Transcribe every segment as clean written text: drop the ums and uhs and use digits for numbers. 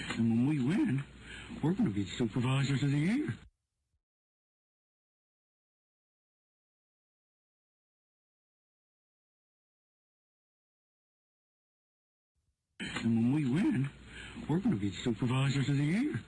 And when we win, we're going to be supervisors of the year. And when we win, we're going to be supervisors of the year.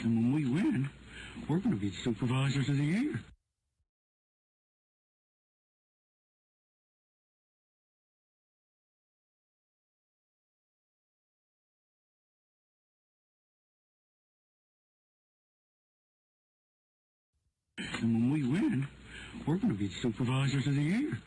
And when we win, we're going to be supervisors of the year. And when we win, we're going to be supervisors of the year.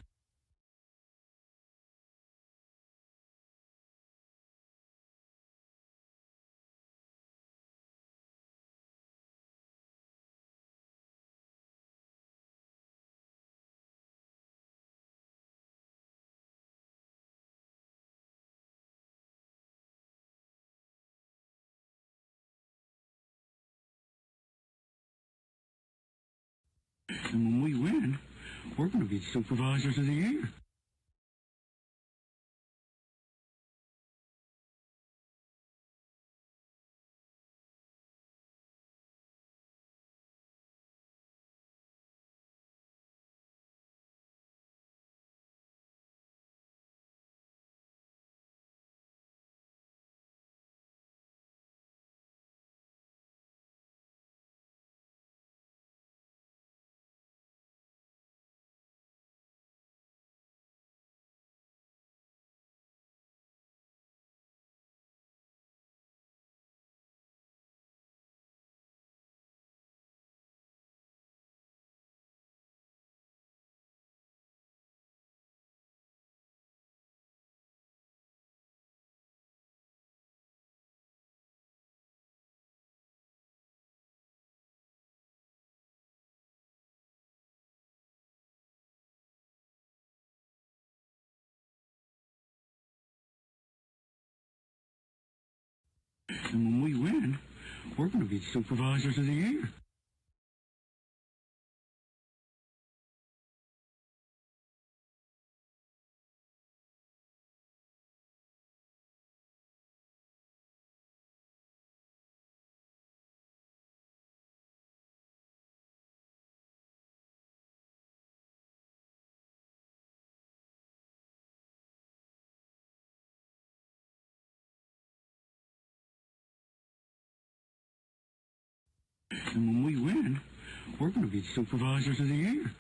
And when we win, we're going to be supervisors of the year. And when we win, we're going to be supervisors of the year. And when we win, we're going to be supervisors of the year.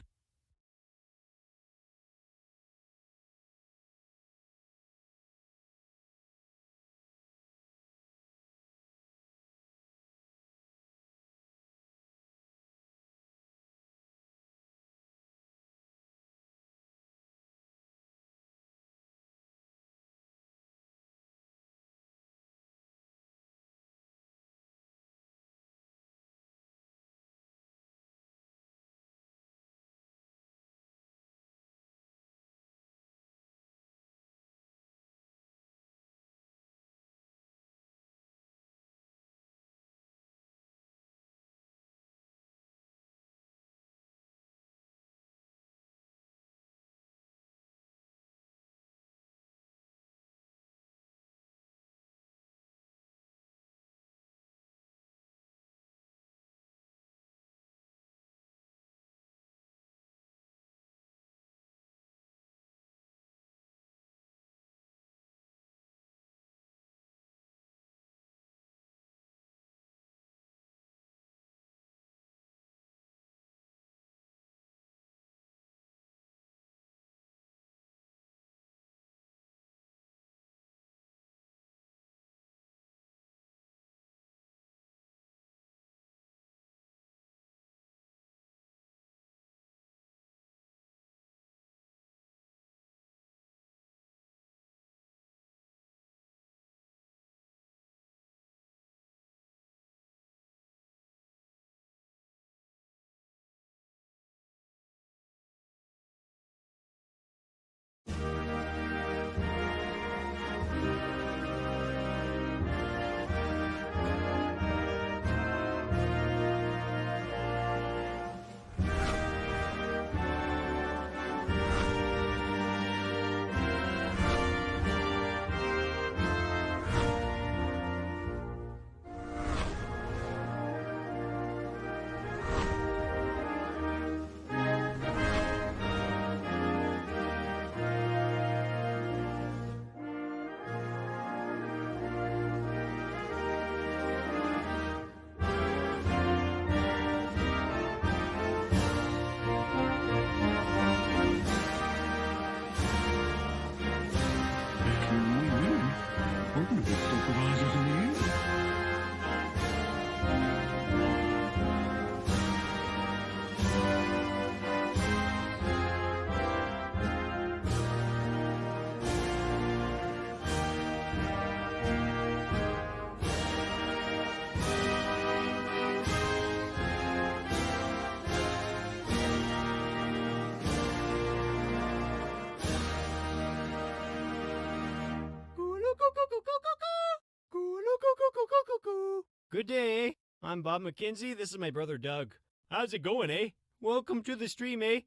Good day, eh? I'm Bob McKenzie. This is my brother Doug. How's it going, eh? Welcome to the stream, eh?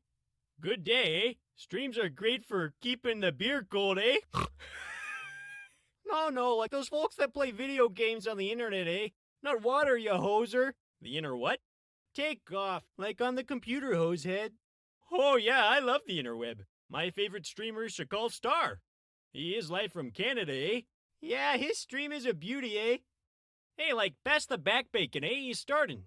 Good day, eh? Streams are great for keeping the beer cold, eh? No, like those folks that play video games on the internet, eh? Not water, you hoser. The inner what? Take off, like on the computer, hosehead. Oh yeah, I love the interweb. My favorite streamer is Shakal Star. He is live from Canada, eh? Yeah, his stream is a beauty, eh? Hey, like, pass the back bacon, eh? He's starting.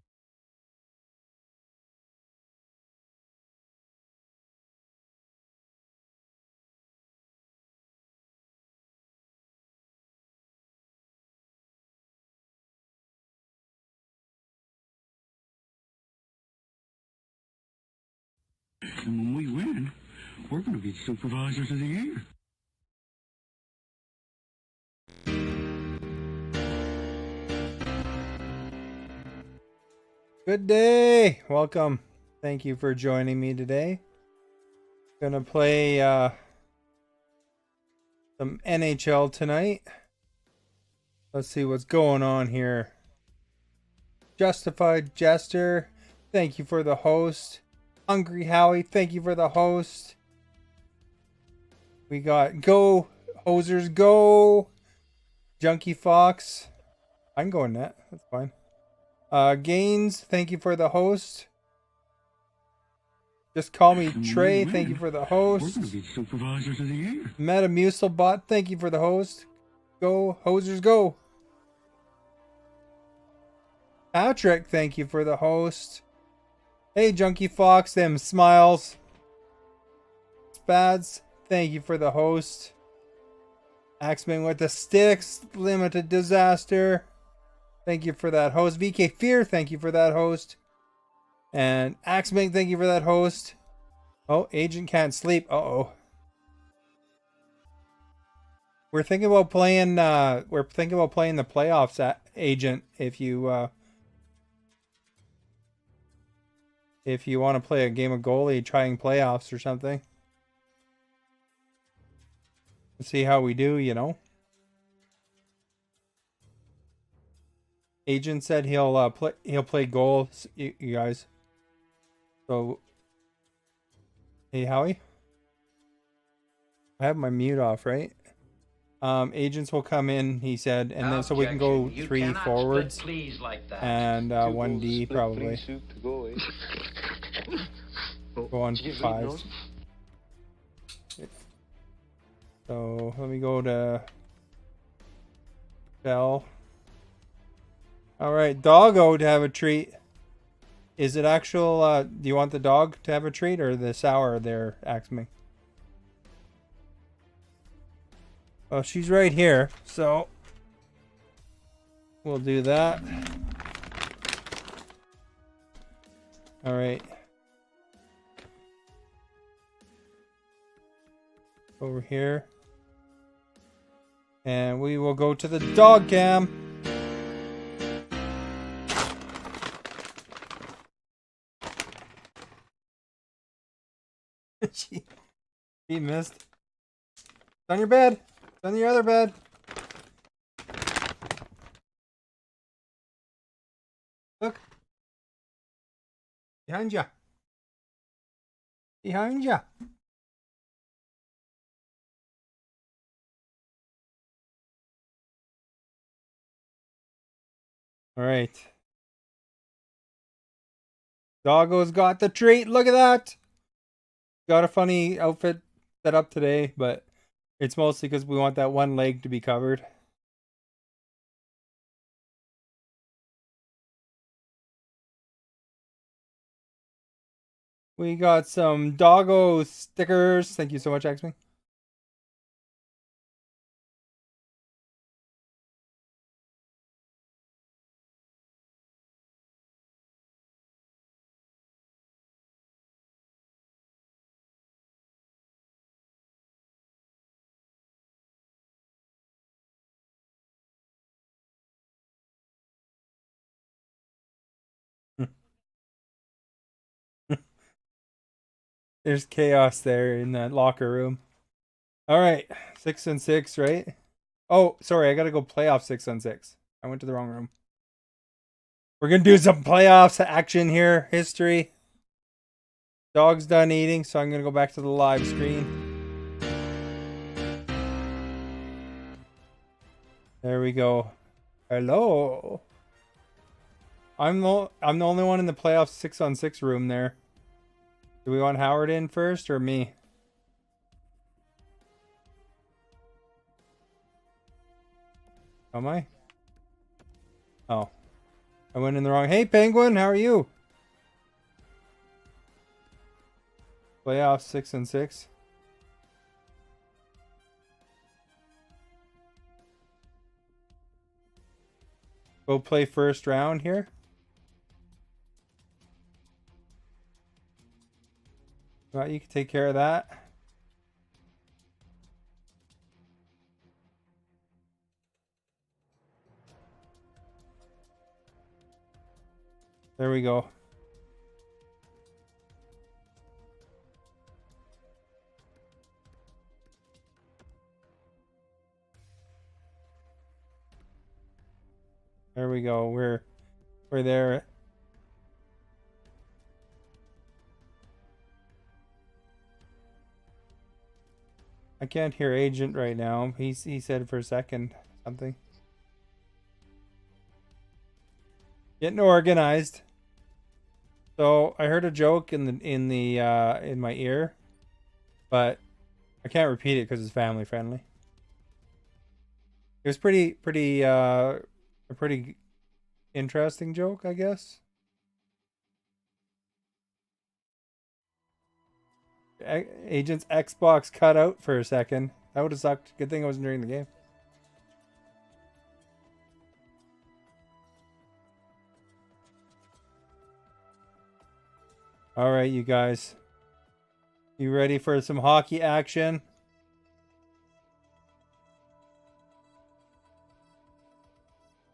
And when we win, we're going to be supervisors of the year. Good day. Welcome. Thank you for joining me today. Gonna play some NHL tonight. Let's see what's going on here. Justified Jester, thank you for the host. Hungry Howie, thank you for the host. We got Go Hosers Go. Junkie Fox. I can go in that. That's fine. Gaines, thank you for the host. Just call me Trey, thank you for the host. We're going to be supervisors of the year. Metamucilbot, thank you for the host. Go, Hosers, go. Patrick, thank you for the host. Hey, Junkie Fox, them smiles. Spads, thank you for the host. Axeman with the sticks, limited disaster. Thank you for that host. VK Fear, thank you for that host. And Axeman, thank you for that host. Oh, Agent can't sleep. Uh-oh. We're thinking about playing the playoffs, Agent, if you want to play a game of goalie, trying playoffs or something. Let's see how we do, you know. Agent said he'll play goals, you guys. So, hey Howie, I have my mute off, right? Agents will come in, he said, and then so we can go 3 forwards like and 1D probably. Go on 5. So let me go to Bell. All right, Doggo to have a treat. Is it actual? Do you want the dog to have a treat or the sour there? Ask me. Well, she's right here, so we'll do that. All right. Over here. And we will go to the dog cam. she missed. It's on your bed. It's on your other bed. Look. Behind ya. Behind ya. All right. Doggo's got the treat. Look at that. Got a funny outfit set up today, but it's mostly because we want that one leg to be covered. We got some Doggo stickers. Thank you so much, Axman. There's chaos there in that locker room. All right, 6-6, right? Oh, sorry, I gotta go playoff 6-6. I went to the wrong room. We're going to do some playoffs action here. History. Dog's done eating, so I'm going to go back to the live screen. There we go. Hello. I'm the only one in the playoff 6-on-6 room there. Do we want Howard in first or me? Am I? Oh. I went in the wrong. Hey, Penguin, how are you? Playoff 6-on-6. Go play first round here. Well, you can take care of that. There we go. There we go. We're there. I can't hear Agent right now. He said for a second something. Getting organized. So I heard a joke in my ear, but I can't repeat it because it's family friendly. It was a pretty interesting joke, I guess. Agent's Xbox cut out for a second. That would have sucked. Good thing I wasn't during the game. All right, you guys. You ready for some hockey action?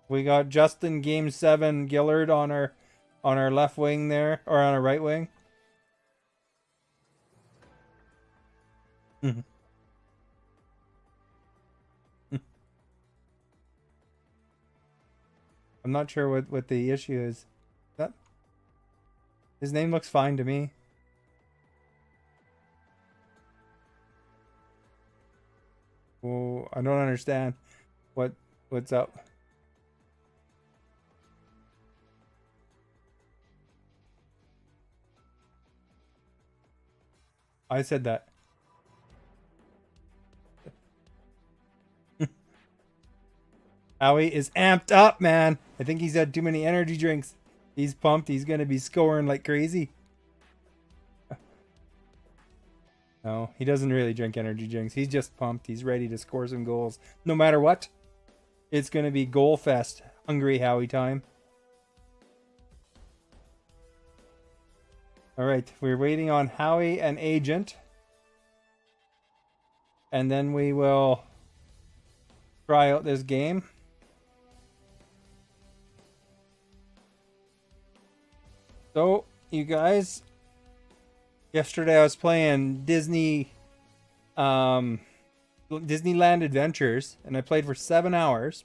We got Justin Game 7 Gillard on our left wing there, or on our right wing. I'm not sure what the issue is. That his name looks fine to me. Oh, I don't understand what's up. I said that. Howie is amped up, man. I think he's had too many energy drinks. He's pumped. He's going to be scoring like crazy. No, he doesn't really drink energy drinks. He's just pumped. He's ready to score some goals. No matter what. It's going to be goal fest. Hungry Howie time. All right. We're waiting on Howie and Agent. And then we will try out this game. So, you guys, yesterday I was playing Disneyland Adventures, and I played for 7 hours,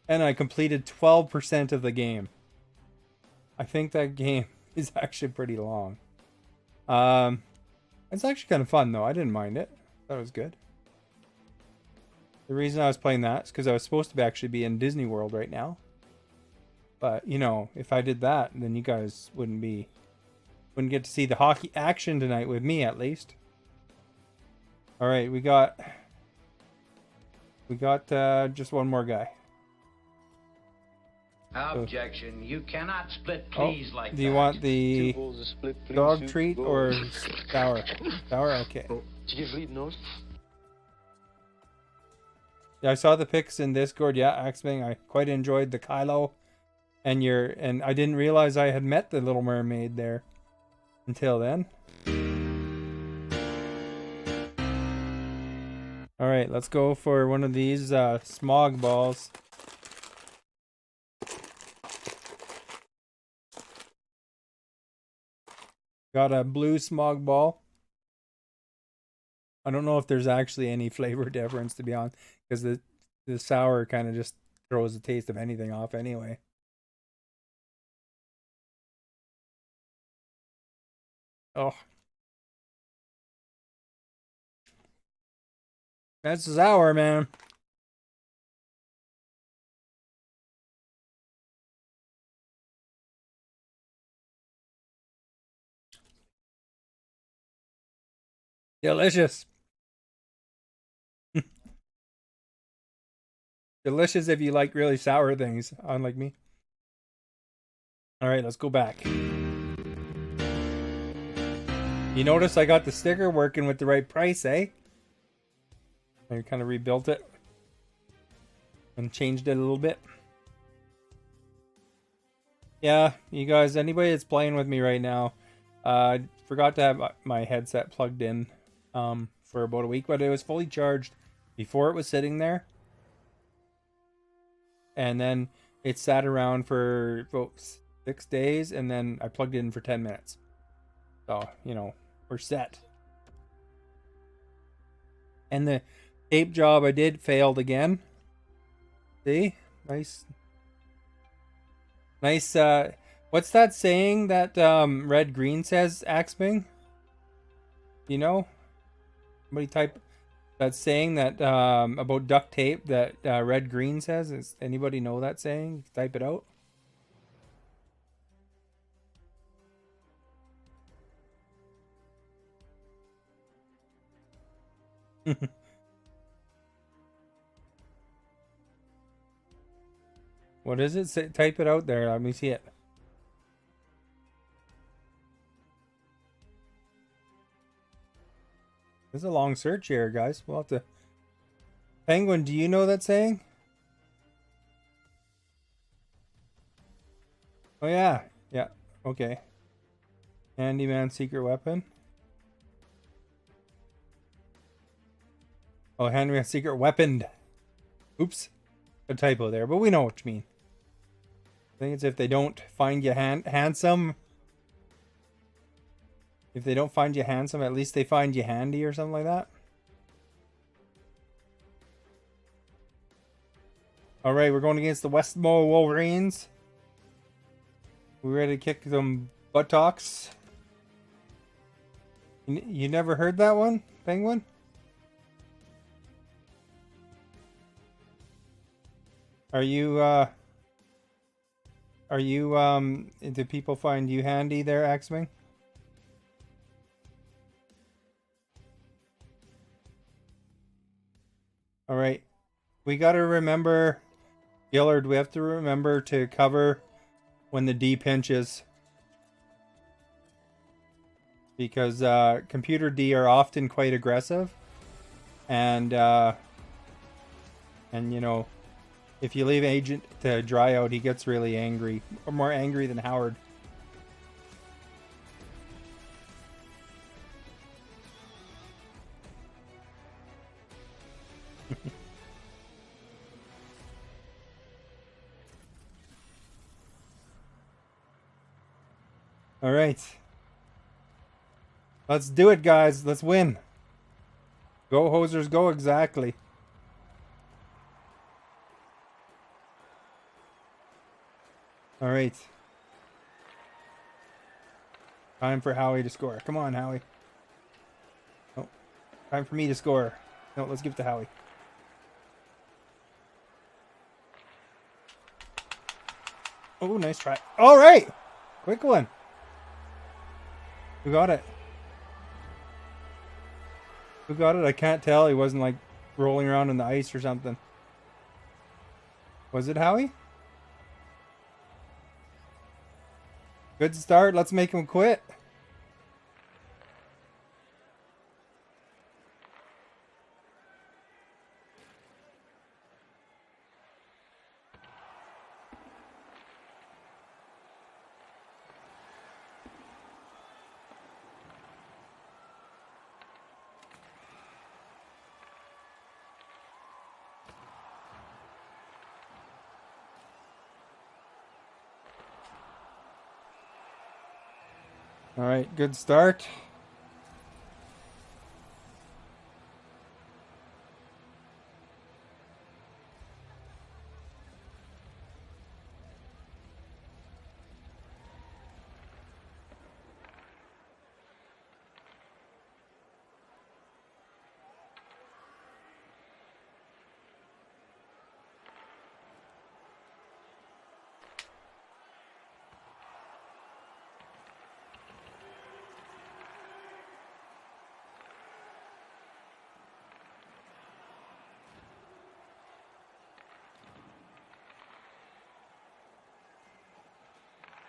and I completed 12% of the game. I think that game is actually pretty long. It's actually kind of fun, though. I didn't mind it. That was good. The reason I was playing that is because I was supposed to actually be in Disney World right now. But, you know, if I did that, then you guys wouldn't get to see the hockey action tonight with me, at least. All right, we got just one more guy. Objection. You cannot split please like that. Do you want the dog treat or sour? Sour? Okay. Yeah, I saw the pics in Discord. Yeah, Axming, I quite enjoyed the Kylo. And I didn't realize I had met the Little Mermaid there until then. All right, let's go for one of these smog balls. Got a blue smog ball. I don't know if there's actually any flavor difference, to be honest, because the sour kind of just throws the taste of anything off anyway. Oh. That's sour, man. Delicious. Delicious if you like really sour things, unlike me. All right, let's go back. You notice I got the sticker working with the right price, eh? I kind of rebuilt it and changed it a little bit. Yeah, you guys, anybody that's playing with me right now, I forgot to have my headset plugged in for about a week, but it was fully charged before it was sitting there. And then it sat around for about 6 days, and then I plugged it in for 10 minutes. So, you know, we're set. And the tape job I did failed again. See? Nice. What's that saying that Red Green says, Axbing? You know? Somebody type that saying that about duct tape that Red Green says. Does anybody know that saying? Type it out. What is it? Type it out there. Let me see it. This is a long search here, guys. We'll have to... Penguin, do you know that saying? Oh, yeah. Yeah. Okay. Handyman secret weapon. Oh, handyman secret weapon. Oops. A typo there, but we know what you mean. I think it's if they don't find you handsome. If they don't find you handsome, at least they find you handy or something like that. Alright, we're going against the Westmore Wolverines. We ready to kick some buttocks? You never heard that one, Penguin? Are you do people find you handy there, Axming? All right. We got to remember, Gillard, we have to remember to cover when the D pinches. Because computer D are often quite aggressive. And you know, if you leave Agent to dry out, he gets really angry. Or more angry than Howard. All right. Let's do it, guys. Let's win. Go, Hosers, go, exactly. All right. Time for Howie to score. Come on, Howie. Oh, time for me to score. No, let's give it to Howie. Oh, nice try. All right. Quick one. Who got it? Who got it? I can't tell. He wasn't like rolling around in the ice or something. Was it Howie? Good start. Let's make him quit. All right, good start.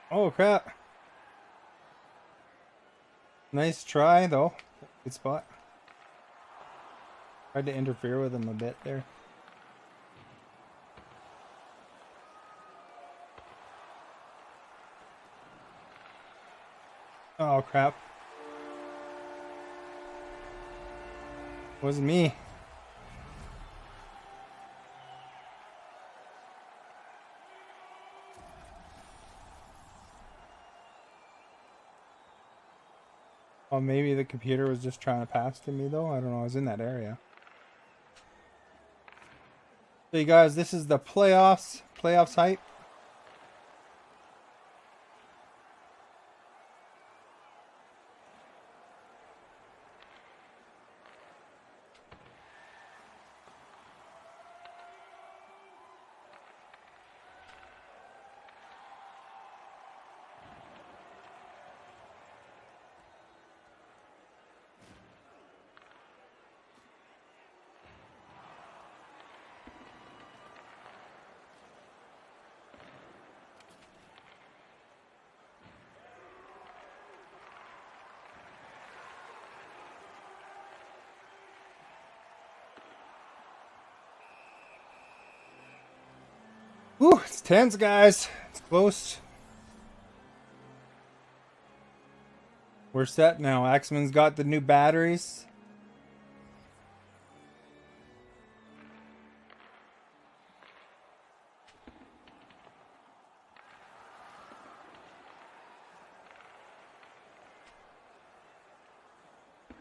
Oh crap. Nice try though. Good spot. Tried to interfere with him a bit there. Oh crap. Wasn't me. Oh, maybe the computer was just trying to pass to me though. I don't know. I was in that area. So you guys, this is the playoffs. Playoffs hype. Whew, it's tense, guys. It's close. We're set now. Axeman's got the new batteries.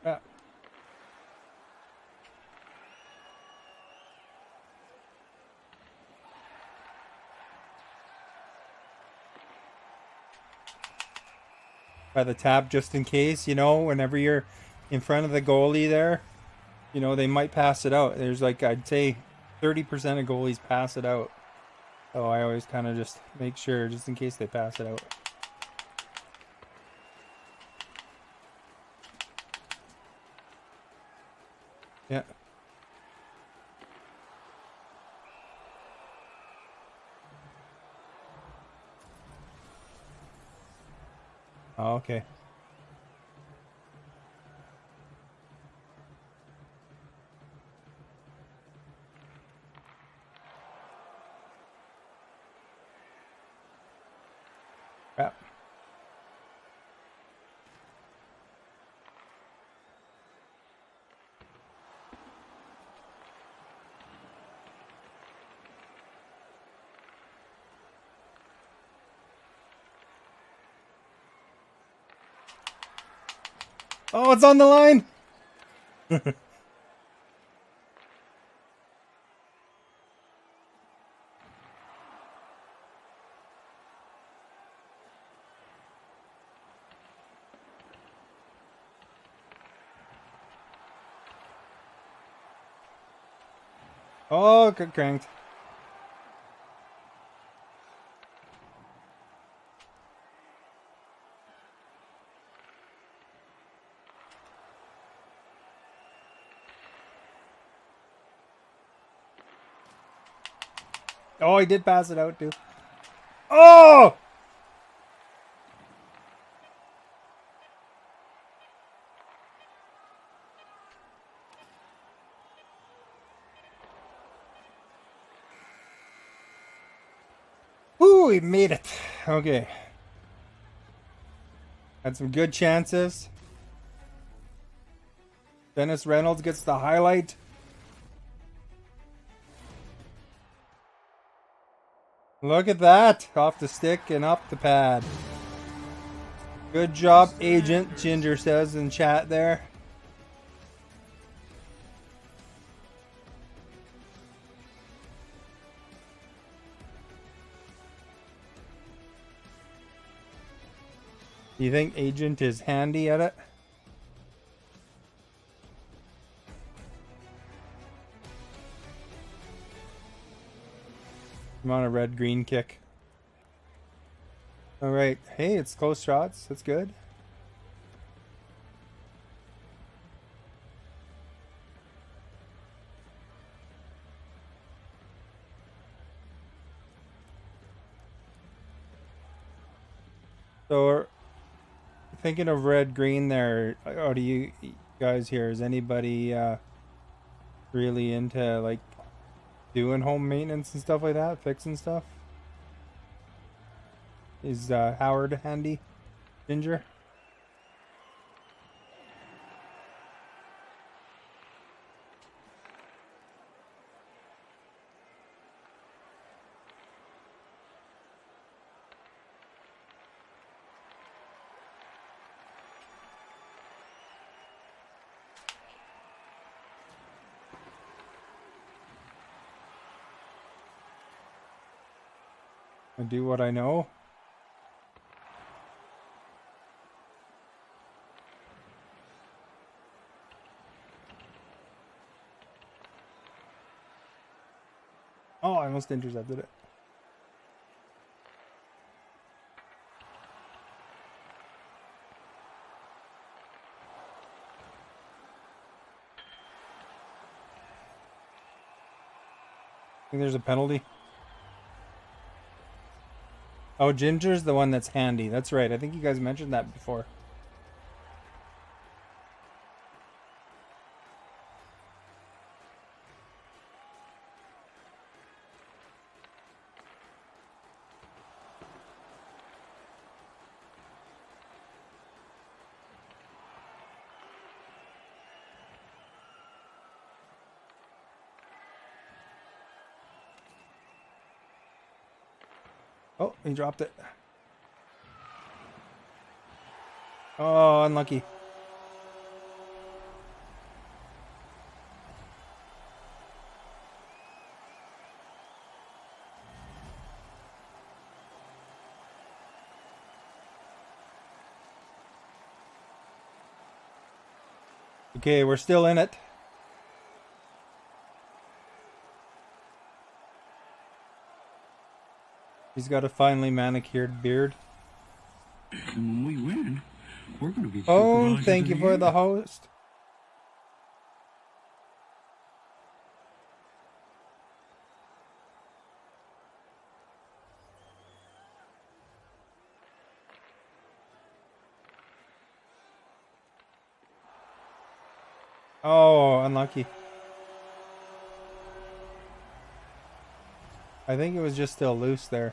Ah. By the tap just in case, you know, whenever you're in front of the goalie there, you know, they might pass it out. There's like, I'd say 30% of goalies pass it out. So I always kind of just make sure just in case they pass it out. Yeah. Oh, okay. Crap. Oh, it's on the line. Oh, good cranked. Oh, he did pass it out too. Oh! Woo, he made it. Okay. Had some good chances. Dennis Reynolds gets the highlight. Look at that. Off the stick and up the pad. Good job, Agent, Ginger says in chat there. Do you think Agent is handy at it? I'm on a red-green kick. All right. Hey, it's close shots. That's good. So, thinking of red, green there, or do you guys here, is anybody really into like doing home maintenance and stuff like that, fixing stuff? Is Howard handy? Ginger? I do what I know. Oh, I almost intercepted it. I think there's a penalty. Oh, Ginger's the one that's handy. That's right. I think you guys mentioned that before. Oh, he dropped it. Oh, unlucky. Okay, we're still in it. He's got a finely manicured beard. And when we win, we're going to be Oh, supervisors thank of you the for year. the host. Oh, unlucky. I think it was just still loose there.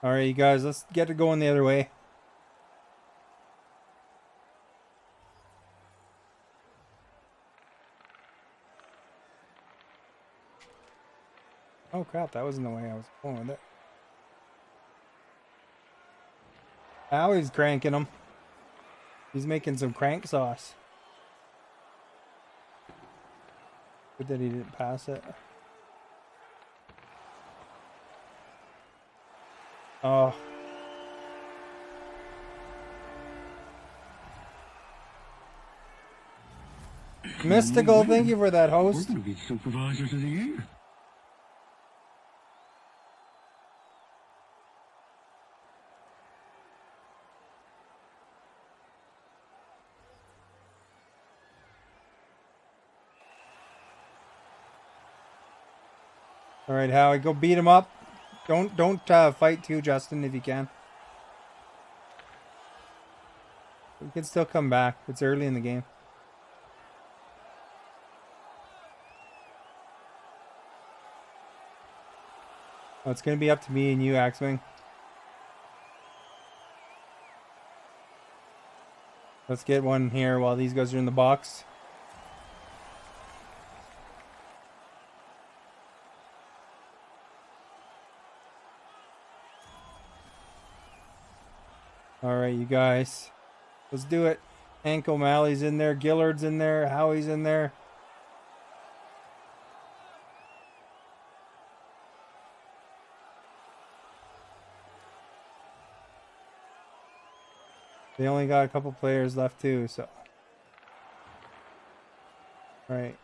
All right, you guys, let's get it going the other way. Oh crap, that wasn't the way I was going with it. Now he's cranking him. He's making some crank sauce. Good that he didn't pass it. Oh. Mystical, When we thank win, you for that we're host. going to be supervisors of the year. All right, Howie, go beat him up. Don't fight too, Justin, if you can. We can still come back. It's early in the game. Oh, it's gonna be up to me and you, Axwing. Let's get one here while these guys are in the box. All right, you guys. Let's do it. Hank O'Malley's in there. Gillard's in there. Howie's in there. They only got a couple players left too, so. All right.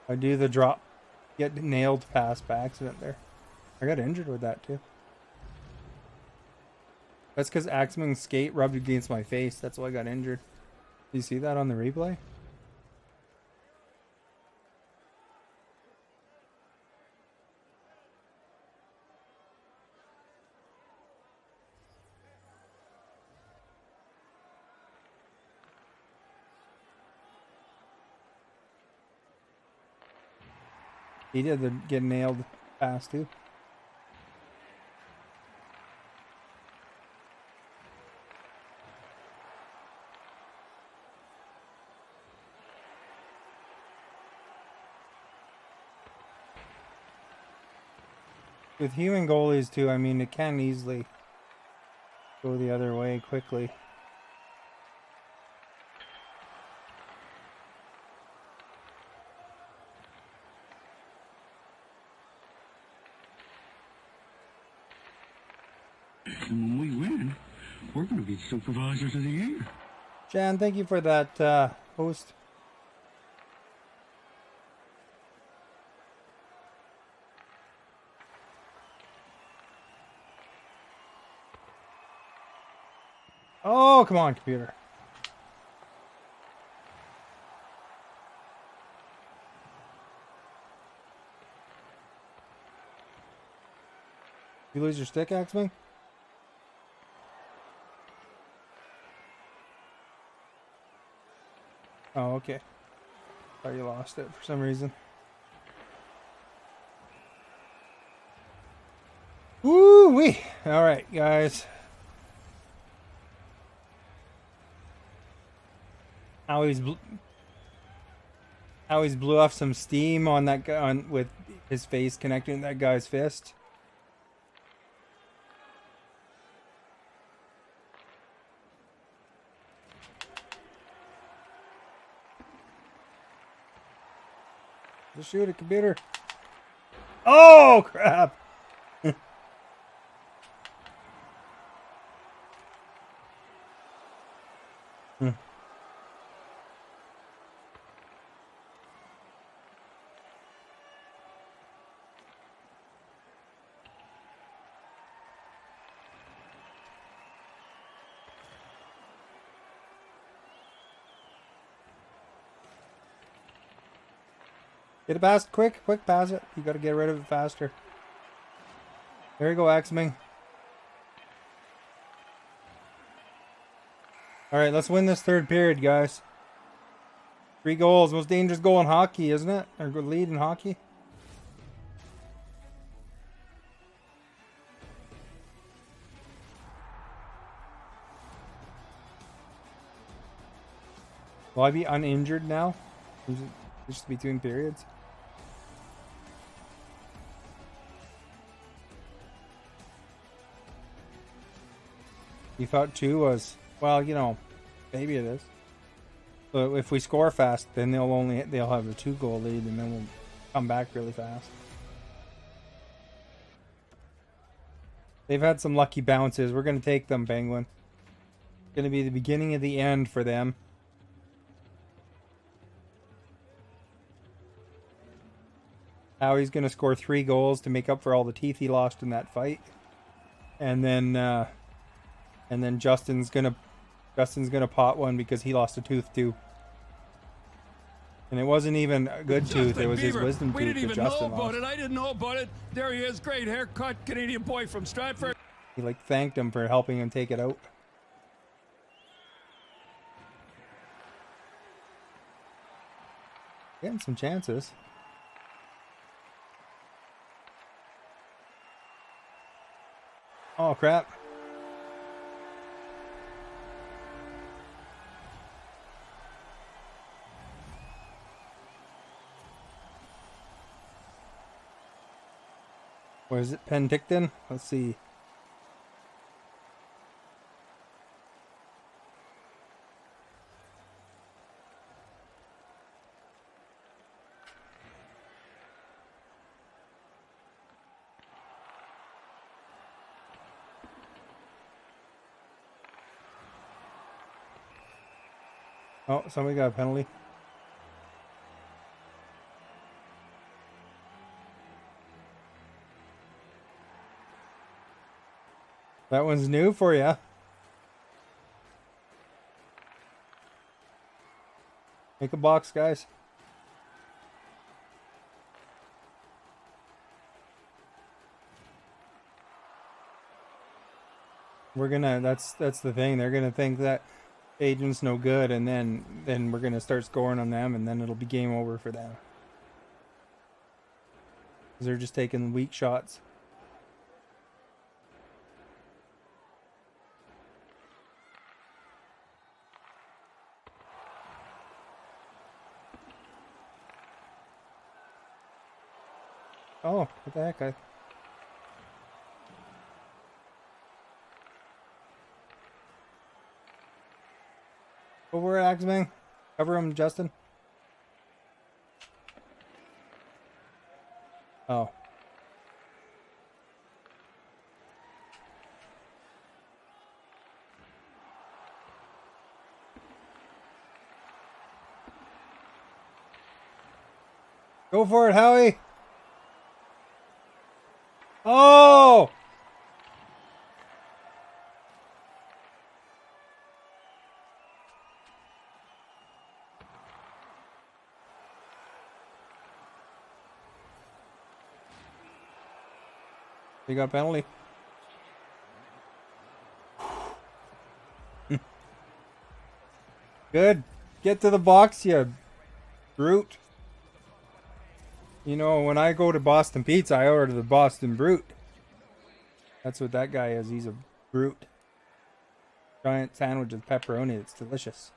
I do the drop, get nailed pass by accident there. I got injured with that too. That's because Axeman's skate rubbed against my face. That's why I got injured. Do you see that on the replay? He did the get nailed pass too. With human goalies too, I mean, it can easily go the other way quickly. And when we win, we're going to be supervisors of the year. Jan, thank you for that host. Oh, come on, computer. You lose your stick, Axman? Oh, okay. Thought you lost it for some reason. Woo-wee! Alright, guys. Always blew off some steam on that guy with his face connecting to that guy's fist. Just shoot a computer. Oh crap! Get it past, quick pass it. You gotta get rid of it faster. There you go, Axming. Alright, let's win this third period, guys. 3 goals. Most dangerous goal in hockey, isn't it? Or good lead in hockey. Will I be uninjured now? Just between periods? You thought 2 was, well, you know, maybe it is. But if we score fast, then they'll have a 2-goal lead, and then we'll come back really fast. They've had some lucky bounces. We're going to take them, Penguin. It's going to be the beginning of the end for them. Howie's going to score 3 goals to make up for all the teeth he lost in that fight. And then Justin's gonna pot one because he lost a tooth too. And it wasn't even a good tooth; it was his wisdom tooth that Justin lost. I didn't know about it. There he is, great haircut, Canadian boy from Stratford. He thanked him for helping him take it out. Getting some chances. Oh crap. What is it? Penticton? Let's see. Oh, somebody got a penalty. That one's new for you. Make a box, guys. We're gonna. That's the thing. They're gonna think that agent's no good, and then we're gonna start scoring on them, and then it'll be game over for them. 'Cause they're just taking weak shots. Oh, what the heck? Over at Axeman. Cover him, Justin. Oh. Go for it, Howie. Oh! You got a penalty. Good. Get to the box, you brute. You know, when I go to Boston Pizza, I order the Boston Brute. That's what that guy is. He's a brute. Giant sandwich with pepperoni. It's delicious.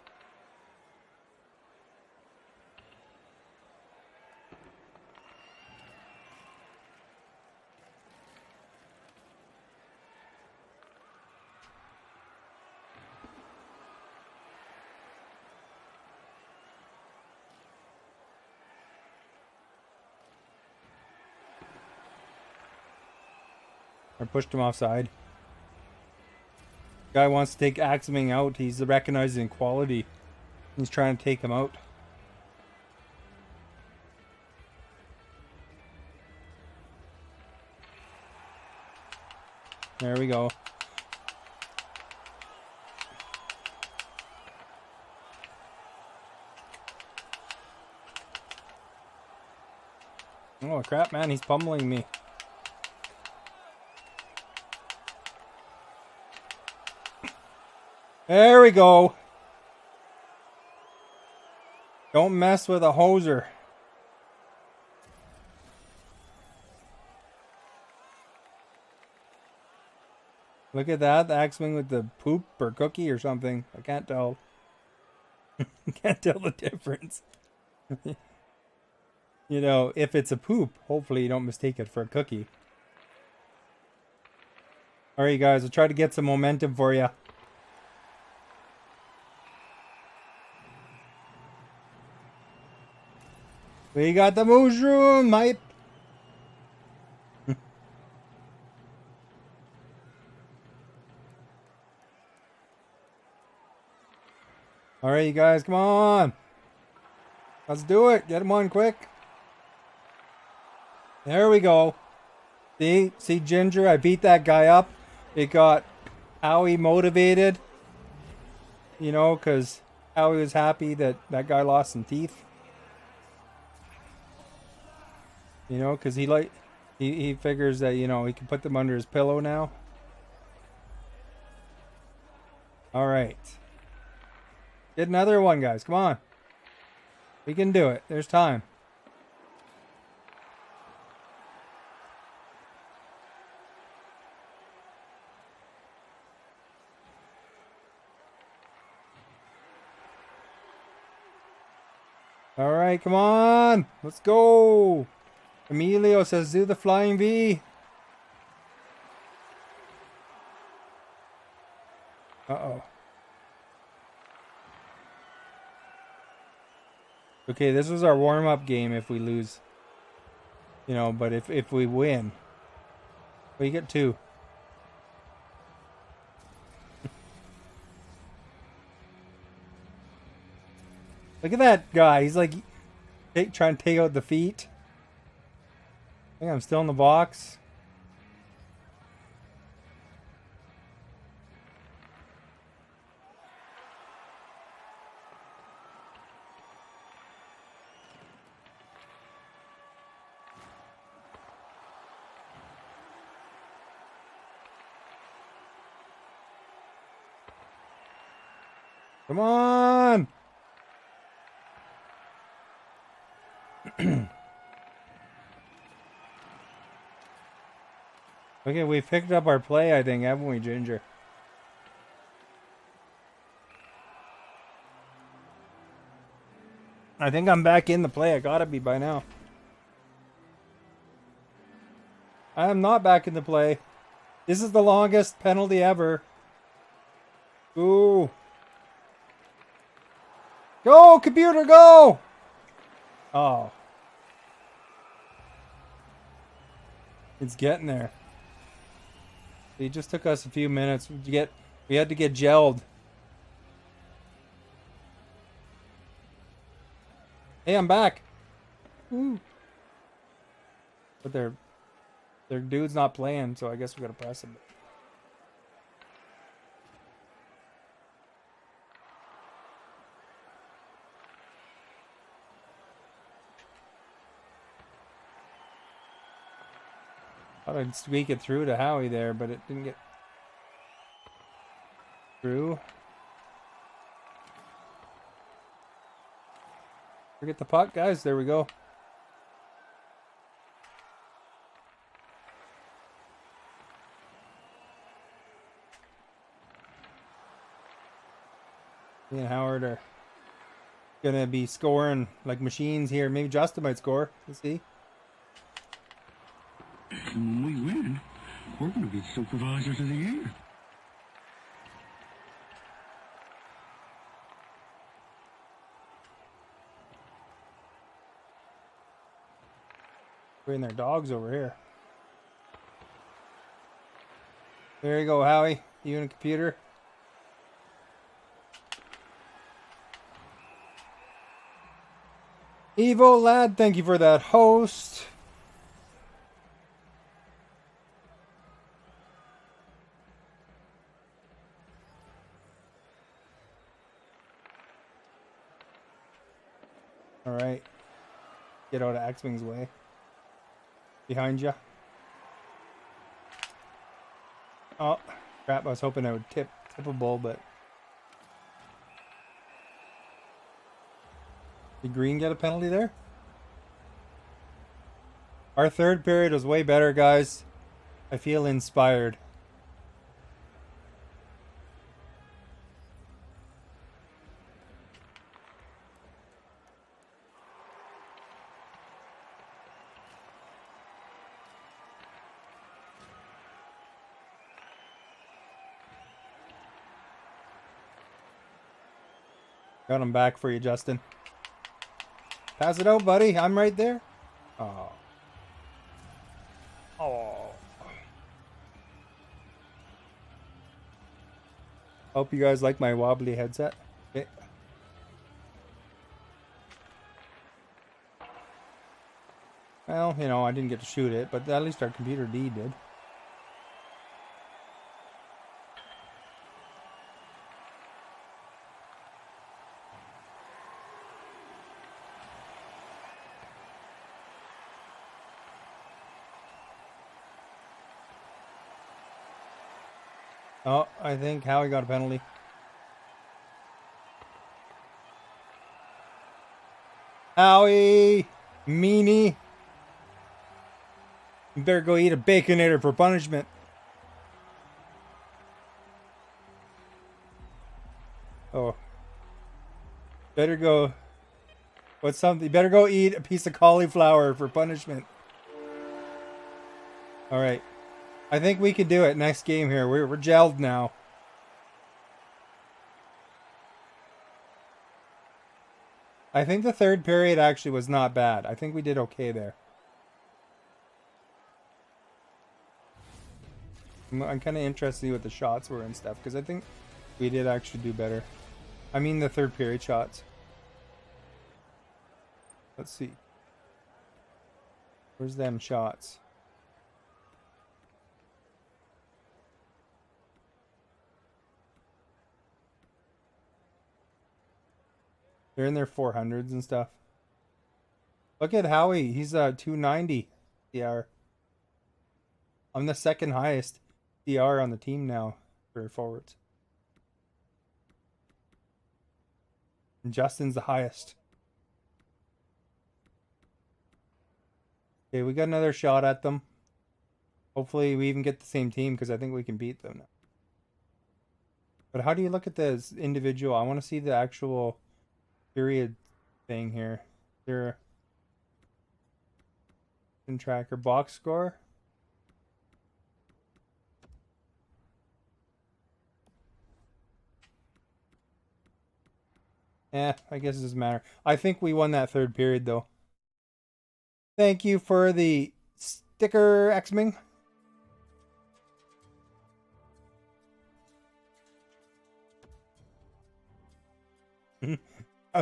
I pushed him offside. Guy wants to take Axeman out. He's recognizing quality. He's trying to take him out. There we go. Oh crap, man, he's pummeling me. There we go. Don't mess with a hoser. Look at that, the Axeman with the poop or cookie or something. I can't tell. Can't tell the difference. You know, if it's a poop, hopefully you don't mistake it for a cookie. Alright guys, I'll try to get some momentum for you. We got the mushroom, mate. All right, you guys, come on. Let's do it. Get him on quick. There we go. See, Ginger, I beat that guy up. It got Howie motivated. You know, because Howie was happy that that guy lost some teeth. You know, because he figures that, you know, he can put them under his pillow now. All right. Get another one, guys. Come on. We can do it. There's time. All right, come on. Let's go. Emilio says, do the flying V. Uh-oh. Okay, this was our warm-up game if we lose. You know, but if we win, we get 2. Look at that guy. He's like trying to take out the feet. I think I'm still in the box. Come on! Okay, we picked up our play, I think, haven't we, Ginger? I think I'm back in the play. I gotta be by now. I am not back in the play. This is the longest penalty ever. Ooh. Go, computer, go! Oh. It's getting there. It just took us a few minutes. We had to get gelled. Hey, I'm back. Woo. But their dude's not playing, so I guess we gotta press him. Thought I'd squeak it through to Howie there, but it didn't get through. Forget the puck, guys. There we go. Me and Howard are gonna be scoring like machines here. Maybe Justin might score. Let's see. And when we win, we're going to be supervisors of the year. Bringing their dogs over here. There you go, Howie. You and a computer. Evo lad, thank you for that host. All right. Get out of X-Wing's way. Behind you. Oh, crap. I was hoping I would tip a ball, but... Did Green get a penalty there? Our third period was way better, guys. I feel inspired. Got him back for you, Justin. Pass it out, buddy. I'm right there. Oh. Oh. Hope you guys like my wobbly headset. Okay. Well, you know, I didn't get to shoot it, but at least our computer D did. Oh, I think Howie got a penalty. Howie! Meanie! You better go eat a Baconator for punishment. Oh. Better go... What's something? Better go eat a piece of cauliflower for punishment. Alright. I think we can do it next game here. We're gelled now. I think the third period actually was not bad. I think we did okay there. I'm kind of interested to see what the shots were and stuff, because I think we did actually do better. I mean the third period shots. Let's see. Where's them shots? They're in their 400s and stuff. Look at Howie. He's 290 CR. I'm the second highest CR on the team now for forwards. And Justin's the highest. Okay, we got another shot at them. Hopefully we even get the same team because I think we can beat them now. But how do you look at this individual? I want to see the actual period thing here. Their tracker box score. I guess it doesn't matter. I think we won that third period though. Thank you for the sticker, X-Ming. Oh,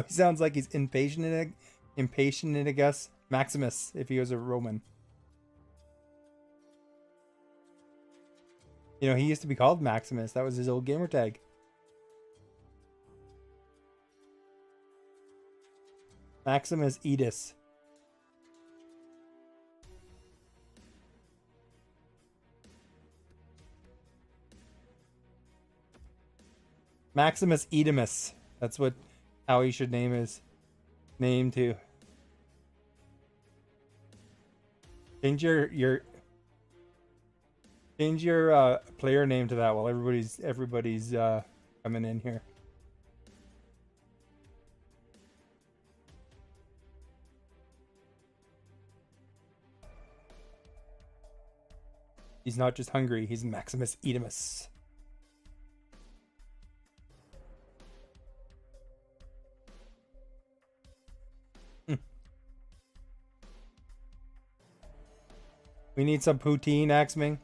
he sounds like he's impatient, I guess. Maximus, if he was a Roman. You know, he used to be called Maximus. That was his old gamer tag. Maximus Edis. Maximus Edimus. That's what how he should name his name to. Change your player name to that while everybody's coming in here. He's not just hungry, he's Maximus Edimus. We need some poutine, Axming.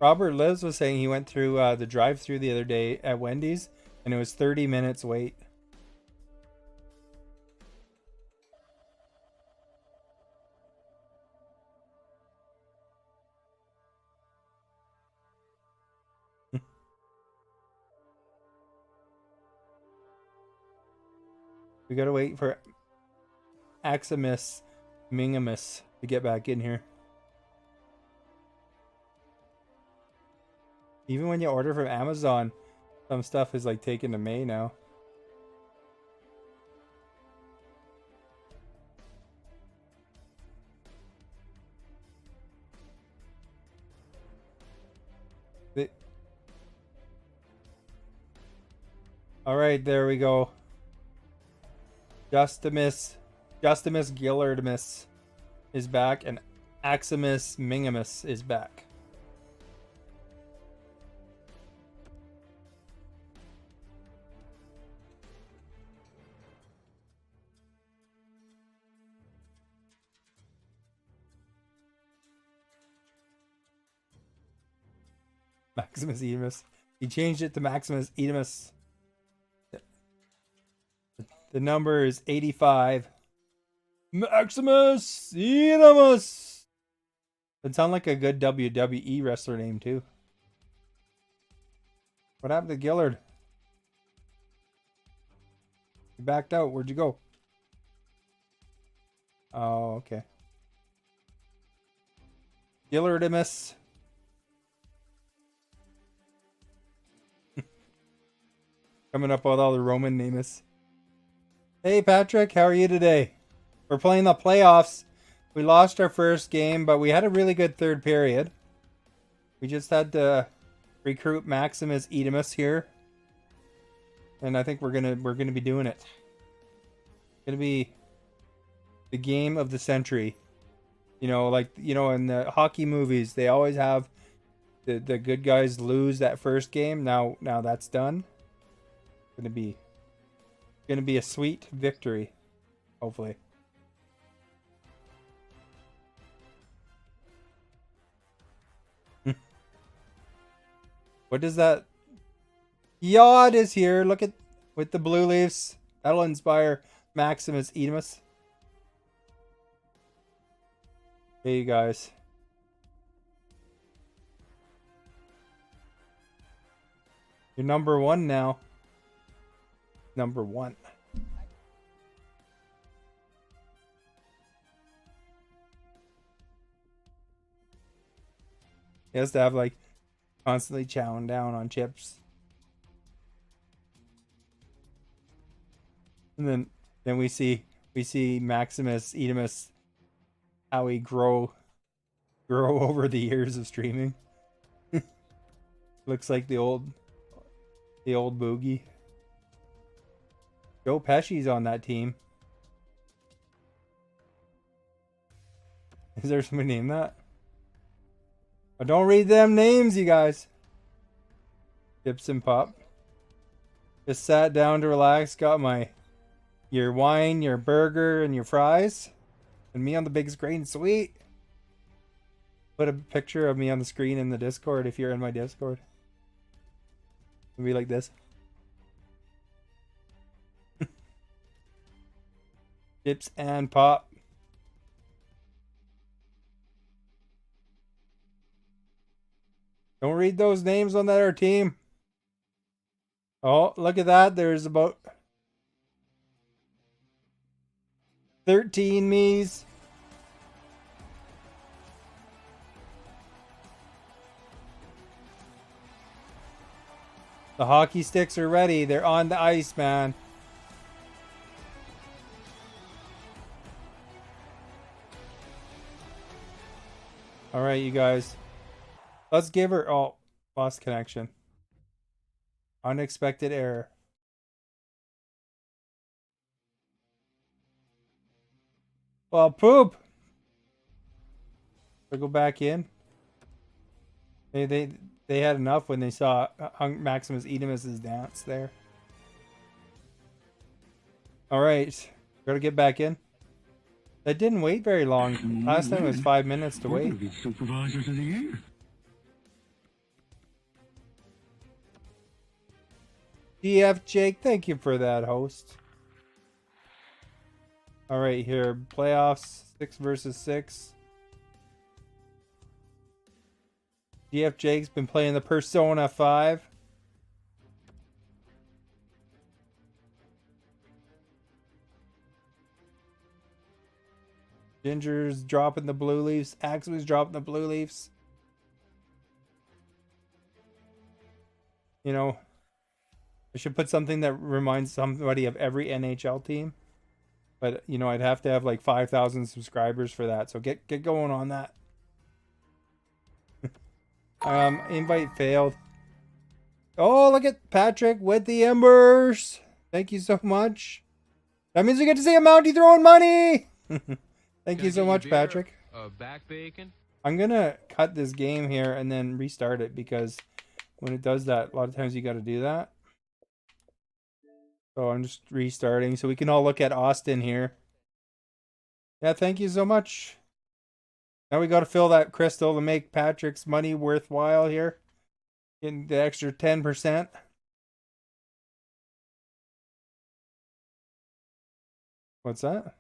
Robert Lives was saying he went through the drive-thru the other day at Wendy's, and it was 30 minutes wait. We gotta wait for Aximus Mingimus to get back in here. Even when you order from Amazon, some stuff is like taken to May now. All right, there we go. Justimus Gillardimus is back, and Aximus Mingimus is back. Maximus Edimus. He changed it to Maximus Edimus. The number is 85. Maximus Edimus. It sounds like a good WWE wrestler name too. What happened to Gillard? He backed out. Where'd you go? Oh, okay. Gillardimus. Coming up with all the Roman names. Hey Patrick, how are you today? We're playing the playoffs. We lost our first game, but we had a really good third period. We just had to recruit Maximus Edimus here. And I think we're gonna be doing it. It's gonna be the game of the century. You know, like in the hockey movies, they always have the good guys lose that first game. Now that's done. It's gonna be a sweet victory, hopefully. What is that? Yod is here. Look at with the blue leaves. That'll inspire Maximus Edimus. Hey, you guys. You're number one now. Number one. He has to have like constantly chowing down on chips. And then we see Maximus Edemus, how he grow over the years of streaming. Looks like the old Boogie. Joe Pesci's on that team. Is there somebody named that? Oh, don't read them names, you guys. Dips and Pop. Just sat down to relax. Got your wine, your burger, and your fries. And me on the big screen. Sweet. Put a picture of me on the screen in the Discord if you're in my Discord. It'll be like this. Dips and Pop. Don't read those names on that our team. Oh, look at that. There's about 13 me's. The hockey sticks are ready. They're on the ice, man. All right, you guys. Let's give her... Oh, lost connection. Unexpected error. Well, poop. So go back in. They had enough when they saw Maximus Edemus's dance there. All right, gotta get back in. That didn't wait very long. Last time it was 5 minutes to wait. Supervisors of the year. DF Jake, thank you for that, host. All right, here playoffs 6 versus 6. DF Jake's been playing the Persona 5. Ginger's dropping the blue leaves. Axel's dropping the blue leaves. You know, I should put something that reminds somebody of every NHL team. But, you know, I'd have to have like 5,000 subscribers for that. So get going on that. Invite failed. Oh, look at Patrick with the embers. Thank you so much. That means we get to see a Mountie throwing money. Thank you so much, Patrick. Back bacon. I'm gonna cut this game here and then restart it because when it does that, a lot of times you got to do that. So I'm just restarting so we can all look at Austin here. Yeah, thank you so much. Now we got to fill that crystal to make Patrick's money worthwhile here. Getting the extra 10%. What's that?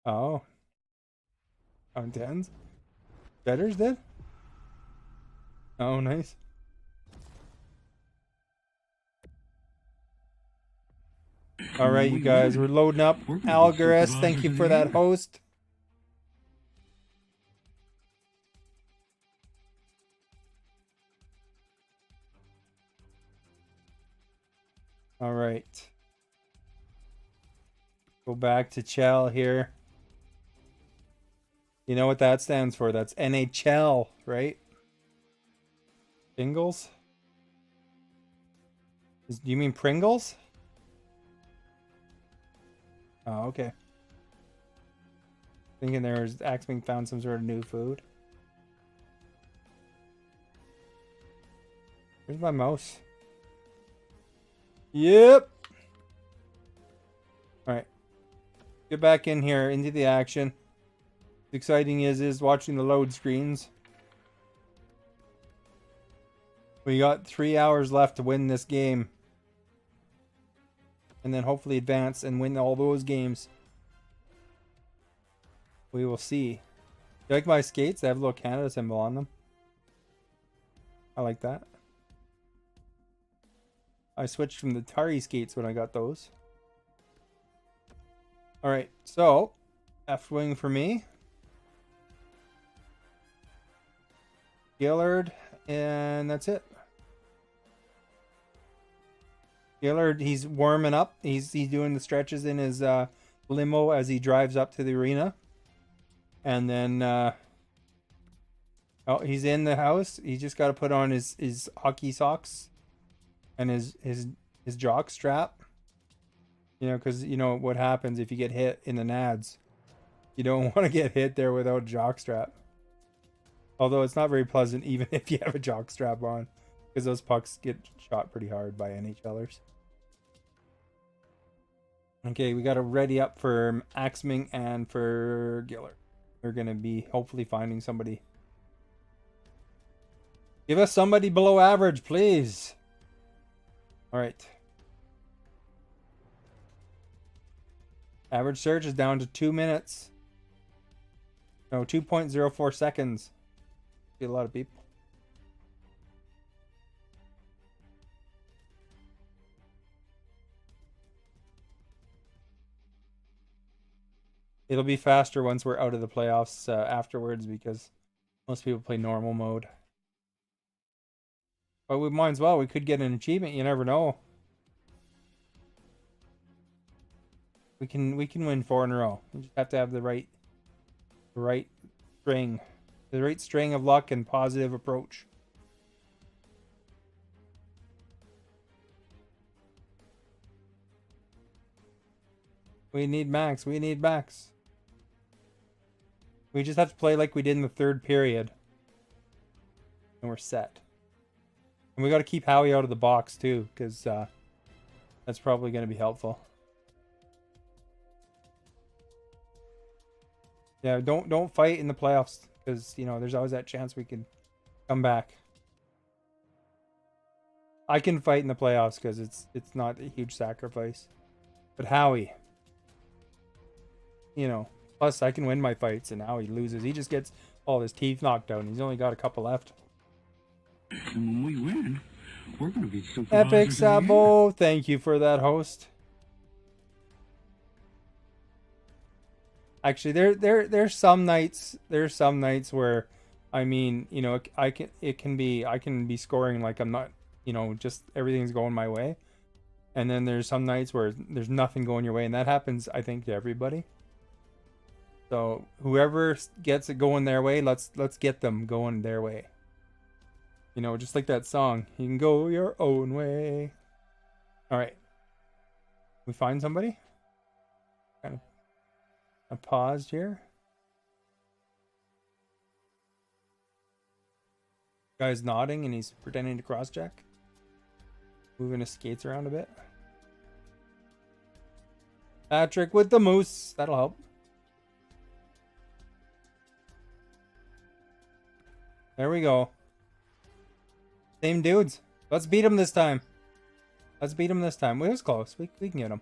Oh. On 10s? Betters did? Oh, nice. All right, you guys, we're loading up. Algaris, thank you for that host. All right. Go back to Chell here. You know what that stands for? That's NHL, right? Pringles? Do you mean Pringles? Oh, okay. Thinking there's Axming found some sort of new food. Where's my mouse? Yep. Alright. Get back in here, into the action. What's exciting is watching the load screens. We got 3 hours left to win this game. And then hopefully advance and win all those games. We will see. You like my skates? They have a little Canada symbol on them. I like that. I switched from the Tari skates when I got those. Alright, so F wing for me. Gillard, and that's it. Gillard, he's warming up. He's doing the stretches in his limo as he drives up to the arena. And then oh, he's in the house. He's just got to put on his hockey socks and his jock strap. You know, because you know what happens if you get hit in the nads. You don't want to get hit there without a jock strap. Although it's not very pleasant even if you have a jock strap on, because those pucks get shot pretty hard by NHLers. Okay, we got to ready up for Axming and for Giller. We're going to be hopefully finding somebody. Give us somebody below average, please. All right. Average search is down to 2 minutes. No, 2.04 seconds. See a lot of people. It'll be faster once we're out of the playoffs afterwards, because most people play normal mode. But we might as well. We could get an achievement. You never know. We can win 4 in a row. We just have to have the right string of luck and positive approach. We need max. We need max. We just have to play like we did in the third period. And we're set. And we got to keep Howie out of the box too, because that's probably going to be helpful. Yeah, don't fight in the playoffs, because you know there's always that chance we can come back. I can fight in the playoffs because it's not a huge sacrifice. But Howie, you know, plus I can win my fights, and Howie loses. He just gets all his teeth knocked out, and he's only got a couple left. And when we win, we're going to be supervisors Epic of the year. Sabo, thank you for that, host. Actually, there's some nights where, I mean, you know, I can be scoring like I'm not, you know, just everything's going my way, and then there's some nights where there's nothing going your way, and that happens, I think, to everybody. So whoever gets it going their way, let's get them going their way. You know, just like that song, you can go your own way. All right, we find somebody. Kind of. I paused here. Guy's nodding and he's pretending to cross check. Moving his skates around a bit. Patrick with the moose. That'll help. There we go. Same dudes. Let's beat him this time. Let's beat him this time. It was close. We can get him.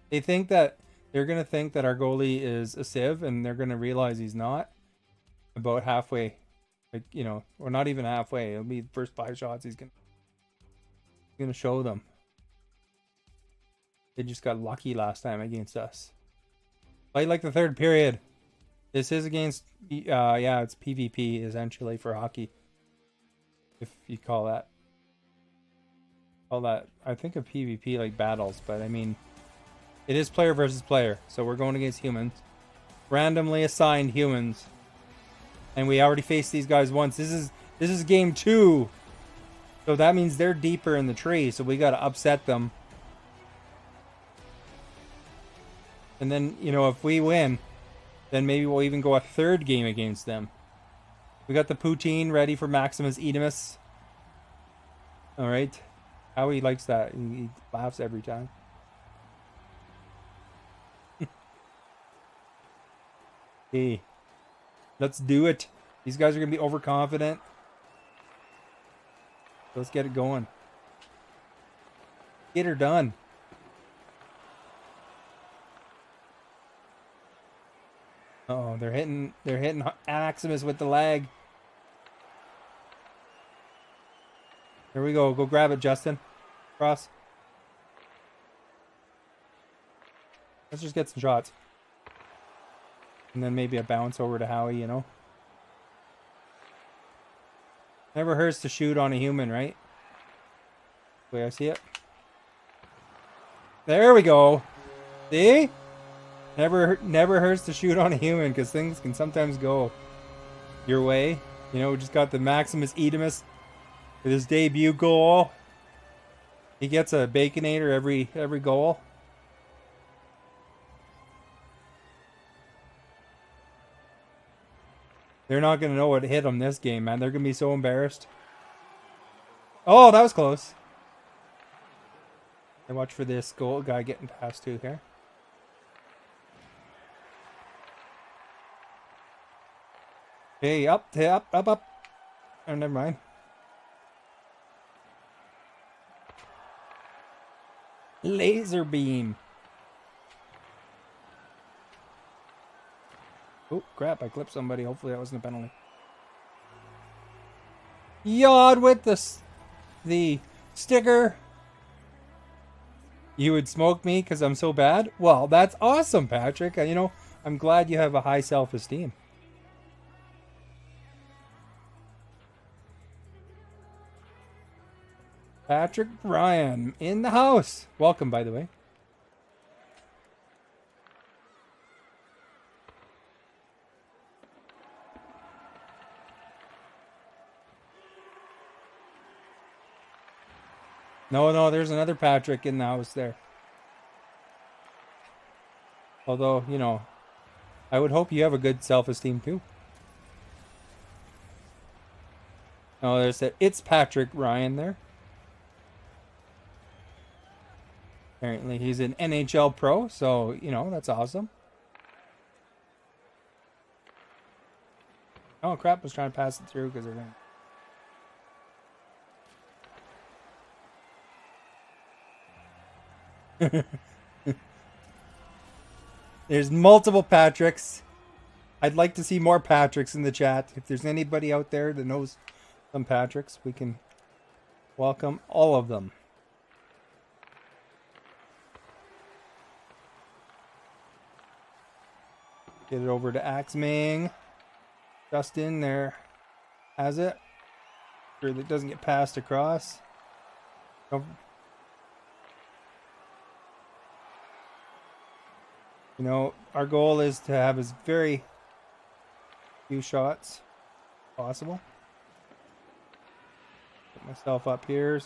They think that they're going to think that our goalie is a sieve, and they're going to realize he's not about halfway. Like, you know, or not even halfway. It'll be the first 5 shots he's going to show them. They just got lucky last time against us. Play like the third period. This is against, yeah, it's PvP essentially for hockey. If you call that. I think of PvP like battles, but I mean, it is player versus player, so we're going against humans. Randomly assigned humans. And we already faced these guys once. This is game 2. So that means they're deeper in the tree, so we gotta upset them. And then, you know, if we win, then maybe we'll even go a third game against them. We got the poutine ready for Maximus Edemus. Alright. Howie likes that. He laughs every time. Hey, let's do it. These guys are going to be overconfident. Let's get it going. Get her done. Uh-oh, they're hitting Maximus with the leg. Here we go. Go grab it, Justin. Cross. Let's just get some shots. And then maybe a bounce over to Howie, you know. Never hurts to shoot on a human, right? The way I see it. There we go. See? Never hurts to shoot on a human because things can sometimes go your way. You know, we just got the Maximus Edemus with his debut goal. He gets a Baconator every goal. They're not going to know what hit them this game, man. They're going to be so embarrassed. Oh, that was close. I watch for this goal guy getting past too here. Hey, up. Oh, never mind. Laser beam. Oh, crap. I clipped somebody. Hopefully that wasn't a penalty. Yod with the sticker. You would smoke me because I'm so bad? Well, that's awesome, Patrick. You know, I'm glad you have a high self-esteem. Patrick Ryan in the house. Welcome, by the way. No, there's another Patrick in the house there. Although, you know, I would hope you have a good self-esteem too. Oh, there's that. It's Patrick Ryan there. Apparently he's an NHL pro, so, you know, that's awesome. Oh, crap, I was trying to pass it through because they're going. There's multiple Patricks. I'd like to see more Patricks in the chat. If there's anybody out there that knows some Patricks, we can welcome all of them. Get it over to Axming. Justin there has it. Sure that it doesn't get passed across. Don't. You know, our goal is to have as very few shots possible. Put myself up here.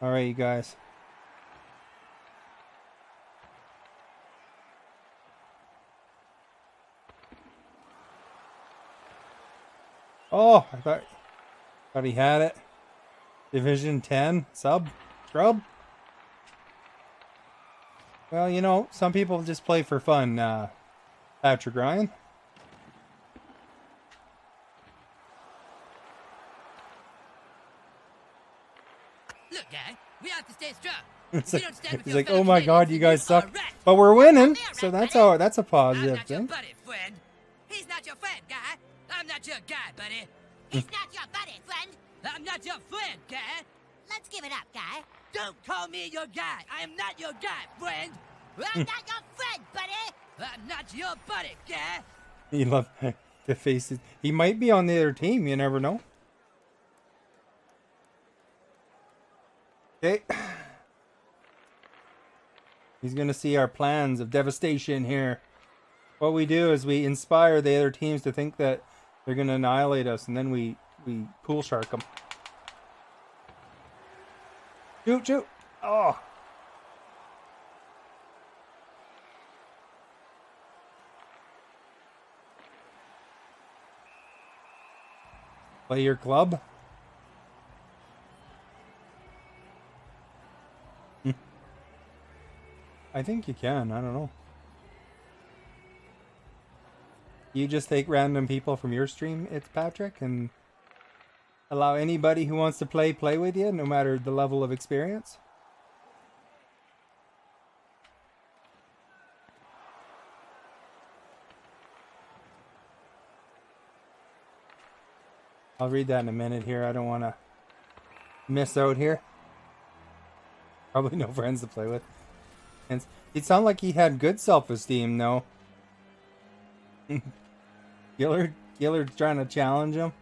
All right, you guys. Oh, I thought he had it. Division 10 sub scrub. Well, you know, some people just play for fun. Patrick Ryan. Look, guy, we have to stay strong. It's like, oh my God, you guys suck, but we're winning, so that's a positive thing. I'm not your buddy, friend. He's not your friend, guy. I'm not your guy, buddy. He's not your buddy, friend. I'm not your friend, guy. Let's give it up, guy. Don't call me your guy. I am not your guy, friend. I'm not your friend, buddy. I'm not your buddy, guy. You love the faces. He might be on the other team. You never know. Okay. He's going to see our plans of devastation here. What we do is we inspire the other teams to think that they're going to annihilate us, and then we pool shark them. Shoot. Oh. Play your club. I think you can. I don't know. You just take random people from your stream, it's Patrick, and allow anybody who wants to play with you, no matter the level of experience. I'll read that in a minute here. I don't want to miss out here. Probably no friends to play with. It sounded like he had good self-esteem, though. Gillard's trying to challenge him.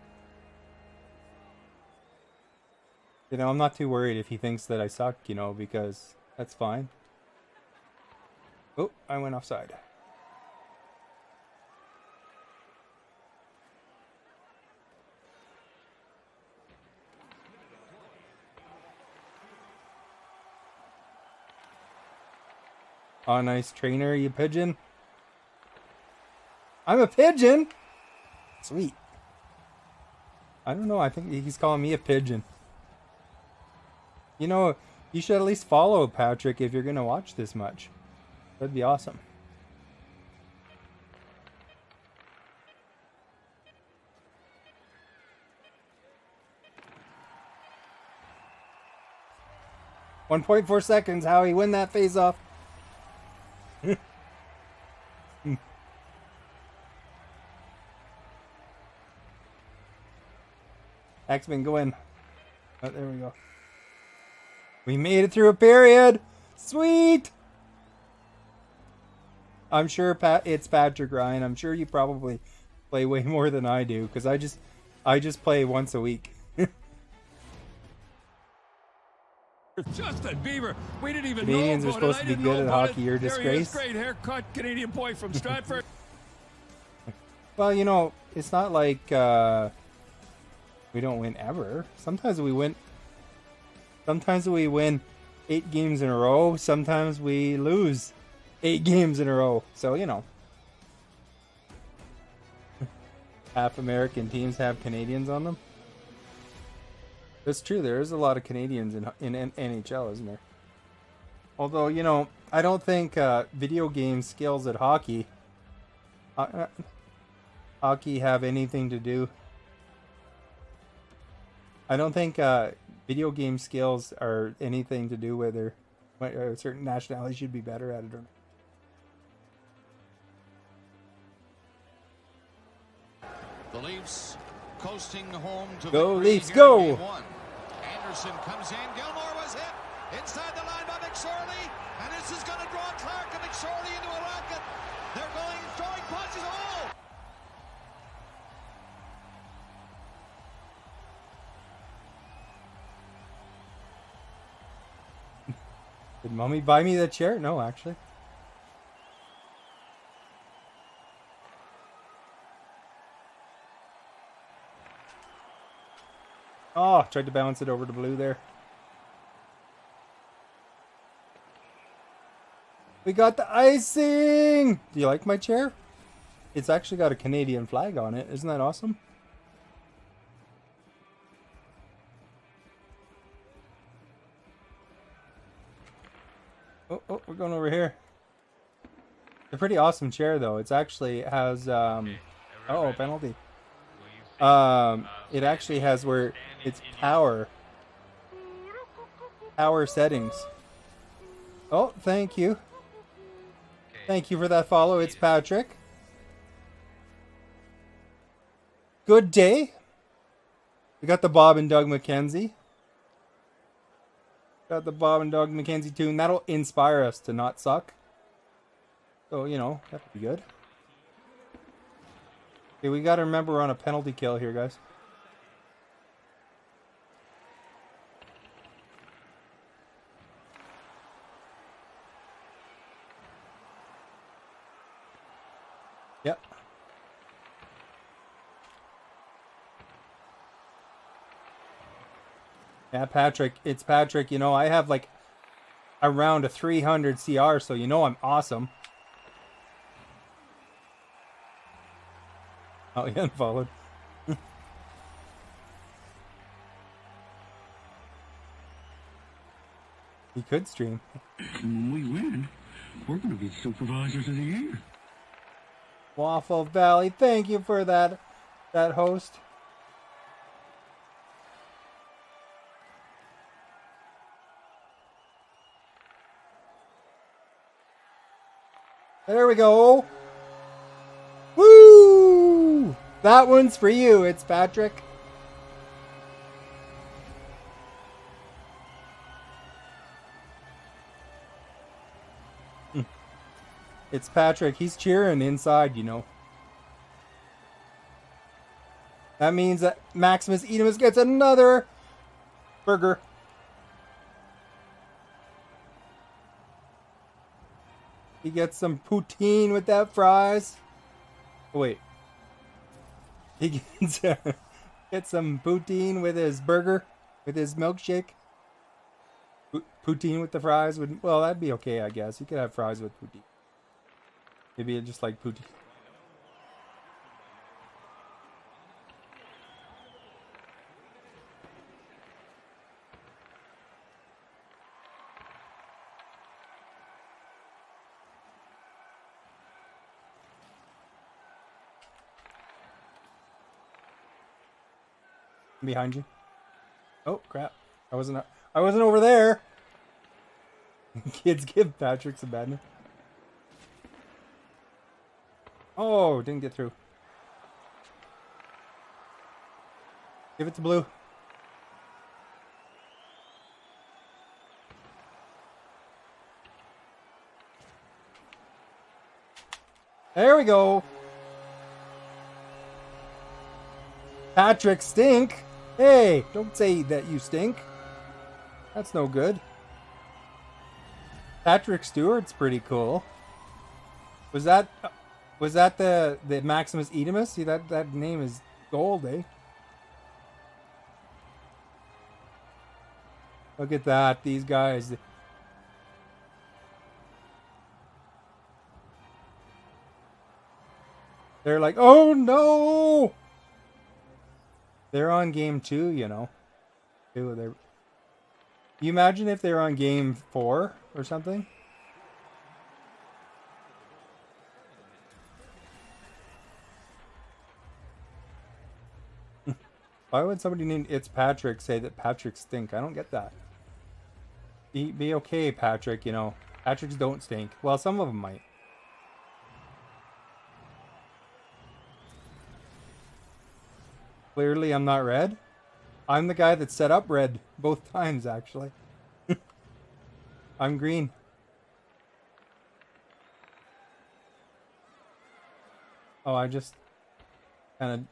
You know, I'm not too worried if he thinks that I suck, you know, because that's fine. Oh, I went offside. Oh, nice trainer, you pigeon. I'm a pigeon? Sweet. I don't know, I think he's calling me a pigeon. You know, you should at least follow Patrick if you're going to watch this much. That'd be awesome. .4 seconds, Howie, win that face-off. X-Men, go in. Oh, there we go. We made it through a period. Sweet. I'm sure it's Patrick, Ryan. I'm sure you probably play way more than I do because I just play once a week. Justin Bieber, we didn't even Canadians know are supposed to be good at hockey. You're a There he is, disgrace. great haircut, Canadian boy from Stratford. Well, you know, it's not like we don't win ever. Sometimes we win. Sometimes we win 8 games in a row. Sometimes we lose 8 games in a row. So, you know. Half American teams have Canadians on them. That's true. There is a lot of Canadians in NHL, isn't there? Although, you know, I don't think video game skills at hockey have anything to do. I don't think video game skills are anything to do whether a certain nationality should be better at it or not. The Leafs coasting home to Go victory Leafs, here go! in Game 1. Anderson comes in. Gilmore was hit inside the line by McSorley, and this is going to draw Clark and McSorley into a rocket. They're going throwing punches. Oh! Did Mommy buy me the chair? No, actually. Oh, tried to bounce it over to blue there. We got the icing! Do you like my chair? It's actually got a Canadian flag on it. Isn't that awesome? Oh, we're going over here. It's a pretty awesome chair, though. It's actually has, oh, penalty. It actually has where it's power settings. Oh, thank you. Thank you for that follow. It's Patrick. Good day. We got the Bob and Doug McKenzie. Got the Bob and Doug McKenzie tune. That'll inspire us to not suck. So, you know, that'd be good. Okay, we gotta remember we're on a penalty kill here, guys. Yep. Yeah, Patrick. It's Patrick. You know, I have like around a 300 CR, so you know I'm awesome. Oh, he unfollowed. He could stream. And when we win, we're going to be supervisors of the year. Waffle Valley, thank you for that host. There we go. Woo! That one's for you. It's Patrick. It's Patrick. He's cheering inside, you know. That means that Maximus Edemus gets another burger. He gets some poutine with that fries. Oh, wait. He gets, gets some poutine with his burger, with his milkshake. Poutine with the fries would, well, that'd be okay, I guess. You could have fries with poutine. Maybe just like poutine. Behind you. Oh crap! I wasn't over there. Kids give Patrick some bad news. Oh, didn't get through. Give it to Blue. There we go. Patrick stink. Hey, don't say that you stink. That's no good. Patrick Stewart's pretty cool. Was that the Maximus Edemus? See, that name is gold, eh? Look at that, these guys. They're like, oh no! They're on game 2, you know. You imagine if they're on game 4 or something? Why would somebody named It's Patrick say that Patrick stink? I don't get that. Be okay, Patrick, you know. Patricks don't stink. Well, some of them might. Clearly, I'm not red. I'm the guy that set up red both times, actually. I'm green. Oh, I just kind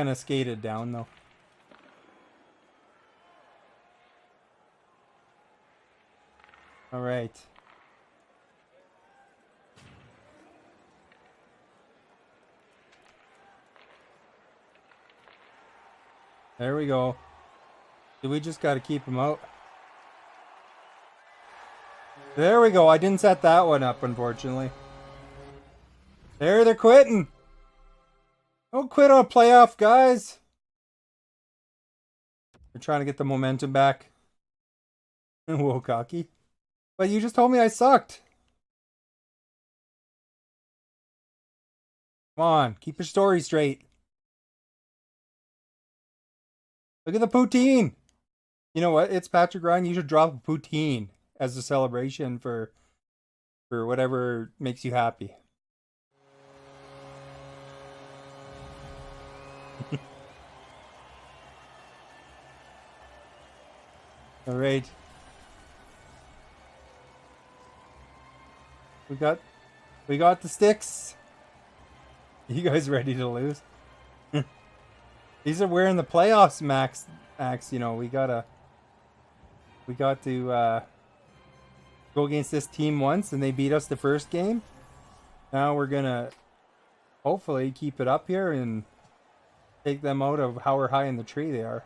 of skated down, though. All right. There we go. We just got to keep them out. There we go. I didn't set that one up, unfortunately. There, they're quitting. Don't quit on a playoff, guys. They're trying to get the momentum back. Whoa, cocky. But you just told me I sucked. Come on, keep your story straight. Look at the poutine. You know what? It's Patrick Ryan. You should drop a poutine as a celebration for whatever makes you happy. All right. We got the sticks. You guys ready to lose? These are wearing the playoffs, Max. You know, we got to go against this team once, and they beat us the first game. Now we're gonna hopefully keep it up here and take them out of however high in the tree they are.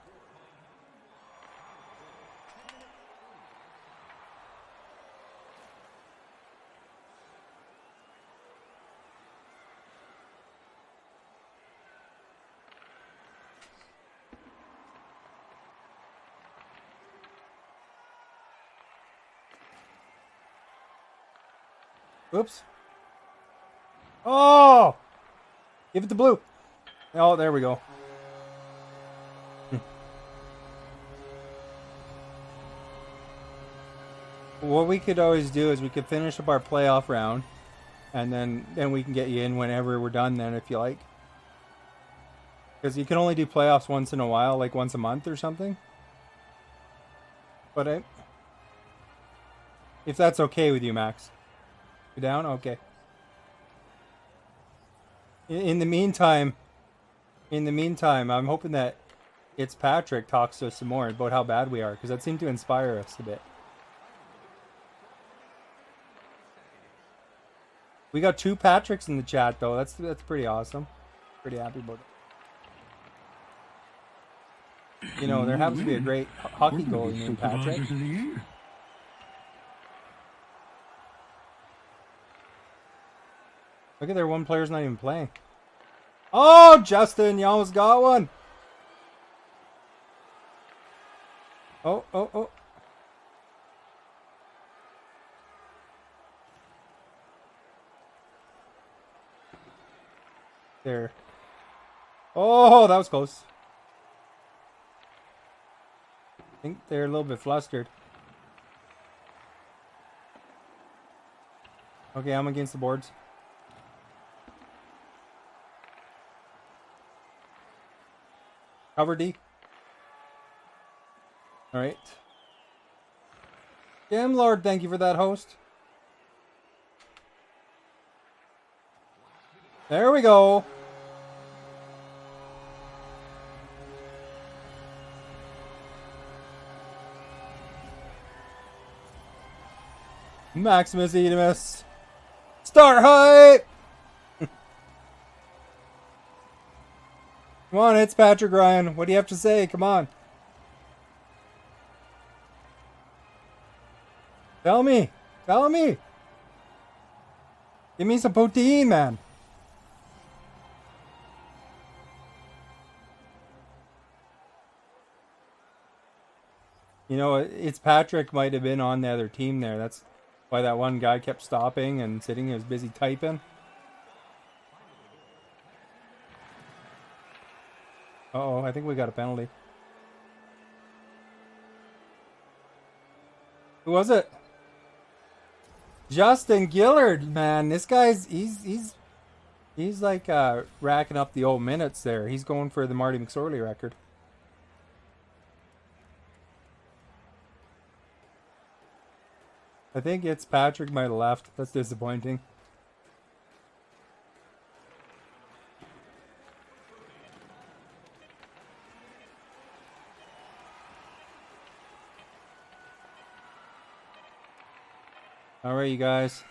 Oops. Oh! Give it to Blue. Oh, there we go. What we could always do is we could finish up our playoff round, and then we can get you in whenever we're done then, if you like. Because you can only do playoffs once in a while, like once a month or something. But if that's okay with you, Max. You're down? Okay. In the meantime, I'm hoping that it's Patrick talks to us some more about how bad we are, because that seemed to inspire us a bit. We got 2 Patricks in the chat though. That's pretty awesome. Pretty happy about it. You know, there happens to be a great hockey goalie named Patrick. Look at their one player's not even playing. Oh, Justin, you almost got one. Oh. There. Oh, that was close. I think they're a little bit flustered. Okay, I'm against the boards. Cover D. Alright. Damn Lord, thank you for that, host. There we go. Maximus Edimus. Start hype! Come on, it's Patrick Ryan. What do you have to say? Come on. Tell me. Tell me. Give me some protein, man. You know, it's Patrick might have been on the other team there. That's why that one guy kept stopping and sitting. He was busy typing. Uh-oh, I think we got a penalty. Who was it? Justin Gillard, man. This guy's he's like racking up the old minutes there. He's going for the Marty McSorley record. I think it's Patrick might have left. That's disappointing. All right, you guys.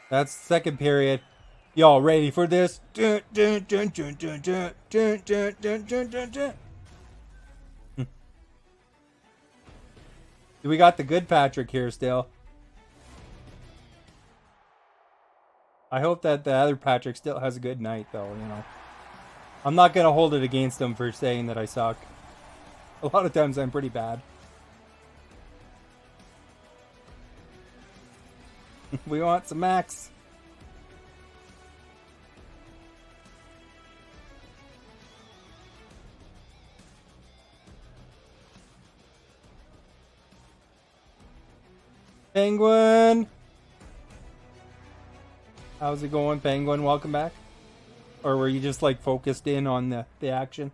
That's the second period. Y'all ready for this? We got the good Patrick here still. I hope that the other Patrick still has a good night, though, you know. I'm not going to hold it against him for saying that I suck. A lot of times I'm pretty bad. We want some max. Penguin! How's it going, Penguin? Welcome back. Or were you just like focused in on the action?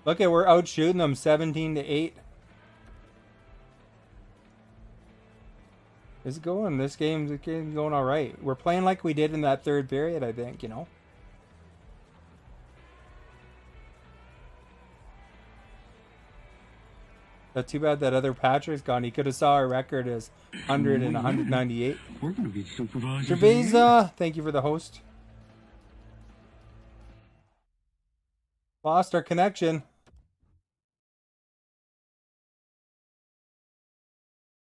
Look at, we're out shooting them 17-8. This game's going all right. We're playing like we did in that third period, I think, you know. That's too bad that other Patrick's gone. He could have saw our record as 100 and 198. We're going to be supervisors. Cerveza, thank you for the host. Lost our connection.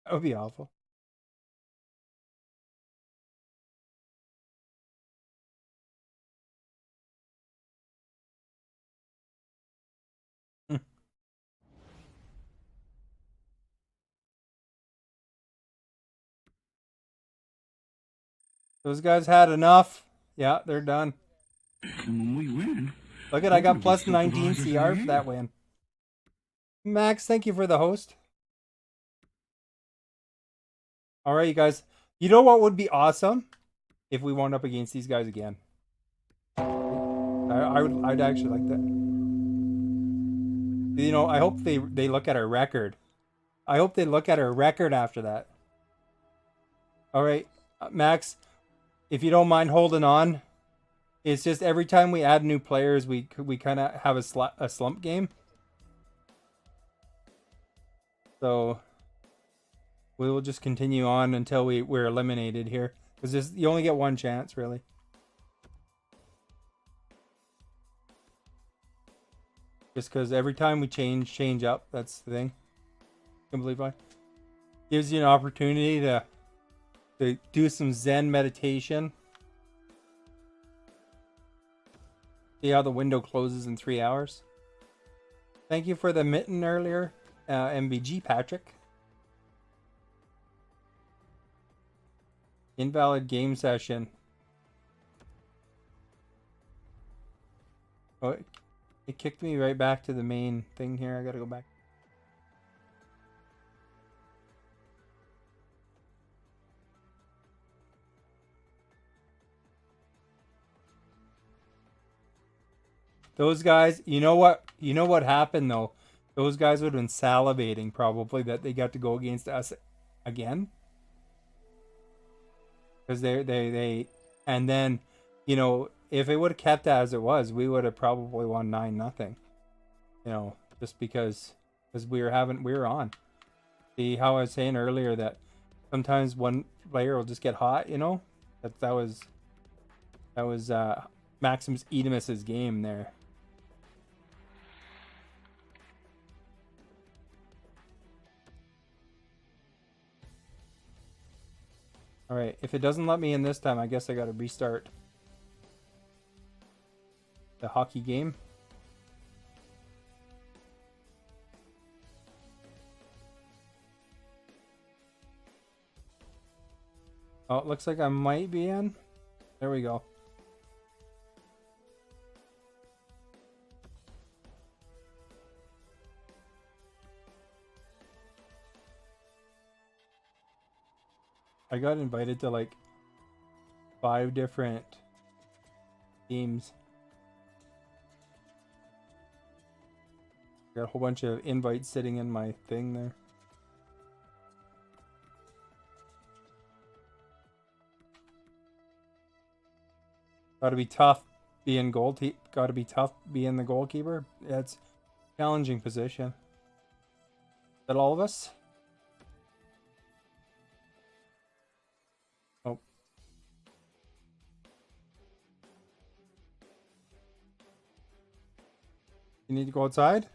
That would be awful. Those guys had enough. Yeah, they're done. And when we win, look at, I got plus 19 CR for that win. Max, thank you for the host. All right, you guys. You know what would be awesome? If we wound up against these guys again. I'd actually like that. You know, I hope they look at our record. I hope they look at our record after that. All right. Max, if you don't mind holding on, it's just every time we add new players, we kind of have a slump game. So we will just continue on until we're eliminated here, because you only get one chance, really. Just because every time we change up, that's the thing. Can't believe why. Gives you an opportunity to do some Zen meditation. See how the window closes in 3 hours. Thank you for the mitten earlier, MBG Patrick. Invalid game session. Oh, it kicked me right back to the main thing here. I gotta go back. Those guys, you know what happened though? Those guys would have been salivating probably that they got to go against us again. Because they and then, you know, if it would have kept as it was, we would have probably won 9-0. You know, just because we were on. See how I was saying earlier that sometimes one player will just get hot, you know? That was Maximus Edemus's game there. Alright, if it doesn't let me in this time, I guess I gotta restart the hockey game. Oh, it looks like I might be in. There we go. I got invited to like 5 different teams. Got a whole bunch of invites sitting in my thing there. Gotta be tough being gotta be tough being the goalkeeper. Yeah, it's a challenging position. Is that all of us? Oh. You need to go outside?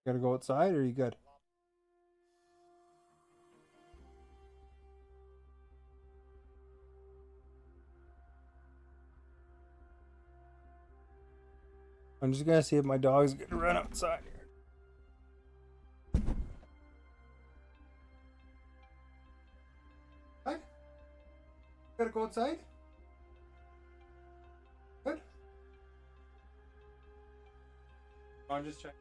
Gotta go outside, or are you good? I'm just gonna see if my dog's gonna run outside here. Hi. Gotta go outside? Good. I'm just checking.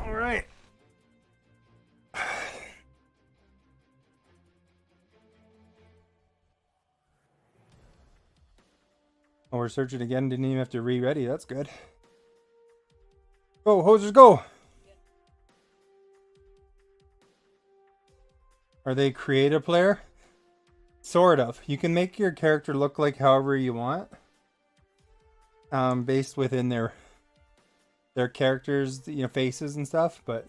All right. Oh, we're searching again. Didn't even have to re-ready. That's good. Go, hosers, go! Are they creative player? Sort of. You can make your character look like however you want. Based within their characters, you know, faces and stuff, but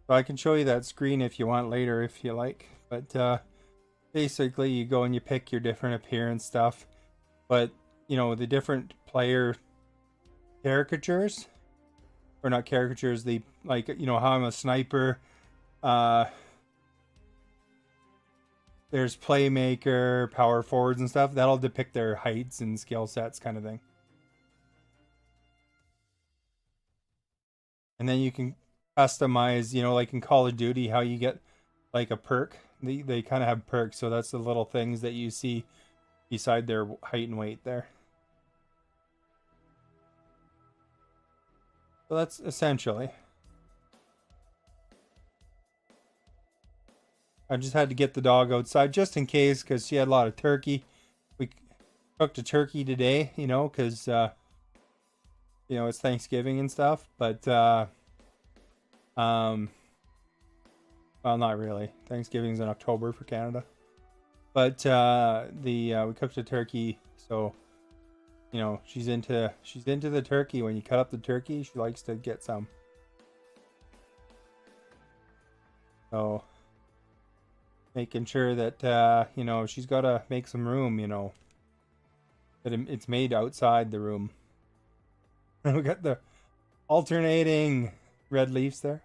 so I can show you that screen if you want later if you like. But basically you go and you pick your different appearance stuff. But, you know, the different player caricatures, or not caricatures, the, like, you know, how I'm a sniper. There's playmaker, power forwards and stuff. That'll depict their heights and skill sets kind of thing. And then you can customize, you know, like in Call of Duty, how you get like a perk. They kind of have perks, so that's the little things that you see beside their height and weight there. So that's essentially. I just had to get the dog outside just in case, because she had a lot of turkey. We cooked a turkey today, you know, because, you know, it's Thanksgiving and stuff. But, well, not really. Thanksgiving's in October for Canada. But we cooked a turkey, so, you know, she's into the turkey. When you cut up the turkey, she likes to get some. So making sure that, you know, she's got to make some room, you know, that it's made outside the room. We got the alternating red leaves there.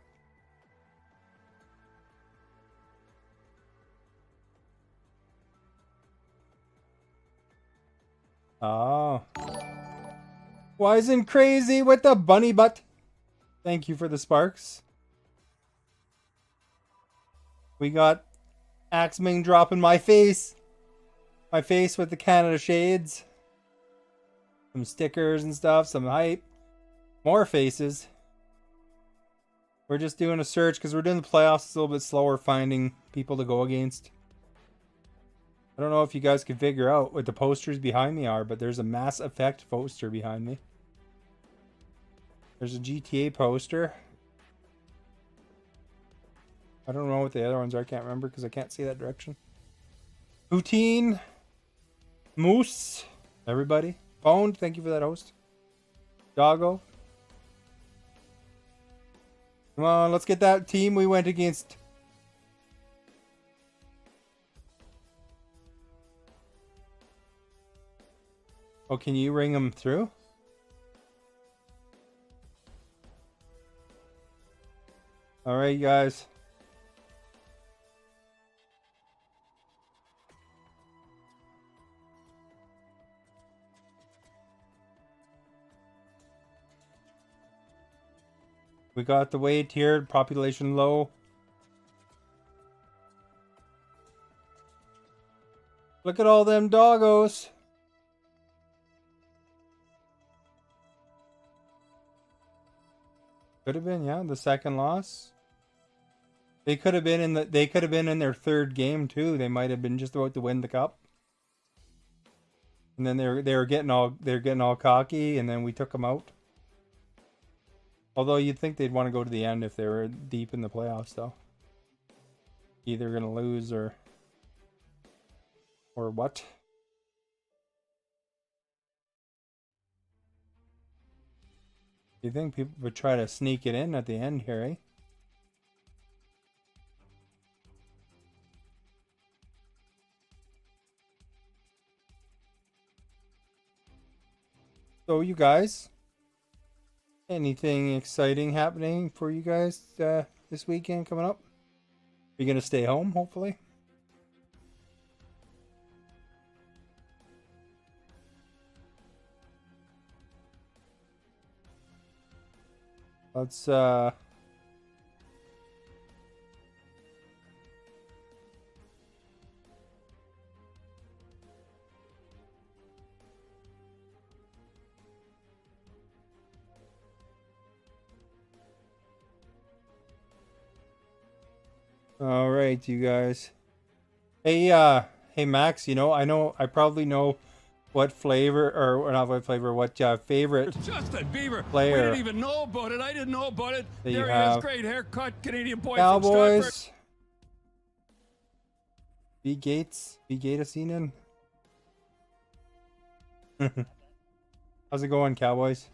Oh. Why isn't crazy with the bunny butt? Thank you for the sparks. We got Axming dropping my face. My face with the Canada shades. Some stickers and stuff. Some hype. More faces. We're just doing a search because we're doing the playoffs. It's a little bit slower finding people to go against. I don't know if you guys can figure out what the posters behind me are, but there's a Mass Effect poster behind me. There's a GTA poster. I don't know what the other ones are. I can't remember because I can't see that direction. Poutine. Moose. Everybody. Pwned. Thank you for that, host. Doggo. Come on, let's get that team we went against. Oh, can you ring them through? All right, guys. We got the weight here, population low. Look at all them doggos. Could have been, yeah, the second loss. They could have been in their third game too. They might have been just about to win the cup. And then they're getting all cocky, and then we took them out. Although you'd think they'd want to go to the end if they were deep in the playoffs, though. Either gonna lose or what? You think people would try to sneak it in at the end here, eh? So you guys, anything exciting happening for you guys this weekend coming up? Are you gonna stay home, hopefully? Let's all right, you guys. Hey, hey Max, you know, I probably know what flavor, or not what flavor, what favorite Justin Bieber. player We didn't even know about it. I didn't know about it. that you There he have. is. Great haircut. Canadian boy from Stratford. Cowboys. B. Gatesinen. How's it going, Cowboys?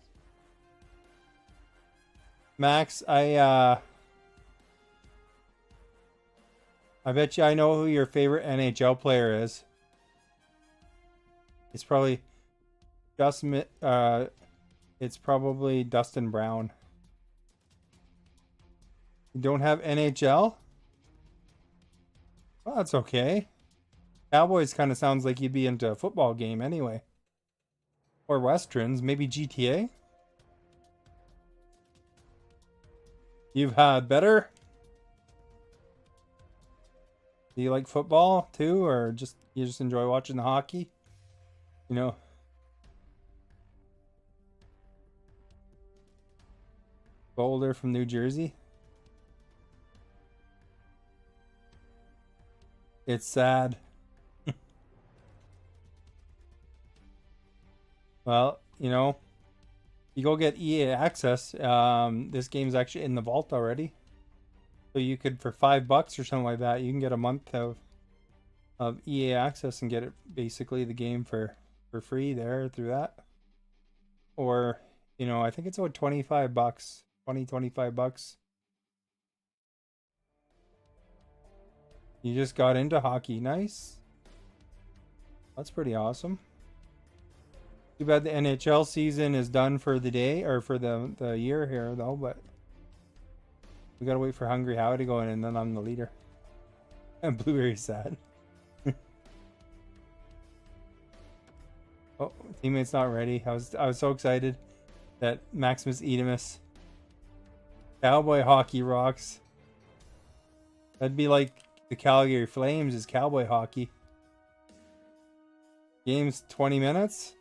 Max, I bet you I know who your favorite NHL player is. It's probably Dustin. It's probably Dustin Brown. You don't have NHL? Well, that's okay. Cowboys kind of sounds like you'd be into a football game anyway. Or Westerns, maybe GTA? You've had better? Do you like football too, or you just enjoy watching the hockey? You know. Boulder from New Jersey. It's sad. Well, you know, you go get EA access. This game's actually in the vault already. So you could, for $5 or something like that, you can get a month of EA access and get it, basically the game for free there through that. Or, you know, I think it's about $25, $25. You just got into hockey. Nice. That's pretty awesome. Too bad the NHL season is done for the day, or for the year here though, but we gotta wait for Hungry Howie to go in, and then I'm the leader. And Blueberry's sad. Oh, teammate's not ready. I was so excited that Maximus Edemus. Cowboy hockey rocks. That'd be like the Calgary Flames is cowboy hockey. Game's 20 minutes?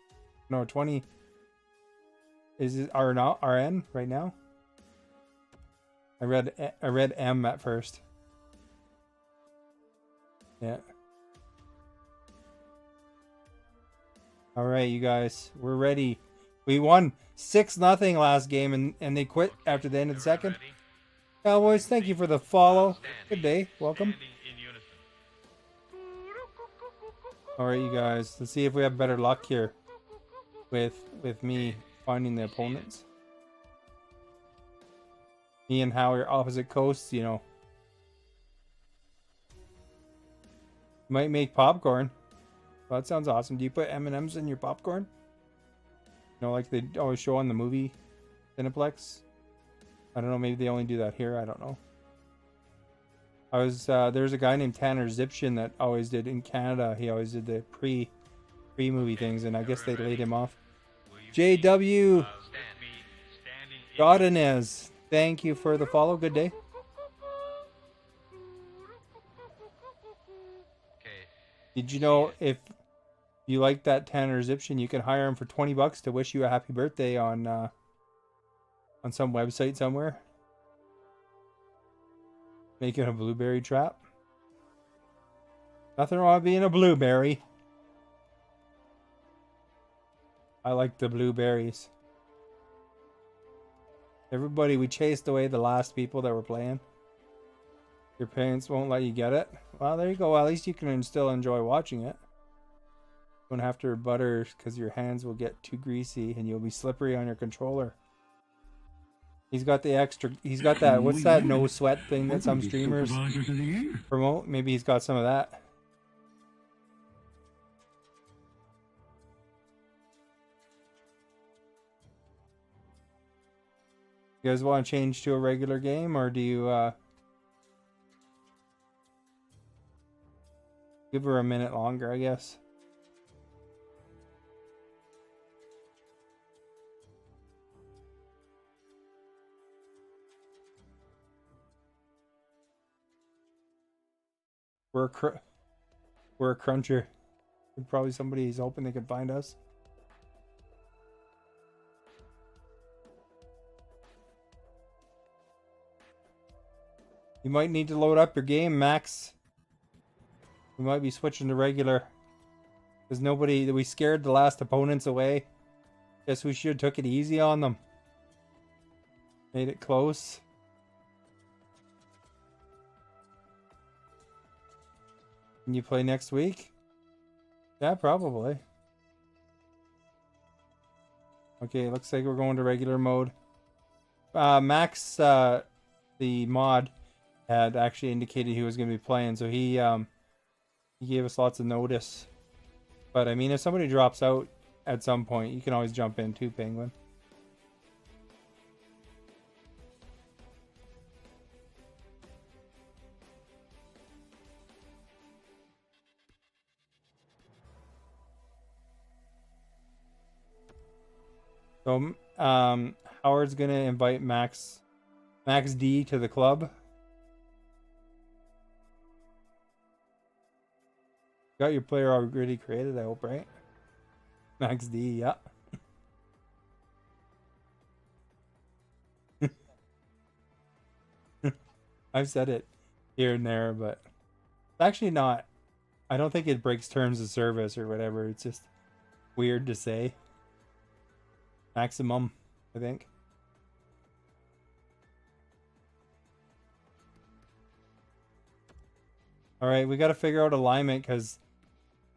No, 20. Is it RN right now? I read M at first. Yeah. All right, you guys, we're ready. We won 6-0 last game, and they quit after the end of the second. Cowboys, thank you for the follow. Good day, welcome. All right, you guys, let's see if we have better luck here with me finding the opponents. Me and Howie are opposite coasts, you know. Might make popcorn. Well, that sounds awesome. Do you put M&Ms in your popcorn? You know, like they always show on the movie Cineplex. I don't know. Maybe they only do that here. I don't know. There's a guy named Tanner Zipshin that always did in Canada. He always did the pre-movie things, and I guess they laid him off. JW Godinez, thank you for the follow. Good day. Did you know if you like that Tanner Zipshin, you can hire him for $20 to wish you a happy birthday on some website somewhere? Making a blueberry trap. Nothing wrong with being a blueberry. I like the blueberries. Everybody, we chased away the last people that were playing. Your parents won't let you get it. Well, there you go. At least you can still enjoy watching it. Don't have to butter because your hands will get too greasy and you'll be slippery on your controller. He's got the extra. He's got that. What's that no sweat thing that some streamers promote? Maybe he's got some of that. You guys want to change to a regular game, or do you give her a minute longer, I guess? We're a cruncher. Probably somebody's hoping they could find us. You might need to load up your game, Max. We might be switching to regular. Because we scared the last opponents away. Guess we should have took it easy on them. Made it close. Can you play next week? Yeah, probably. Okay, looks like we're going to regular mode. Max, the mod, had actually indicated he was going to be playing, so he gave us lots of notice. But I mean, if somebody drops out at some point, you can always jump in too, Penguin. So, Howard's gonna invite Max D to the club. Got your player already created, I hope, right? Max D, yeah. I've said it here and there, but it's actually not. I don't think it breaks terms of service or whatever. It's just weird to say. Maximum, I think. All right, we got to figure out alignment because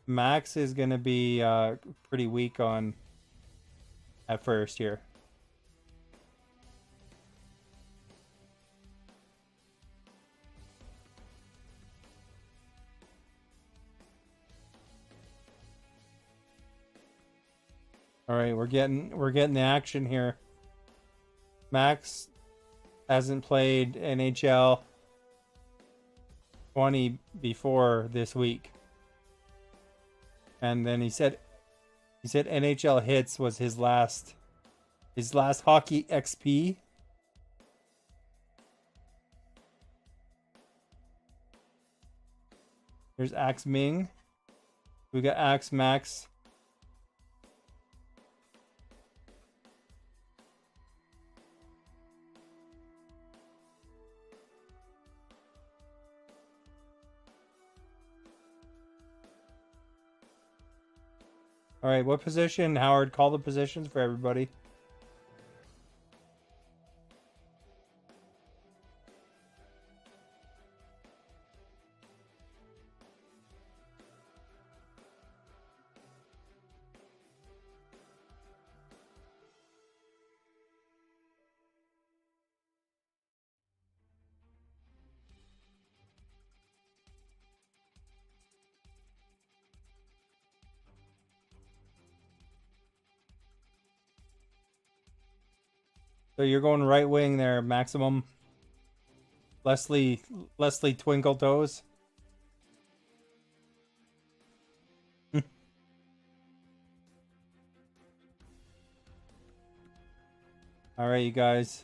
Max is going to be pretty weak on at first here. All right, we're getting the action here. Max hasn't played NHL 20 before this week. And then he said NHL Hits was his last hockey XP. There's Axe Ming. We got Axe Max. All right, what position, Howard? Call the positions for everybody. So you're going right wing there, maximum. Leslie Twinkle Toes. All right, you guys.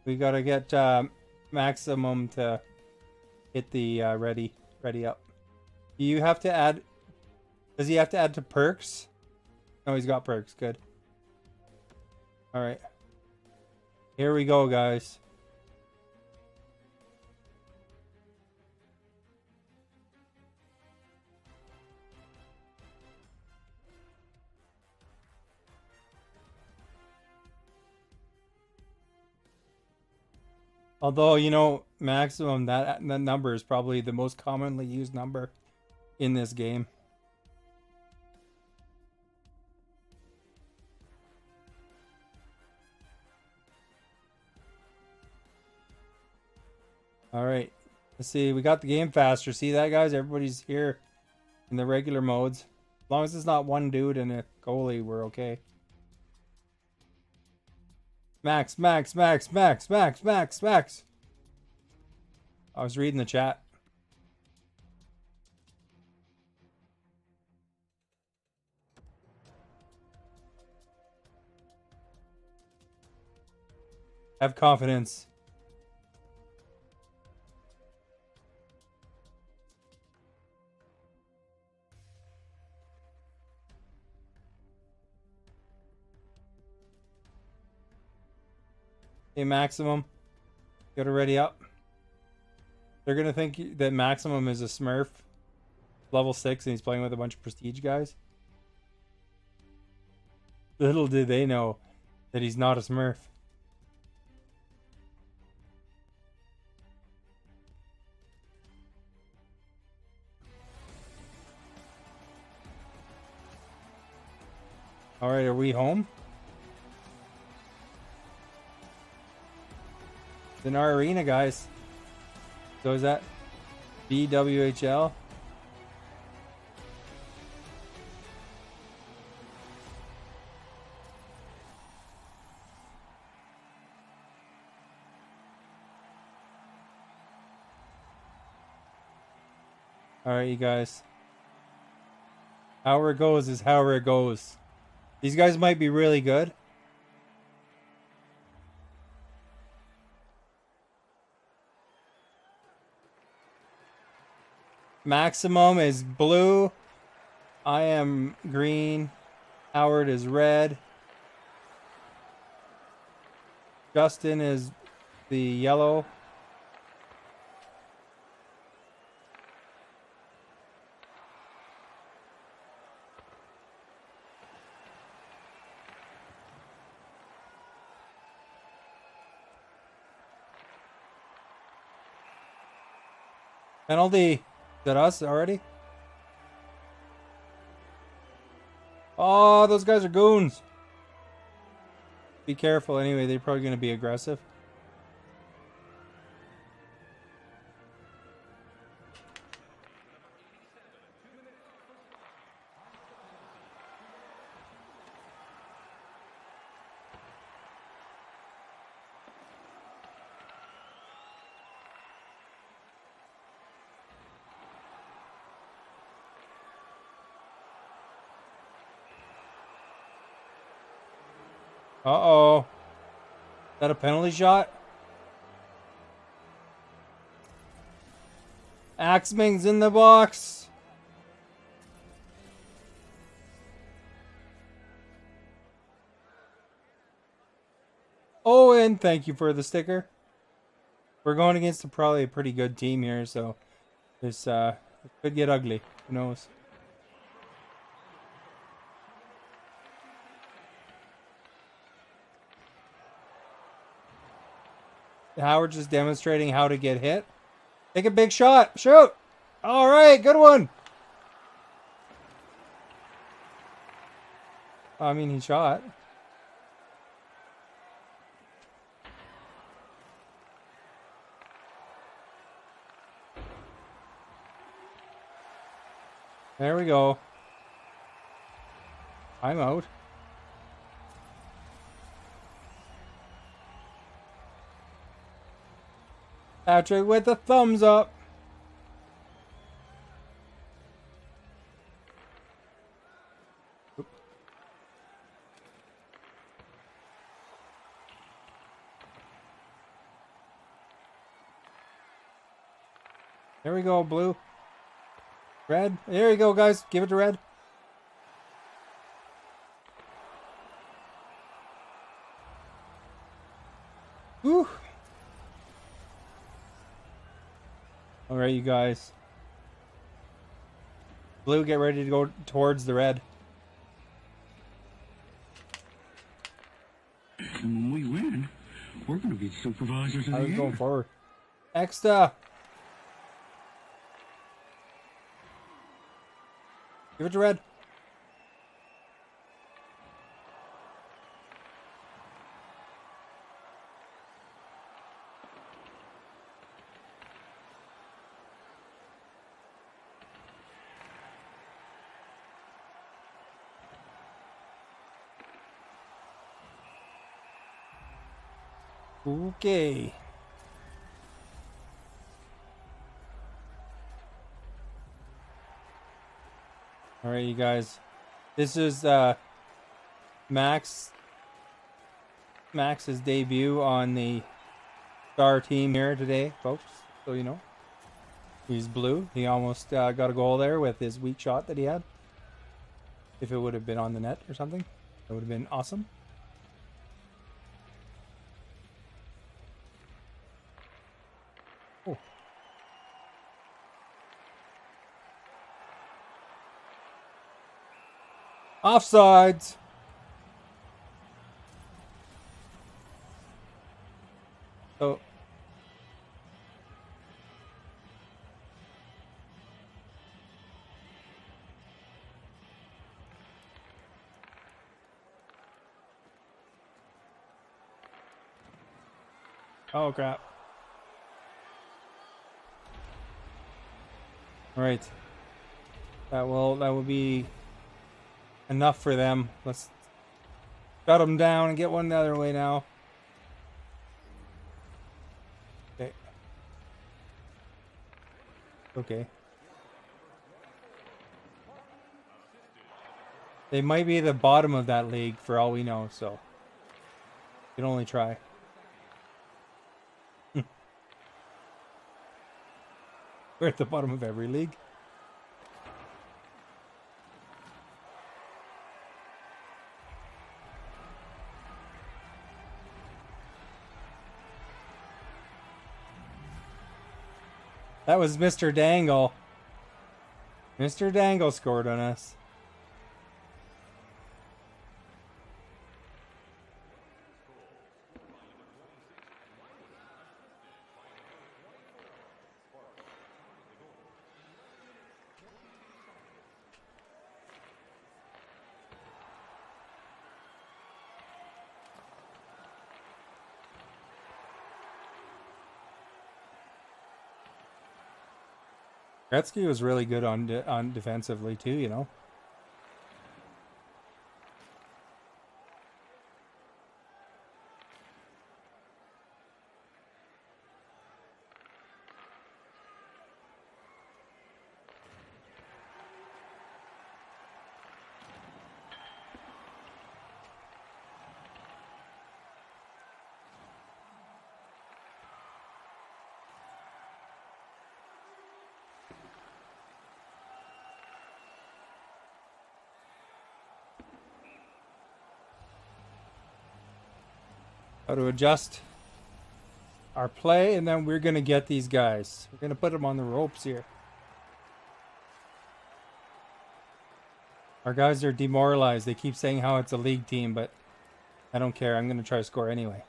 We gotta get maximum to hit the ready up. Do you have to add? Does he have to add to perks? No, he's got perks. Good. All right. Here we go, guys. Although, you know, maximum, that number is probably the most commonly used number in this game. All right, let's see. We got the game faster. See that, guys? Everybody's here in the regular modes. As long as it's not one dude and a goalie, we're okay. Max. I was reading the chat. Have confidence. Okay, maximum. Get it ready up. They're gonna think that Maximum is a Smurf, level 6, and he's playing with a bunch of prestige guys. Little did they know that he's not a Smurf. All right, are we home? It's in our arena, guys. So is that BWHL? All right, you guys. However it goes is however it goes. These guys might be really good. Maximum is blue. I am green. Howard is red. Justin is the yellow. Penalty. Is that us already? Oh, those guys are goons. Be careful anyway, they're probably going to be aggressive. Uh-oh. Is that a penalty shot? Axming's in the box. Oh, and thank you for the sticker. We're going against probably a pretty good team here, so this it could get ugly. Who knows? Howard just demonstrating how to get hit. Take a big shot. Shoot. All right, good one. I mean, he shot. There we go. I'm out. Patrick with a thumbs up. Oop. There we go, blue. Red. There you go, guys. Give it to red. Whew. All right, you guys. Blue, get ready to go towards the red. And when we win, we're going to be supervisors of the I was year. going forward. Extra. Give it to red. Okay. All right, you guys. This is Max's debut on the star team here today, folks. So you know, he's blue. He almost got a goal there with his weak shot that he had. If it would have been on the net or something, that would have been awesome. Oh. Offsides. So. Oh crap. All right. That will be enough for them. Let's shut them down and get one the other way now. Okay. Okay. They might be the bottom of that league for all we know, so you can only try. We're at the bottom of every league. That was Mr. Dangle. Mr. Dangle scored on us. Gretzky was really good on defensively too, you know. How to adjust our play, and then we're going to get these guys. We're going to put them on the ropes here. Our guys are demoralized. They keep saying how it's a league team, but I don't care. I'm going to try to score anyway.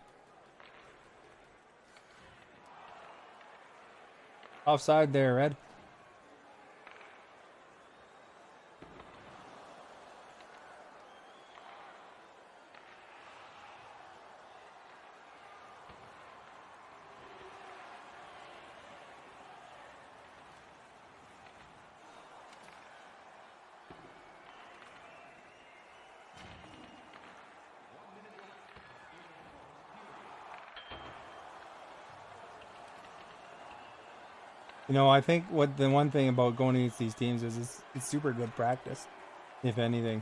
Offside there, Red. You know, I think what the one thing about going against these teams is it's super good practice, if anything.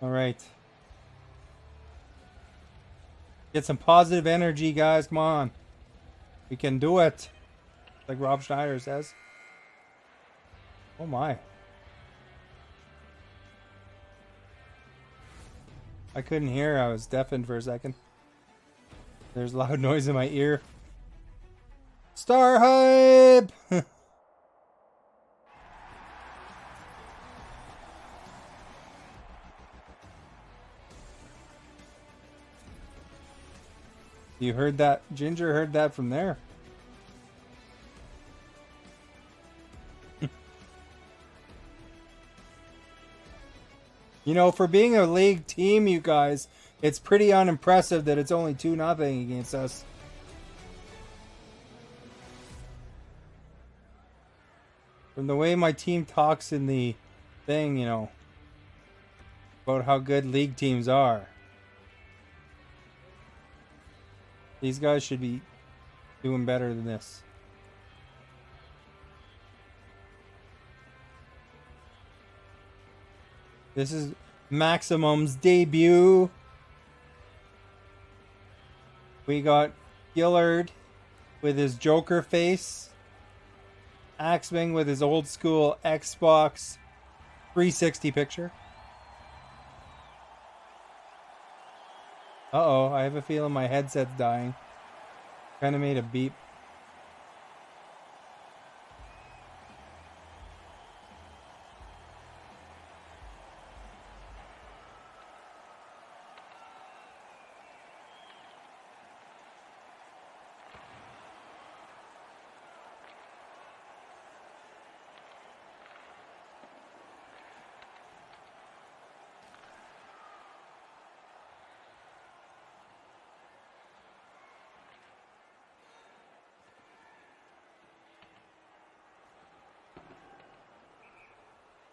All right. Get some positive energy, guys. Come on. We can do it. Like Rob Schneider says. Oh my. I couldn't hear. I was deafened for a second. There's loud noise in my ear. Star hype! You heard that? Ginger heard that from there. You know, for being a league team, you guys, it's pretty unimpressive that it's only 2-0 against us. From the way my team talks in the thing, you know, about how good league teams are. These guys should be doing better than this. This is Maximum's debut. We got Gillard with his Joker face. Axman with his old school Xbox 360 picture. Uh-oh, I have a feeling my headset's dying. Kind of made a beep.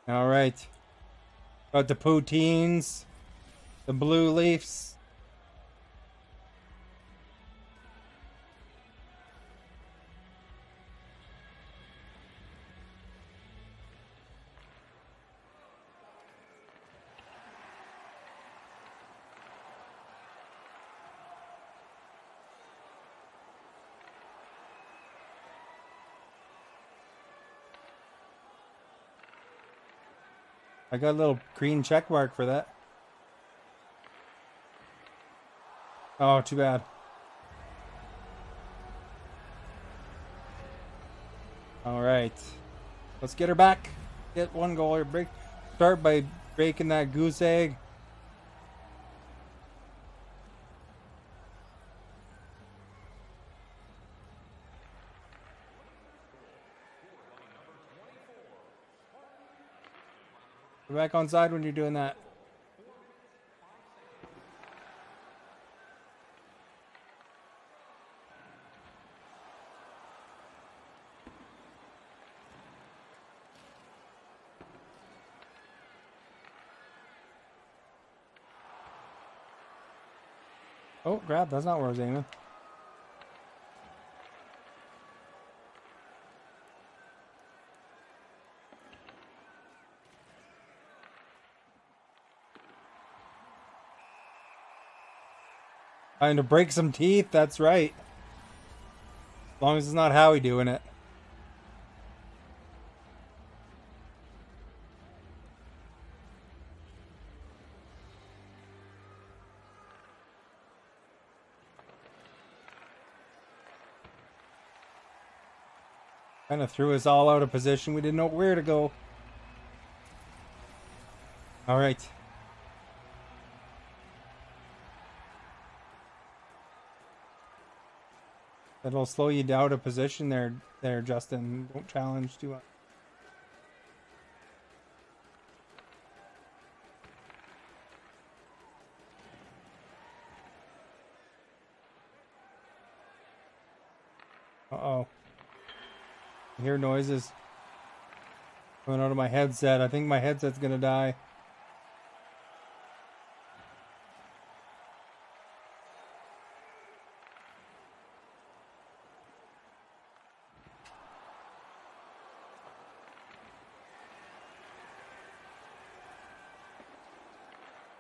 All right. Got the poutines, the blue leafs. I got a little green check mark for that. Oh, too bad. All right. Let's get her back. Get one goal or break. Start by breaking that goose egg. Go back on side when you're doing that. Oh, crap. That's not where I was aiming. Trying to break some teeth. That's right. As long as it's not Howie doing it. Kind of threw us all out of position. We didn't know where to go. All right. That'll slow you down out of position there, Justin. Don't challenge too much. Uh-oh. I hear noises coming out of my headset. I think my headset's gonna die.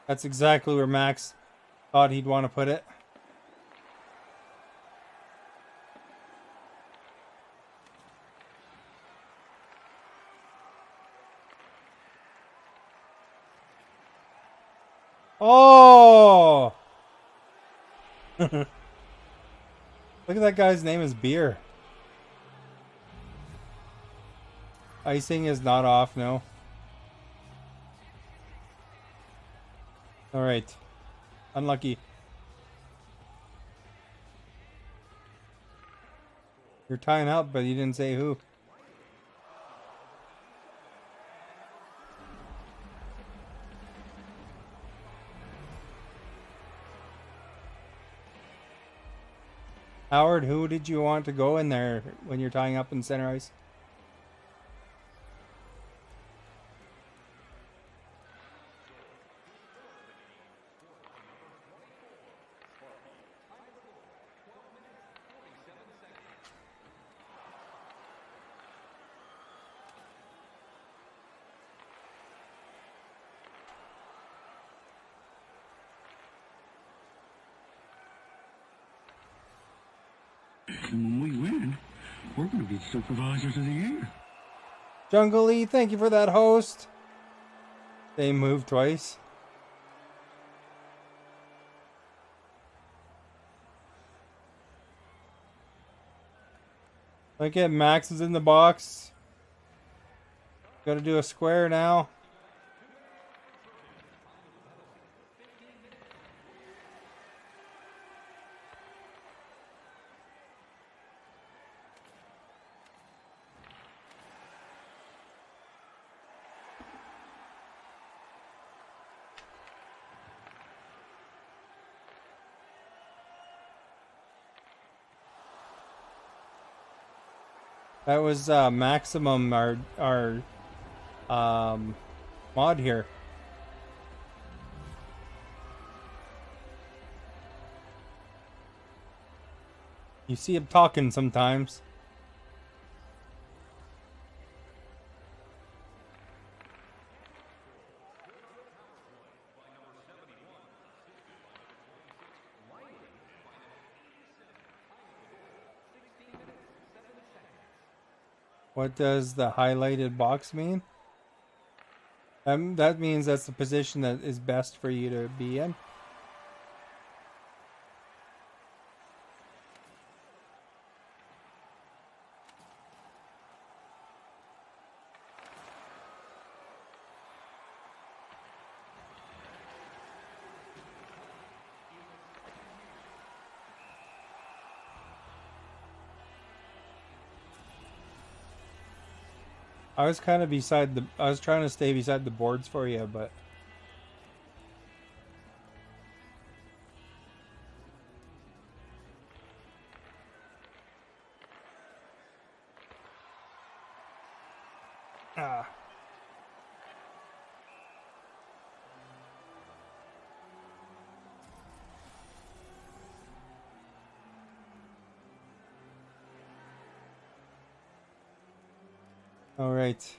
That's exactly where Max thought he'd want to put it. Oh! Look at that guy's name is Beer. Icing is not off, no. Alright. Unlucky. You're tying up, but you didn't say who. Howard, who did you want to go in there when you're tying up in center ice? And when we win, we're going to be supervisors of the year. Jungle Lee, thank you for that host. They moved twice. Look at Max is in the box. Got to do a square now. That was Maximum, our mod here. You see him talking sometimes. What does the highlighted box mean? That means that's the position that is best for you to be in. I was kind of beside the. I was trying to stay beside the boards for you, but. Ah. All right.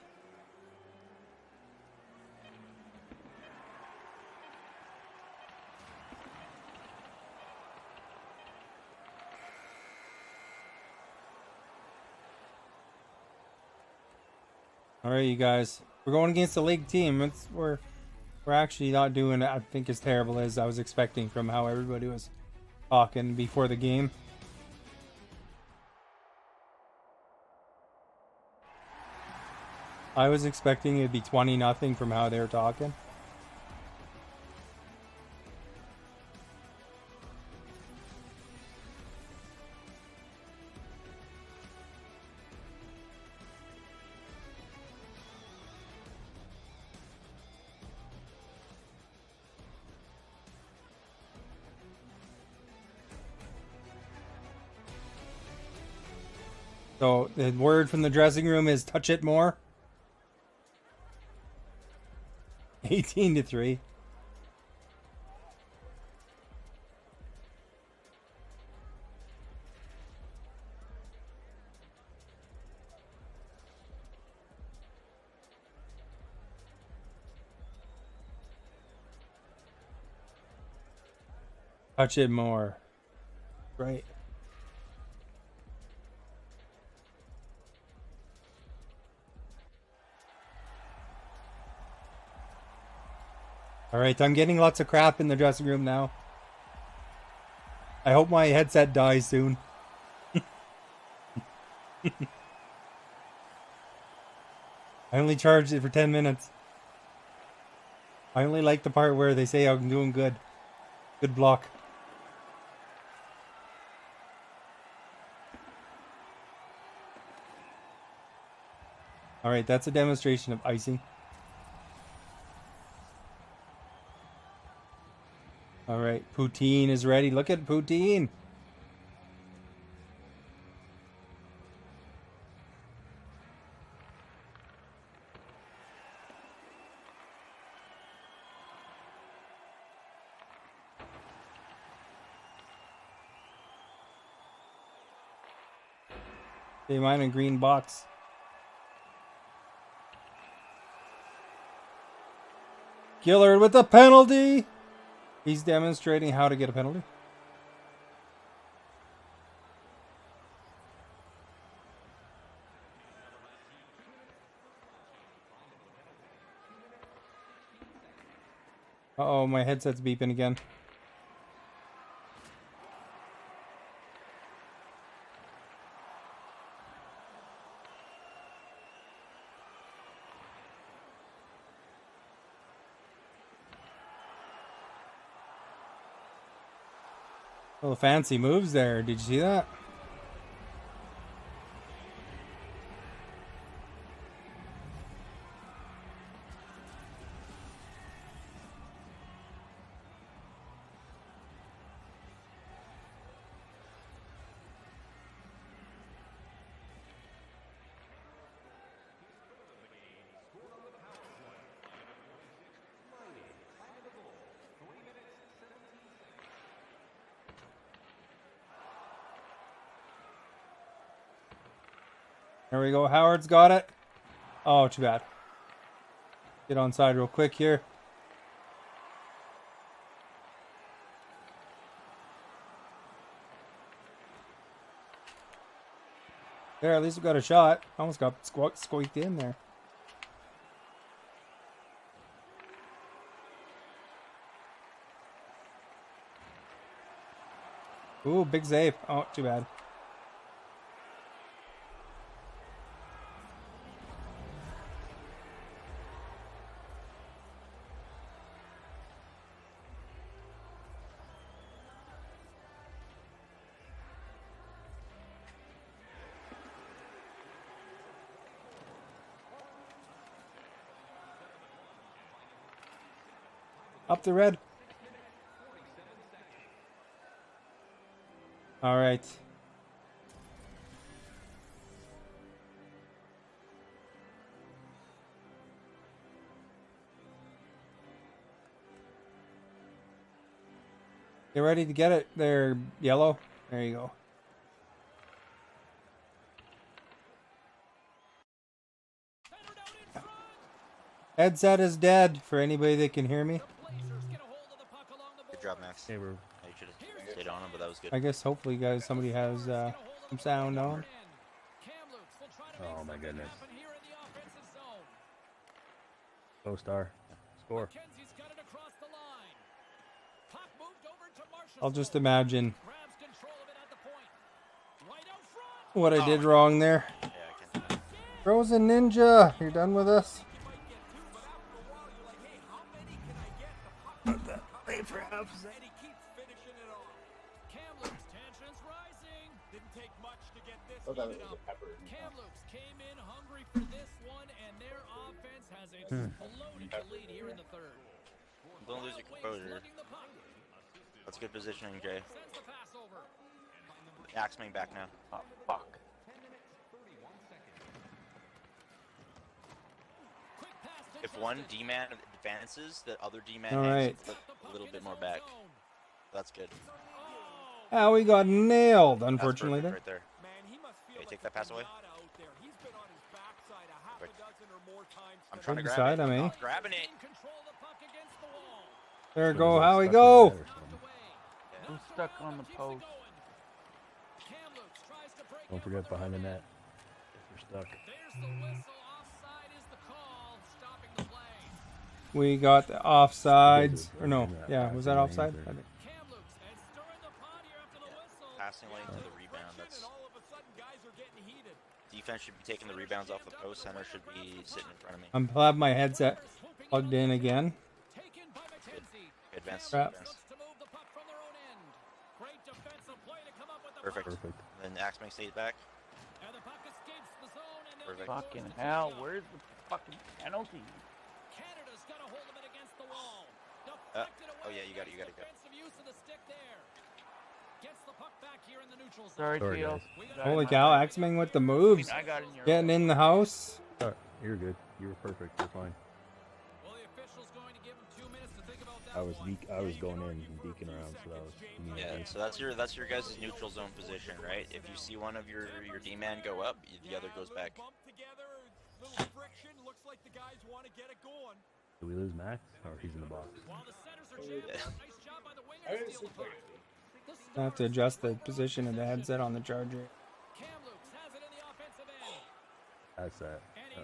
All right, you guys. We're going against the league team. We're actually not doing it, I think, as terrible as I was expecting from how everybody was talking before the game. I was expecting it'd be 20-0 from how they were talking. So the word from the dressing room is touch it more. 18-3. Touch it more. Right. All right, I'm getting lots of crap in the dressing room now. I hope my headset dies soon. I only charged it for 10 minutes. I only like the part where they say I'm doing good. Good block. All right, that's a demonstration of icing. All right, Poutine is ready. Look at Poutine. Okay, mine in green box. Gillard with the penalty. He's demonstrating how to get a penalty. Uh-oh, my headset's beeping again. Little fancy moves there. Did you see that? There we go. Howard's got it. Oh, too bad. Get on side real quick here. There, at least we got a shot. Almost got squeaked in there. Ooh, big save. Oh, too bad. Up the red. All right. Get ready to get it there, yellow. There you go. Headset is dead for anybody that can hear me. Good job, Max. Hey, You should have stayed on him, but that was good. I guess hopefully, guys, somebody has some sound on. oh my goodness. Go Star. Score. I'll just imagine what I did wrong there. Yeah, I can. Frozen Ninja, you're done with us? Kamloops came in hungry for this one, and their offense has exploded the lead here in the third. Don't lose your composure. That's good positioning, Jay. Axeman back now. Oh, fuck. If one D-man advances, the other D-man All right. flip a little bit more back. That's good. Ah, we got nailed, unfortunately. That's There. perfect right there. Okay, take that pass away. I'm trying to grab Beside it. him, eh? Not grabbing it. There go, Howie, go! I'm stuck on the post. Don't forget behind the net. If you're stuck. We got the offsides. Or no, yeah, was that offside? I think. Passing lane to the rebound. That's defense should be taking the rebounds off the post. Center should be sitting in front of me. I'm glad my headset plugged in again. Advance. Crap. Advance. Perfect. Then Axeman stays back. Perfect. Fucking hell, where's the fucking penalty? Oh yeah, you got it. Go. Sorry, Sorry, Teal. Holy cow, Axeman with the moves. I got in your Getting in the house. Oh, you're good. You were perfect. You're fine. I was going in and deking around, so that was me. Yeah, so that's your guys' neutral zone position, right? If you see one of your D-man go up, the other goes back. Did we lose Max? Or he's in the box? I have to adjust the position of the headset on the charger. That's that. Is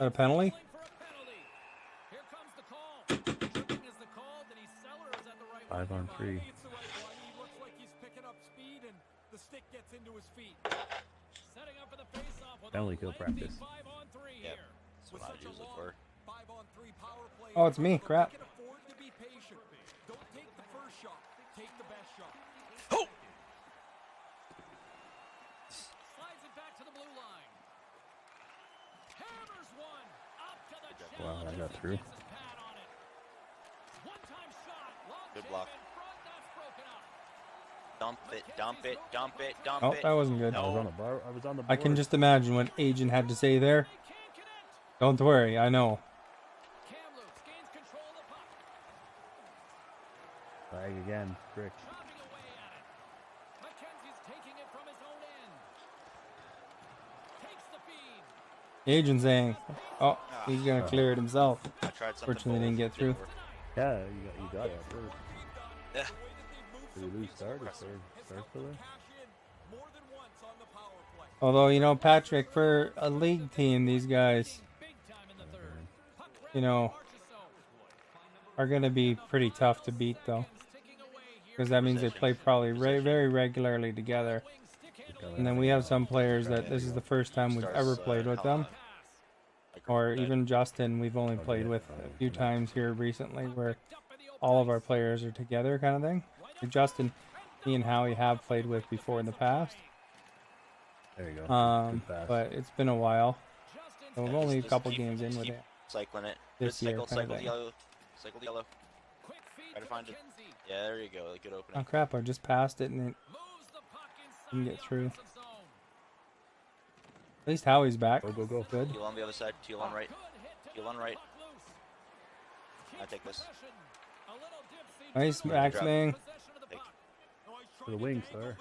that a penalty? 5-on-3. Penalty kill practice. Yep. That's what I use it for. Oh, it's me. Crap. Wow, I got through. Good block. Dump it, dump it, dump it, dump Oh, it. that wasn't good. I was No. on the bar. I was on the board. I can just imagine what Agent had to say there. Don't worry, I know. Flag again. Frick. Agent saying, oh, he's gonna clear it himself. I tried something. Fortunately, didn't get through. work. Yeah, you got it first. Yeah. Did we lose start? Is start still there? Although, you know, Patrick, for a league team, these guys, you know, are going to be pretty tough to beat, though. Because that means they play probably very regularly together. And then we have some players that this is the first time we've ever played with them. Or even Justin, we've only played with a few times here recently where all of our players are together kind of thing. So Justin, me and Howie have played with before in the past. There you go. But it's been a while. So we're only a couple games in with keep it. Cycling it. This Good year, cycle, kind of cycle thing. yellow. Cycle yellow. Try to find it. Yeah, there you go. Good opening. Oh crap, I just passed it and it didn't get through. At least Howie's back. Go. Good. Teal on the other side. Teal on right. Teal on right. I take this. Nice Maxwing. For the wings, sir.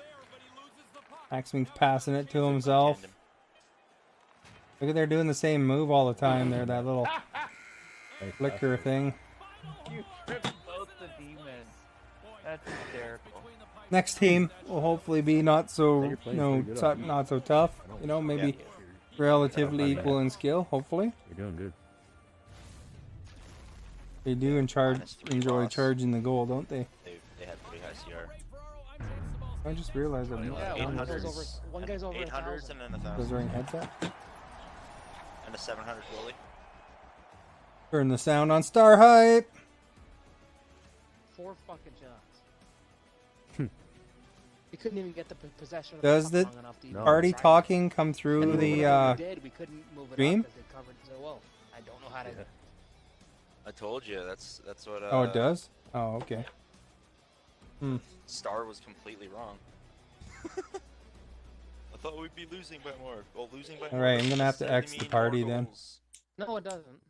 Maxwing's passing it to himself. Look at they're doing the same move all the time. They're that little flicker thing. You tripped both the demons. That's hysterical. Next team will hopefully be not so not so tough. You know, maybe relatively equal in skill. Hopefully. You're doing good. They do enjoy charging the goal, don't they? They had pretty high CR. I just realized I'm Yeah, 800s. One guy's over 800s and then 1,000. was wearing headset. And a 700 goalie. Turn the sound on Star Hype. 4 fucking shots. We couldn't even get the possession of Does the the puck long enough to even party try. talking come through And the whenever we did, we couldn't move it stream? up 'cause it covered so well. I don't know how to. I told you. That's what. Oh, it does? Oh, okay. Star was completely wrong. I thought we'd be losing by more. Well, losing by more. Alright, I'm gonna have to 70 X the more party then. goals. No, it doesn't.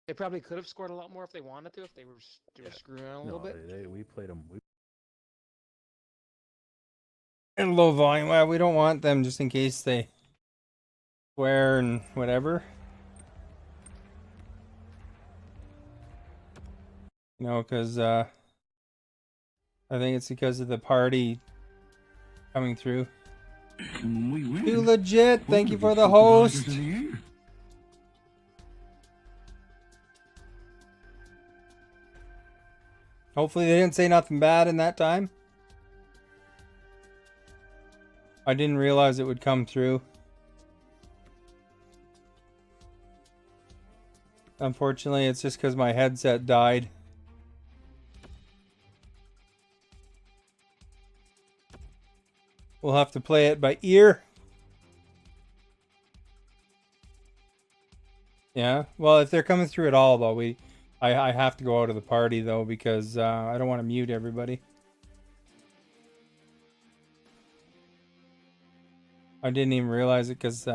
They probably could have scored a lot more if they wanted to, if they were screwing around a little bit. We played them. And low volume. Well, we don't want them just in case they swear and whatever. You know, because I think it's because of the party coming through. We win. Too legit. We're Thank you gonna for be the host. supervisors of the year. Hopefully they didn't say nothing bad in that time. I didn't realize it would come through. Unfortunately, it's just because my headset died. We'll have to play it by ear. Yeah. Well, if they're coming through at all, though, I have to go out of the party though because I don't want to mute everybody. I didn't even realize it because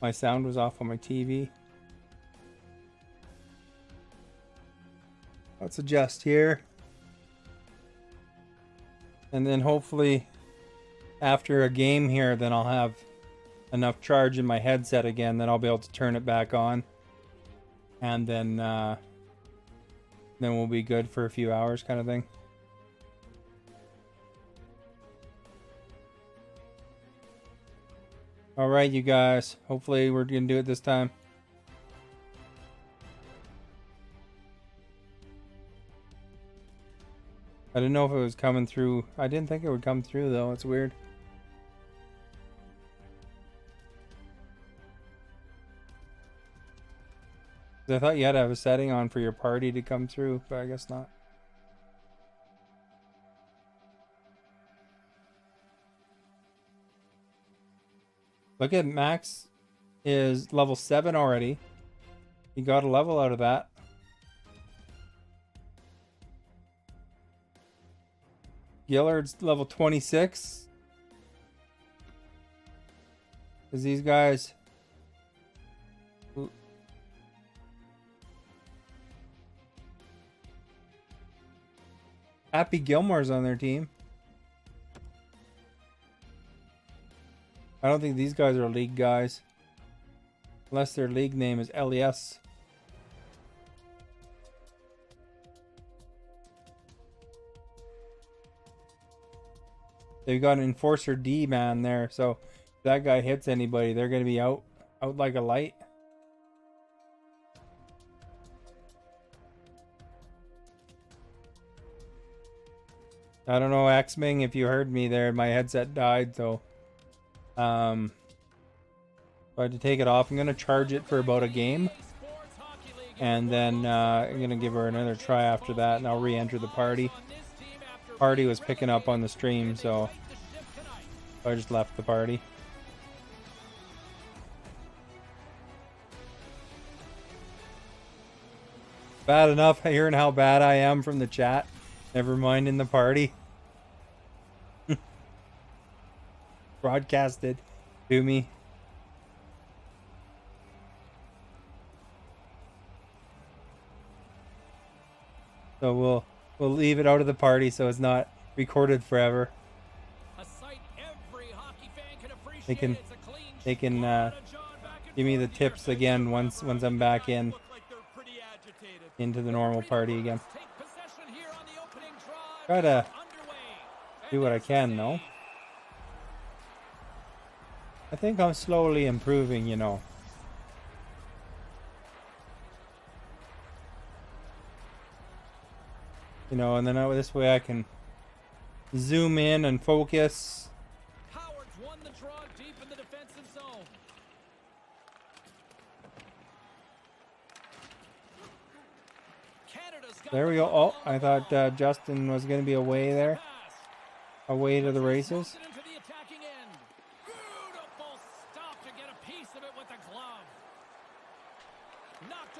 my sound was off on my TV. Let's adjust here. And then hopefully after a game here, then I'll have enough charge in my headset again. Then I'll be able to turn it back on. And then we'll be good for a few hours kind of thing. All right, you guys. Hopefully we're going to do it this time. I didn't know if it was coming through. I didn't think it would come through, though. It's weird. I thought you had to have a setting on for your party to come through, but I guess not. Look at Max is level 7 already. He got a level out of that. Gillard's level 26. Because these guys... Happy Gilmore's on their team. I don't think these guys are league guys. Unless their league name is LES. They've got an Enforcer D man there, so if that guy hits anybody, they're going to be out like a light. I don't know, X-Ming, if you heard me there, my headset died, so I had to take it off. I'm going to charge it for about a game, and then I'm going to give her another try after that, and I'll re-enter the party. Party was picking up on the stream, so I just left the party. Bad enough hearing how bad I am from the chat. Never mind in the party. Broadcasted to me. So we'll leave it out of the party so it's not recorded forever. They can give me the tips again once I'm back into the normal party again. Try to do what I can, though. I think I'm slowly improving, you know. You know, and then this way I can zoom in and focus. Howard's won the draw deep in the defensive zone. There we go. Oh, I thought Justin was going to be away there. Away to the races.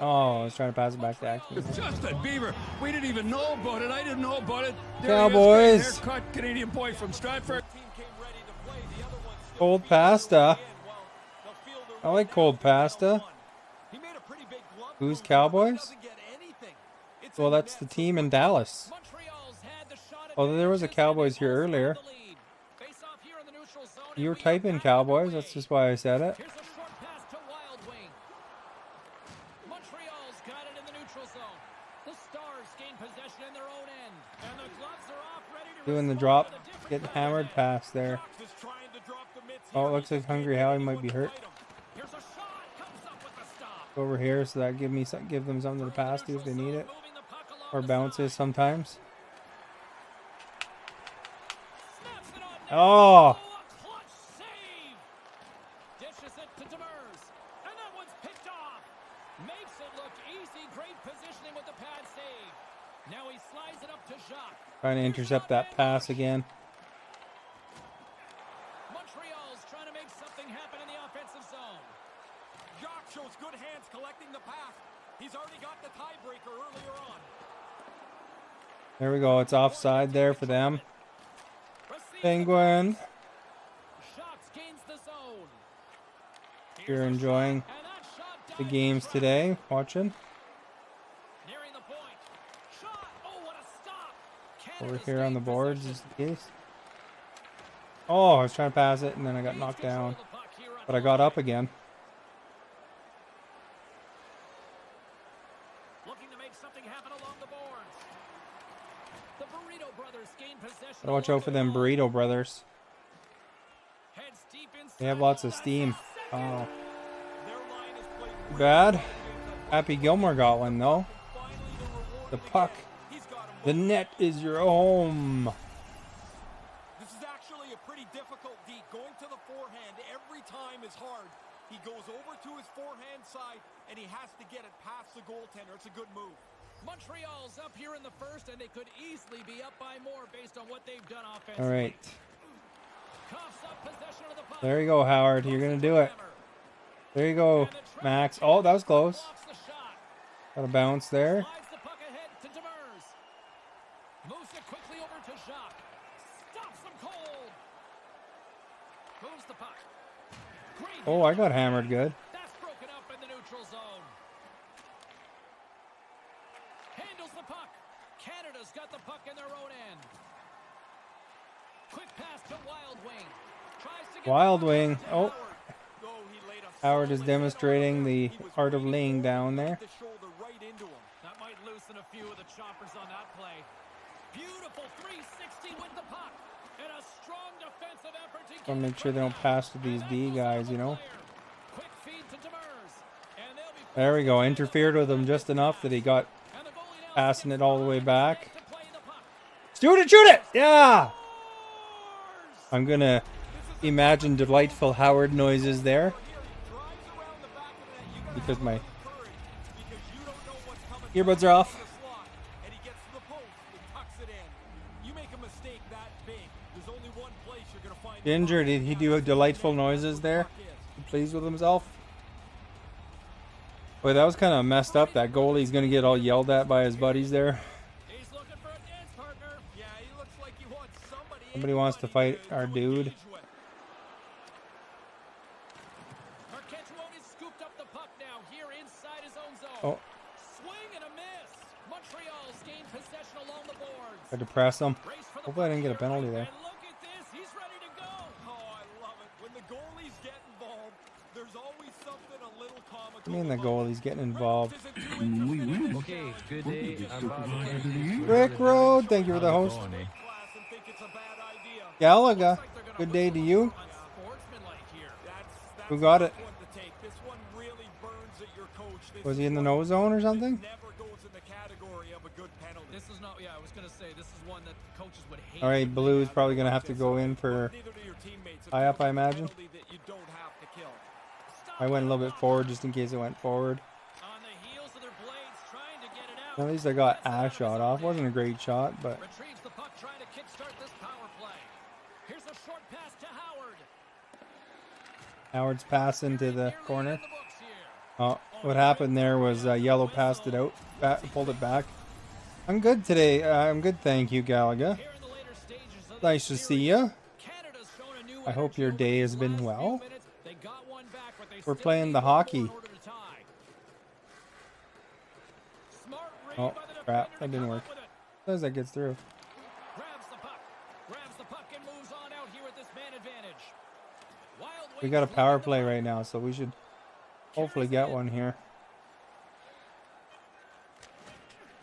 Oh, I was trying to pass it back to Axel. Justin Bieber, we didn't even know about it. I didn't know about it. There Cowboys. Haircut, Canadian boy from Stratford. Cold pasta. I like cold pasta. Who's Cowboys? Well, that's the team in Dallas. Oh, there was a Cowboys here earlier. You were typing Cowboys, that's just why I said it. Doing the drop, getting hammered past there. Oh, it looks like Hungry Howie might be hurt. Over here, so that give them something to pass to if they need it, or bounces sometimes. Oh. Trying to intercept that pass again. Montreal's trying to make something happen in the offensive zone. Jock shows good hands collecting the pass. He's already got the tiebreaker earlier on. There we go. It's offside there for them. Penguin. If you're enjoying the games today, watching. Over here on the boards is the case. Oh, I was trying to pass it and then I got knocked down. But I got up again. Gotta watch out for them Burrito Brothers. They have lots of steam. Oh. Bad. Happy Gilmore got one though. The puck. The net is your home. This is actually a pretty difficult D. Going to the forehand every time is hard. He goes over to his forehand side and he has to get it past the goaltender. It's a good move. Montreal's up here in the first and they could easily be up by more based on what they've done offensively. All right. There you go, Howard. You're going to do it. There you go, Max. Oh, that was close. Got a bounce there. Slides the puck ahead to Demers. Moves it quickly over to Jacques. Stops him cold. Moves the puck. Great Oh, I got hammered good. That's broken up in the neutral zone. Handles the puck. Canada's got the puck in their own end. Quick pass to Wild Wing. Tries to get Wild Wing. to Oh, Howard. He laid a Howard is solid demonstrating the hit on him. art of He was laying waiting down for him there. to shoulder right into him. That might loosen a few of the choppers on that play. Beautiful 360 with the puck. And a strong defensive effort to Want get to make sure they don't pass to these D guys, you know. quick feed to Demers. And they'll be There we go. Interfered with him just enough that he got and the goalie now passing it all the way back. to play the puck. Shoot it! Yeah! I'm gonna imagine delightful Howard noises there. Because my earbuds are off. And he gets to the post and tucks it in. You make a mistake that big, there's only one place you're going to find Ginger, did he do delightful noises there? He pleased with himself? Boy, that was kind of messed up. That goalie's gonna get all yelled at by his buddies there. He's looking for a dance partner. Yeah, he looks like he wants somebody. Somebody wants to fight our dude. Marquette scooped up the puck now here inside his own zone. Oh, Swing and a miss. Montreal's gained possession along the boards. had to press him. Race for the Hopefully I didn't get a puck here. penalty there. And look at this. He's ready to go. Oh, I love it. When the goalies get involved, there's always something a little comical. I mean, the goalie's getting involved. We win. Okay, good day. Supervisor of the year. Rick Road, thank you for the host. Galaga, good day to you. Who got it? Was he in the no zone or something? This is not, yeah, I was going to say, this is one that coaches would hate. All right, Blue's probably gonna have to go in for high up, I imagine. I went a little bit forward just in case it went forward. On the heels of their blades, trying to get it out. At least I got a shot off. Wasn't a great shot, but Retrieves the puck, trying to kickstart this power play. Here's a short pass to Howard. Howard's pass into the corner. Oh, what happened there was Yellow passed it out, pulled it back. I'm good today. I'm good, thank you, Galaga. Nice to see you. I hope your day has been well. We're playing the hockey. Oh, crap. That didn't work. As that gets through. Grabs the puck and moves on out here with this man advantage. We got a power play right now, so we should hopefully get one here.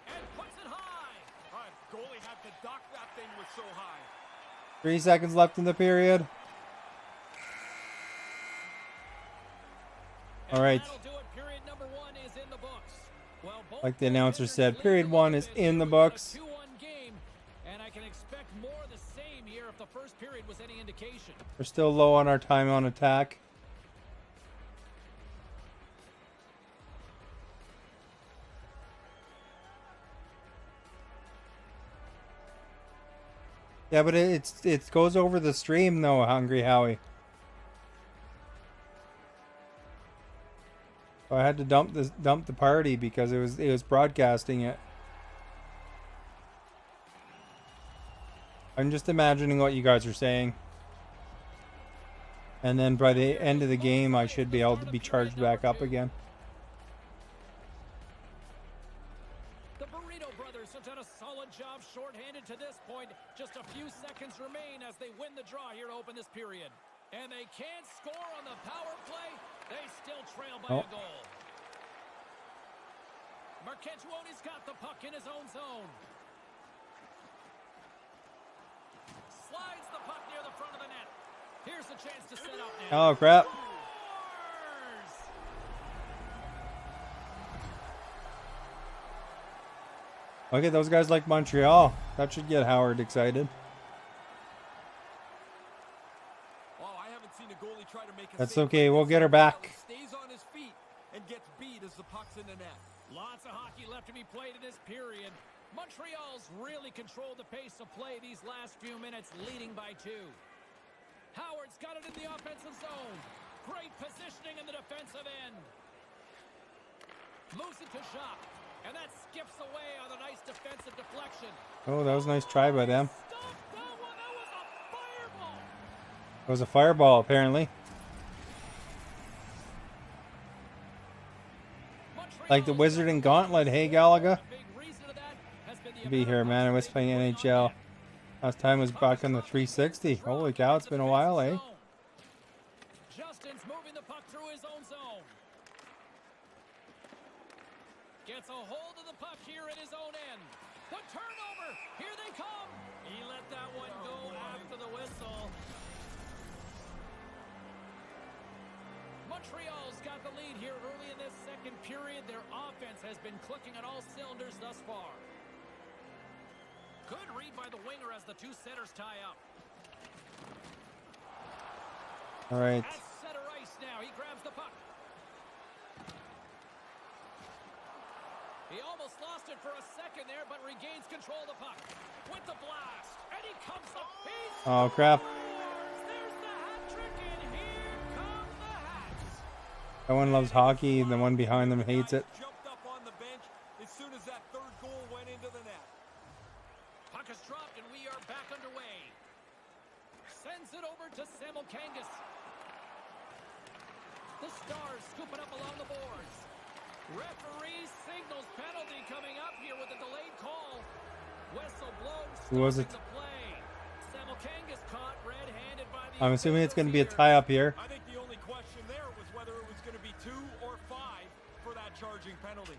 And puts it high. Goalie had to duck, that thing was so high. 3 seconds left in the period. All right. Like the announcer said, period 1 is in the books. 2-1 game, and I can expect more of the same here if the first period was any indication. We're still low on our time on attack. Yeah, but it goes over the stream though, Hungry Howie. So I had to dump the party because it was broadcasting it. I'm just imagining what you guys are saying. And then by the end of the game I should be able to be charged back up again. The Burrito brothers have done a solid job shorthanded to this point. Just a few seconds remain as they win the draw here to open this period. And they can't score on the power play. They still trail by a goal. Marquette's got the puck in his own zone. Slides the puck near the front of the net. Here's a chance to set up now. Oh crap. Okay, those guys like Montreal. That should get Howard excited. That's okay, we'll get her back. Stays on his feet and gets beat as the puck's in the net. Lots of hockey left to be played in this period. Montreal's really controlled the pace of play these last few minutes, leading by 2. Howard's got it in the offensive zone. Great positioning in the defensive end. Moves it to Jacques. And that skips away on a nice defensive deflection. Oh, that was a nice try by them. Stop that one. That was a fireball. It was a fireball, apparently. Like the Wizard and Gauntlet. Hey, Galaga. Be here, man. I was playing NHL. Last time was back on the 360. Holy cow, it's been a while, eh? Justin's moving the puck through his own zone. Gets a hold of the puck here at his own end. The turnover. Here they come. He let that one go after the whistle. Montreal's got the lead here early in this second period. Their offense has been clicking on all cylinders thus far. Good read by the winger as the two centers tie up. All right. At center ice now. He grabs the puck. He almost lost it for a second there, but regains control of the puck. With the blast. And he comes up. Oh, crap. There's the hat trick, and here come the Hats. That one loves hockey. The one behind them hates it. Jumped up on the bench as soon as that third goal went into the net. Puck is dropped, and we are back underway. Sends it over to Simulkangas. The Stars scooping up along the boards. Referee signals penalty coming up here with a delayed call. Whistle blows. Who was it? Simulkangas caught red-handed by the. I'm assuming it's going to be a tie up here. I think the only question there was whether it was going to be 2 or 5 for that charging penalty.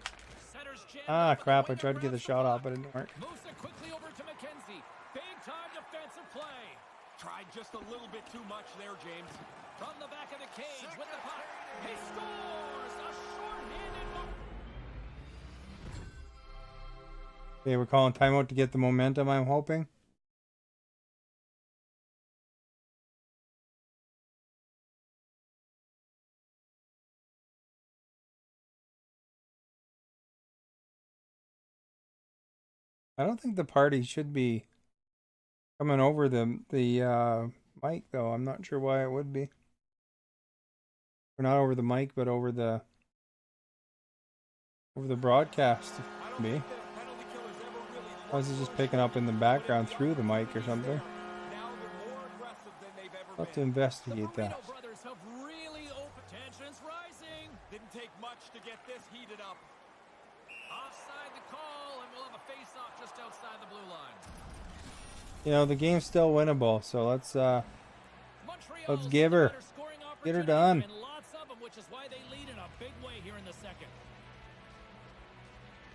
Ah, crap. I tried to get the shot off, but it didn't work. Moves it quickly over to McKenzie. Big time defensive play. Tried just a little bit too much there, James. From the back of the cage with the puck. He scores a short-handed one. Okay, we're calling timeout to get the momentum, I'm hoping. I don't think the party should be coming over the mic, though. I'm not sure why it would be. Or not over the mic, but over the broadcast. Be. Or is it just picking up in the background through the mic or something? I'll have to investigate that. Brothers have really opened. Tensions rising. Didn't take much to get this heated up. Offside the call, and we'll have a face-off just outside the blue line. You know, the game's still winnable, so let's give her. Get her done. And lots of them, which is why they lead in a big way here in the second.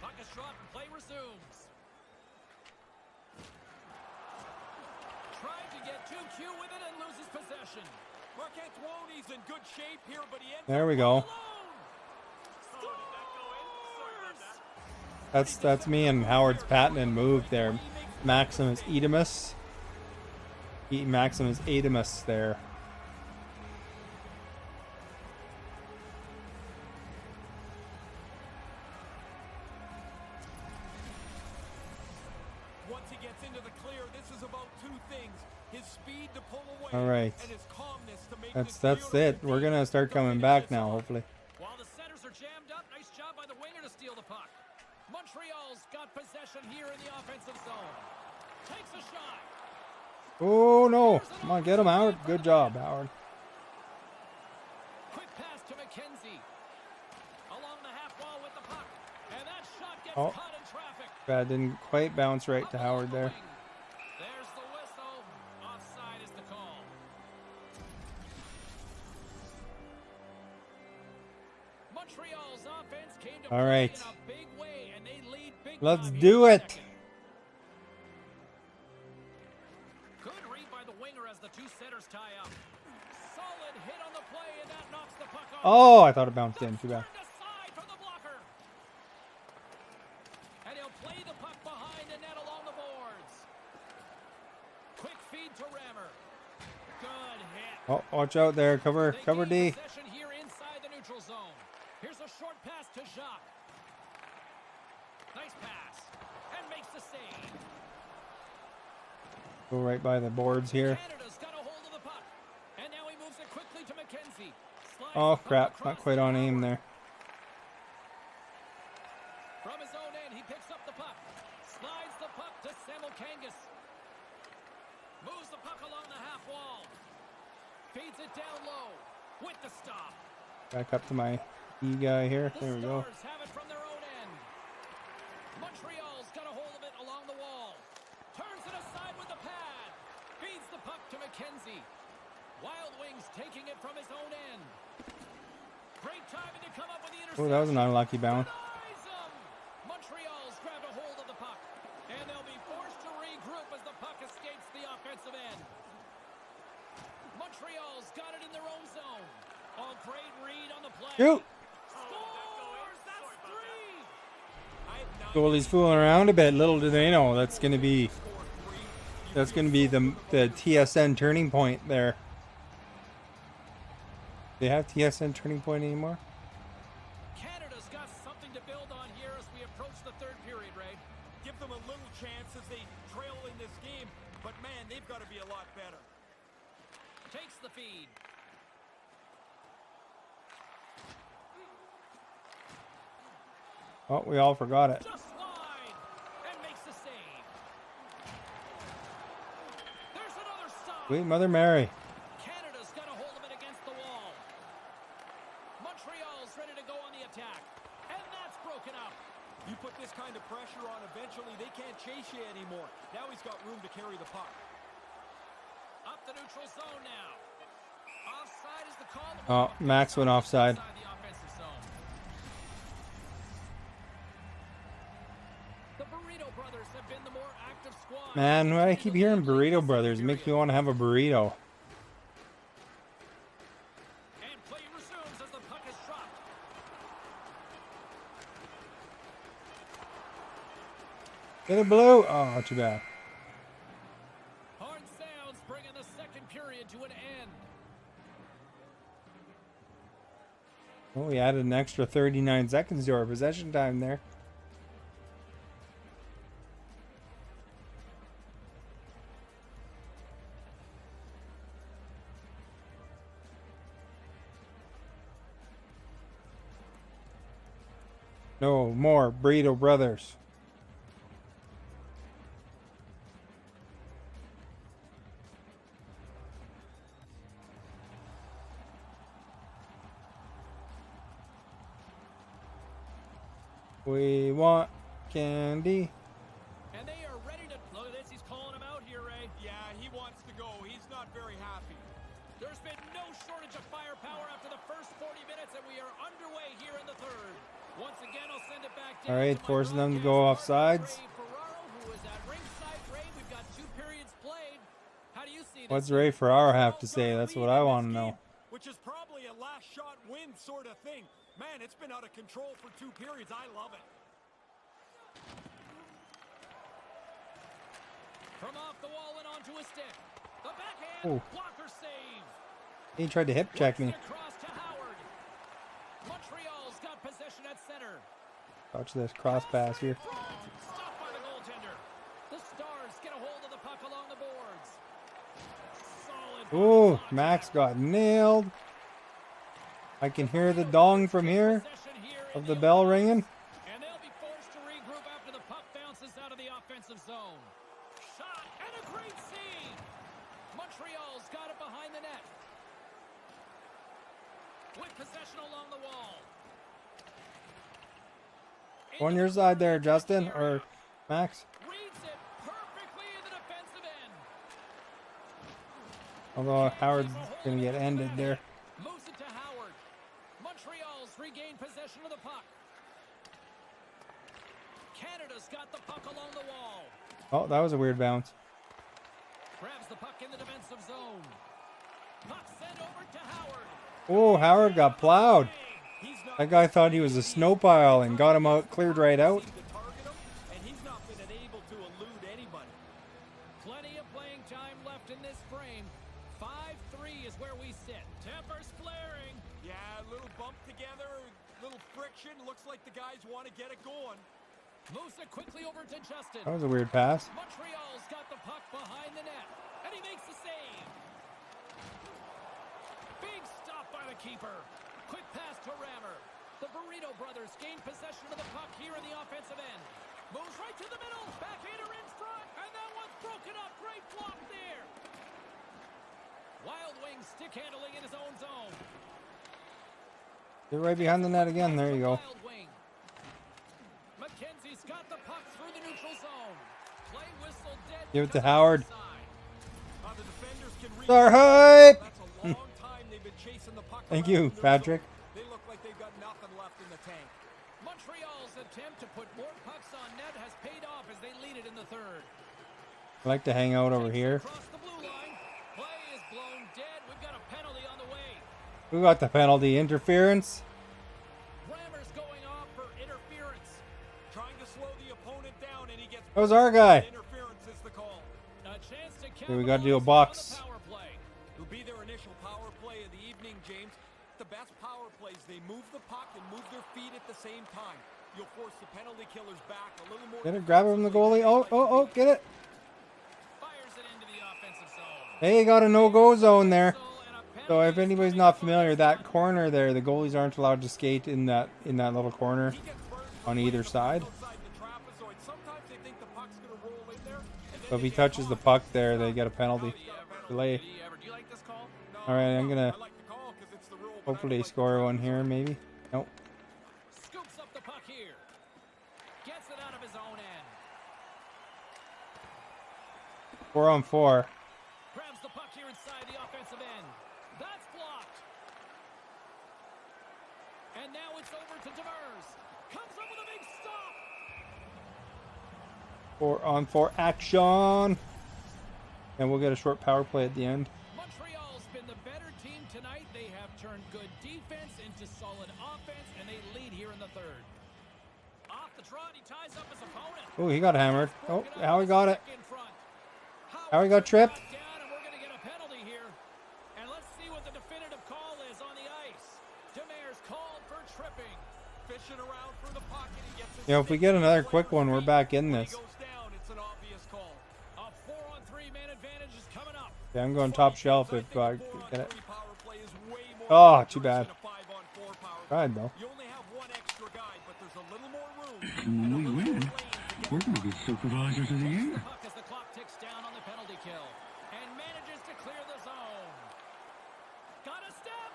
Puck is dropped and play resumes. Tried to get too cute with it and loses possession. Marc-Antoine's in good shape here, but he ends There we go. That's me and Howard's patented move there. Maximus Edemus. Maximus Edemus there. Once he gets into the clear, this is about 2 things. His speed to pull away. All right. And his calmness to make That's it. We're gonna start coming back now, hopefully. While the centers are jammed up, nice job by the winger to steal the puck. Montreal's got possession here in the offensive zone. Takes a shot. Oh no! Come on, get him, Howard. Good job, Howard. Quick pass to McKenzie. Along the half wall with the puck. And that shot gets Oh. caught in traffic. That didn't quite bounce right to Howard there. There's the whistle. Offside is the call. Montreal's offense came to All play right. in a big way, and they lead big Let's time do here in the it. second. Good read by the winger as the two centers tie up. Solid hit on the play, and that knocks the puck off. Oh, I thought it bounced in. Too bad. Turned aside from the blocker. And he'll play the puck behind the net along the boards. Quick feed to Rammer. Good hit. Oh, watch out there. Cover They gain D. possession here inside the neutral zone. Here's a short pass to Jacques. Nice pass. And makes the save. Go right by the boards here. Canada's got a hold of the puck. And now he moves it quickly to McKenzie. Oh crap, not quite on aim there. From his own end, he picks up the puck. Slides the puck to Kangas. Moves the puck along the half wall. Feeds it down low with the stop. Back up to my E guy here. There we go. Stars have it from their own end. Montreal's got a hold of it along the wall. Turns it aside with the pad. Feeds the puck to McKenzie. Wild Wings taking it from his own end. Great timing to come up with the interception. Oh, that was an unlucky bounce. Montreal's grabbed a hold of the puck, and they'll be forced to regroup as the puck escapes the offensive end. Montreal's got it in their own zone. A great read on the play. Shoot! Scores! That's three! Goalie's fooling around a bit. Little do they know that's gonna be the TSN turning point there. Do they have TSN turning point anymore? Canada's got something to build on here as we approach the third period, Ray. Give them a little chance as they trail in this game, but man, they've got to be a lot better. Takes the feed. Oh, we all forgot it. Just wide and makes the save. There's another stop. Sweet Mother Mary. Canada's got a hold of it against the wall. Montreal's ready to go on the attack, and that's broken up. You put this kind of pressure on, eventually they can't chase you anymore. Now he's got room to carry the puck. Up the neutral zone now. Offside is the call. Oh, Max went offside. Inside the offensive zone. The Burrito Brothers have been the more active squad. Man, why I keep hearing Burrito Brothers, it makes me want to have a burrito. And play resumes as the puck is dropped. Get it blue. Oh, too bad. Horn sounds bringing the second period to an end. Oh, we added an extra 39 seconds to our possession time there. No more Burrito Brothers. We want candy. And they are ready to... Look at this, he's calling him out here, Ray. Yeah, he wants to go. He's not very happy. There's been no shortage of firepower after the first 40 minutes, and we are underway here in the third. Once again, I'll send it back down. All right, forcing them to go off sides. What's Ray Ferraro have to say? That's what I want to know. Which is probably a last shot win sort of thing. Man, it's been out of control for 2 periods. I love it. From off the wall and onto a stick. The backhand blocker save. He tried to hip check me. Across to Howard. Montreal's got possession at center. Watch this cross pass here. Stopped by the goaltender. The Stars get a hold of the puck along the boards. Solid. Ooh, Max got nailed. I can hear the dong from here of the bell ringing. And they'll be forced to regroup after the puck bounces out of the offensive zone. Shot and a great save. Montreal's got it behind the net. With possession along the wall. On your side there, Justin, or Max. Reads it perfectly in the defensive end. Although Howard's going to get ended there. Moves it to Howard. Montreal's regained possession of the puck. Canada's got the puck along the wall. Oh, that was a weird bounce. Grabs the puck in the defensive zone. Puck sent over to Howard. Oh, Howard got plowed. That guy thought he was a snow pile and got him out, cleared right out. And he's not been able to elude anybody. Plenty of playing time left in this frame. 5-3 is where we sit. Tempers flaring. Yeah, a little bump together, a little friction. Looks like the guys want to get it going. Moves it quickly over to Justin. That was a weird pass. Montreal's got the puck behind the net. And he makes the save. Big stop by by the keeper. Quick pass to Rammer. The Burrito brothers gain possession of the puck here in the offensive end. Moves right to the middle. Backhander in front. And that one's broken up. Great block there. Wild Wing stick handling in his own zone. They're right behind the net again. There you go. Wild Wing. McKenzie's got the puck through the neutral zone. Play whistle dead. Give it to Howard. The defenders can reach. Star hype. That's a long time they've been chasing the puck. Thank around you, the neutral Patrick. zone. They look like they've got nothing left in the tank. Montreal's attempt to put more pucks on net has paid off as they lead it in the third. I like to hang out over here. Across the blue line. Play is blown dead. We've got a penalty on the way. Who got the penalty? Interference? Rammer's going off for interference. Trying to slow the opponent down, and he gets. That was our guy. Interference is the call. A chance to Okay, we got to do a capitalize box. on the power play. It'll be their initial power play of the evening, James. The best power plays, they move the puck and move their feet at the same time. You'll force the penalty killers back a little more. Get it, grab it from the goalie. Oh, get it. Fires it into the offensive zone. Hey, got a no-go zone there. So if anybody's not familiar, that corner there, the goalies aren't allowed to skate in that little corner on either side. So if he touches the puck there, they get a penalty. Delay. All right, I'm gonna hopefully score one here, maybe. Nope. Scoops up the puck here. Gets it out of his own end. 4-on-4. Grabs the puck here inside the offensive end. That's blocked. And now it's over to Demers. Comes up with a big stop. 4-on-4 action. And we'll get a short power play at the end. Montreal's been the better team tonight. They have turned good defense into solid offense, and they lead here in the third. Off the trot, he ties up his opponent. Oh, he got hammered. Oh, Howie got it. Howie got tripped. Down, and we're going to get a penalty here. And let's see what the definitive call is on the ice. Demers called for tripping. Fishing around for the pocket. He gets it. You know, if we get another quick one, we're back in this. It's an obvious call. A 4-on-3 man advantage is coming up. Yeah, I'm going top shelf if I get it. Oh, too bad. Tried though. You only have one extra guy, but there's a little more room. And when we win, we're going to be supervisors of the year. Puck as the clock ticks down on the penalty kill and manages to clear the zone. Got a step.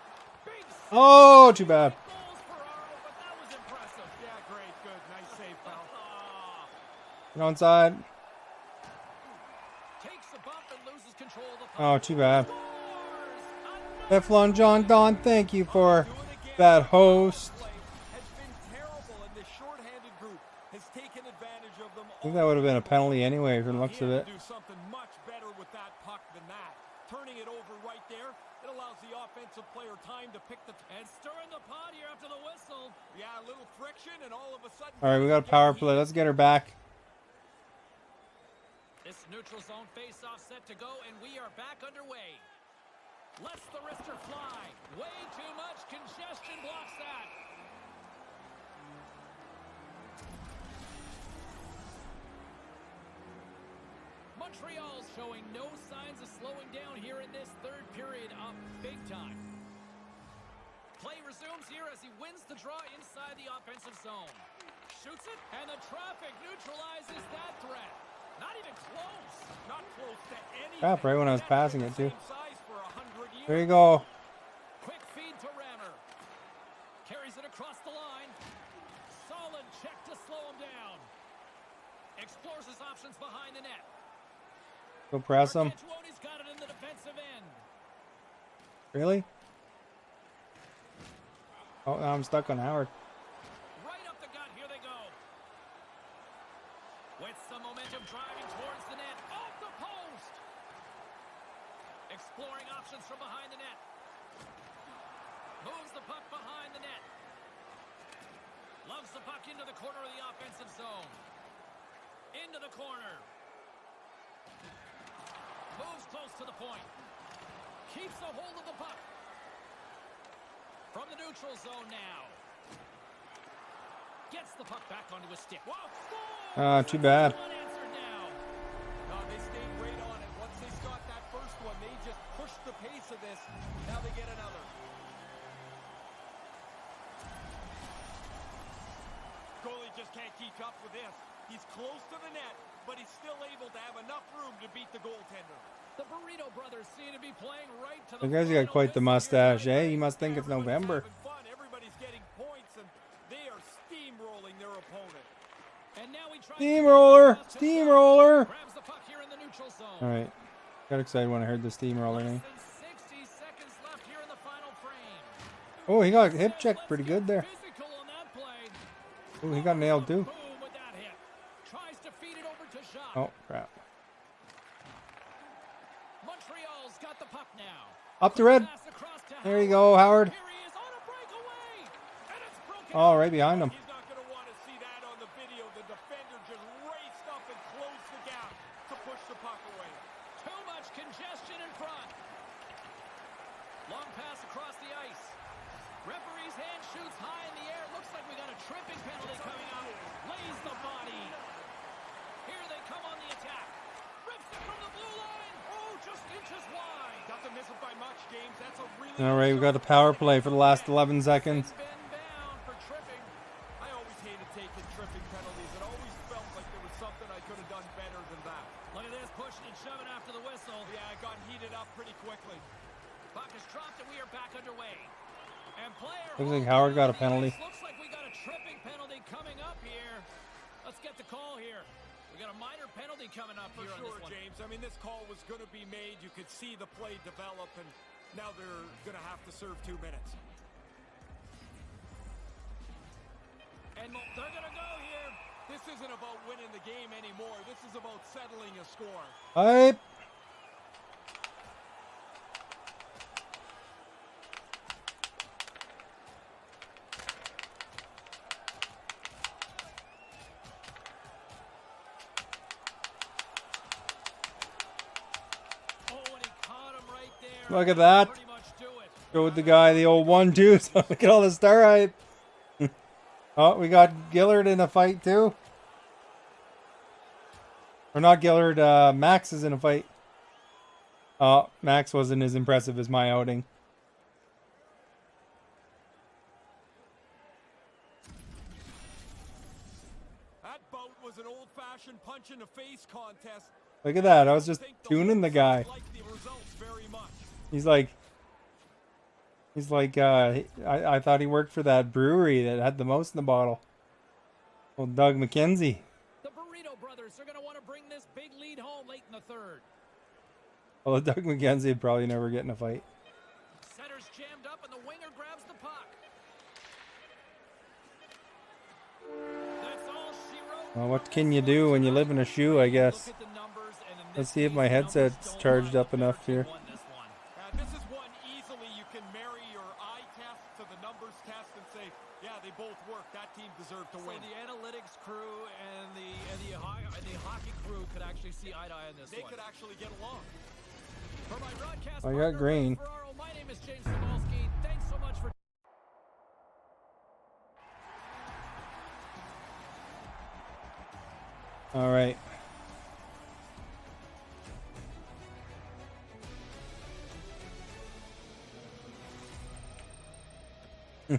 Big save. Oh, too bad. Goals for Aro, but that was impressive. Yeah, great, good, nice save, pal. Get onside. Takes the bump and loses control of the puck. Oh, too bad. Teflon John Don, thank you for that host. Has been terrible, and the short-handed group has taken advantage of them. I think that would have been a penalty anyway from the looks of it. Do something much better with that puck than that. Turning it over right there, it allows the offensive player time to pick the and stirring the pot here after the whistle. Yeah, a little friction, and all of a sudden. All right, we got a power play. Let's get her back. This neutral zone face-off set to go, and we are back underway. Lets the wrister fly. Way too much congestion blocks that. Montreal's showing no signs of slowing down here in this third period, up big time. Play resumes here as he wins the draw inside the offensive zone. Shoots it, and the traffic neutralizes that threat. Not even close. Not close to anything. Crap, right when I was passing it too. There you go. Quick feed to Rammer. Carries it across the line. Solid check to slow him down. Explores his options behind the net. Go press him. Marcantuoni's got it in the defensive end. Really? Oh, now I'm stuck on Howard. Right up the gut. Here they go. With some momentum driving towards the net. Off the post. Exploring options from behind the net. Moves the puck behind the net. Loves the puck into the corner of the offensive zone. Into the corner. Moves close to the point. Keeps a hold of the puck. From the neutral zone now. Gets the puck back onto his stick. Whoa, Too bad. unanswered now. No, they stayed right on it. Once they got that first one, they just pushed the pace of this. Now they get another. just can't keep up with this. He's close to the net, but he's still able to have enough room to beat the goaltender. The Burrito brothers seem to be playing right to the You guys got quite the mustache, eh? You must think it's November. Everybody's getting points, and they are steamrolling their opponent. And now he tries Steamroller! Steamroller! grabs the puck here in the neutral zone. Alright. Got excited when I heard the steamroller name. Less than 60 seconds left here in the final frame. Oh, he got hip checked pretty good there. Physical on that play. Oh, he got nailed too. Boom with that hit. Tries to feed it over to Jacques. Oh, crap. Montreal's got the puck now. Up the red. Pass across to There you go, Howard. Here he is on a breakaway. And it's broken. Oh, right behind him. He's not going to want to see that on the video. The defender just raced up and closed the gap to push the puck away. Too much congestion in front. Long pass across the ice. Referee's hand shoots high in the air. Looks like we got a tripping penalty coming up. Lays the body. Here they come on the attack. Rips it from the blue line. Oh, just inches wide. Doesn't miss it by much, James. That's a really Alright, we got a power play for the last 11 seconds. Been down for tripping. I always hated taking tripping penalties. It always felt like there was something I could have done better than that. Look at this, pushing and shoving after the whistle. Yeah, I got heated up pretty quickly. Puck is dropped and we are back underway. And player Looks like Howard got a penalty. Looks like we got a tripping penalty coming up here. Let's get the call here. We got a minor penalty coming up For here on sure, this one. James. I mean, this call was going to be made. You could see the play develop, and now they're going to have to serve 2 minutes. And they're going to go here. This isn't about winning the game anymore. This is about settling a score. Hype! Oh, and he caught him right there. Look at that. Pretty much do it. Showed the guy the old 1-2. So look at all the star hype. Oh, we got Gillard in a fight too. Or not Gillard, Max is in a fight. Oh, Max wasn't as impressive as my outing. That bout was an old-fashioned punch-in-the-face contest. Look at that. I was just tuning the guy. Like the results very much. He's like, I thought he worked for that brewery that had the most in the bottle. Well, Doug McKenzie. The Burrito brothers are going to want to bring this big lead home late in the third. Well, Doug McKenzie would probably never get in a fight. Center's jammed up and the winger grabs the puck. That's all she wrote. Well, what can you do when you live in a shoe, I guess? Look at the numbers, and in Let's this see if case, my the numbers headset's don't charged lie. up enough here. Won this one. This is one easily you can marry your eye test to the numbers test and say, yeah, they both work. That team deserved to So win. the analytics crew and the hockey crew could actually see eye to eye on this They one. could actually get along. For my broadcast I got partner, green. Ray Ferraro, my name is James Cebulski. Thanks so much for. All right.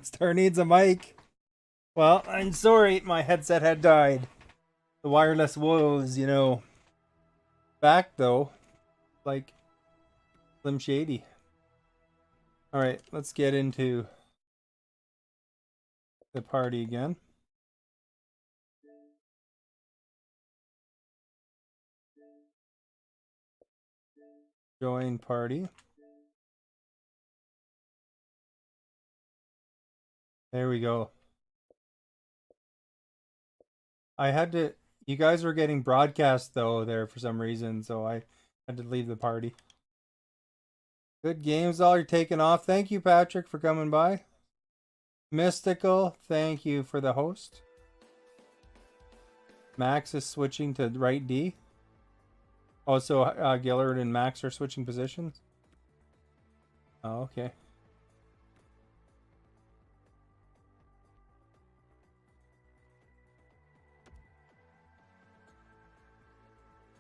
Star needs a mic. Well, I'm sorry, my headset had died. The wireless woes, you know. Back though, like Slim Shady. All right, let's get into the party again. Join party. There we go. I had to, you guys were getting broadcast though there for some reason, so I had to leave the party. Good games, all you're taking off. Thank you, Patrick, for coming by. Mystical, thank you for the host. Max is switching to right D. Also, Gillard and Max are switching positions. Oh, okay.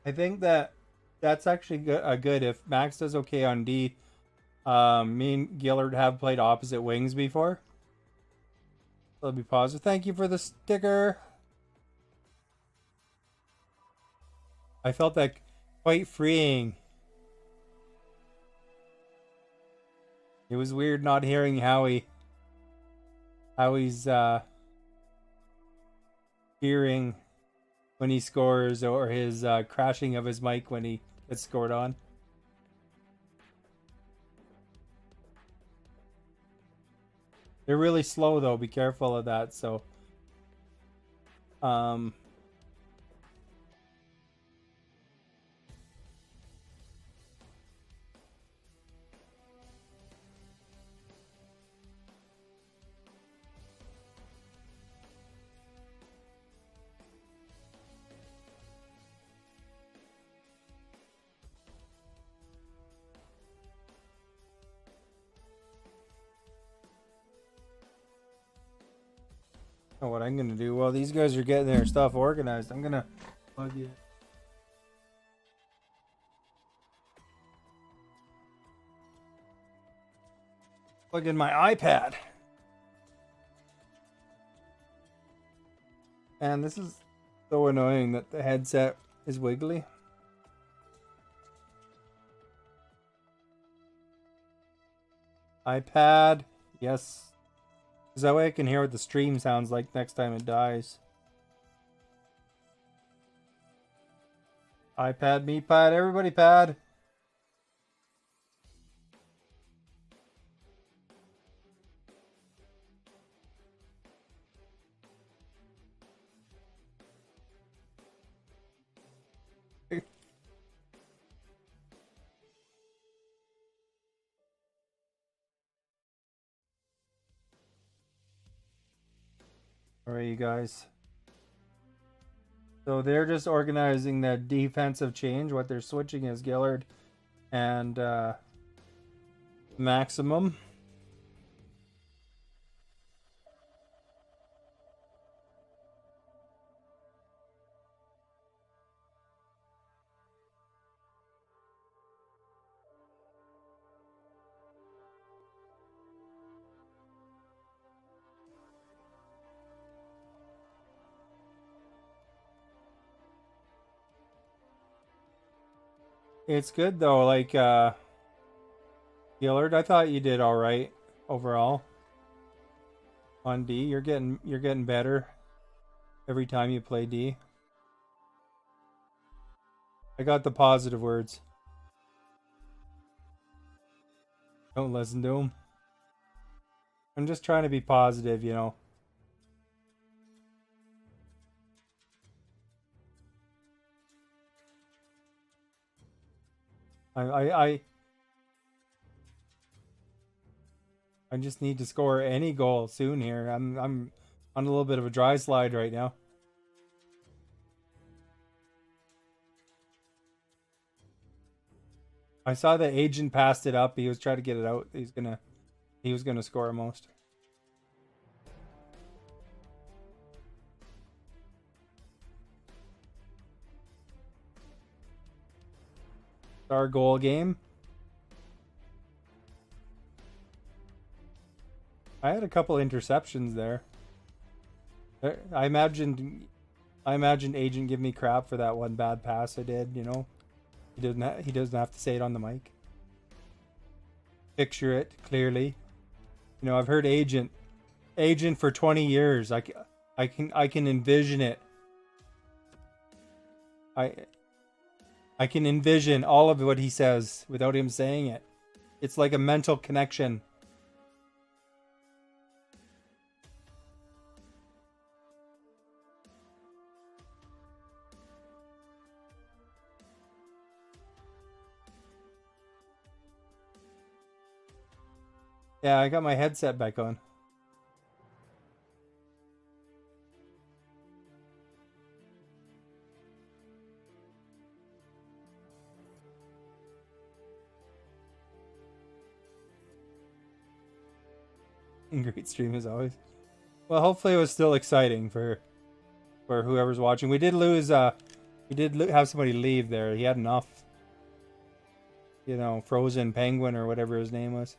I think that's actually good. If Max does okay on D, me and Gillard have played opposite wings before. That'll be positive. Thank you for the sticker. I felt that quite freeing. It was weird not hearing Howie's cheering when he scores, or his crashing of his mic when he gets scored on. They're really slow though, be careful of that. So what I'm gonna do while these guys are getting their stuff organized, I'm gonna plug in. Plug in my iPad. And this is so annoying that the headset is wiggly. iPad, yes. Because that way I can hear what the stream sounds like next time it dies. iPad, me pad, everybody pad. Alright, you guys. So they're just organizing the defensive change. What they're switching is Gillard and Maximum. It's good though, like Gillard, I thought you did all right overall on D. You're getting better every time you play D. I got the positive words. Don't listen to him. I'm just trying to be positive, you know. I just need to score any goal soon here. I'm on a little bit of a dry slide right now. I saw the agent passed it up. He was trying to get it out. He was gonna score most. Our goal game. I had a couple interceptions there. I imagined agent give me crap for that one bad pass I did. You know, he doesn't have to say it on the mic. Picture it clearly. You know, I've heard agent for 20 years. I can envision it. I can envision all of what he says without him saying it. It's like a mental connection. Yeah, I got my headset back on. Great stream as always. Well, hopefully it was still exciting for whoever's watching. We did lose. Have somebody leave there. He had enough. You know, Frozen Penguin or whatever his name was.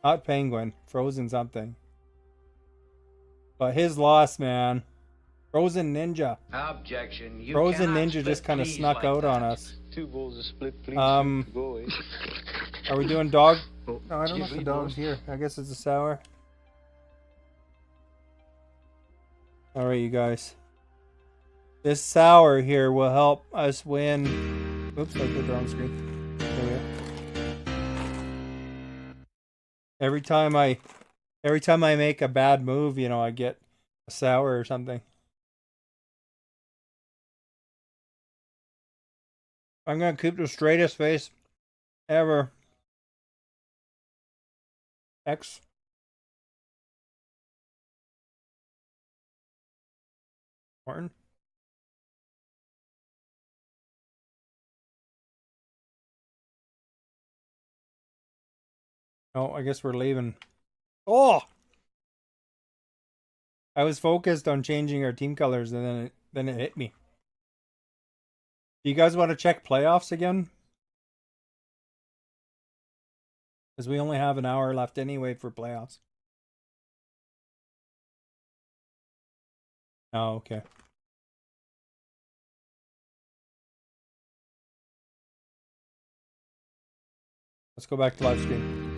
Not Penguin. Frozen something. But his loss, man. Frozen Ninja. Objection. You Frozen cannot Ninja split just kind of peas snuck like out that. on us. 2 bowls of split, please. Are we doing dog? No, I don't know if the dog's here. I guess it's a sour. Alright, you guys. This sour here will help us win. Oops, I put it on screen. There we go. Every time I make a bad move, you know, I get a sour or something. I'm gonna keep the straightest face ever. X. Martin. Oh, I guess we're leaving. Oh! I was focused on changing our team colors and then it hit me. Do you guys want to check playoffs again? Because we only have an hour left anyway for playoffs. Oh, okay. Let's go back to live stream.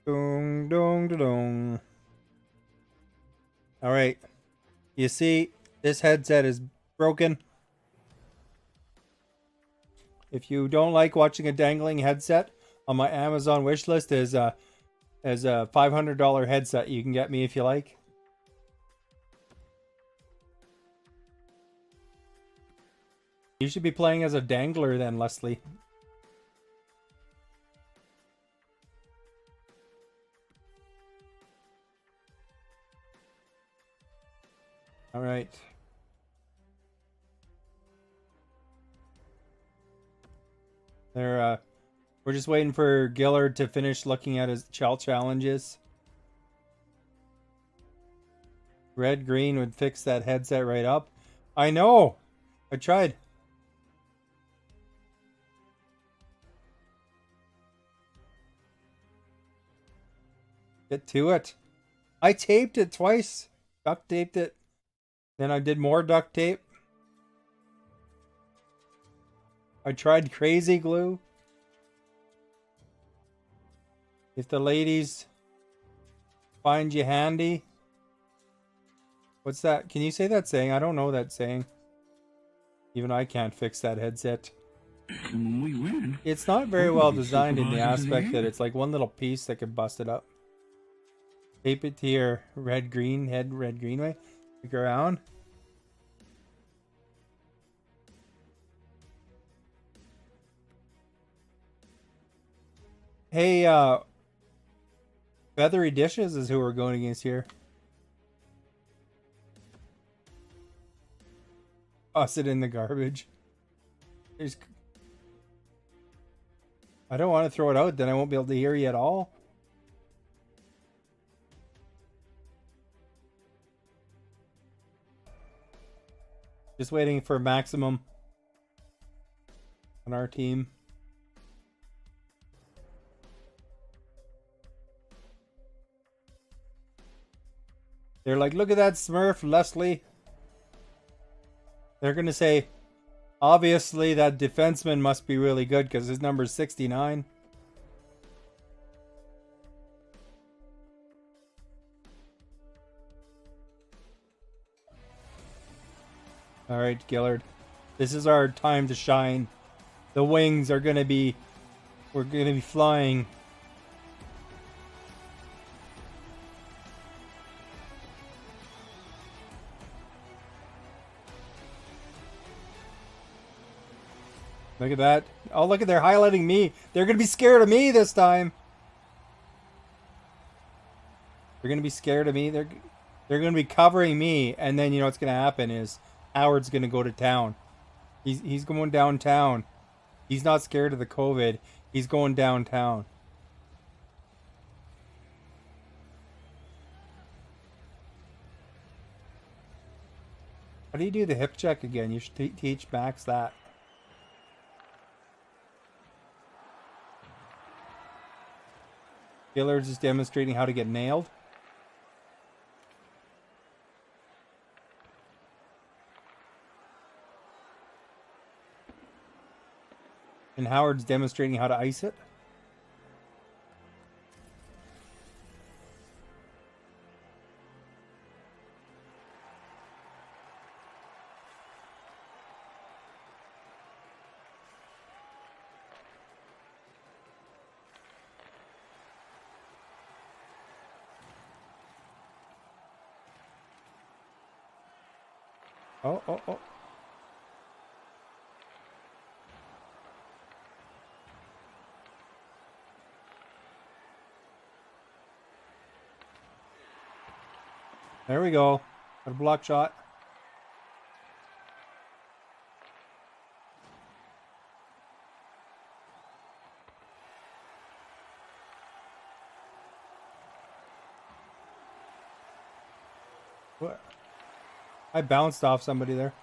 Dong, dong, dong. All right. You see, this headset is broken. If you don't like watching a dangling headset, on my Amazon wish list is a $500 headset you can get me if you like. You should be playing as a dangler then, Leslie. All right. We're just waiting for Gillard to finish looking at his challenges. Red green would fix that headset right up. I know. I tried. Get to it. I taped it twice. Duct taped it. Then I did more duct tape. I tried crazy glue. If the ladies find you handy. What's that? Can you say that saying? I don't know that saying. Even I can't fix that headset. And when we win, It's not very well designed in the aspect that it's like one little piece that could bust it up. Tape it to your red green way. Stick around. Hey, Feathery Dishes is who we're going against here. Toss it in the garbage. I don't want to throw it out, then I won't be able to hear you at all. Just waiting for maximum on our team. They're like, look at that Smurf, Leslie. They're going to say, obviously that defenseman must be really good because his number is 69. All right, Gillard. This is our time to shine. The wings are going to be... We're going to be flying. Look at that. Oh, look at they're highlighting me. They're going to be scared of me this time. They're going to be scared of me. They're going to be covering me. And then, you know, what's going to happen is Howard's going to go to town. He's going downtown. He's not scared of the COVID. He's going downtown. How do you do the hip check again? You should teach Max that. Gillard's is demonstrating how to get nailed. And Howard's demonstrating how to ice it. Oh. There we go. Got a block shot. What? I bounced off somebody there.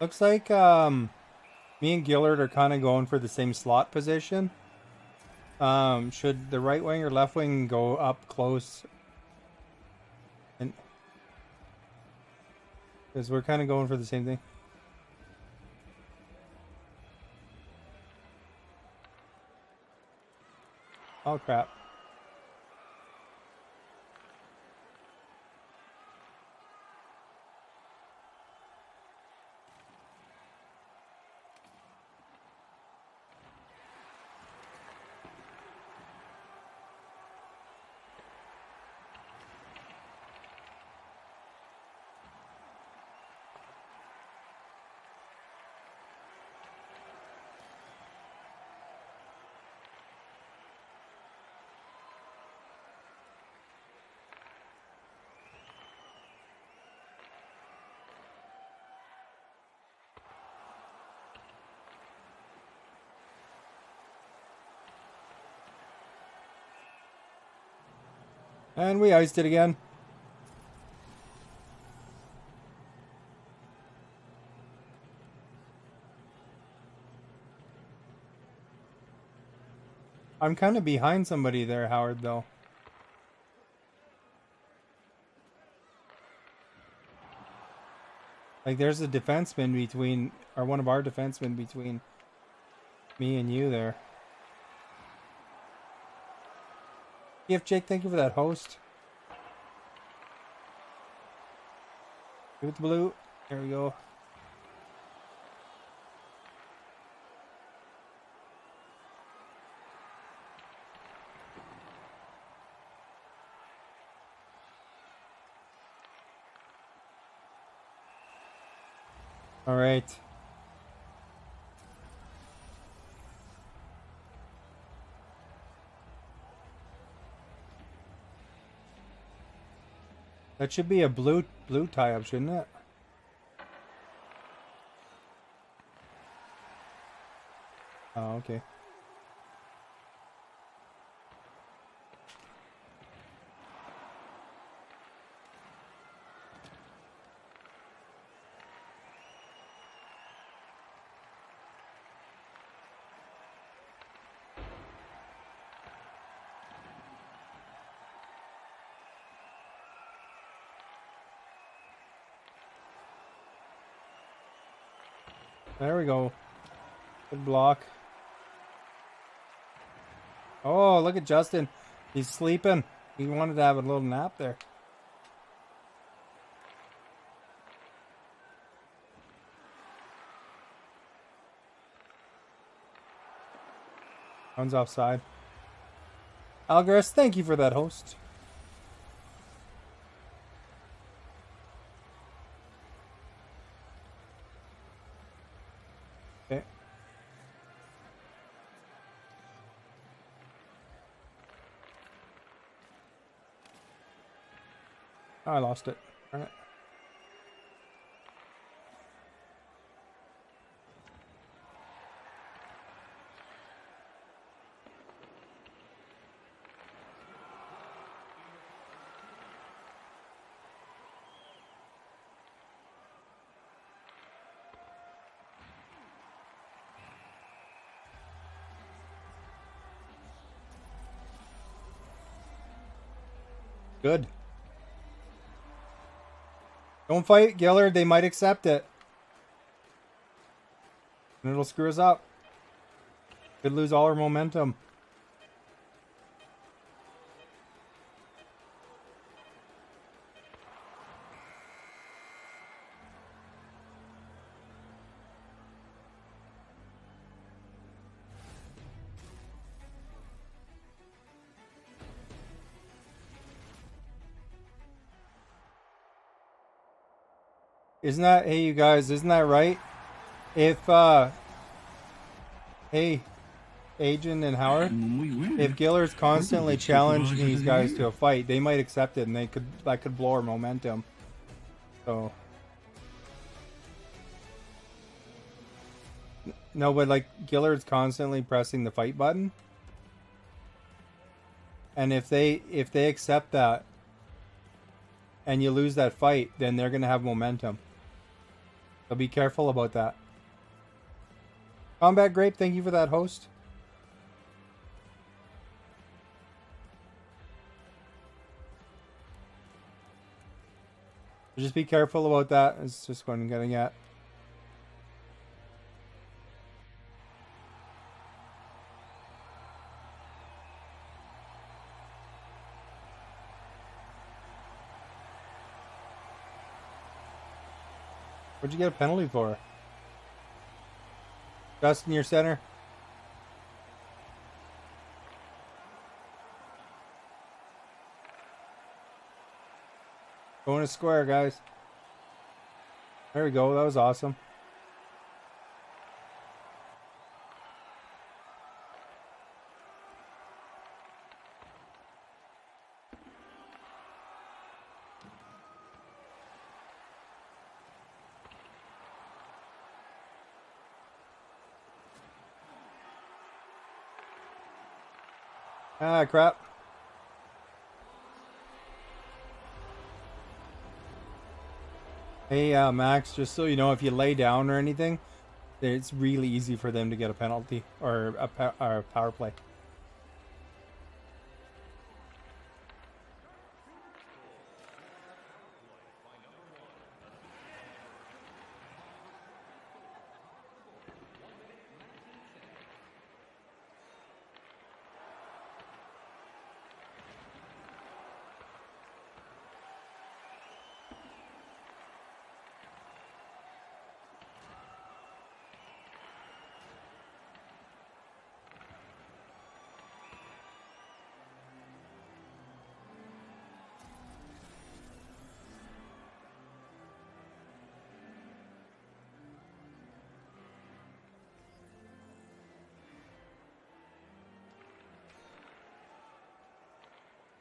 Looks like me and Gillard are kind of going for the same slot position. Should the right wing or left wing go up close? And because we're kind of going for the same thing. Oh crap. And we iced it again. I'm kind of behind somebody there, Howard, though. Like, there's a defenseman between, or one of our defensemen between me and you there. Gift Jake, thank you for that host. Give it the blue. There we go. All right. That should be a blue tie-up, shouldn't it? Oh, okay. There we go. Good block. Oh, look at Justin. He's sleeping. He wanted to have a little nap there. Runs offside. Algaris, thank you for that host. Okay. Oh, I lost it. Darn it. Good. Don't fight, Gillard. They might accept it. And it'll screw us up. Could lose all our momentum. Isn't that, hey you guys, isn't that right? If, hey, Agent and Howard, if Gillard's constantly challenging these guys to a fight, they might accept it, and that could blow our momentum. So, no, but like Gillard's constantly pressing the fight button, and if they accept that, and you lose that fight, then they're gonna have momentum. So be careful about that. Combat Grape, thank you for that, host. Just be careful about that. It's just what I'm getting at. What'd you get a penalty for? Justin, your center. Going to square, guys. There we go. That was awesome. Ah, crap. Hey, Max, just so you know, if you lay down or anything, it's really easy for them to get a penalty or a power play.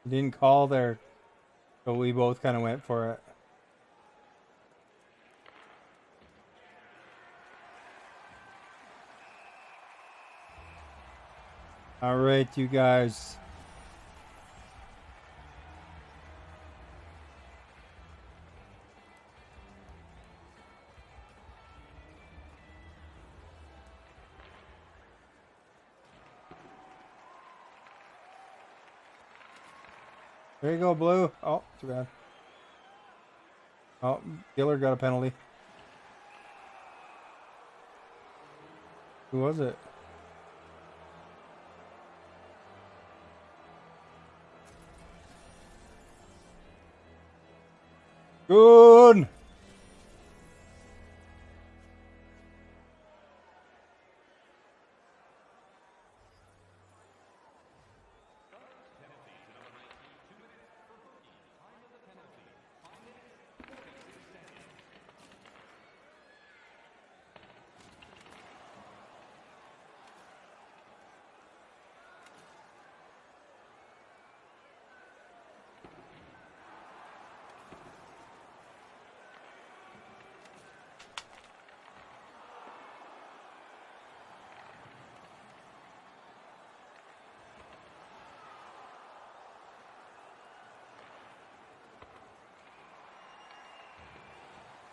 Didn't call there, but we both kind of went for it. All right, you guys. There you go, Blue. Oh, too bad. Oh, Gillard got a penalty. Who was it? Good.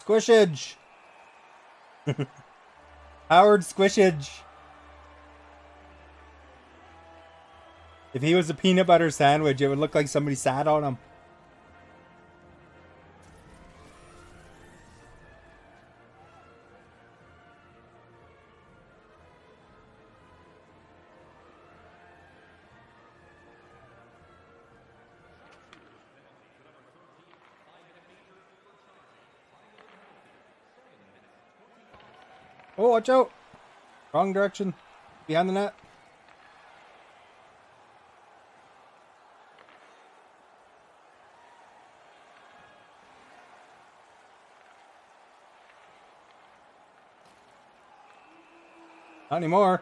Squishage. Howard Squishage. If he was a peanut butter sandwich, it would look like somebody sat on him. Oh, watch out! Wrong direction. Behind the net. Not anymore.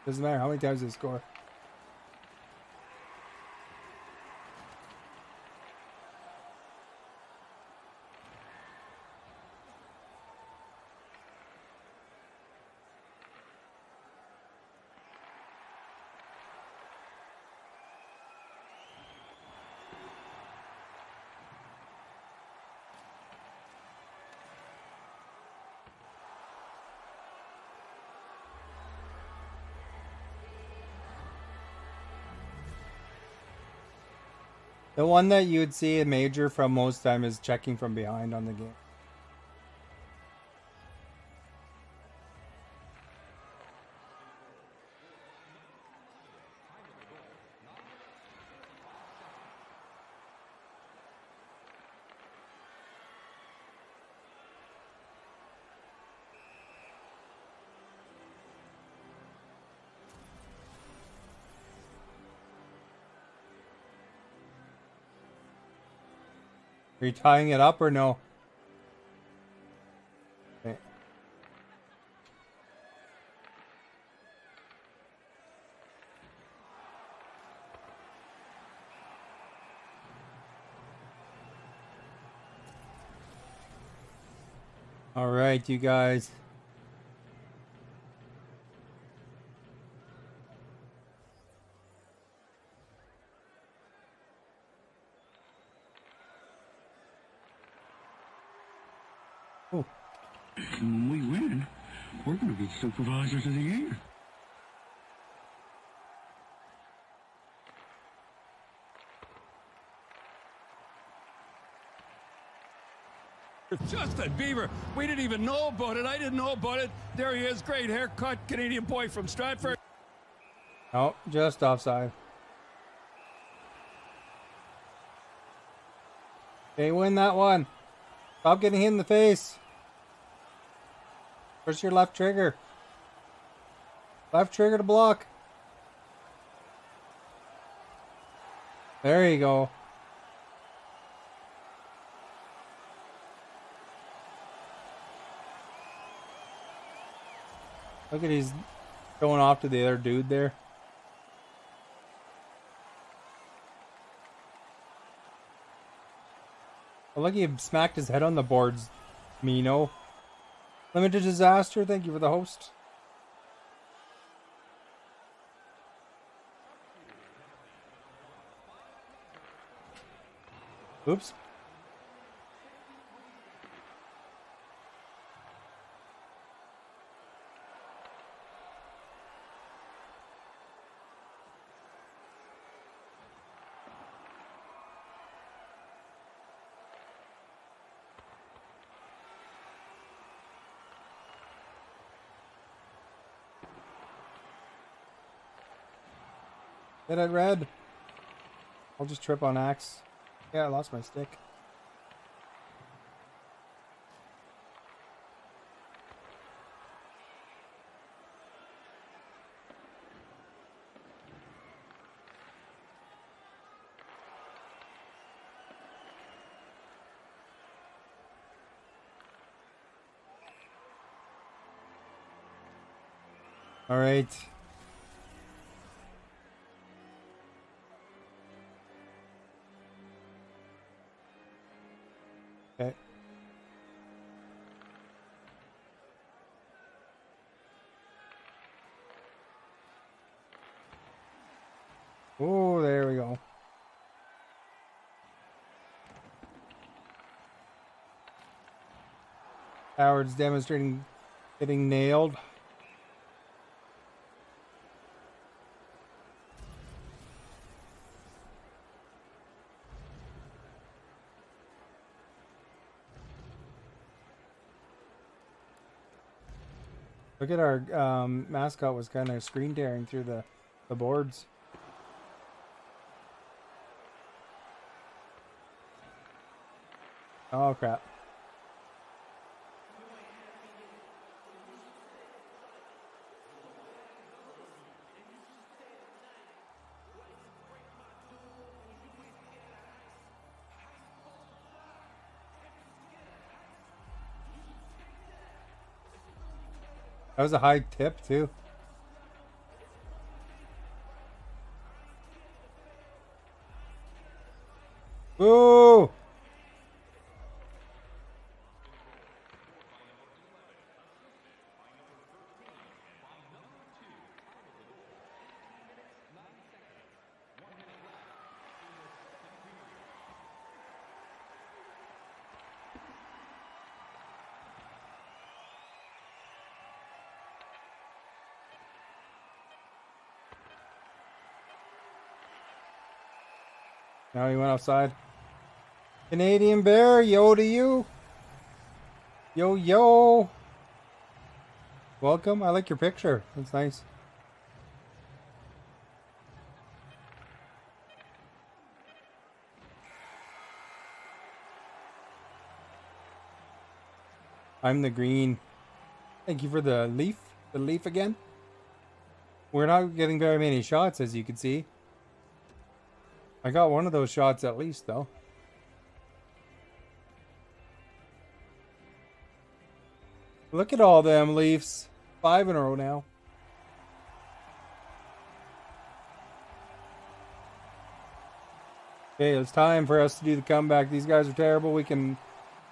Doesn't matter how many times they score. The one that you would see a major from most time is checking from behind on the game. Are you tying it up or no? Okay. All right, you guys. And when we win, we're going to be supervisors of the year. Justin Bieber, we didn't even know about it. I didn't know about it. There he is, great haircut, Canadian boy from Stratford. Oh, just offside. They win that one. Stop getting hit in the face. Push your left trigger. Left trigger to block. There you go. Look at he's going off to the other dude there. Oh, look, he smacked his head on the boards. Mino. Limited Disaster, thank you for the host. Oops. Get it, red. I'll just trip on axe. Yeah, I lost my stick. All right. Okay. Oh, there we go. Howard's demonstrating getting nailed. Look at our mascot was kind of screen tearing through the boards. Oh crap. That was a high tip too. Ooh! Now he went outside. Canadian Bear, yo to you. Yo, yo. Welcome. I like your picture. That's nice. I'm the green. Thank you for the leaf. The leaf again. We're not getting very many shots, as you can see. I got one of those shots at least, though. Look at all them Leafs. 5 in a row now. Okay, it's time for us to do the comeback. These guys are terrible. We can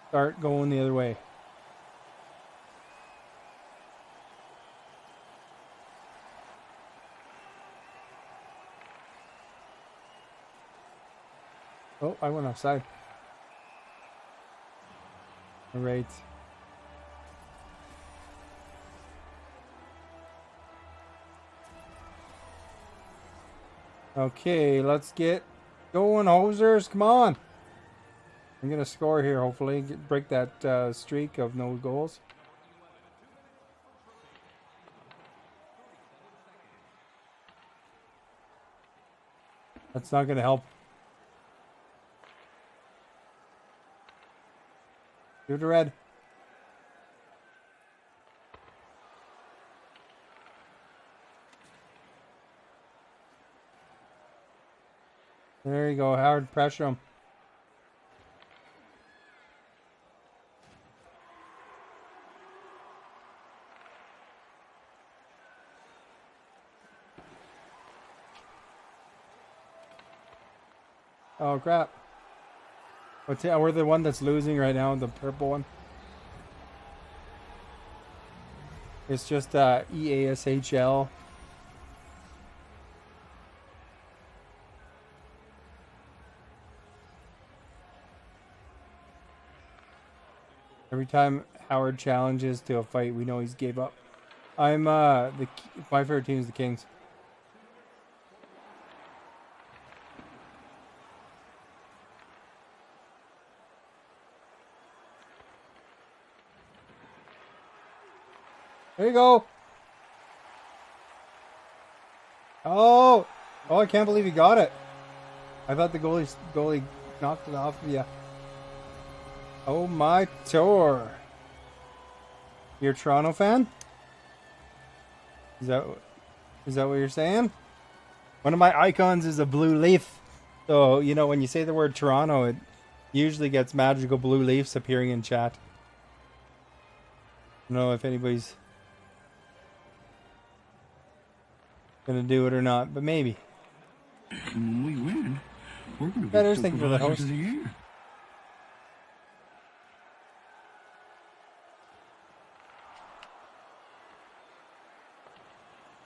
start going the other way. Oh, I went offside. All right. Okay, let's get going, hosers. Come on. I'm going to score here, hopefully. Break that streak of no goals. That's not going to help. Shoot a red. There you go, Howard. Pressure him. Oh, crap. We're the one that's losing right now, the purple one. It's just EASHL. Every time Howard challenges to a fight, we know he's gave up. My favorite team is the Kings. There you go. Oh, I can't believe he got it. I thought the goalie knocked it off of you. Oh my tour. You're a Toronto fan? Is that what you're saying? One of my icons is a blue leaf. So, you know, when you say the word Toronto, it usually gets magical blue leaves appearing in chat. I don't know if anybody's gonna do it or not, but maybe. When we win, we're gonna be Better thing for the host. of the year.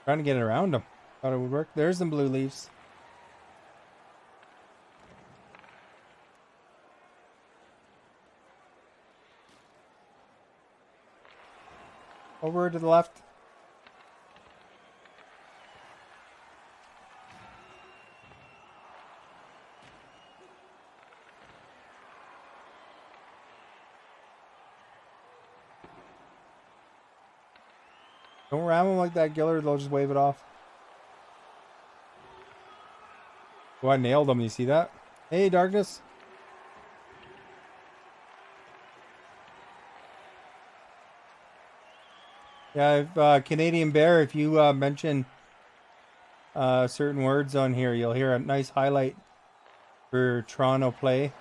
Trying to get it around them. Thought it would work. There's some blue leaves. Over to the left. Don't ram them like that, Gillard. They'll just wave it off. Oh, I nailed him. You see that? Hey, Darkness. Yeah, if, Canadian Bear, if you mention certain words on here, you'll hear a nice highlight for Toronto play.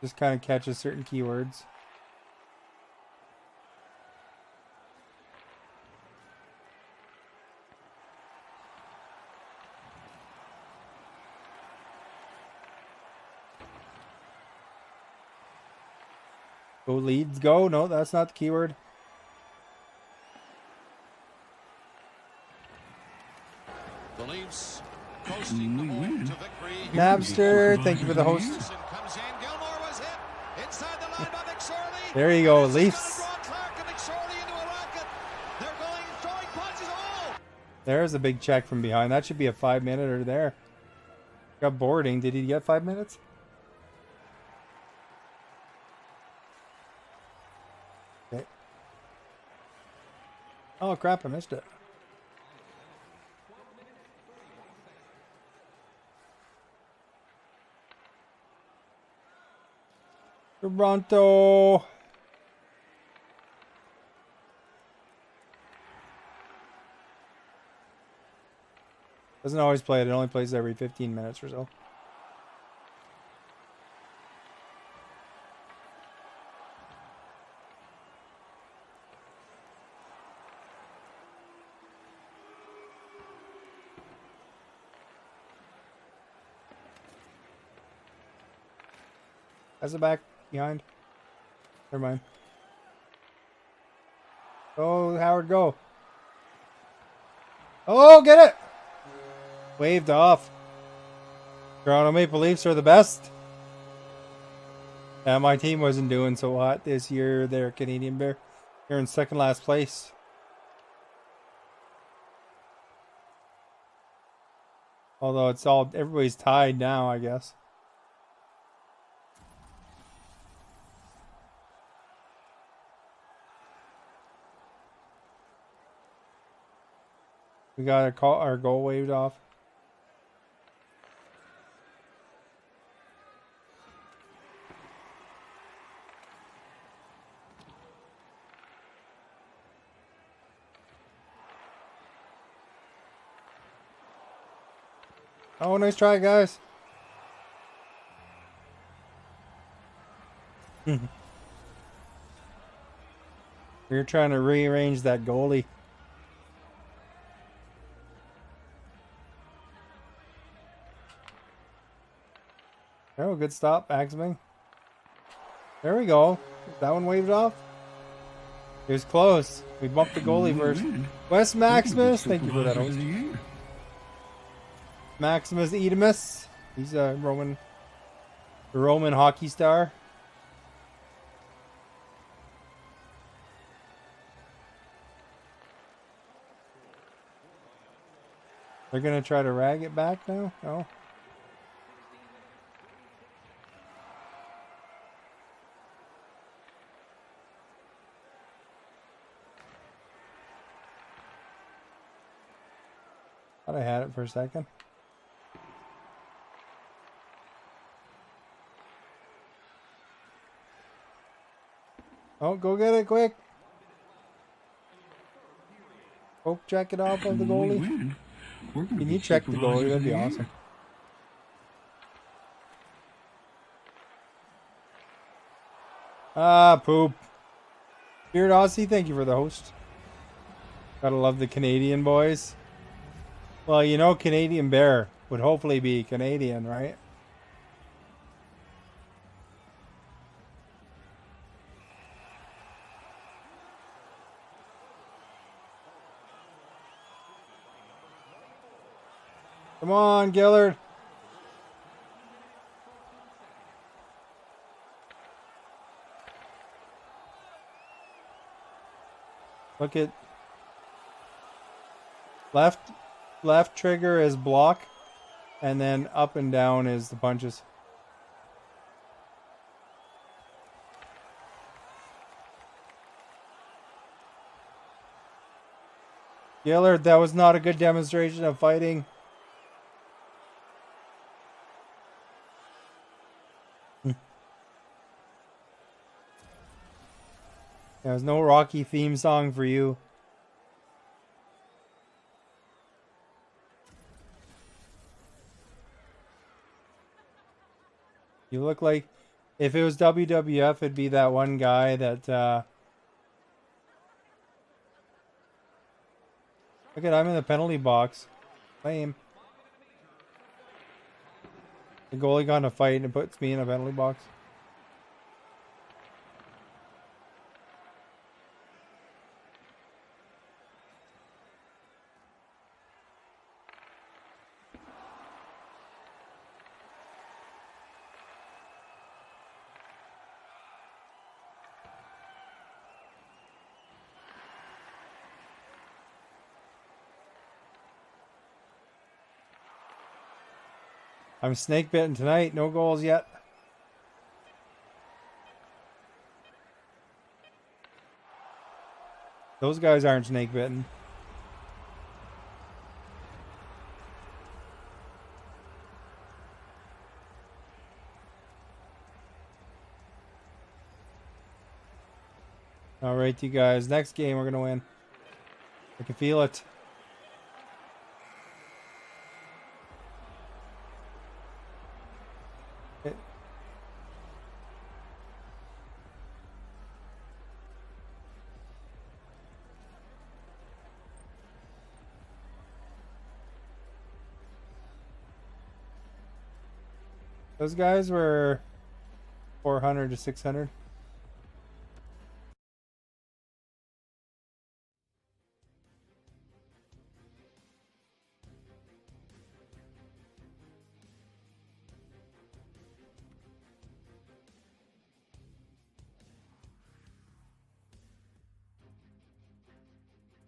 Just kind of catches certain keywords. Go Leeds, go. No, that's not the keyword. The Leafs coasting home to victory. Napster, thank you for the host. Anderson comes in. Gilmore was hit inside the line by McSorley. There you go, And this is Leafs. gonna draw Clark and McSorley into a rocket. They're going throwing punches. Oh! There's a big check from behind. That should be a 5-minute there. Got boarding. Did he get 5 minutes? Okay. Oh crap! I missed it. Toronto. Doesn't always play it. It only plays every 15 minutes or so. Has it back behind? Never mind. Oh, Howard, go. Oh, get it! Waved off. Toronto Maple Leafs are the best. Yeah, my team wasn't doing so hot this year. They're Canadian Bear. They're in second last place. Although it's all, everybody's tied now, I guess. We got our goal waved off. Oh, nice try, guys. We were trying to rearrange that goalie. Oh, good stop, Axman. There we go. That one waved off. It was close. We bumped the goalie first. Wes Maximus, thank you for that host. Maximus Edemus. He's a Roman hockey star. They're gonna try to rag it back now? No. Thought I had it for a second. Oh, go get it quick. Hope check it off of the goalie. Can you check the goalie? That'd be awesome. Ah, poop. Beard Aussie, thank you for the host. Gotta love the Canadian boys. Well, you know, Canadian Bear would hopefully be Canadian, right? Come on, Gillard. Look at left trigger is block, and then up and down is the punches. Gillard, that was not a good demonstration of fighting. There was no Rocky theme song for you. You look like, if it was WWF, it'd be that one guy that, look at, I'm in the penalty box. Lame. The goalie got in a fight and puts me in a penalty box. I'm snake bitten tonight. No goals yet. Those guys aren't snake bitten. All right, you guys. Next game, we're gonna win. I can feel it. Those guys were 400 to 600.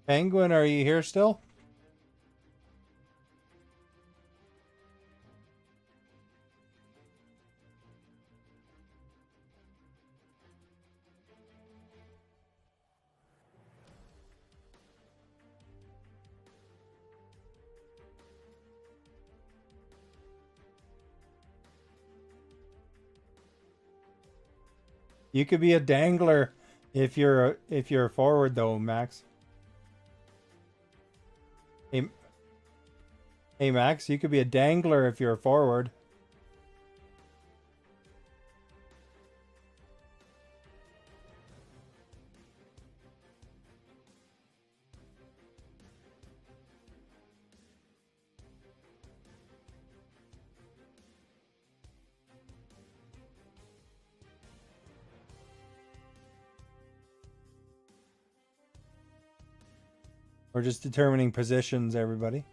Penguin, are you here still? You could be a dangler if you're a forward though, Max. Hey Max, you could be a dangler if you're a forward. We're just determining positions, everybody.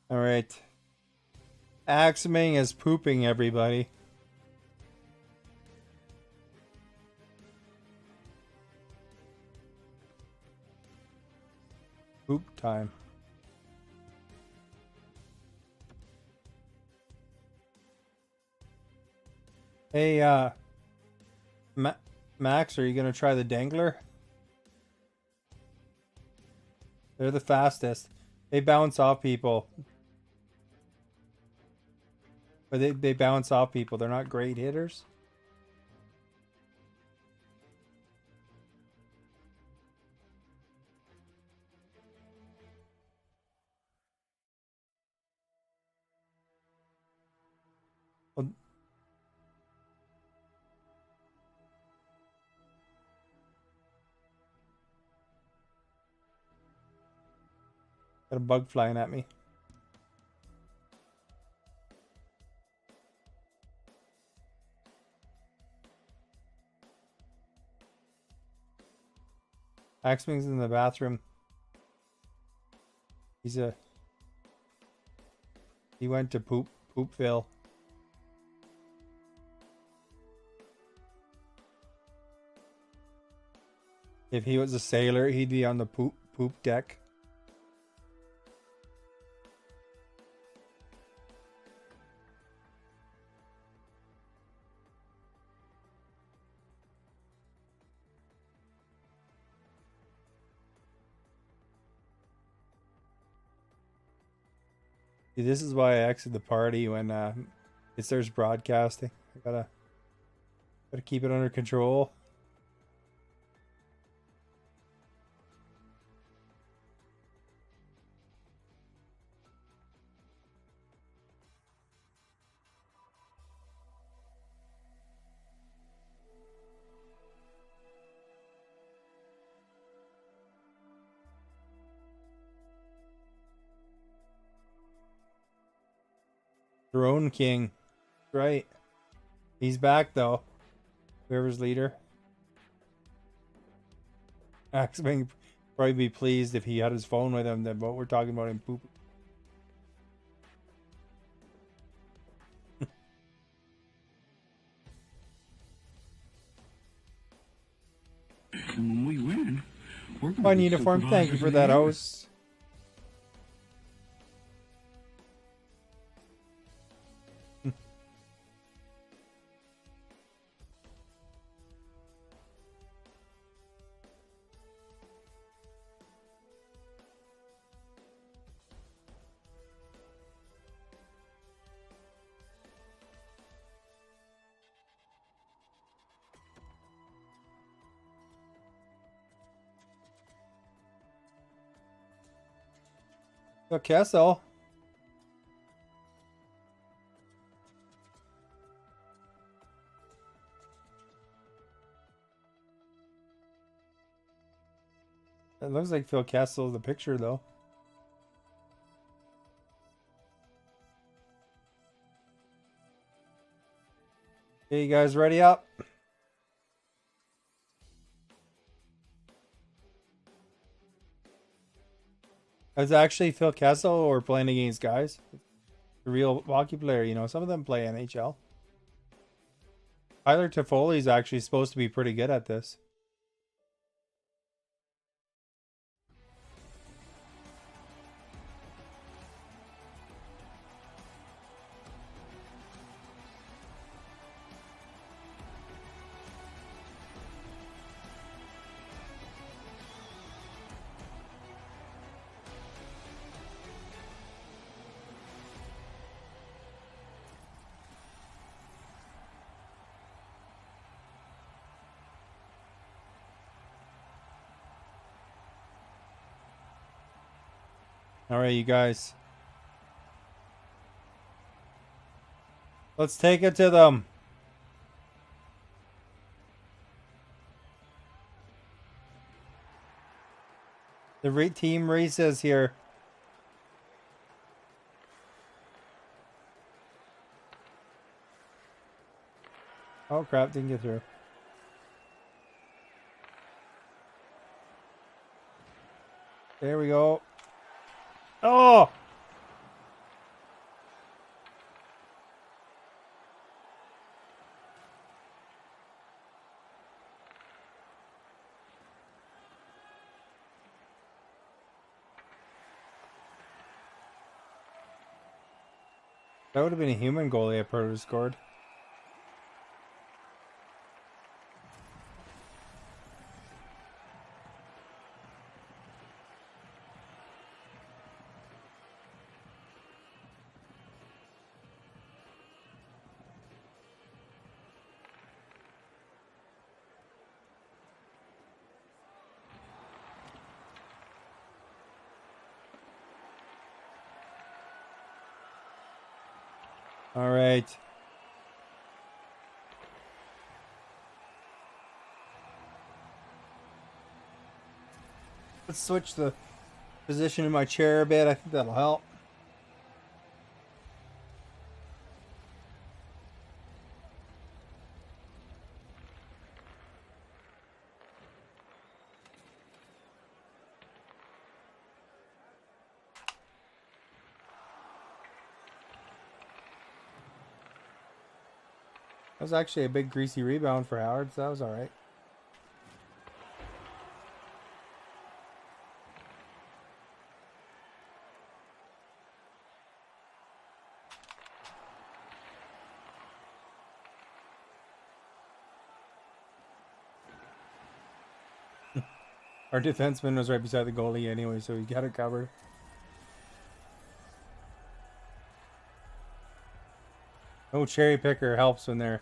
All right. Axming is pooping, everybody. Poop time. Hey, Max, are you gonna try the dangler? They're the fastest. They bounce off people. But they bounce off people. They're not great hitters. Well, got a bug flying at me. Axman's in the bathroom. He went to Poopville. If he was a sailor, he'd be on the poop deck. See, this is why I exit the party when it starts broadcasting. I gotta keep it under control. Drone King. Right. He's back though. Whoever's leader. Axman probably be pleased if he had his phone with him than what we're talking about in poop. And when we win, we're gonna Fun be uniform. Thank you supervisors for of the that, year. host. So Kessel. It looks like Phil Kessel's the picture though. Okay, you guys ready up? It's actually Phil Kessel or playing against guys. The real hockey player, you know. Some of them play NHL. Tyler Toffoli's actually supposed to be pretty good at this. All right, you guys. Let's take it to them. The team races here. Oh crap, didn't get through. There we go. Oh! That would have been a human goalie if Proto scored. All right. Let's switch the position in my chair a bit. I think that'll help. That was actually a big greasy rebound for Howard, so that was alright. Our defenseman was right beside the goalie anyway, so he got it covered. No cherry picker helps when our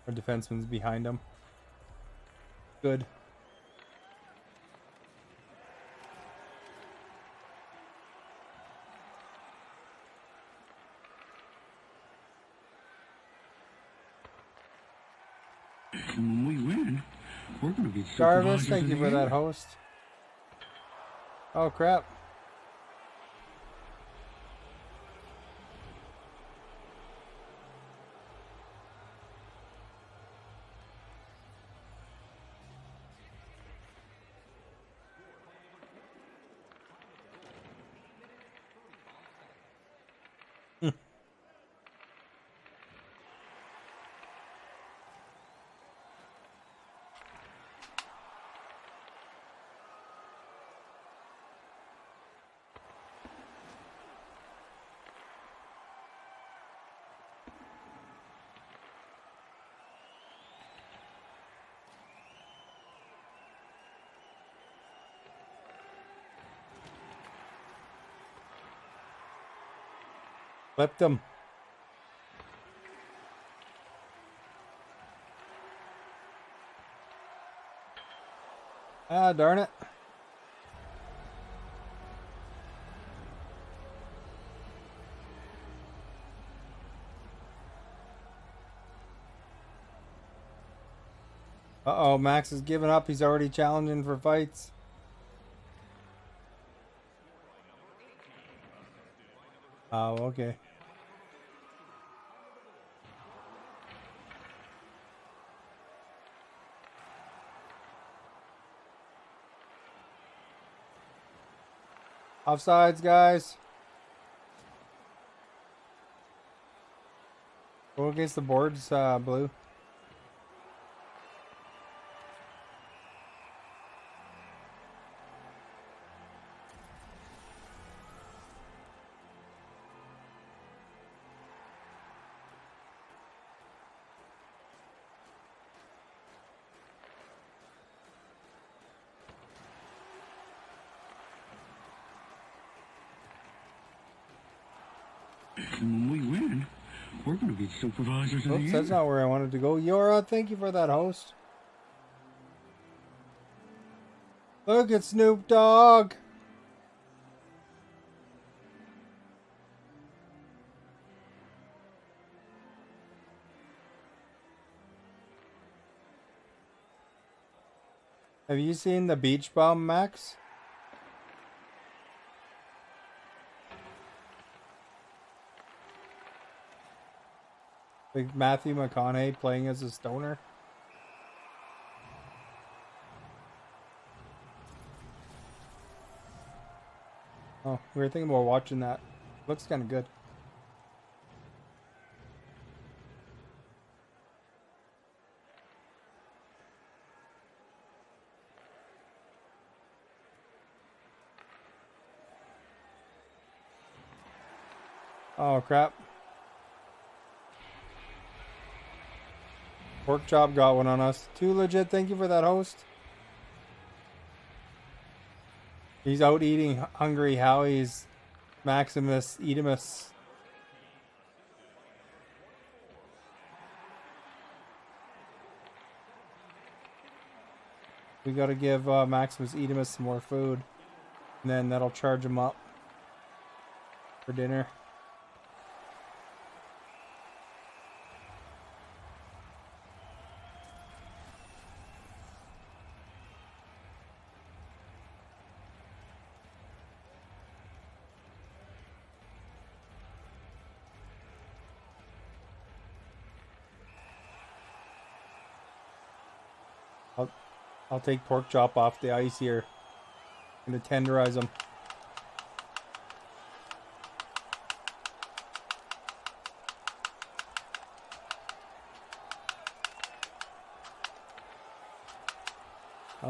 defenseman's behind him. Good. And when we win, we're going to be Jarvis, supervisors thank of you the for that year. host. Oh crap. Flipped him. Ah, darn it. Uh-oh, Max is giving up. He's already challenging for fights. Oh, okay. Offsides, guys. Go against the boards, Blue. And when we win, we're going to be supervisors of the Oops, year. that's not where I wanted to go. Yora, thank you for that host. Look at Snoop Dogg. Have you seen the beach bum, Max? Like Matthew McConaughey playing as a stoner? Oh, we were thinking about watching that. Looks kind of good. Oh, crap. Pork chop got one on us. Too legit, thank you for that host. He's out eating Hungry Howie's Maximus Edemus. We gotta give Maximus Edemus some more food. And then that'll charge him up for dinner. I'll take pork chop off the ice here. I'm gonna tenderize them.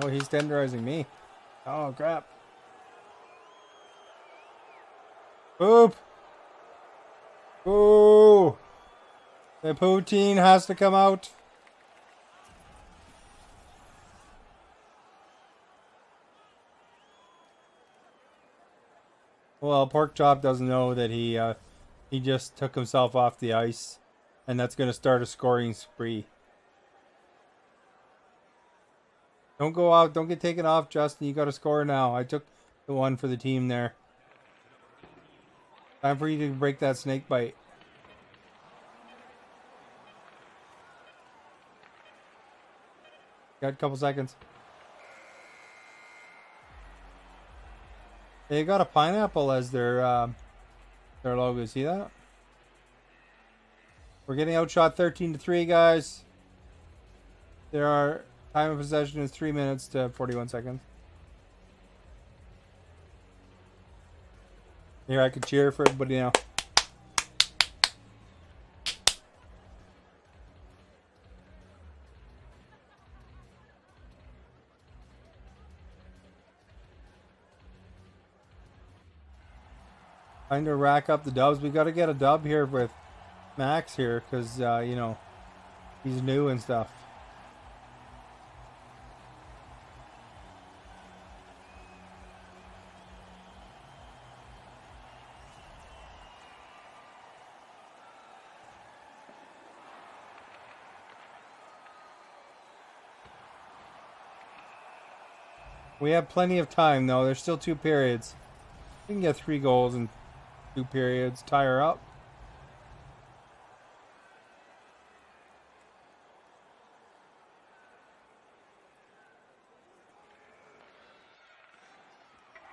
Oh, he's tenderizing me. Oh, crap. Poop. Ooh. The poutine has to come out. Well, Pork Chop doesn't know that he just took himself off the ice, and that's going to start a scoring spree. Don't go out. Don't get taken off, Justin. You got to score now. I took the one for the team there. Time for you to break that snake bite. Got a couple seconds. They got a pineapple as their logo. See that? We're getting outshot 13-3, guys. There are time of possession is 3 minutes to 41 seconds. Here, I could cheer for everybody now. Trying to rack up the dubs. We got to get a dub here with Max here because, you know, he's new and stuff. We have plenty of time, though. There's still 2 periods. We can get 3 goals in 2 periods. Tie her up.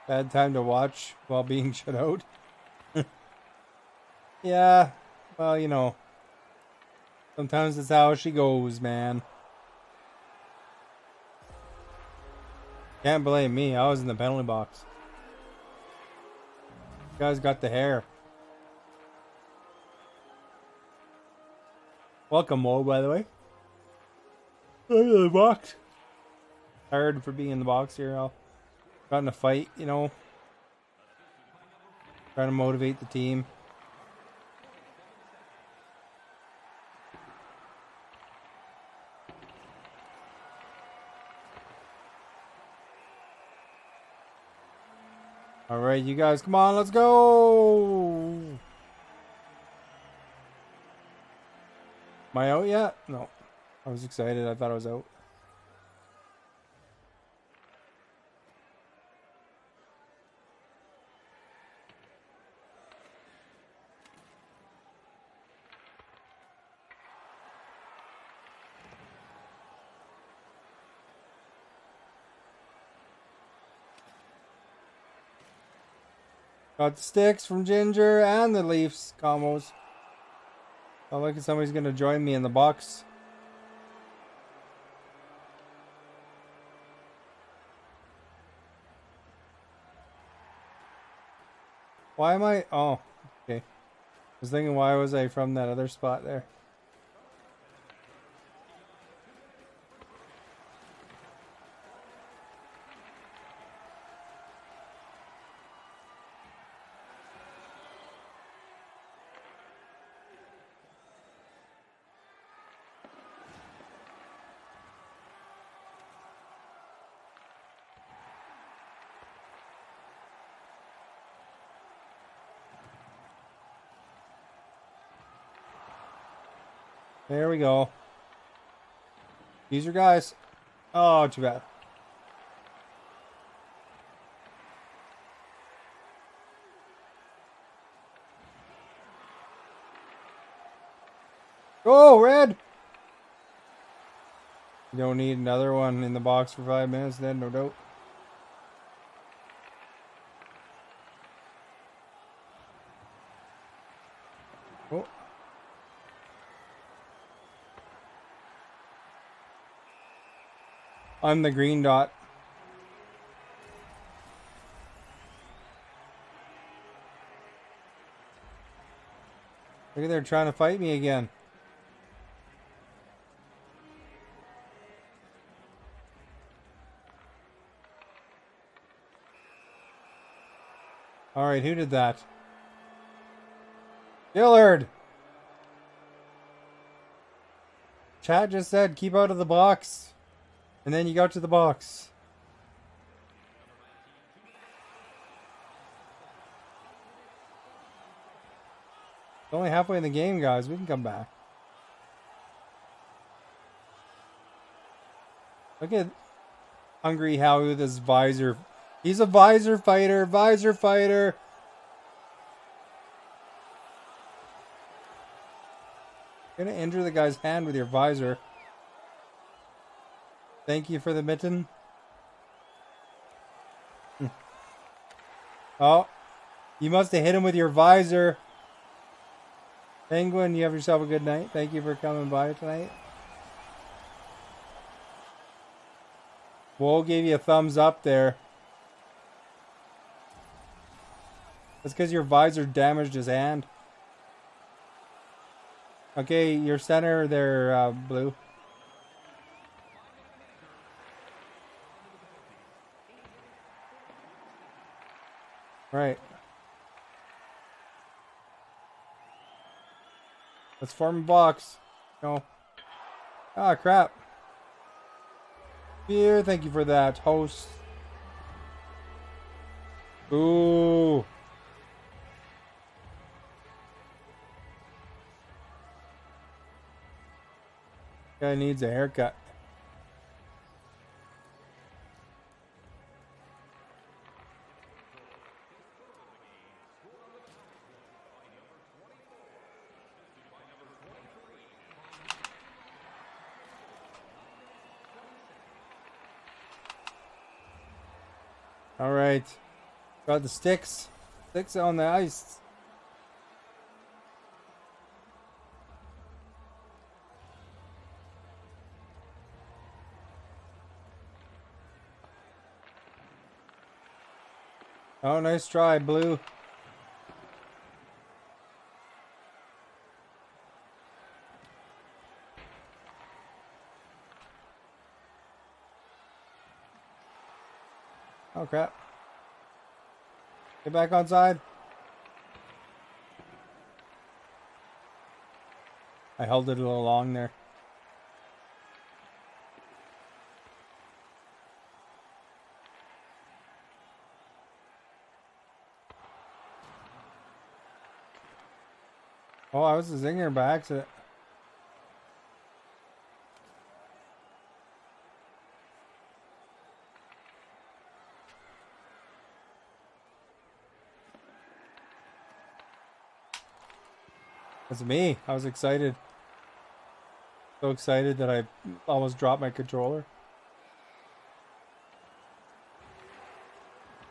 Bad time to watch while being shut out. Yeah, well, you know. Sometimes it's how she goes, man. Can't blame me. I was in the penalty box. You guys got the hair. Welcome, Mo, by the way. In the box. Tired for being in the box here. I got in a fight, you know. Trying to motivate the team. All right, you guys, come on, let's go. Am I out yet? No. I was excited. I thought I was out. Got the sticks from Ginger and the Leafs combos. I look like somebody's going to join me in the box. Why am I... Oh, okay. I was thinking, why was I from that other spot there? There we go. These are guys. Oh, too bad. Go, Red! You don't need another one in the box for 5 minutes then, no doubt. Oh. I'm the green dot. Look at they're trying to fight me again. All right, who did that? Dillard. Chat just said keep out of the box. And then you got to the box. It's only halfway in the game, guys. We can come back. Look at Hungry Howie with his visor. He's a visor fighter. Visor fighter. You're gonna injure the guy's hand with your visor. Thank you for the mitten. Oh, you must have hit him with your visor. Penguin, you have yourself a good night. Thank you for coming by tonight. Wool gave you a thumbs up there. That's because your visor damaged his hand. Okay, your center there, Blue. Right. Let's form a box. No. Ah, crap. Beer, thank you for that. Host. Ooh. Guy needs a haircut. All right, got the sticks. Sticks on the ice. Oh, nice try, Blue. Oh, crap. Get back on side. I held it a little long there. Oh, I was a zinger by accident. That's me. I was excited. So excited that I almost dropped my controller.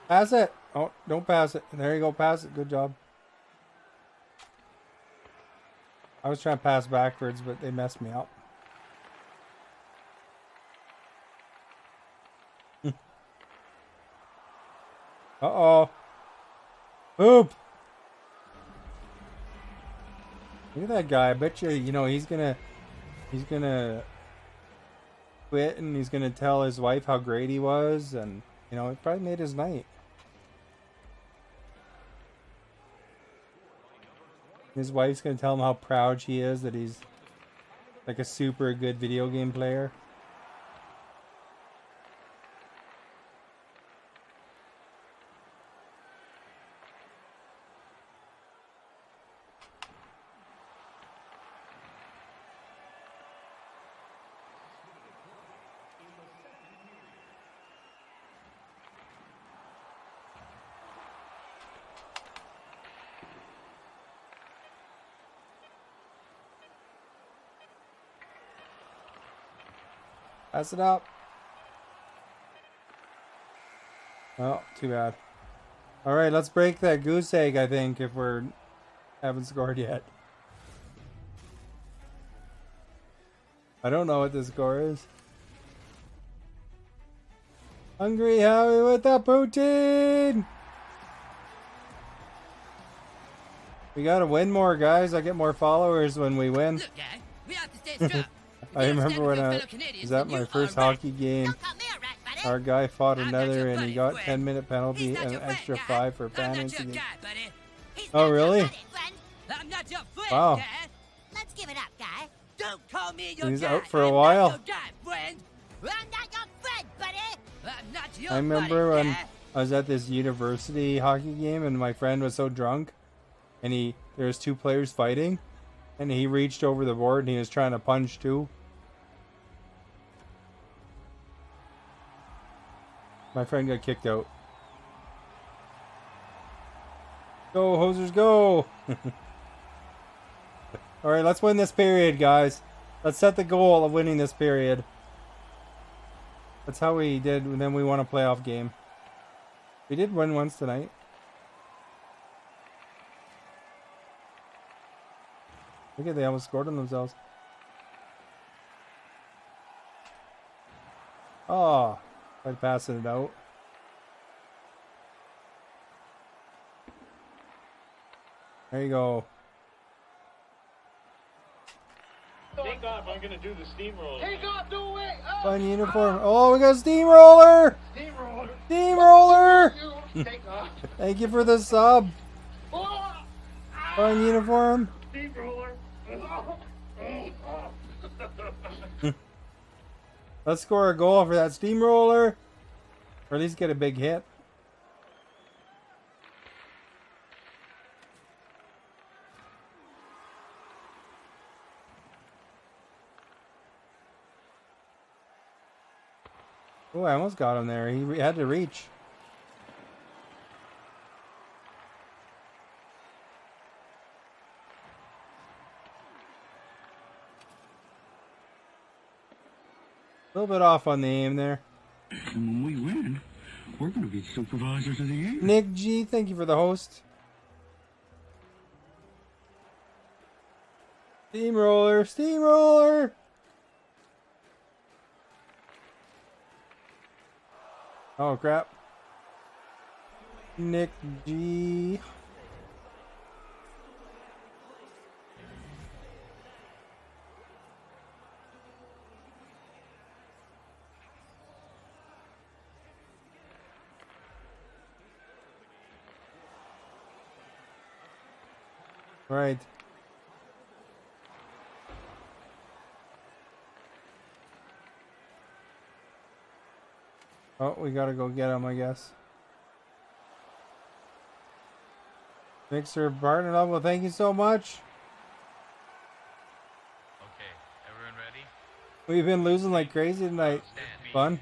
Pass it. Oh, don't pass it. There you go. Pass it. Good job. I was trying to pass backwards, but they messed me up. Uh-oh. Oop. Look at that guy. I bet you know, he's gonna quit and he's gonna tell his wife how great he was, and you know, it probably made his night. His wife's gonna tell him how proud she is that he's like a super good video game player. Pass it up. Oh, too bad. All right, let's break that goose egg, I think, if we're haven't scored yet. I don't know what the score is. Hungry Howie with the poutine! We gotta win more, guys. I get more followers when we win. Look, guy, we have to stay strong. I remember when I was at my first hockey game. Don't call me a rat, buddy. Our guy fought I'm not another your and he buddy, got friend. 10-minute penalty He's not and your an friend, extra guy. 5 for I'm fan not your incident. guy, buddy. He's Oh, not your really? buddy, friend. I'm not your friend, Wow. guy. Let's give it up, guy. Don't call me your He's guy. out for a I'm while. not your guy, friend. I'm not your friend, buddy. I'm not your I remember buddy, when guy. I was at this university hockey game and my friend was so drunk and there was 2 players fighting and he reached over the board and he was trying to punch 2. My friend got kicked out. Go, Hosers, go! Alright, let's win this period, guys. Let's set the goal of winning this period. That's how we did, and then we won a playoff game. We did win once tonight. Look at, they almost scored on themselves. Oh, by passing it out. There you go. Take off, I'm gonna do the steamroller. Take off, do it! Fun uniform. Oh, we got a steamroller! Steamroller! Steamroller! Take off! Thank you for the sub. Oh, Fun uniform. steamroller! Let's score a goal for that steamroller. Or at least get a big hit. Oh, I almost got him there. He had to reach. A little bit off on the aim there. And when we win, we're going to be supervisors of the year. Nick G, thank you for the host. Steamroller, steamroller. Oh crap. Nick G. Right. Oh, we gotta go get him, I guess. Mixer partner level, thank you so much. Okay, everyone ready? We've been losing like crazy tonight. Fun.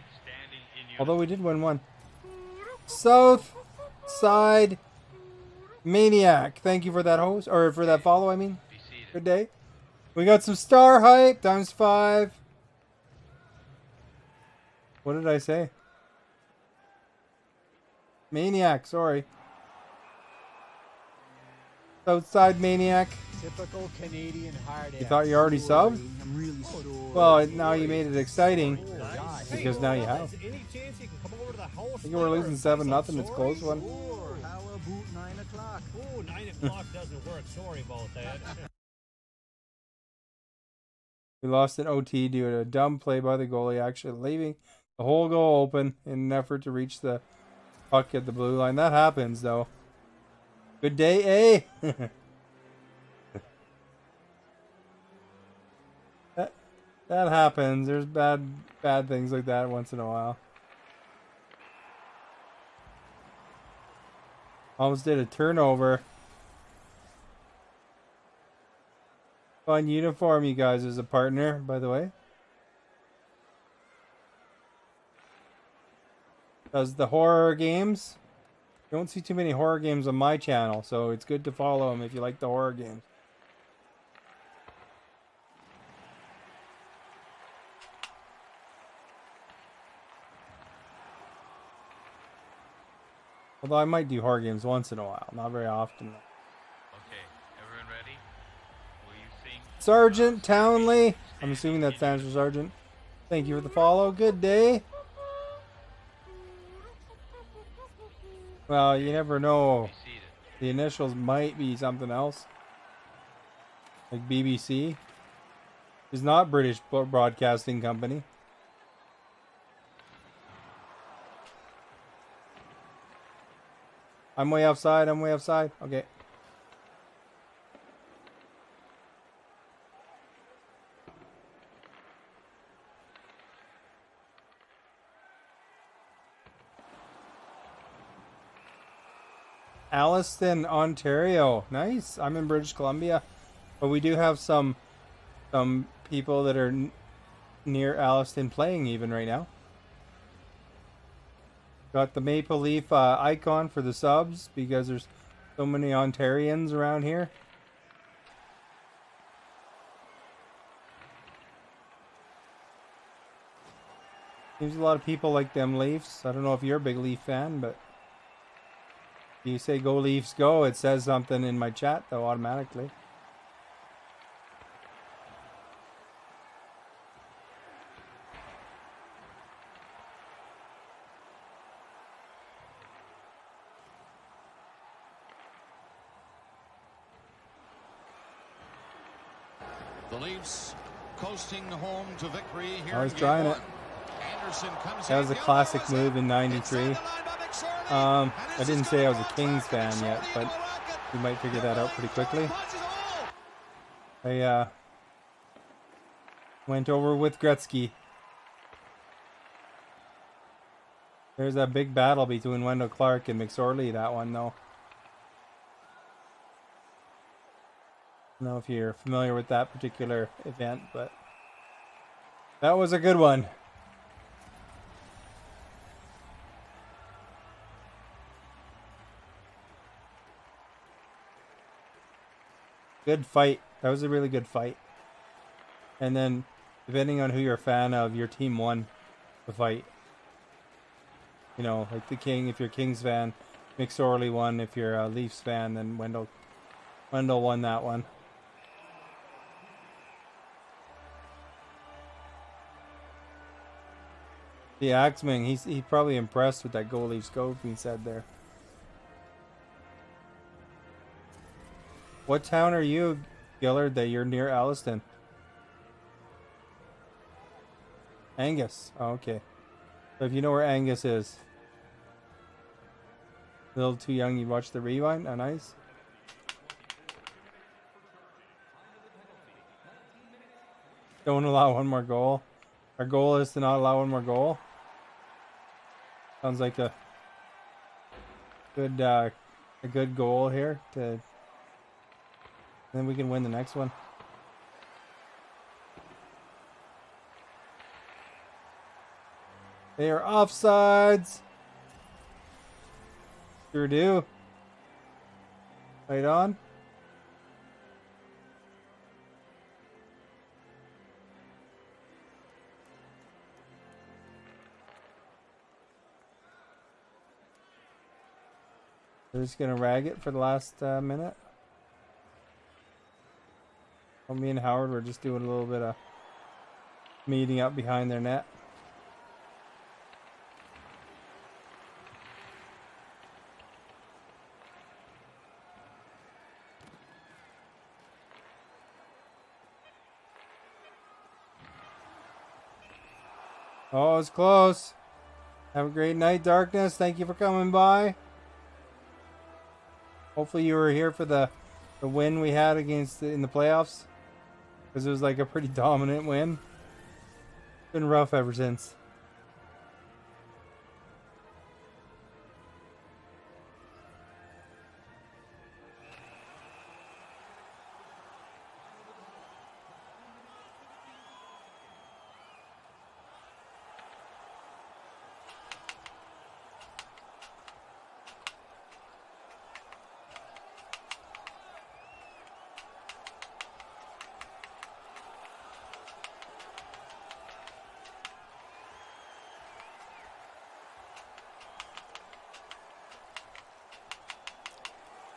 Although we did win one. South Side Maniac, thank you for that host, or for that follow, I mean. Good day. We got some star hype, ×5. What did I say? Maniac, sorry. Southside Maniac. Typical Canadian hard You thought you already subbed? I'm really sore. Well, now you made it exciting. Because now you have. Any chance you can come over to the house? I think we're losing 7-0. It's a close one. How about 9 o'clock? Oh, 9 o'clock doesn't work. Sorry about that. We lost an OT due to a dumb play by the goalie, actually leaving the whole goal open in an effort to reach the puck at the blue line. That happens, though. Good day, eh? That happens. There's bad things like that once in a while. Almost did a turnover. Fun uniform, you guys, as a partner, by the way. Does the horror games. You don't see too many horror games on my channel, so it's good to follow them if you like the horror games. Although I might do horror games once in a while, not very often. Okay, everyone ready? Will you sing? Sergeant Townley. I'm assuming that stands for Sergeant. Thank you for the follow. Good day. Well, you never know. The initials might be something else. Like BBC. It's not British Broadcasting Company. I'm way offside. I'm way offside. Okay. Alliston, Ontario. Nice. I'm in British Columbia, but we do have some people that are near Alliston playing even right now. Got the Maple Leaf icon for the subs because there's so many Ontarians around here. Seems a lot of people like them Leafs. I don't know if you're a big Leaf fan, but if you say go Leafs go, it says something in my chat though automatically. The Leafs coasting home to victory here. I was trying it. That was a classic move in '93. I didn't say I was a Kings fan yet, but you might figure that out pretty quickly. I went over with Gretzky. There's a big battle between Wendell Clark and McSorley, that one though. I don't know if you're familiar with that particular event, but that was a good one. Good fight. That was a really good fight. And then, depending on who you're a fan of, your team won the fight. You know, like the King, if you're a Kings fan, McSorley won. If you're a Leafs fan, then Wendell won that one. The Axeman, he's probably impressed with that goal Leafs go being said there. What town are you, Gillard, that you're near Alliston? Angus. Oh, okay. So if you know where Angus is. A little too young, you watch the rewind? Oh, nice. Don't allow one more goal. Our goal is to not allow one more goal. Sounds like a good goal here to. Then we can win the next one. They are offsides. Sure do. Right on. They're just gonna rag it for the last minute. Well, me and Howard were just doing a little bit of meeting up behind their net. Oh, it's close. Have a great night, Darkness. Thank you for coming by. Hopefully you were here for the win we had against in the playoffs. Because it was like a pretty dominant win. Been rough ever since.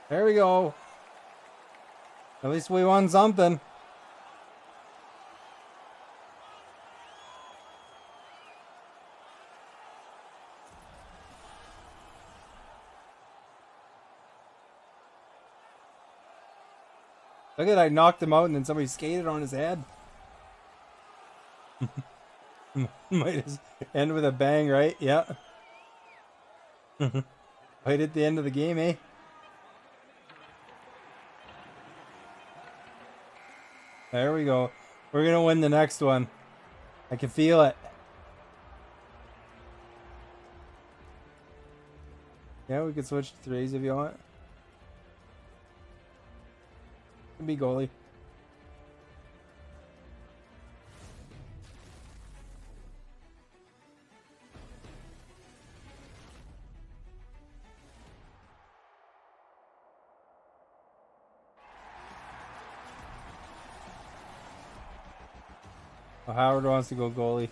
There we go. At least we won something. Look at I knocked him out and then somebody skated on his head. Might as end with a bang, right? Yeah. Right at the end of the game, eh? There we go. We're gonna win the next one. I can feel it. Yeah, we can switch to threes if you want. Can be goalie. Oh, Howard wants to go goalie.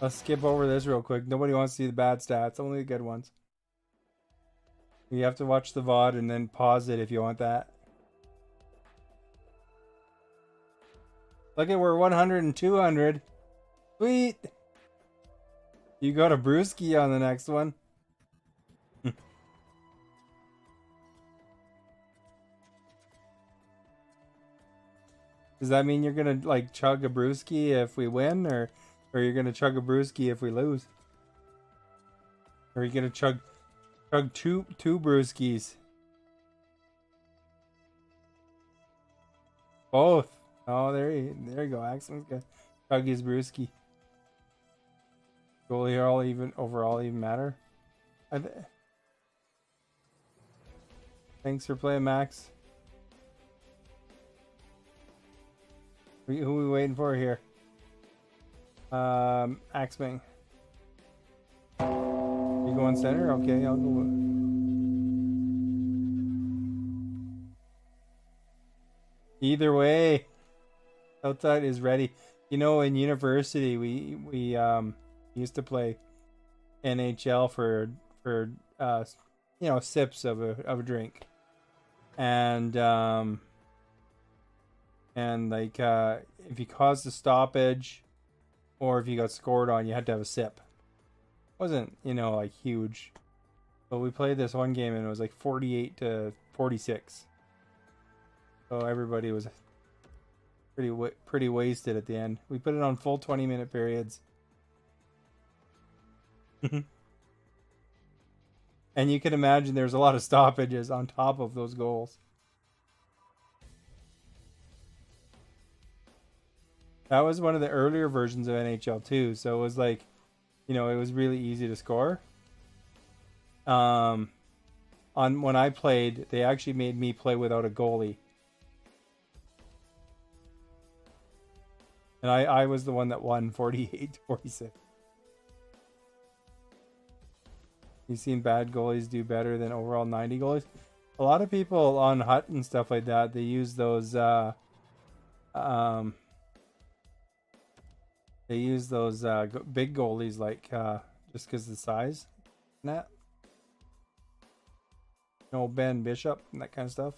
Let's skip over this real quick. Nobody wants to see the bad stats, only the good ones. You have to watch the VOD and then pause it if you want that. Look at we're 100 and 200. Sweet. You got a brewski on the next one. Does that mean you're gonna like chug a brewski if we win, or you're gonna chug a brewski if we lose? Or are you gonna chug two brewskis? Both. Oh, there you go. Axman's gonna chug his brewski. Goalie all even overall even matter. Thanks for playing, Max. Who are we waiting for here? Axman. You going center? Okay, I'll go. Either way, outside is ready. You know, in university, we used to play NHL for you know, sips of a drink, and like if you caused a stoppage or if you got scored on, you had to have a sip. Wasn't, you know, like huge, but we played this one game and it was like 48 to 46, so everybody was pretty wasted at the end. We put it on full 20-minute periods. And you can imagine there's a lot of stoppages on top of those goals. That was one of the earlier versions of NHL too, so it was like, you know, it was really easy to score. On when I played, they actually made me play without a goalie, and I was the one that won 48 to 46. You've seen bad goalies do better than overall 90 goalies. A lot of people on Hut and stuff like that, they use those big goalies, like just because of the size. That, you know, Ben Bishop and that kind of stuff.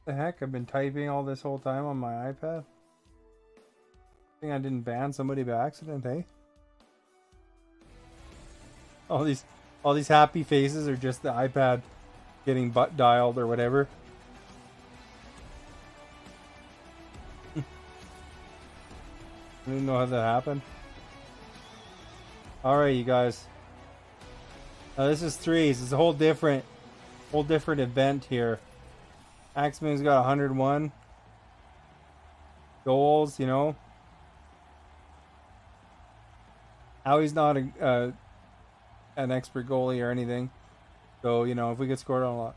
What the heck? I've been typing all this whole time on my iPad. I think I didn't ban somebody by accident, eh? All these happy faces are just the iPad getting butt dialed or whatever. I didn't know how that happened. Alright, you guys. Now this is threes. It's a whole different event here. Axman's got 101 goals, you know. Howie's not an expert goalie or anything, so you know, if we get scored on a lot,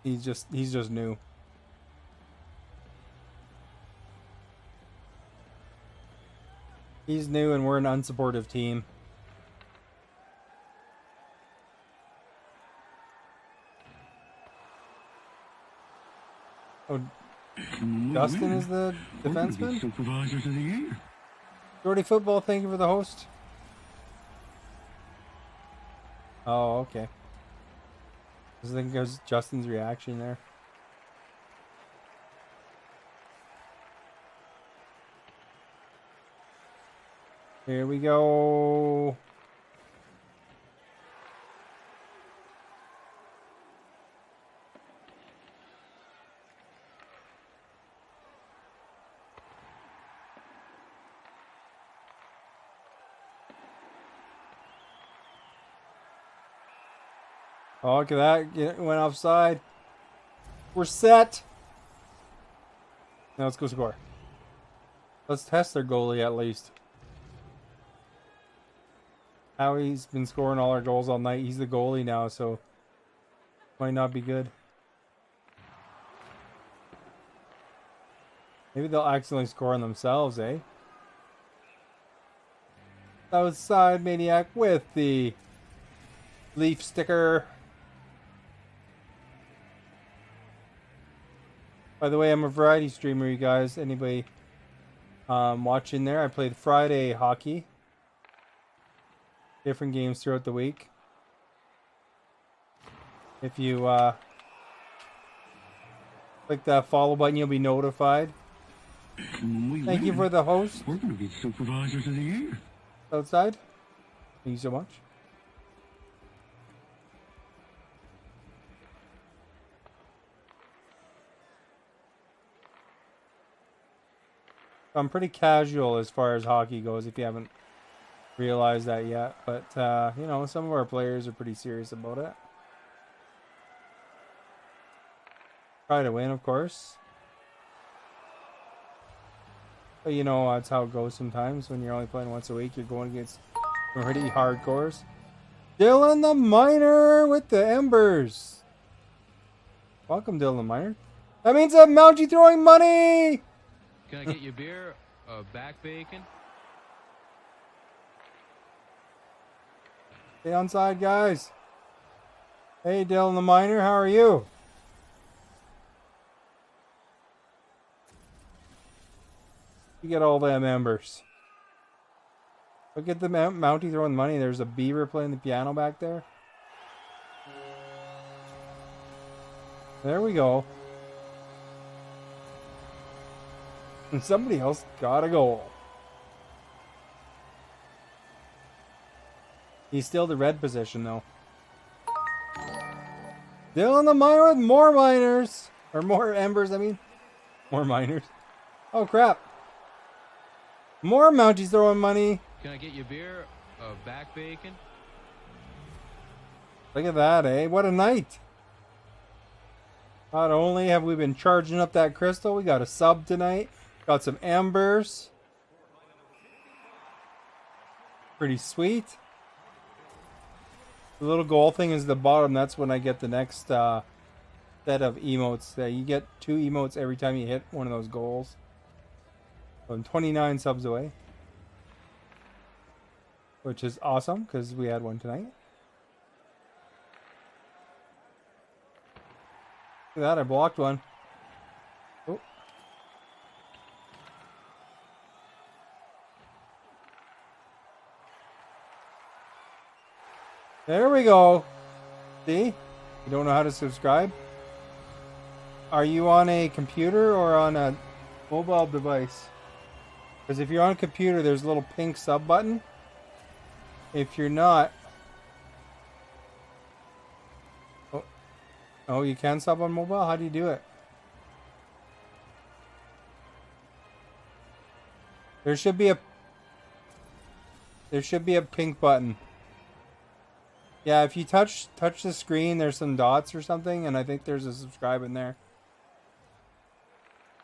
he's just new. He's new, and we're an unsupportive team. Oh, Dustin is the defenseman? Supervisors of the year. Jordy Football, thank you for the host. Oh, okay. I think it was Justin's reaction there. Here we go. Oh, look at that. It went offside. We're set. Now let's go score. Let's test their goalie at least. Howie's been scoring all our goals all night. He's the goalie now, so might not be good. Maybe they'll accidentally score on themselves, eh? Outside Maniac with the leaf sticker. By the way, I'm a variety streamer, you guys. Anybody watching there? I play the Friday hockey. Different games throughout the week. If you click that follow button, you'll be notified. Thank you for the host. We're going to be supervisors of the year. Outside. Thank you so much. I'm pretty casual as far as hockey goes, if you haven't realized that yet. But, you know, some of our players are pretty serious about it. Try to win, of course. But, you know, that's how it goes sometimes. When you're only playing once a week, you're going against pretty hardcores. Dylan the Miner with the Embers. Welcome, Dylan the Miner. That means that Mountie throwing money! Can I get you beer? Back bacon? Stay onside, guys. Hey, Dylan the Miner, how are you? You get all them embers. Look at the Mountie throwing money. There's a beaver playing the piano back there. There we go. And somebody else got a goal. He's still the red position, though. Dylan the Miner with more miners. Or more embers, I mean. More miners. Oh, crap. More Mounties throwing money. Can I get you beer? Back bacon? Look at that, eh? What a night. Not only have we been charging up that crystal, we got a sub tonight. Got some embers. Pretty sweet. The little goal thing is the bottom. That's when I get the next set of emotes. You get 2 emotes every time you hit one of those goals. So I'm 29 subs away. Which is awesome, because we had one tonight. Look at that, I blocked one. Oh. There we go. See? You don't know how to subscribe? Are you on a computer or on a mobile device? Because if you're on a computer, there's a little pink sub button. If you're not... Oh, you can sub on mobile? How do you do it? There should be a pink button. Yeah, if you touch the screen, there's some dots or something, and I think there's a subscribe in there.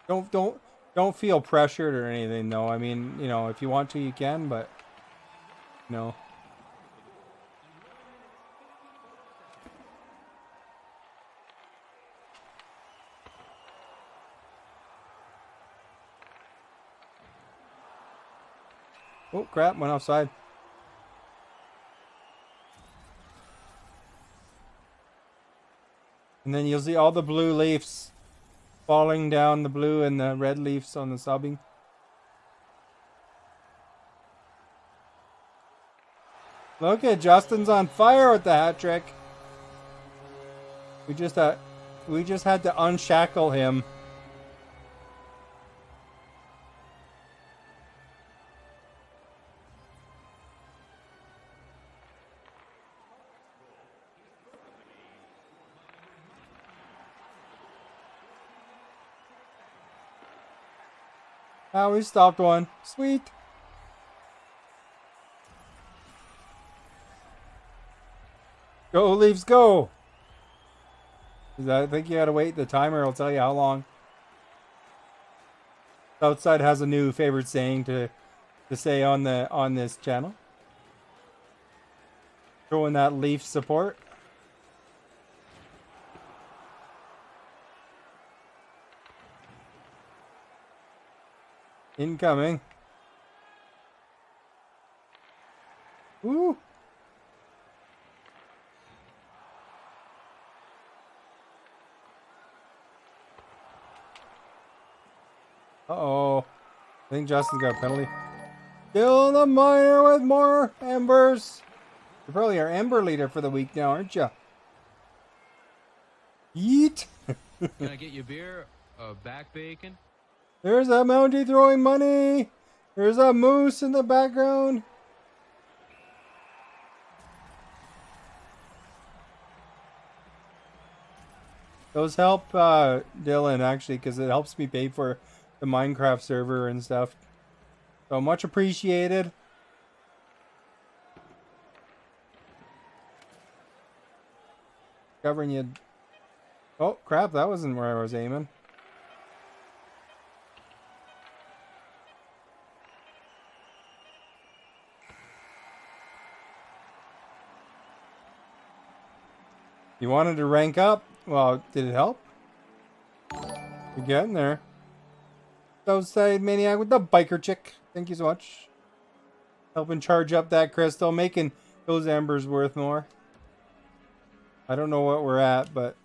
Don't feel pressured or anything, though. I mean, you know, if you want to, you can, but no. Oh, crap, went offside. And then you'll see all the blue leaves falling down, the blue and the red leaves on the subbing. Look at Justin's on fire with the hat trick. We just had to unshackle him. Oh, we stopped one. Sweet. Go, Leafs, go. I think you gotta wait. The timer will tell you how long. Southside has a new favorite saying to say on this channel. Showing that Leaf support. Incoming. Woo! Uh-oh. I think Justin's got a penalty. Still the minor with more embers. You're probably our ember leader for the week now, aren't you? Yeet! Can I get you beer? Back bacon? There's a Mountie throwing money. There's a moose in the background. Those help Dylan, actually, because it helps me pay for the Minecraft server and stuff. So much appreciated. Covering you. Oh, crap. That wasn't where I was aiming. You wanted to rank up? Well, did it help? You're getting there. Outside Maniac with the biker chick. Thank you so much. Helping charge up that crystal, making those embers worth more. I don't know what we're at, but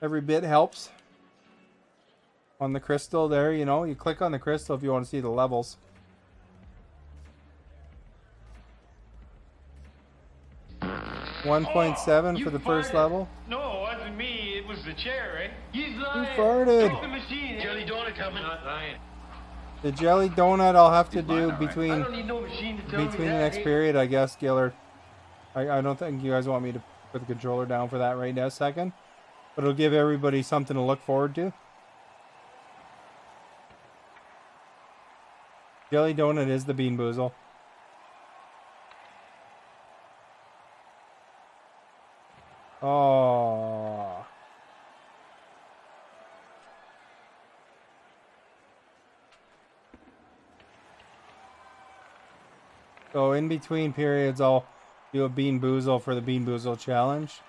every bit helps. On the crystal there, you know, you click on the crystal if you want to see the levels. $1.7 for the first level. No, it wasn't me. It was the chair, right? He's lying. Who farted? It's the machine. Jelly donut coming. Not lying. The jelly donut I'll have to do between I don't need no machine to tell me between that, the next eh? period, I guess, Gillard. I don't think you guys want me to put the controller down for that right now, second. But it'll give everybody something to look forward to. Jelly donut is the Bean Boozle. Oh. So in between periods, I'll do a Bean Boozle for the Bean Boozle challenge.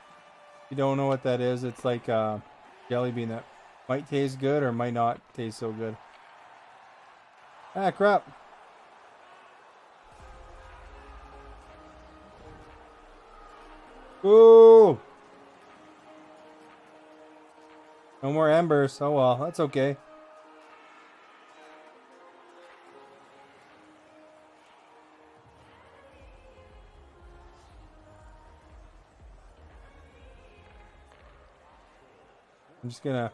If you don't know what that is, it's like a jelly bean that might taste good or might not taste so good. Ah, crap. Ooh. No more embers. Oh well, that's okay. I'm just gonna...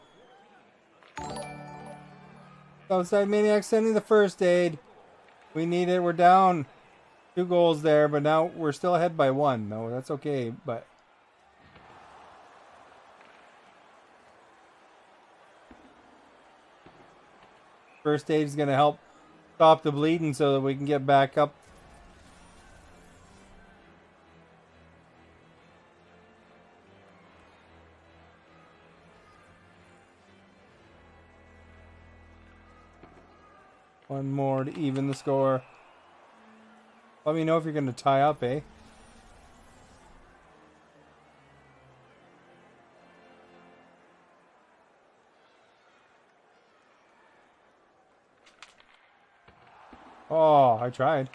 Outside Maniac sending the first aid. We need it. We're down 2 goals there, but now we're still ahead by 1. No, that's okay, but... First aid is going to help stop the bleeding so that we can get back up. One more to even the score. Let me know if you're going to tie up, eh? Oh, I tried.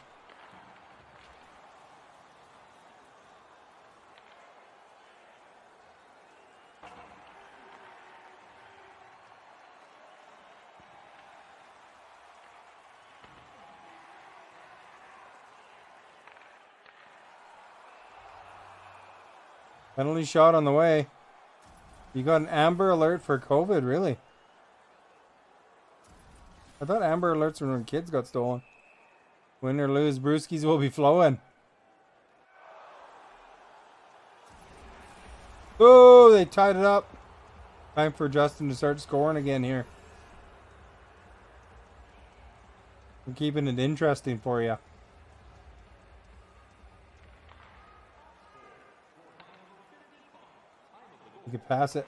Penalty shot on the way. You got an Amber Alert for COVID, really? I thought Amber Alerts were when kids got stolen. Win or lose, brewskis will be flowing. Oh, they tied it up. Time for Justin to start scoring again here. I'm keeping it interesting for you. You could pass it.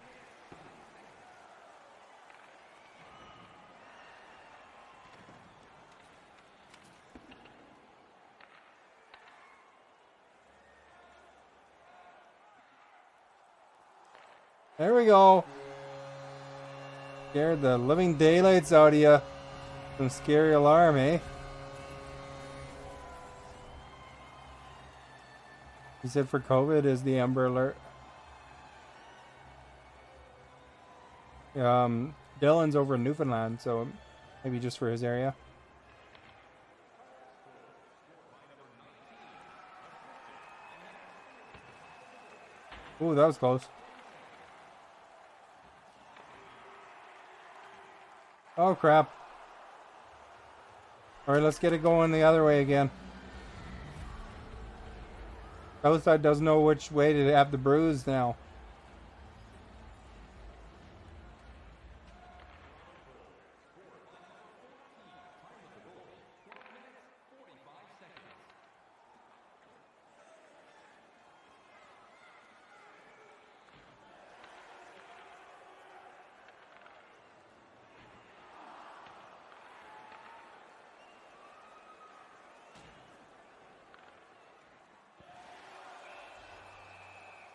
There we go. Scared the living daylights out of you. Some scary alarm, eh? He said for COVID is the Amber Alert. Dylan's over in Newfoundland, so maybe just for his area. Ooh, that was close. Oh, crap. Alright, let's get it going the other way again. South side doesn't know which way to have the bruise now.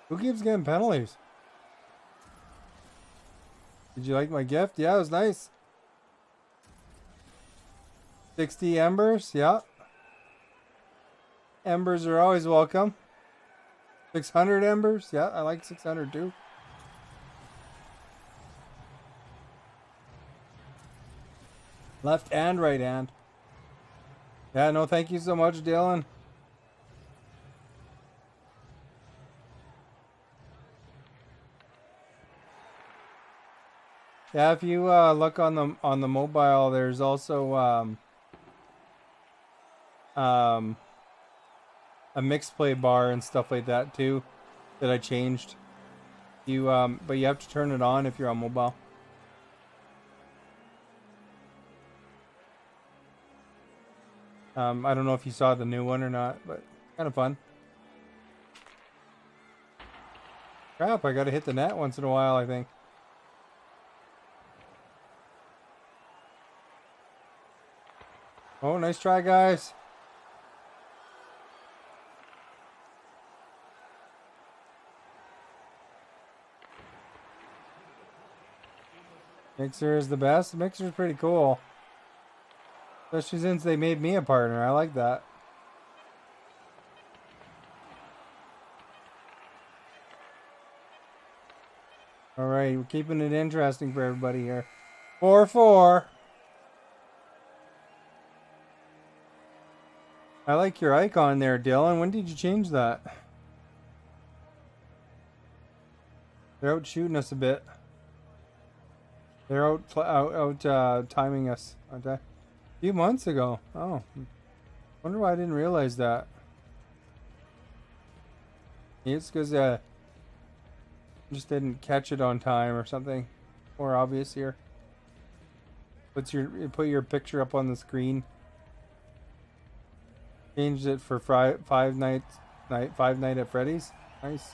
Who keeps getting penalties? Did you like my gift? Yeah, it was nice. 60 embers, yeah. Embers are always welcome. 600 embers, yeah, I like 600 too. Left and right hand. Yeah, no, thank you so much, Dylan. Yeah, if you look on the mobile, there's also a mixed play bar and stuff like that too that I changed. You but you have to turn it on if you're on mobile. I don't know if you saw the new one or not, but kind of fun. Crap, I gotta hit the net once in a while, I think. Oh, nice try, guys. Mixer is the best. Mixer's pretty cool. Especially since they made me a partner. I like that. Alright, we're keeping it interesting for everybody here. 4-4. I like your icon there, Dylan. When did you change that? They're out shooting us a bit. They're out timing us, aren't they? A few months ago. Oh. Wonder why I didn't realize that. It's because just didn't catch it on time or something. More obvious here. Put your picture up on the screen. Changed it for Five Night at Freddy's. Nice.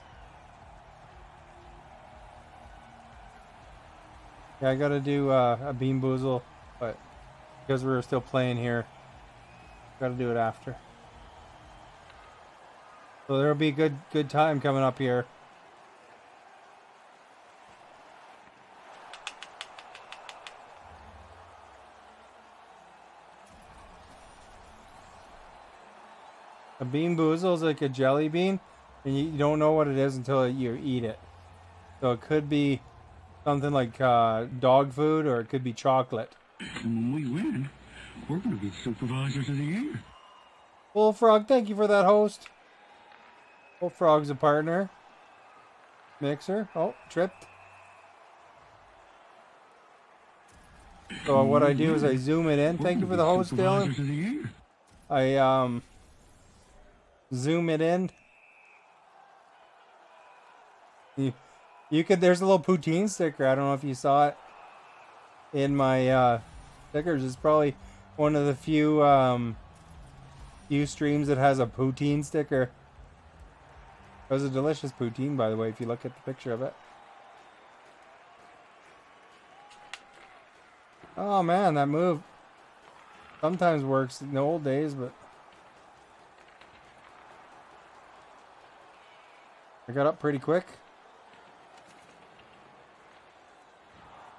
Yeah, I gotta do a Bean Boozle, but because we're still playing here, gotta do it after. So there'll be a good time coming up here. A Bean Boozle is like a jelly bean, and you don't know what it is until you eat it. So it could be something like dog food, or it could be chocolate. And when we win, we're going to be supervisors of the year. Bullfrog, thank you for that, host. Bullfrog's a partner. Mixer. Oh, tripped. So what I do is I zoom it in. Thank you for the host, Dylan. I zoom it in. You could. There's a little poutine sticker. I don't know if you saw it in my stickers. It's probably one of the few streams that has a poutine sticker. It was a delicious poutine, by the way, if you look at the picture of it. Oh man, that move sometimes works in the old days, but I got up pretty quick.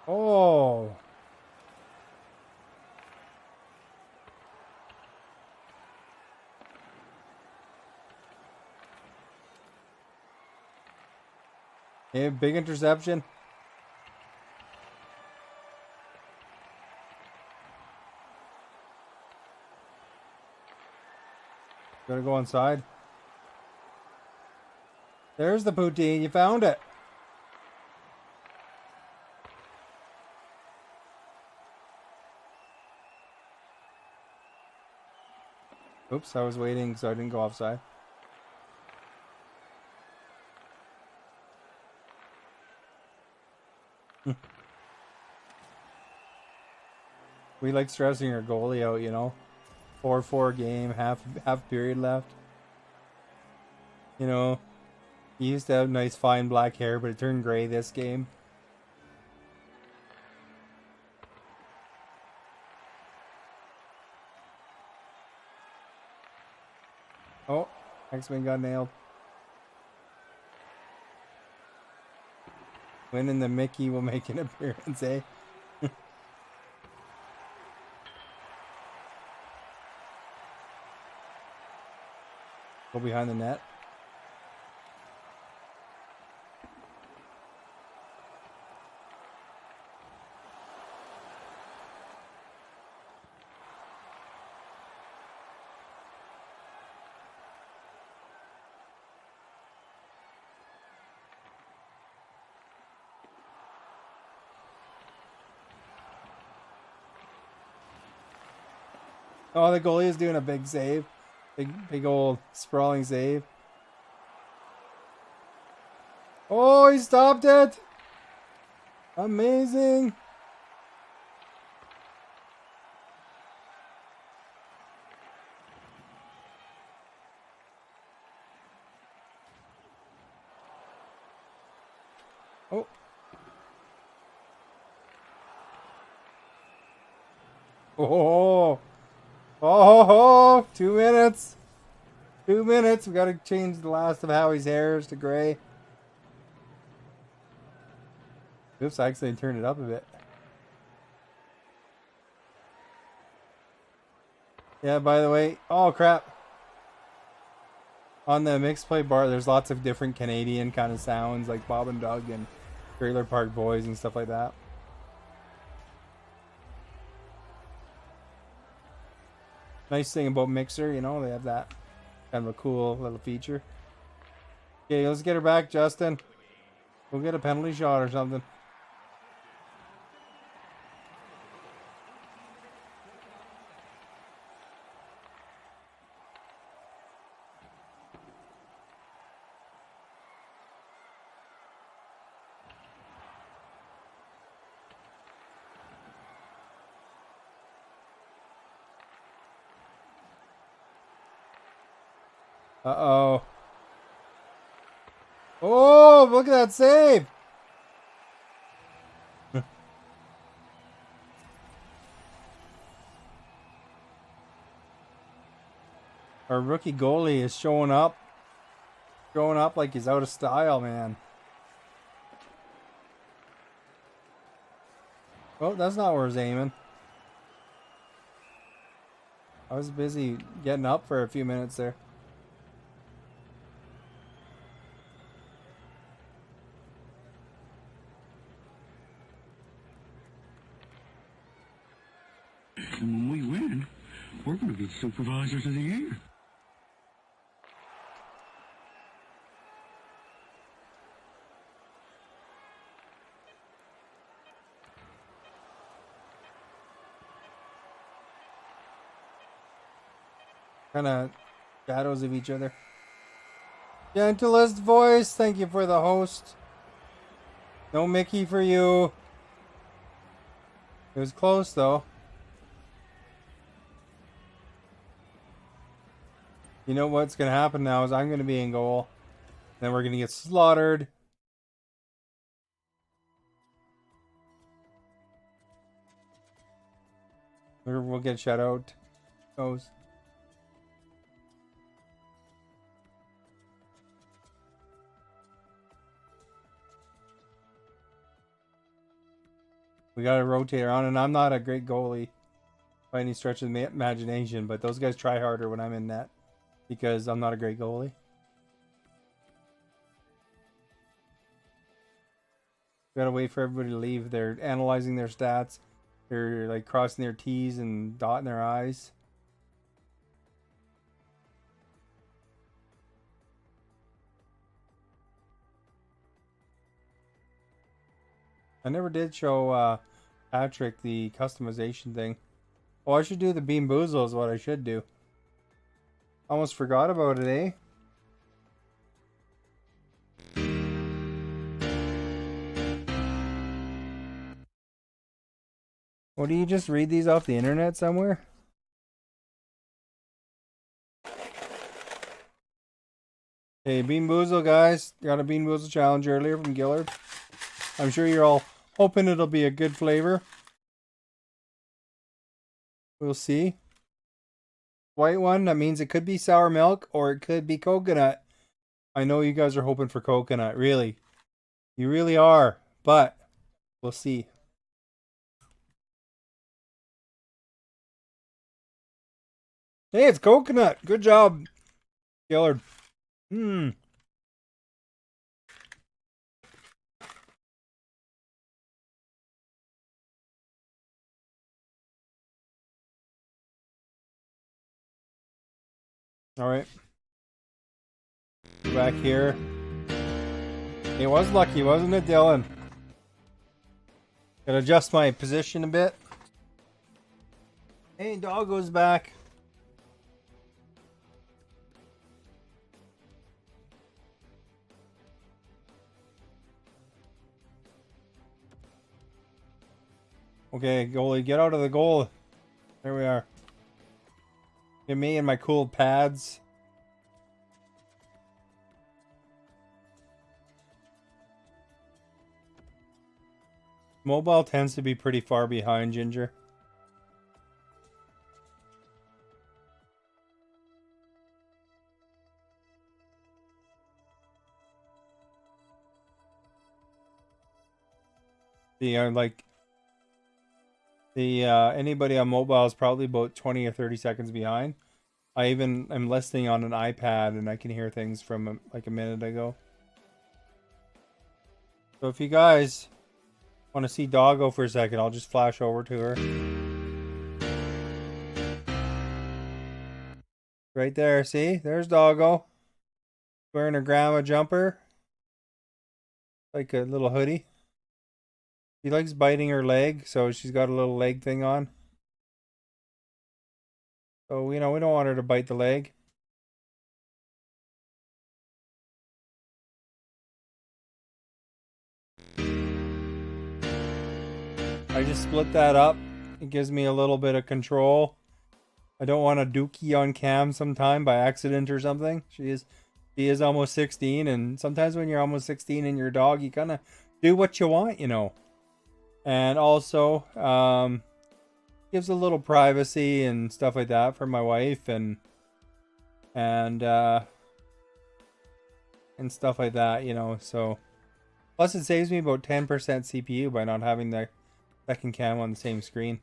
Oh. Yeah, big interception. Gotta go inside. There's the poutine. You found it. Oops, I was waiting so I didn't go offside. We like stressing our goalie out, you know. 4-4 game, half period left. You know, he used to have nice fine black hair, but it turned gray this game. Oh, X-Wing got nailed. Winning the Mickey will make an appearance, eh? Go behind the net. Oh, the goalie is doing a big save. Big old sprawling save. Oh, he stopped it. Amazing. Oh. Oh. Oh, 2 minutes. 2 minutes. We got to change the last of Howie's hairs to gray. Oops, I actually turned it up a bit. Yeah, by the way. Oh, crap. On the mixed play bar, there's lots of different Canadian kind of sounds, like Bob and Doug and Trailer Park Boys and stuff like that. Nice thing about Mixer, you know, they have that kind of a cool little feature. Okay, let's get her back, Justin. We'll get a penalty shot or something. Uh-oh. Oh, look at that save. Our rookie goalie is showing up like he's out of style, man. Oh, that's not where I was aiming. I was busy getting up for a few minutes there. And when we win, we're going to be supervisors of the year. Kind of shadows of each other. Gentlest voice, thank you for the host. No Mickey for you. It was close though. You know what's going to happen now is I'm going to be in goal. Then we're going to get slaughtered. We'll get shut out. Goes. We got to rotate around, and I'm not a great goalie by any stretch of the imagination, but those guys try harder when I'm in net because I'm not a great goalie. Gotta wait for everybody to leave. They're analyzing their stats. They're like crossing their T's and dotting their I's. I never did show Patrick the customization thing. Oh, I should do the Bean Boozle is what I should do. Almost forgot about it, eh? Well, do you just read these off the internet somewhere? Hey, Bean Boozle, guys. Got a Bean Boozle challenge earlier from Gillard. I'm sure you're all hoping it'll be a good flavor. We'll see. White one, that means it could be sour milk or it could be coconut. I know you guys are hoping for coconut, really. You really are, but we'll see. Hey, it's coconut. Good job, Gillard. All right. Back here. It was lucky, wasn't it, Dylan? Gotta adjust my position a bit. Hey, Doggo's back. Okay, goalie, get out of the goal. There we are. Get me and my cool pads. Mobile tends to be pretty far behind, Ginger. Anybody on mobile is probably about 20 or 30 seconds behind. I even am listening on an iPad and I can hear things from like a minute ago. So if you guys want to see Doggo for a second, I'll just flash over to her. Right there, see? There's Doggo. Wearing her grandma jumper. Like a little hoodie. She likes biting her leg, so she's got a little leg thing on. So, we don't want her to bite the leg. I just split that up. It gives me a little bit of control. I don't want a dookie on cam sometime by accident or something. She is almost 16, and sometimes when you're almost 16 and you're a dog, you kind of do what you want, And also, gives a little privacy and stuff like that for my wife and stuff like that, so plus it saves me about 10% CPU by not having the second cam on the same screen.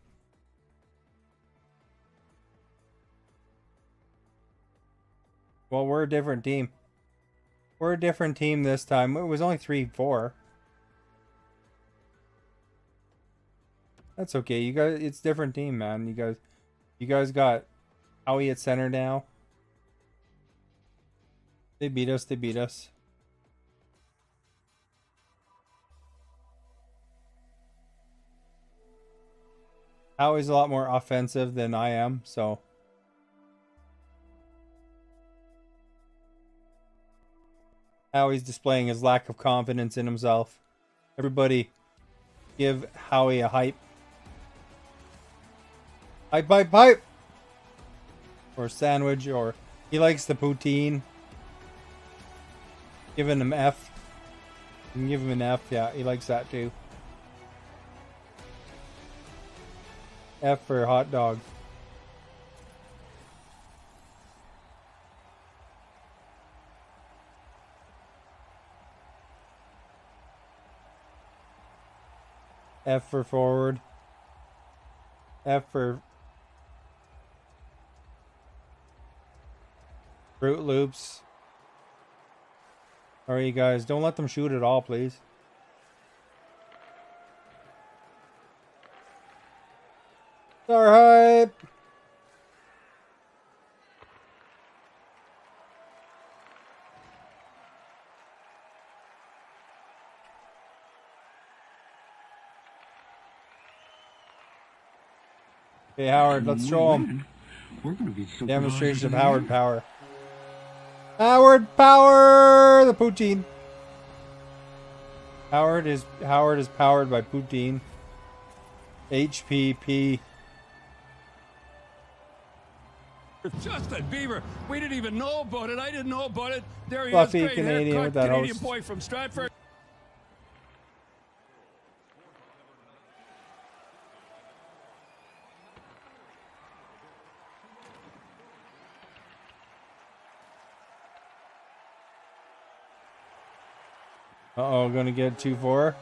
Well, we're a different team. We're a different team this time. It was only 3-4. That's okay. You guys, it's different team, man. You guys got Howie at center now. They beat us. Howie's a lot more offensive than I am, so. Howie's displaying his lack of confidence in himself. Everybody give Howie a hype. Hype. Or sandwich, or he likes the poutine. Giving him F. You can give him an F, yeah, he likes that too. F for hot dog. F for forward. F for Fruit Loops. Alright, you guys, don't let them shoot at all, please. Star hype! Okay, Howard, let's show him. We're gonna be Demonstration of Howard power. Howard power! The poutine. Howard is powered by poutine. HPP. Justin Bieber, we didn't even know about it. I didn't know about it. There he Fluffy is, great Canadian haircut, with that Canadian host. boy from Stratford. Uh-oh, gonna get 2-4.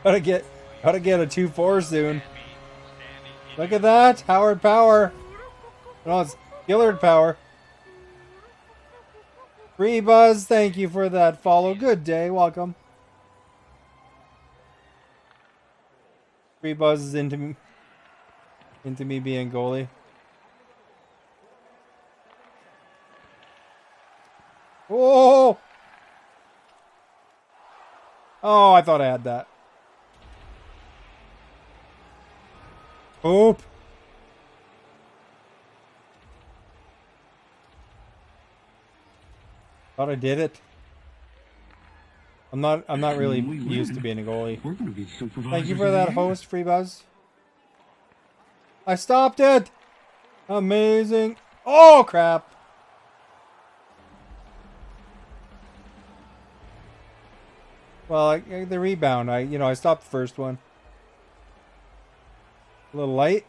gotta get a 2-4 soon. Look at that, Howard power. No, it's Gillard power. Free Buzz, thank you for that follow. Good day, welcome. Free Buzz is into me being goalie. Oh! Oh, I thought I had that. Oop. Thought I did it. I'm not really used to being a goalie. We're gonna be supervisors. Thank you for that host, Free Buzz. I stopped it. Amazing. Oh crap. Well, the rebound. I stopped the first one. A little light.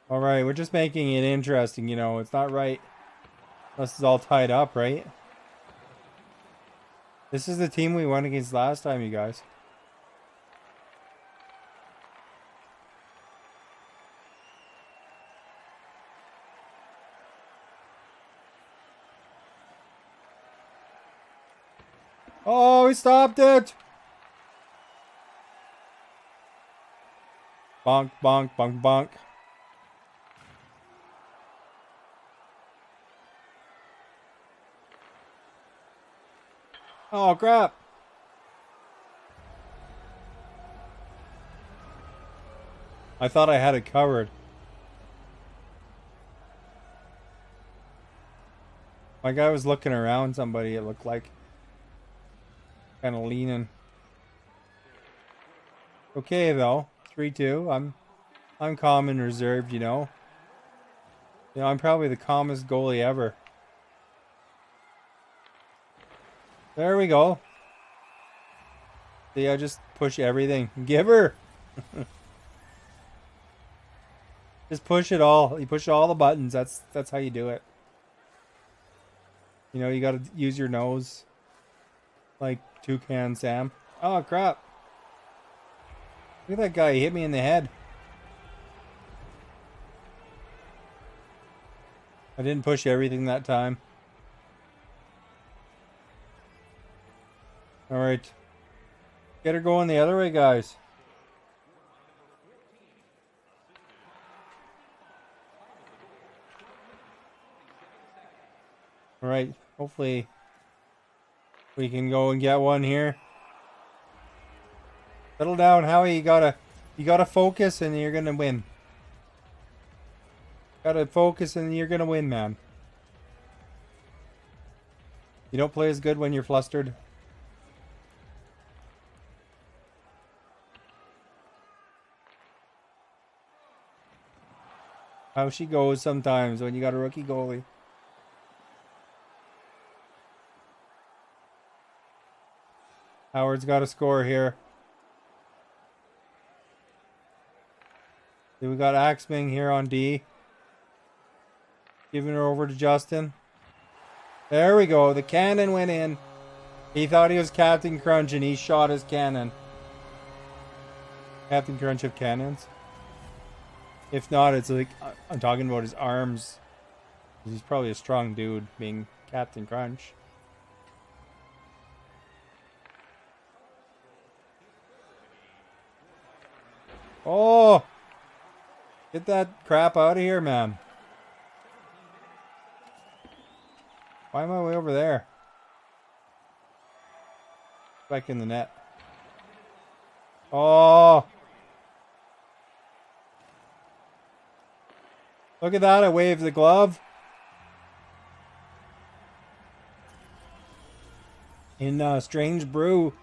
All right, we're just making it interesting. It's not right unless it's all tied up, right? This is the team we won against last time, you guys. Oh, he stopped it! Bonk, bonk, bonk, bonk. Oh, crap. I thought I had it covered. My guy was looking around somebody, it looked like. Kind of leaning. Okay though, 3-2. I'm calm and reserved, I'm probably the calmest goalie ever. There we go. See, I just push everything. Give her. Just push it all. You push all the buttons. That's how you do it. You got to use your nose. Like Toucan Sam. Oh, crap. Look at that guy. He hit me in the head. I didn't push everything that time. Alright. Get her going the other way, guys. Alright. Hopefully we can go and get one here. Settle down, Howie. You gotta focus and you're gonna win. Gotta focus and you're gonna win, man. You don't play as good when you're flustered. How she goes sometimes when you got a rookie goalie. Howard's got to score here. Then we got Axming here on D. Giving her over to Justin. There we go. The cannon went in. He thought he was Captain Crunch and he shot his cannon. Captain Crunch of cannons. If not, it's like, I'm talking about his arms. He's probably a strong dude being Captain Crunch. Oh! Get that crap out of here, man. Why am I way over there? Back in the net. Oh! Look at that, I waved the glove. In Strange Brew,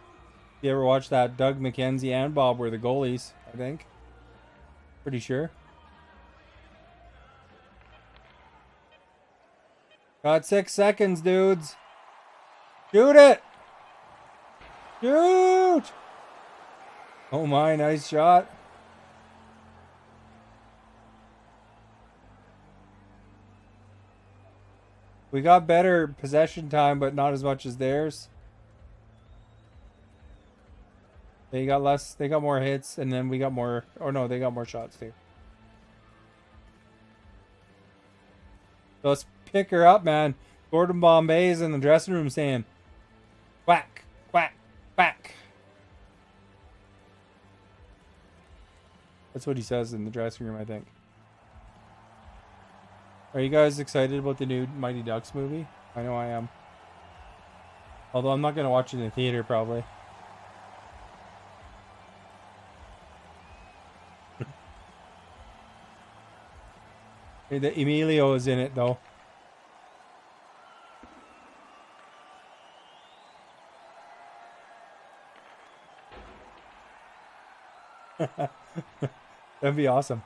you ever watch that, Doug McKenzie and Bob were the goalies, I think. Pretty sure. Got 6 seconds, dudes. Shoot it! Shoot! Oh my, nice shot. We got better possession time, but not as much as theirs. They got less, they got more hits, and then we got more, or no, they got more shots too. So let's pick her up, man. Gordon Bombay's in the dressing room saying, quack, quack, quack. That's what he says in the dressing room, I think. Are you guys excited about the new Mighty Ducks movie? I know I am. Although I'm not going to watch it in the theater, probably. The Emilio is in it, though. That'd be awesome.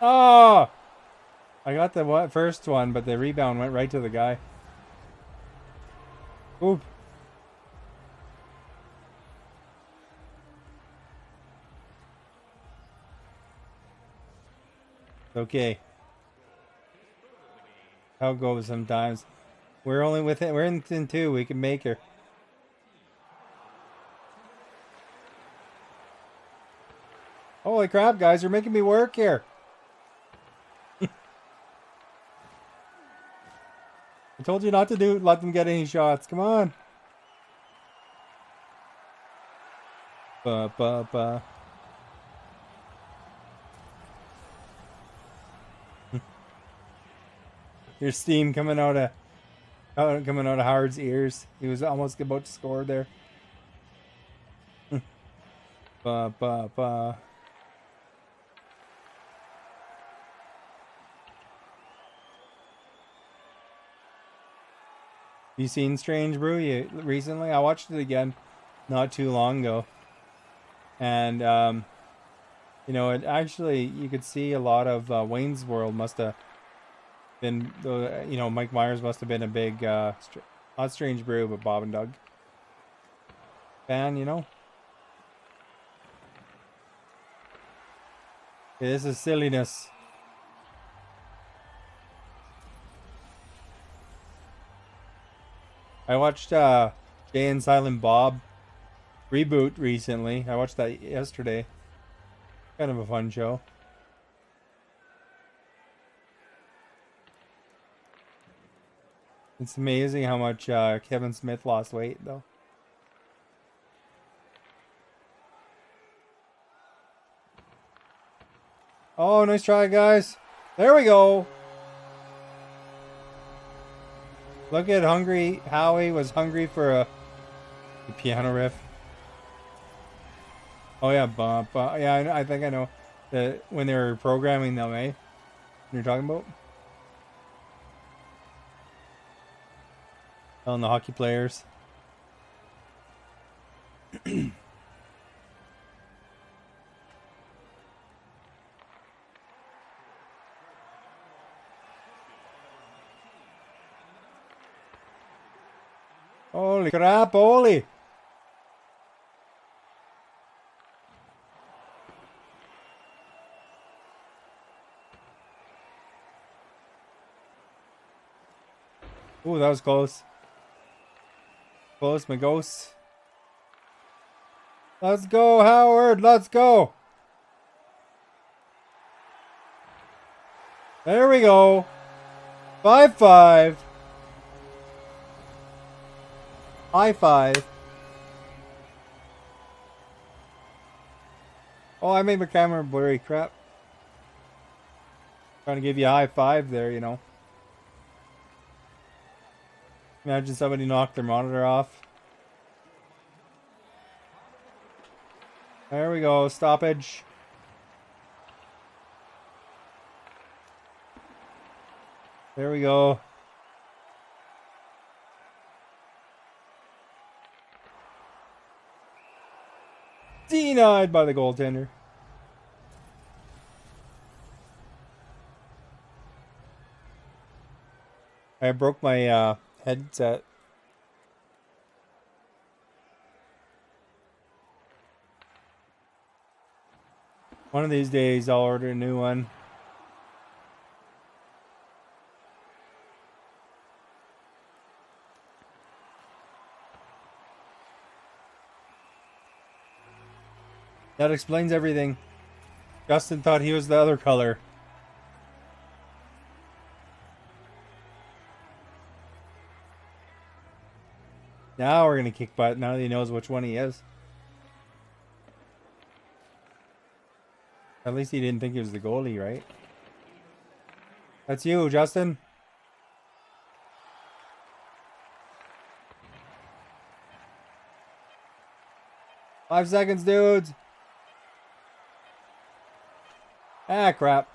Oh! I got the first one, but the rebound went right to the guy. Oop. Okay. How it goes sometimes. We're only within, we're in 2. We can make her. Holy crap, guys, you're making me work here. I told you not to let them get any shots. Come on. Ba. There's steam coming out of Howard's ears. He was almost about to score there. Ba. You seen Strange Brew recently? I watched it again not too long ago. And, you know, it actually, you could see a lot of Wayne's World must have been, you know, Mike Myers must have been a big, not Strange Brew, but Bob and Doug fan, you know? Okay, this is silliness. I watched Jay and Silent Bob reboot recently. I watched that yesterday. Kind of a fun show. It's amazing how much Kevin Smith lost weight, though. Oh, nice try, guys. There we go. Look at Hungry. Howie was hungry for a piano riff. Oh yeah, yeah, I think I know when they were programming them, eh? You're talking about? Telling the hockey players. Holy crap, holy. Ooh, that was close. Close, my ghosts. Let's go, Howard. Let's go. There we go. 5-5. High five. Oh, I made my camera blurry. Crap. Trying to give you a high five there, you know. Imagine somebody knocked their monitor off. There we go. Stoppage. There we go. Denied by the goaltender. I broke my headset. One of these days I'll order a new one. That explains everything. Justin thought he was the other color. Now we're going to kick butt now that he knows which one he is. At least he didn't think he was the goalie, right? That's you, Justin. Five seconds, dudes. Ah, crap.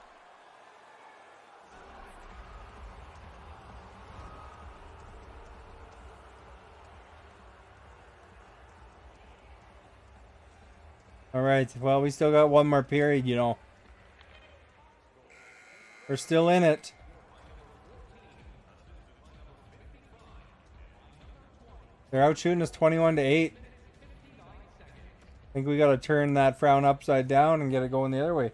All right. Well, we still got one more period, you know. We're still in it. They're out shooting us 21-8. I think we got to turn that frown upside down and get it going the other way.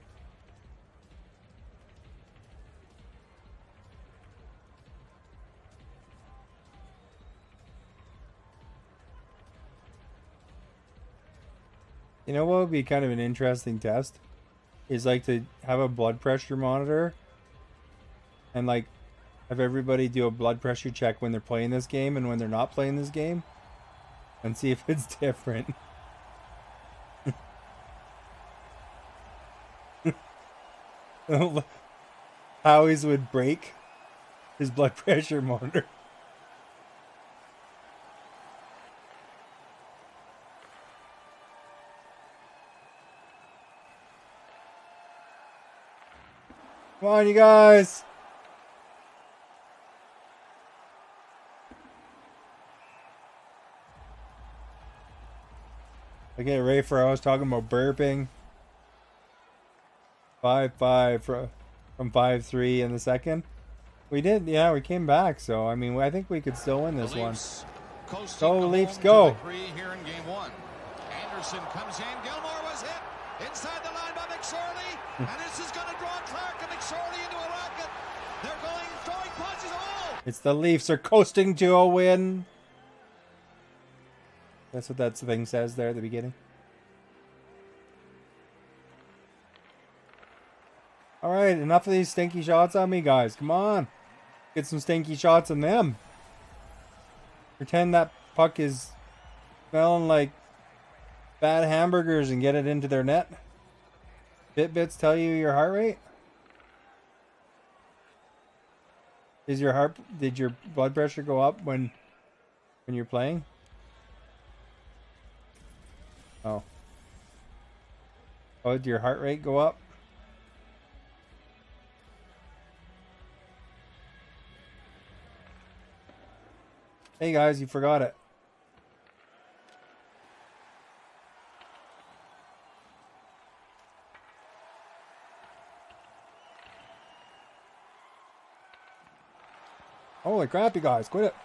You know what would be kind of an interesting test? Is like to have a blood pressure monitor and like have everybody do a blood pressure check when they're playing this game and when they're not playing this game and see if it's different. Howie's would break his blood pressure monitor. Come on, you guys. Okay, Ray, for I was talking about burping. 5-5 from 5-3 in the second. We did, yeah, we came back. So I mean, I think we could still win this one. Go Leafs, go! Here in game one. Anderson comes in. Gilmore was hit inside the line by McSorley, and this is going to draw Clark and McSorley into a rocket. They're going throwing punches. Oh! It's the Leafs are coasting to a win. That's what that thing says there at the beginning. All right, enough of these stinky shots on me, guys. Come on. Get some stinky shots on them. Pretend that puck is smelling like bad hamburgers and get it into their net. Fitbits tell you your heart rate? Did your blood pressure go up when you're playing? Oh. Oh, did your heart rate go up? Hey guys, you forgot it. Holy crap, you guys, quit it.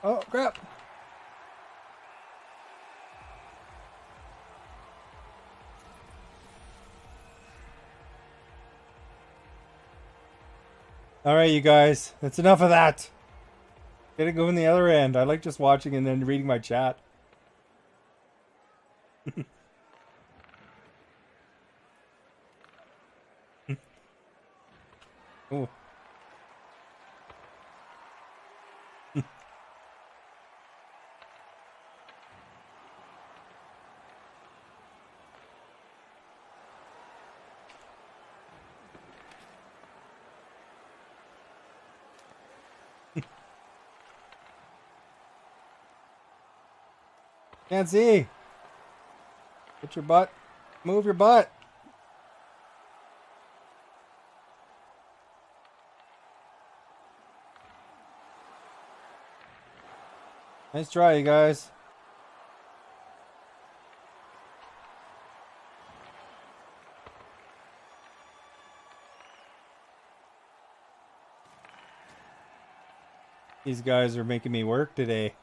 Oh, crap. All right, you guys. That's enough of that. Gotta go in the other end. I like just watching and then reading my chat. Oh. Can't see. Get your butt. Move your butt. Nice try, you guys. These guys are making me work today.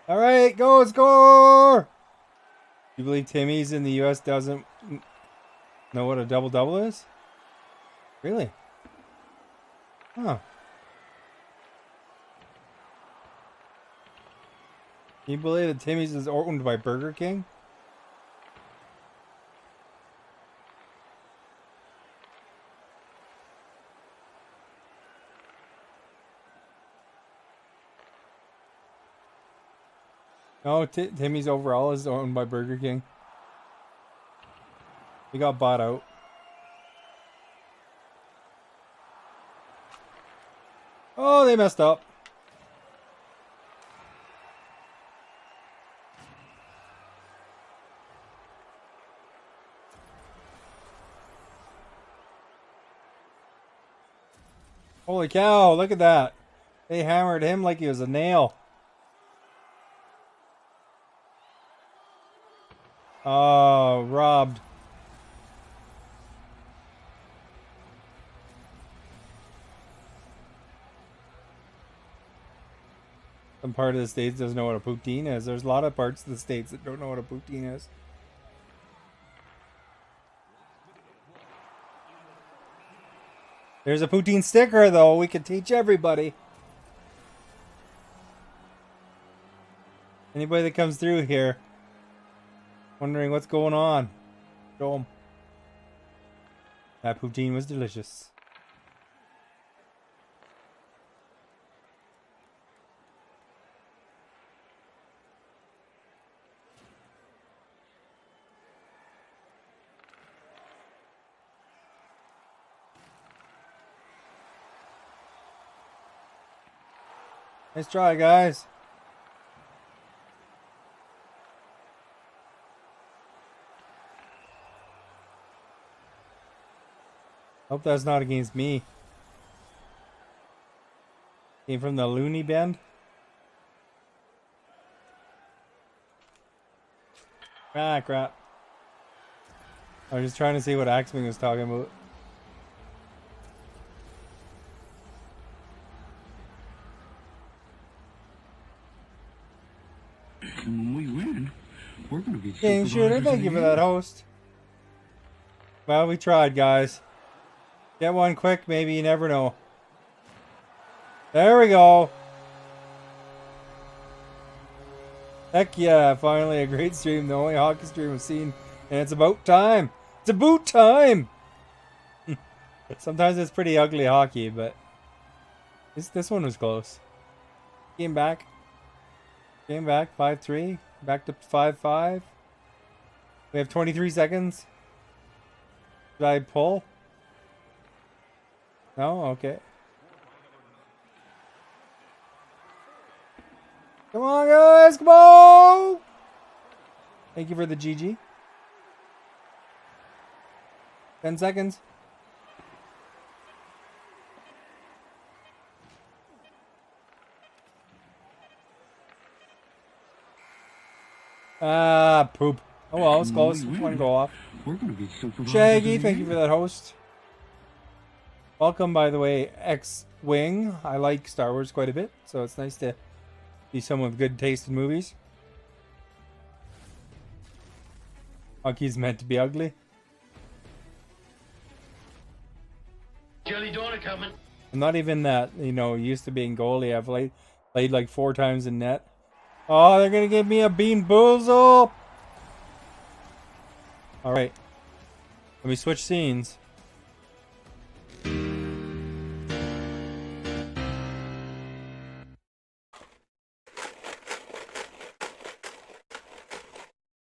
All right, go score! You believe Timmy's in the U.S. doesn't know what a double-double is? Really? Huh. Can you believe that Timmy's is owned by Burger King? No, Timmy's overall is owned by Burger King. He got bought out. Oh, they messed up. Holy cow, look at that. They hammered him like he was a nail. Oh, robbed. Some part of the States doesn't know what a poutine is. There's a lot of parts of the States that don't know what a poutine is. There's a poutine sticker, though. We can teach everybody. Anybody that comes through here wondering what's going on, show them. That poutine was delicious. Nice try, guys. Hope that's not against me. Came from the loony bend. Ah, crap. I was just trying to see what Axman was talking about. And when we win, we're going to be King Shooter, thank you for that host. Well, we tried, guys. Get one quick, maybe, you never know. There we go. Heck yeah, finally a great stream. The only hockey stream I've seen. And it's about time. It's about time. Sometimes it's pretty ugly hockey, but this one was close. Game back. Game back, 5-3. Back to 5-5. We have 23 seconds. Did I pull? No? Okay. Come on, guys! Come on! Thank you for the GG. 10 seconds. Ah, poop. Oh well, it's close. One go off. We're going to be supervisors. Shaggy, thank you for that host. Welcome, by the way, X-Wing. I like Star Wars quite a bit, so it's nice to be someone with good taste in movies. Hockey's meant to be ugly. Jelly donut coming. I'm not even that, used to being goalie. I've played like 4 times in net. Oh, they're gonna give me a bean boozle. All right, let me switch scenes.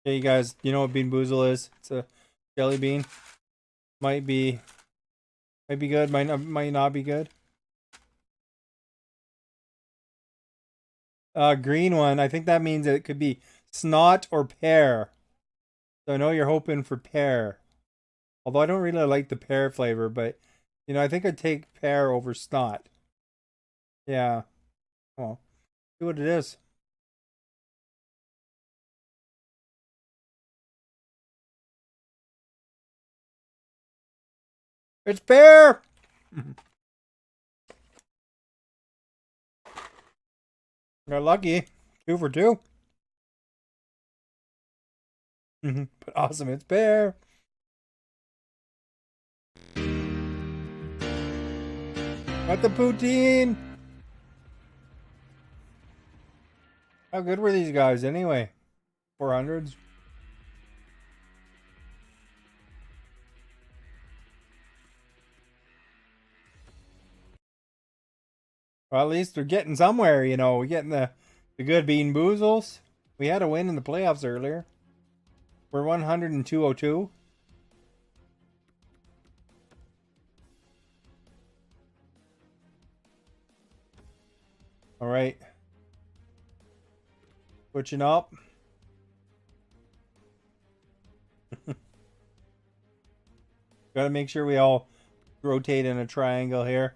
Hey, you guys, you know what Bean Boozle is? It's a jelly bean. Might be good, might not be good. Green one, I think that means it could be snot or pear. So I know you're hoping for pear. Although I don't really like the pear flavor, but I think I'd take pear over snot. Yeah. Well, see what it is. It's pear! Got lucky. 2 for 2. But awesome, it's pear. Got the poutine. How good were these guys anyway? 400s. Well, at least we're getting somewhere, We're getting the good Bean Boozles. We had a win in the playoffs earlier. We're 102-02. All right. Switching up. Got to make sure we all rotate in a triangle here.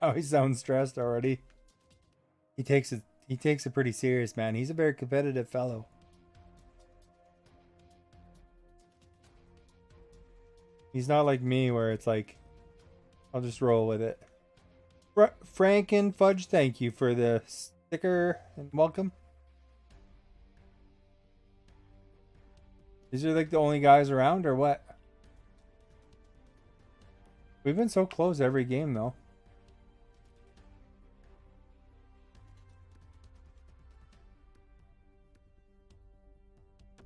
Oh, he sounds stressed already. He takes it pretty serious, man. He's a very competitive fellow. He's not like me where it's like, I'll just roll with it. Franken Fudge, thank you for the sticker and welcome. These are like the only guys around or what? We've been so close every game though.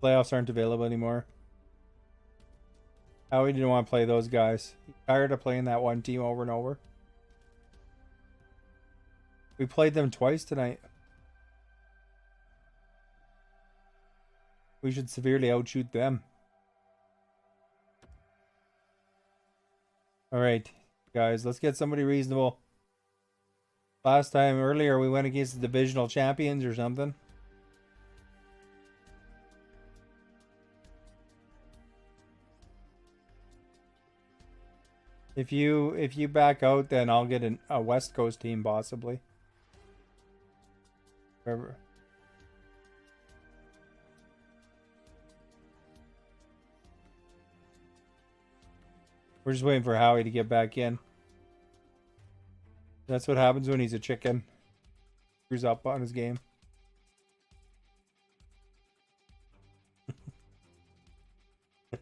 Playoffs aren't available anymore. Howie didn't want to play those guys. He's tired of playing that one team over and over. We played them twice tonight. We should severely outshoot them. Alright, guys, let's get somebody reasonable. Last time, earlier, we went against the divisional champions or something. If you back out, then I'll get a West Coast team possibly. Wherever. We're just waiting for Howie to get back in. That's what happens when he's a chicken. Screws up on his game.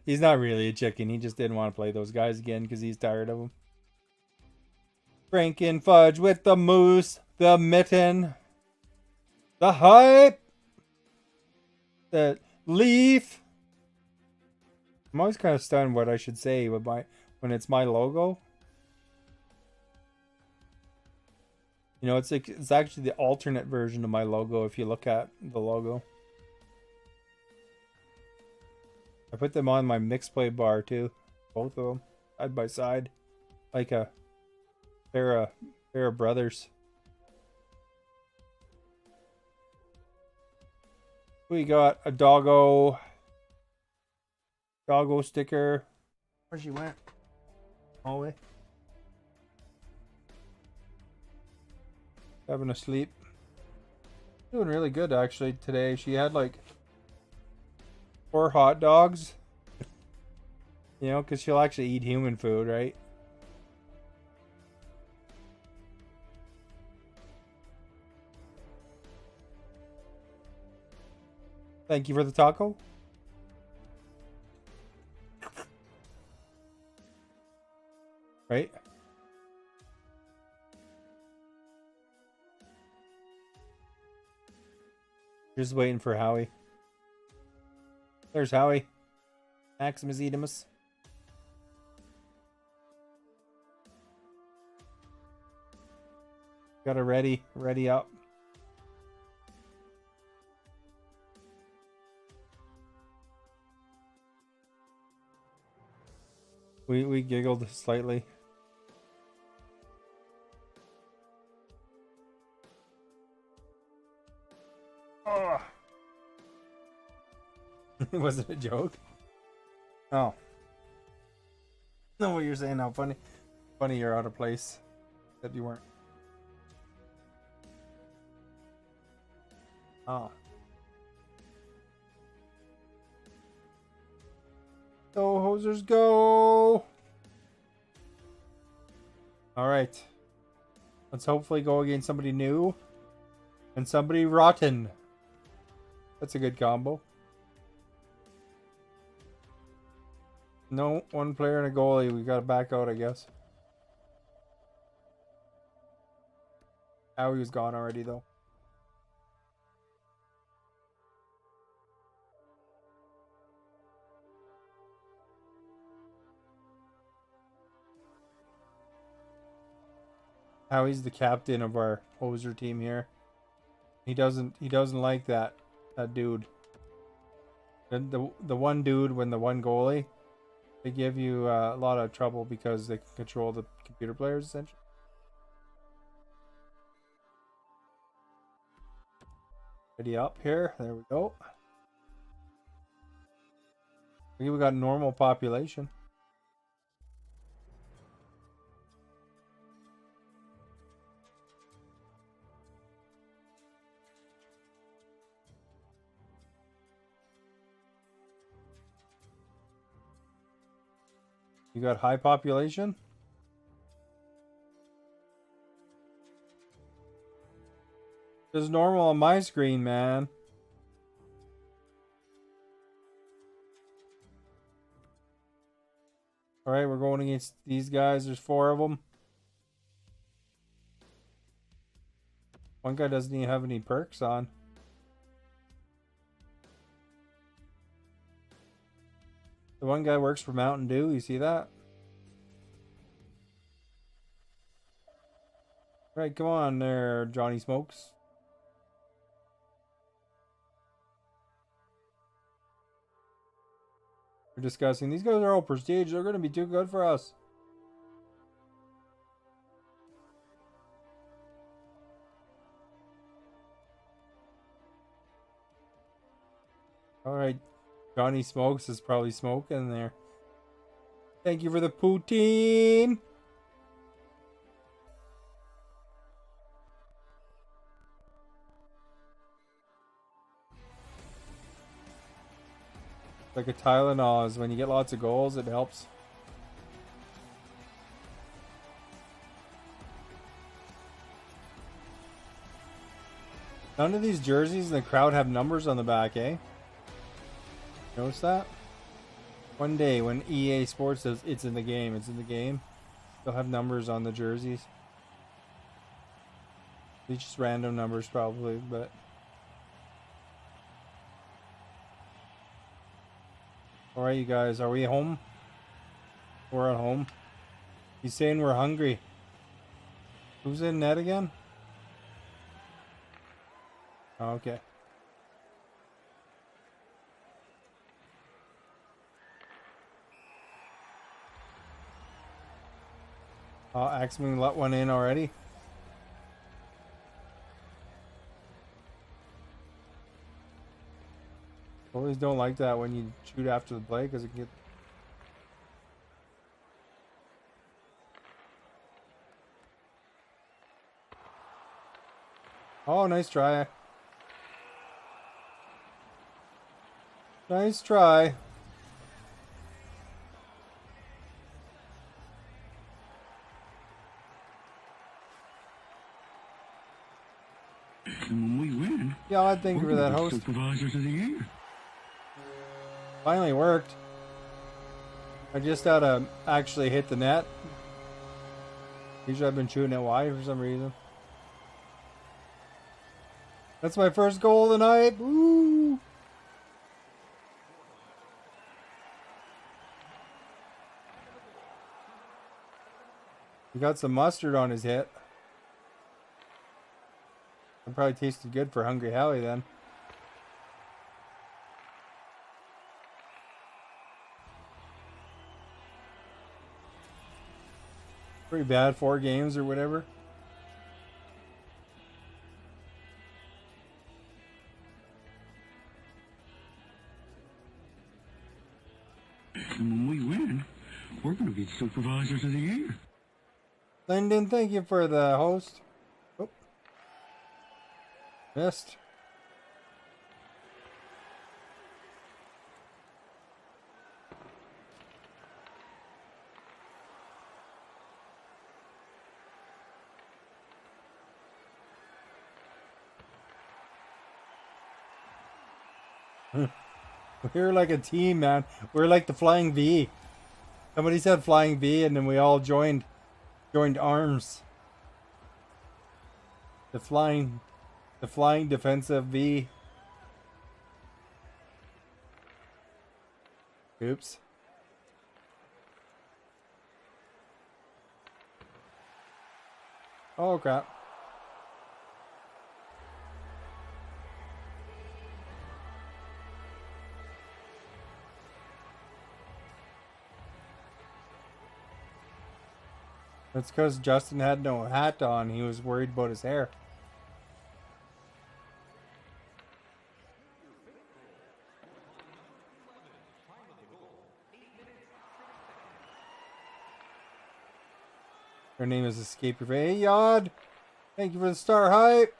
He's not really a chicken. He just didn't want to play those guys again because he's tired of them. Franken Fudge with the moose, the mitten, the hype, the leaf. I'm always kind of stunned what I should say with when it's my logo. It's actually the alternate version of my logo if you look at the logo. I put them on my mixed play bar too. Both of them. Side by side. Like a pair of brothers. We got a doggo sticker. Where she went? Hallway. having a sleep. Doing really good actually today. She had like 4 hot dogs. You know, because she'll actually eat human food, right? Thank you for the taco. Right? Just waiting for Howie. There's Howie. Maximus Edemus. Got to ready up. We giggled slightly. Oh. Was it a joke? Oh. No, what you're saying now. Funny you're out of place. That you weren't. Oh. Go, hosers, go! Alright. Let's hopefully go against somebody new. And somebody rotten. That's a good combo. No, one player and a goalie. We gotta back out, I guess. Howie was gone already, though. Howie's the captain of our hoser team here. He doesn't like that dude. The one dude when the one goalie, they give you a lot of trouble because they can control the computer players essentially. Ready up here. There we go. We got normal population. You got high population? It's normal on my screen, man. Alright, we're going against these guys. There's 4 of them. One guy doesn't even have any perks on. The one guy works for Mountain Dew. You see that? Right, come on there, Johnny Smokes. We're discussing. These guys are all prestige. They're going to be too good for us. Alright. Johnny Smokes is probably smoking there. Thank you for the poutine. Like a Tylenol is when you get lots of goals, it helps. None of these jerseys in the crowd have numbers on the back, eh? Notice that? One day when EA Sports says it's in the game, they'll have numbers on the jerseys. These just random numbers probably, but... Alright, you guys, are we home? We're at home. He's saying we're hungry. Who's in net again? Oh, okay. Oh, Axman let one in already. Always don't like that when you shoot after the play because it can get. Oh, nice try. Nice try. And when we win, Yeah, I thank you we're for that, gonna be host. Supervisors of the year. Finally worked. I just had to actually hit the net. Usually I've been shooting it wide for some reason. That's my first goal of the night. Woo! He got some mustard on his hit. It probably tasted good for Hungry Howie then. Pretty bad, 4 games or whatever. And when we win, we're gonna be Supervisors of the year. Lyndon, thank you for the host. Oh. Missed. We're like a team, man. We're like the Flying V. Somebody said Flying V, and then we all joined arms. The flying defensive V. Oops. Oh crap. That's because Justin had no hat on. He was worried about his hair. Her name is Escape Your Hey, Yod! Thank you for the star hype!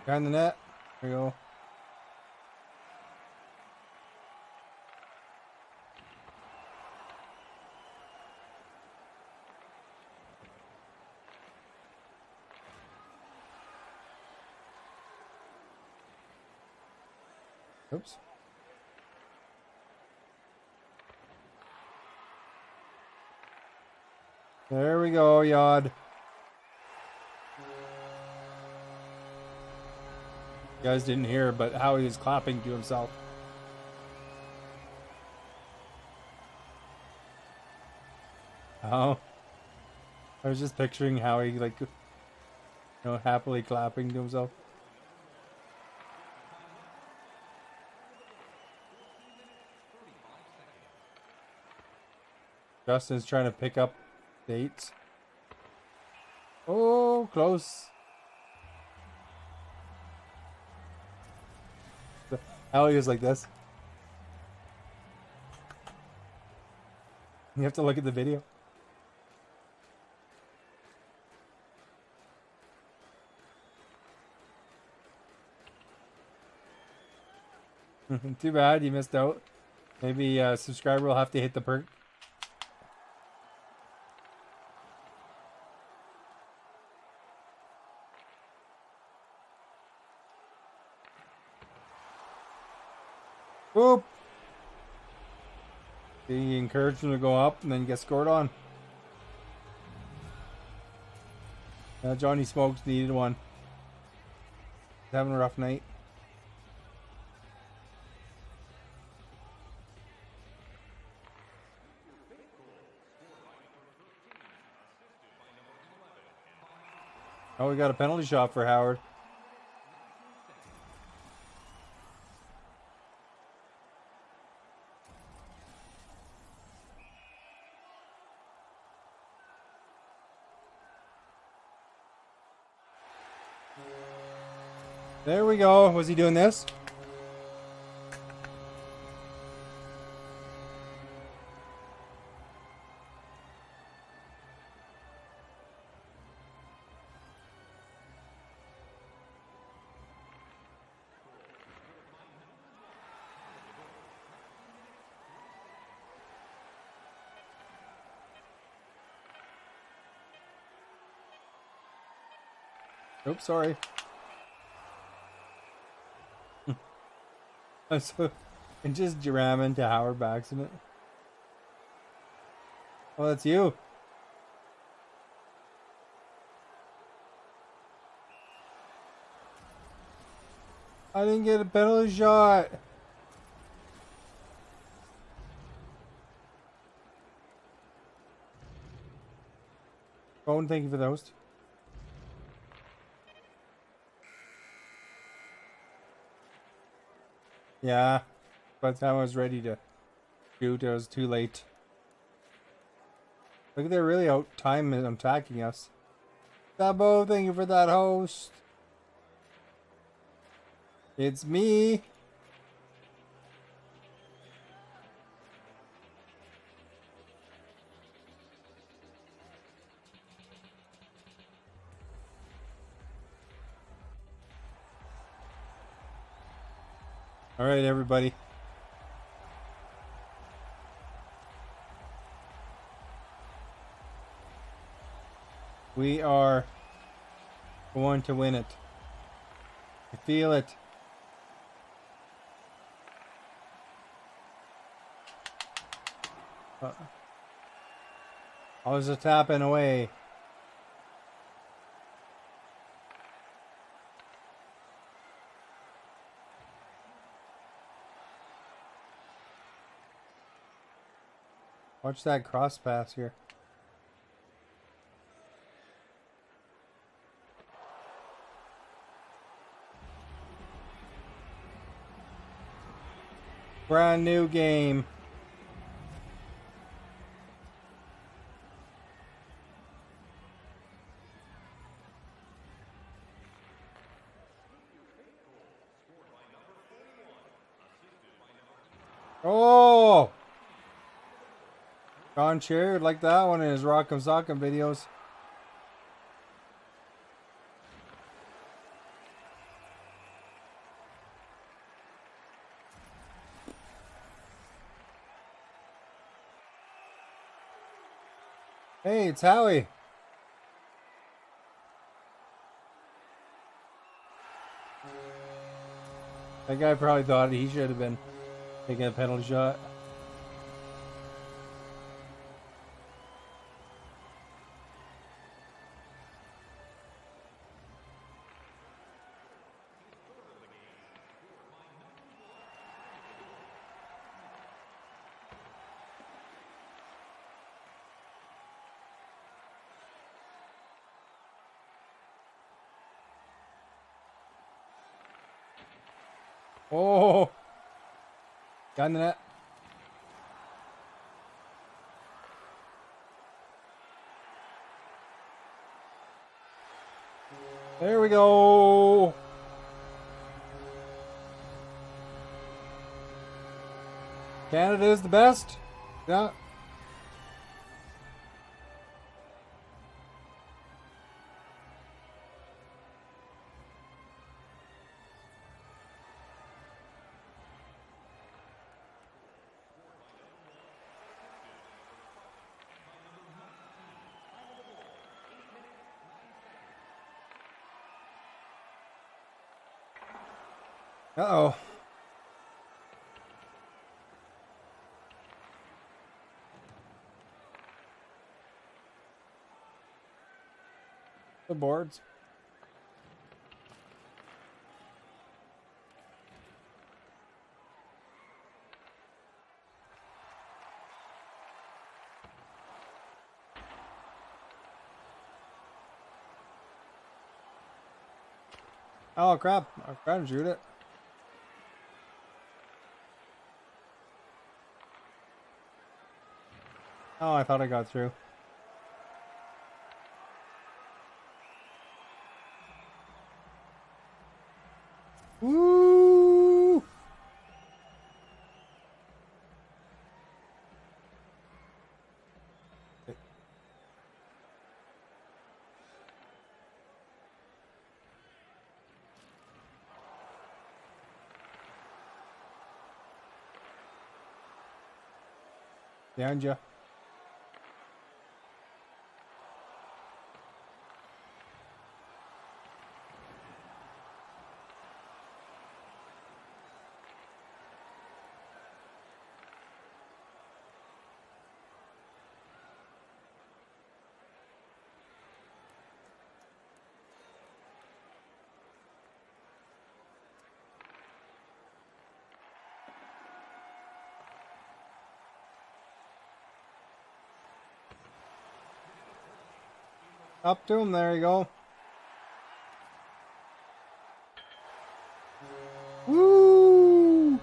Behind the net. There we go. Oops. There we go, Yod. You guys didn't hear, but Howie was clapping to himself. Oh. I was just picturing Howie, like, you know, happily clapping to himself. Justin's trying to pick up dates. Oh, close. Howie was like this. You have to look at the video. Too bad you missed out. Maybe a subscriber will have to hit the perk. Boop! You encourage them to go up and then get scored on. Johnny Smokes needed one. He's having a rough night. Oh, we got a penalty shot for Howard. There we go. Was he doing this? Oops, sorry. And just jam into Howard by accident. Oh, that's you. I didn't get a penalty shot. Phone, thank you for the host. Yeah, by the time I was ready to shoot, it was too late. Look, they're really out time attacking us. Sabo, thank you for that host. It's me. All right, everybody. We are going to win it. I feel it. I was just tapping away. Watch that cross pass here. Brand new game. Oh! John Cherry would like that one in his Rock'em Sock'em videos. Hey, it's Howie. That guy probably thought he should have been taking a penalty shot. Oh, got in the net. There we go. Canada is the best. Yeah. Uh-oh. The boards. Oh crap! I tried to shoot it. Oh, I thought I got through. Woo! Behind you. Up to him, there you go. Woo!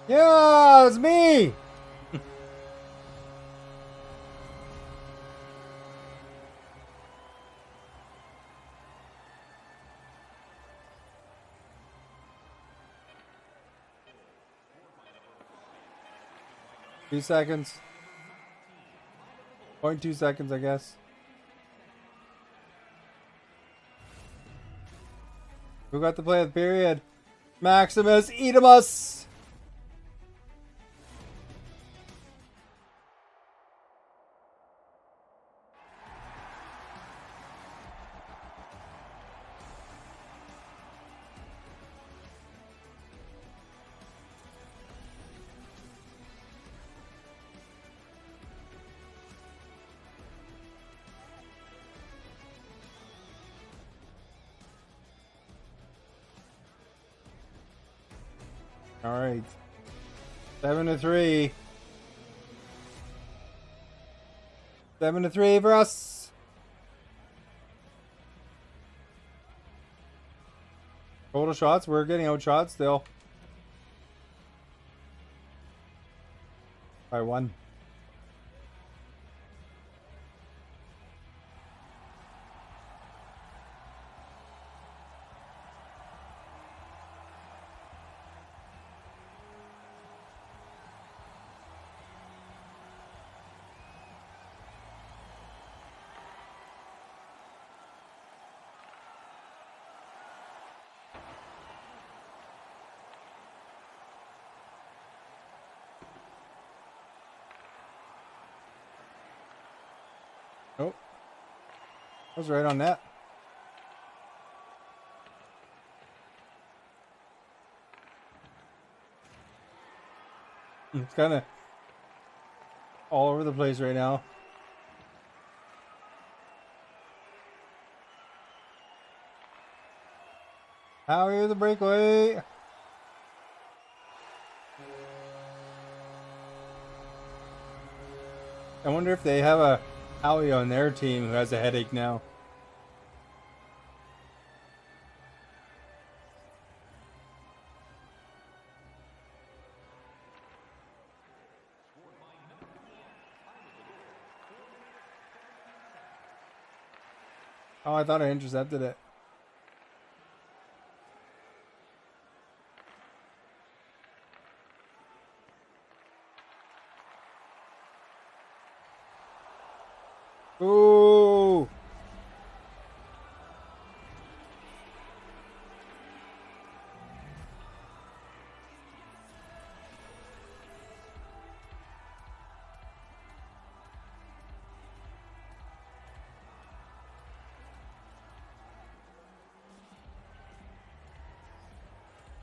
Yeah, it's me! 2 seconds. 0.2 seconds, I guess. Who got to play the period? Maximus Edemus! All right. 7-3. 7-3 for us. Total shots. We're getting outshot still. By 1. Oh, I was right on that. It's kind of all over the place right now. Howie, the breakaway. I wonder if they have a Howie on their team who has a headache now. Oh, I thought I intercepted it. Ooh.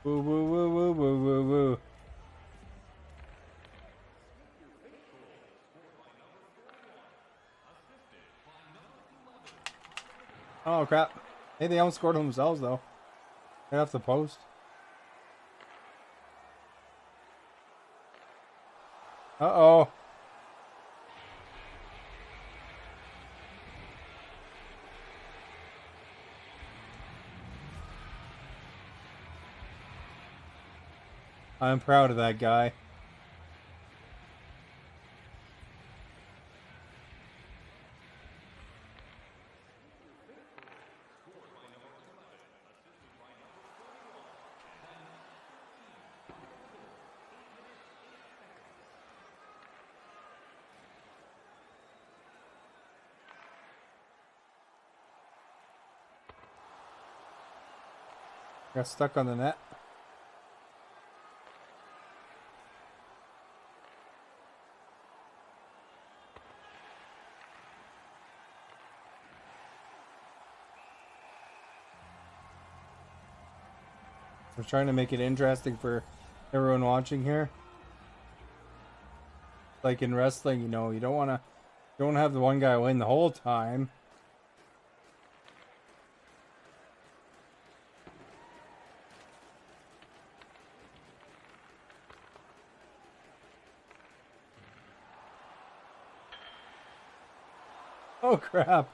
Woo, woo, woo, woo, woo, woo, woo. Oh, crap. Hey, they almost scored themselves, though. Right off the post. Uh-oh. I'm proud of that guy. Got stuck on the net. We're trying to make it interesting for everyone watching here. Like in wrestling, you know, you don't have the one guy win the whole time. Oh crap.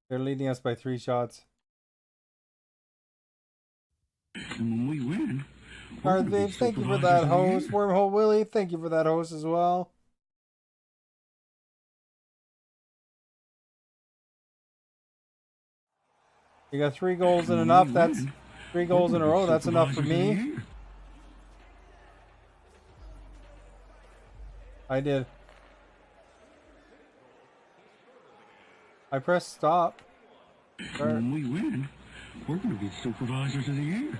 They're leading us by 3 shots. And when we win, Darth Vape, thank you for that host. Wormhole Willie, thank you for that host as well. You got 3 goals and enough. That's 3 goals in a row. That's enough for me. I did. I pressed stop. When we win, we're going to be supervisors of the year.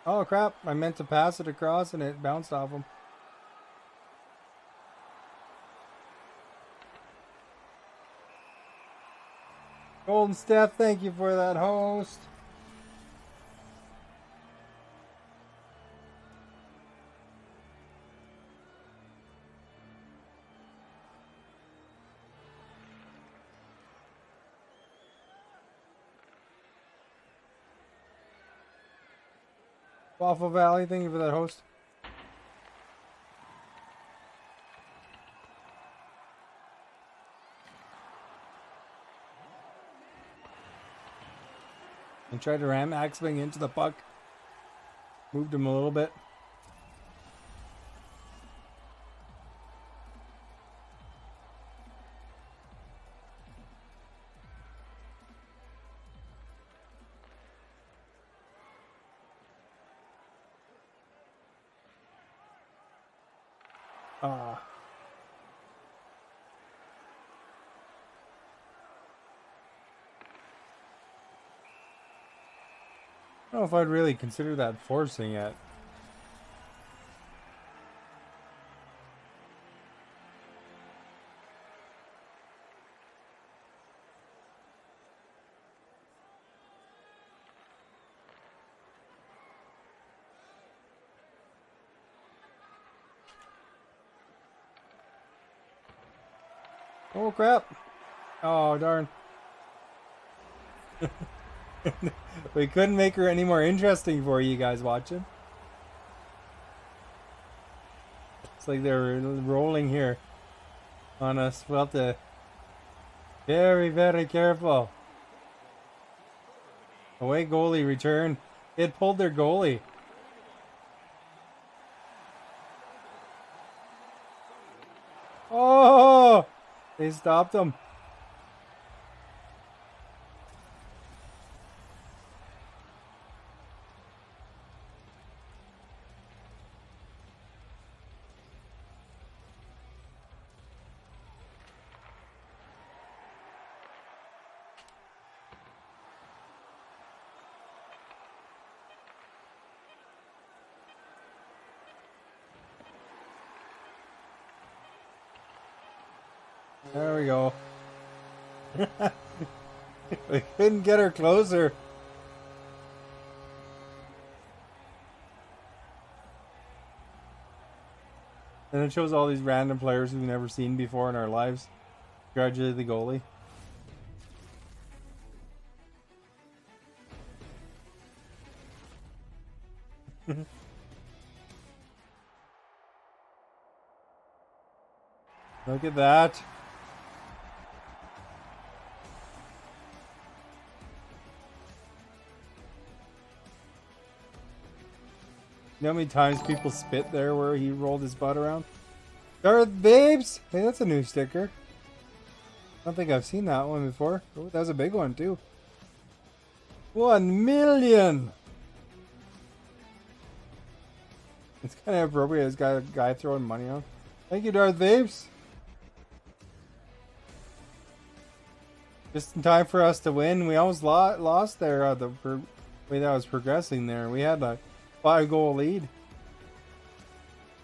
Oh crap, I meant to pass it across and it bounced off him. Golden Steph, thank you for that host. Waffle Valley, thank you for that host. And tried to ram Axwing into the puck. Moved him a little bit. Ah. I don't know if I'd really consider that forcing it. Oh crap. Oh darn. We couldn't make her any more interesting for you guys watching. It's like they're rolling here on us. We'll have to very, very careful. Away goalie return. It pulled their goalie. Oh! They stopped him. There we go. We couldn't get her closer. And it shows all these random players we've never seen before in our lives. Gradually the goalie. Look at that. You know how many times people spit there where he rolled his butt around? Darth Babes! Hey, that's a new sticker. I don't think I've seen that one before. Oh, that was a big one too. 1 million! It's kind of appropriate. It's got a guy throwing money on. Thank you, Darth Babes. Just in time for us to win. We almost lost there the way that was progressing there. We had a 5-goal lead.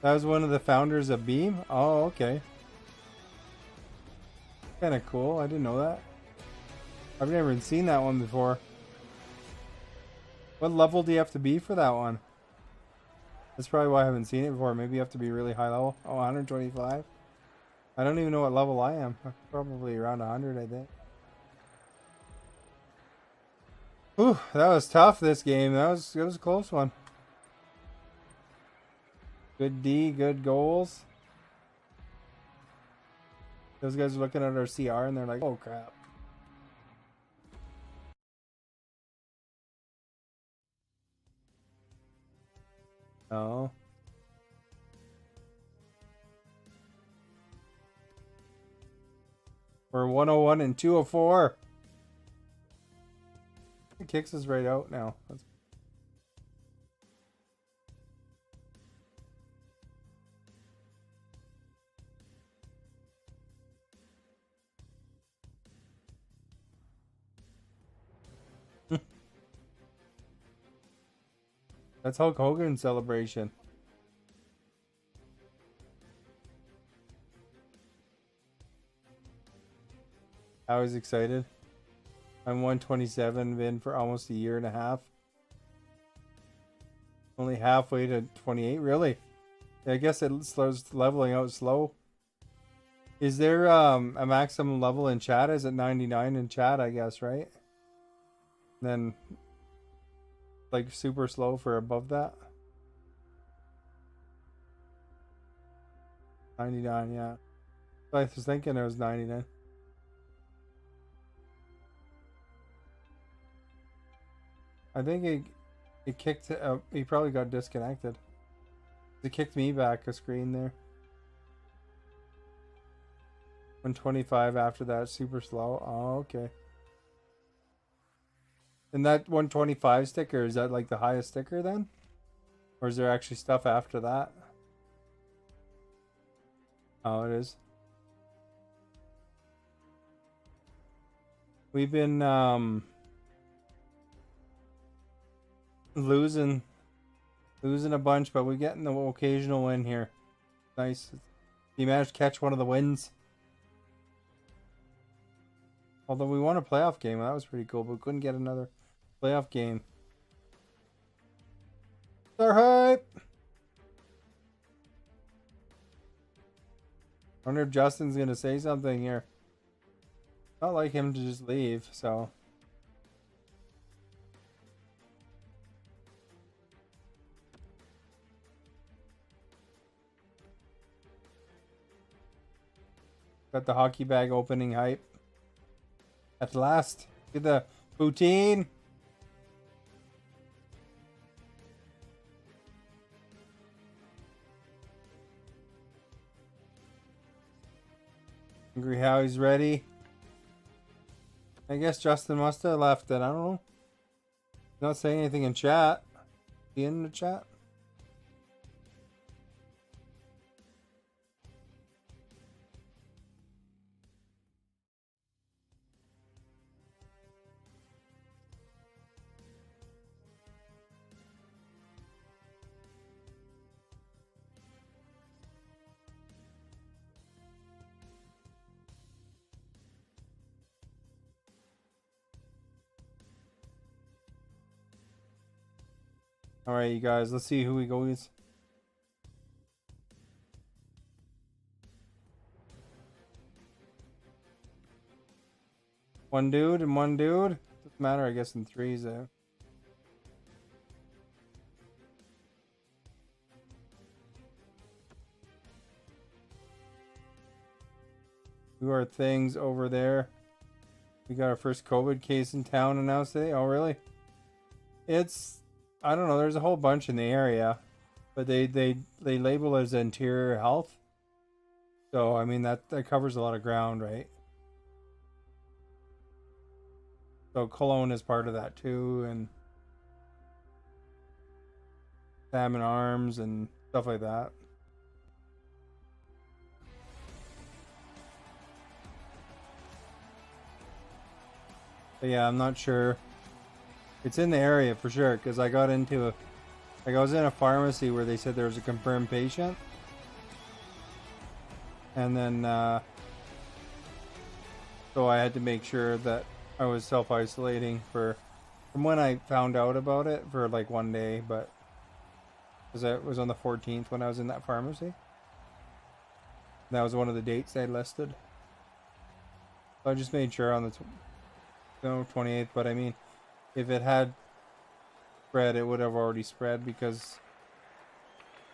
That was one of the founders of Beam? Oh, okay. Kind of cool. I didn't know that. I've never even seen that one before. What level do you have to be for that one? That's probably why I haven't seen it before. Maybe you have to be really high level. Oh, 125? I don't even know what level I am. Probably around 100, I think. Whew, that was tough, this game. That was a close one. Good D, good goals. Those guys are looking at our CR and they're like, oh crap. No. We're 101 and 204. It kicks us right out now. That's Hulk Hogan celebration. I was excited. I'm 127, been for almost a year and a half. Only halfway to 28, really? Yeah, I guess it slows leveling out slow. Is there a maximum level in chat? Is it 99 in chat, I guess, right? Then like super slow for above that. 99, yeah. I was thinking it was 99. I think it kicked. He probably got disconnected. It kicked me back a screen there. 125 after that, super slow. Oh, okay. And that 125 sticker, is that like the highest sticker then? Or is there actually stuff after that? Oh, it is. We've been losing a bunch, but we're getting the occasional win here. Nice. You managed to catch one of the wins. Although we won a playoff game, that was pretty cool, but we couldn't get another playoff game. Star hype! Wonder if Justin's gonna say something here. Not like him to just leave, so. Got the hockey bag opening hype. At last, get the poutine. Hungry Howie's ready. I guess Justin must have left it. I don't know. Not saying anything in chat. He in the chat? Alright, you guys, let's see who we go with. One dude and one dude. Doesn't matter, I guess, in threes though. Who are things over there? We got our first COVID case in town announced today. Oh, really? It's, I don't know. There's a whole bunch in the area, but they label it as interior health. So I mean that covers a lot of ground, right? So Cologne is part of that too, and Salmon Arms and stuff like that. But yeah, I'm not sure. It's in the area for sure, because I got into a, like I was in a pharmacy where they said there was a confirmed patient. And then, so I had to make sure that I was self-isolating from when I found out about it for like one day, but because it was on the 14th when I was in that pharmacy. That was one of the dates they listed. So I just made sure on the 28th, but I mean, if it had spread, it would have already spread because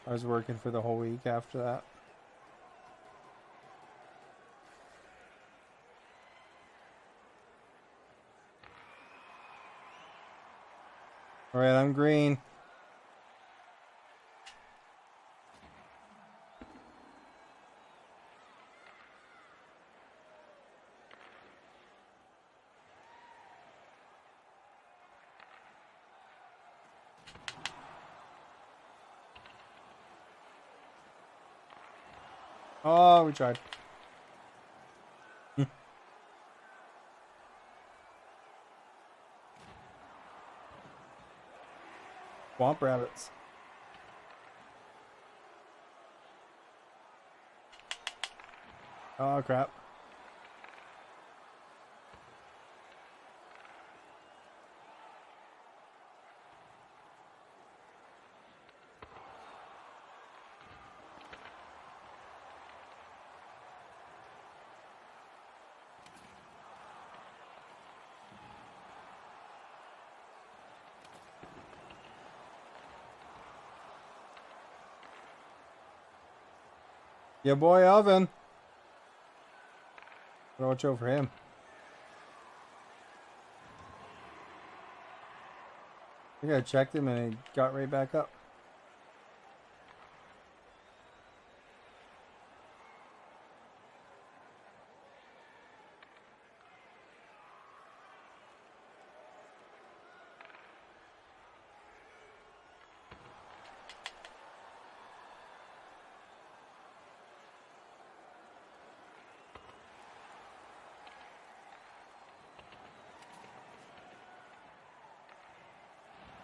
I was working for the whole week after that. All right, I'm green. Oh, we tried. Swamp rabbits. Oh, crap. Yeah, boy, Alvin. Gotta watch out for him. I think I checked him and he got right back up.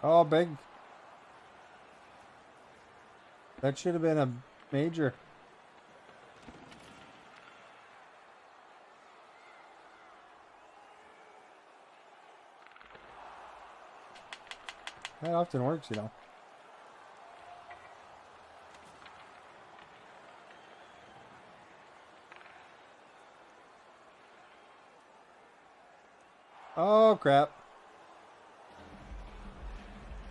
Oh, big. That should have been a major. That often works, you know. Oh, crap.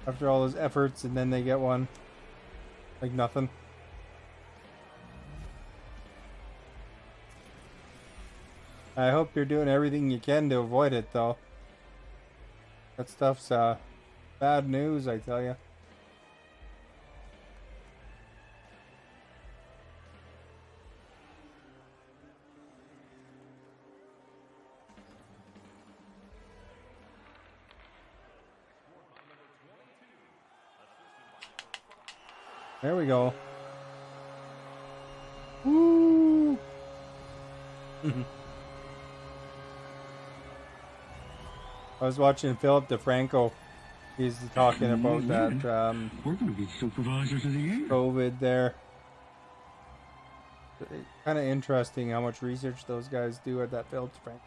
After all those efforts, and then they get one. Like nothing. I hope you're doing everything you can to avoid it, though. That stuff's bad news, I tell you. There we go. Woo! I was watching Philip DeFranco. He's talking about that We're going to be supervisors of the year. COVID there. Kind of interesting how much research those guys do at that Philip DeFranco.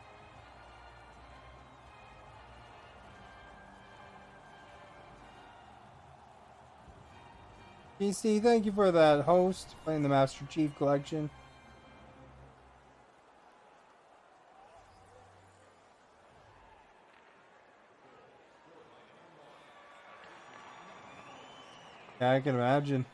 PC, thank you for that host, playing the Master Chief Collection. Yeah, I can imagine.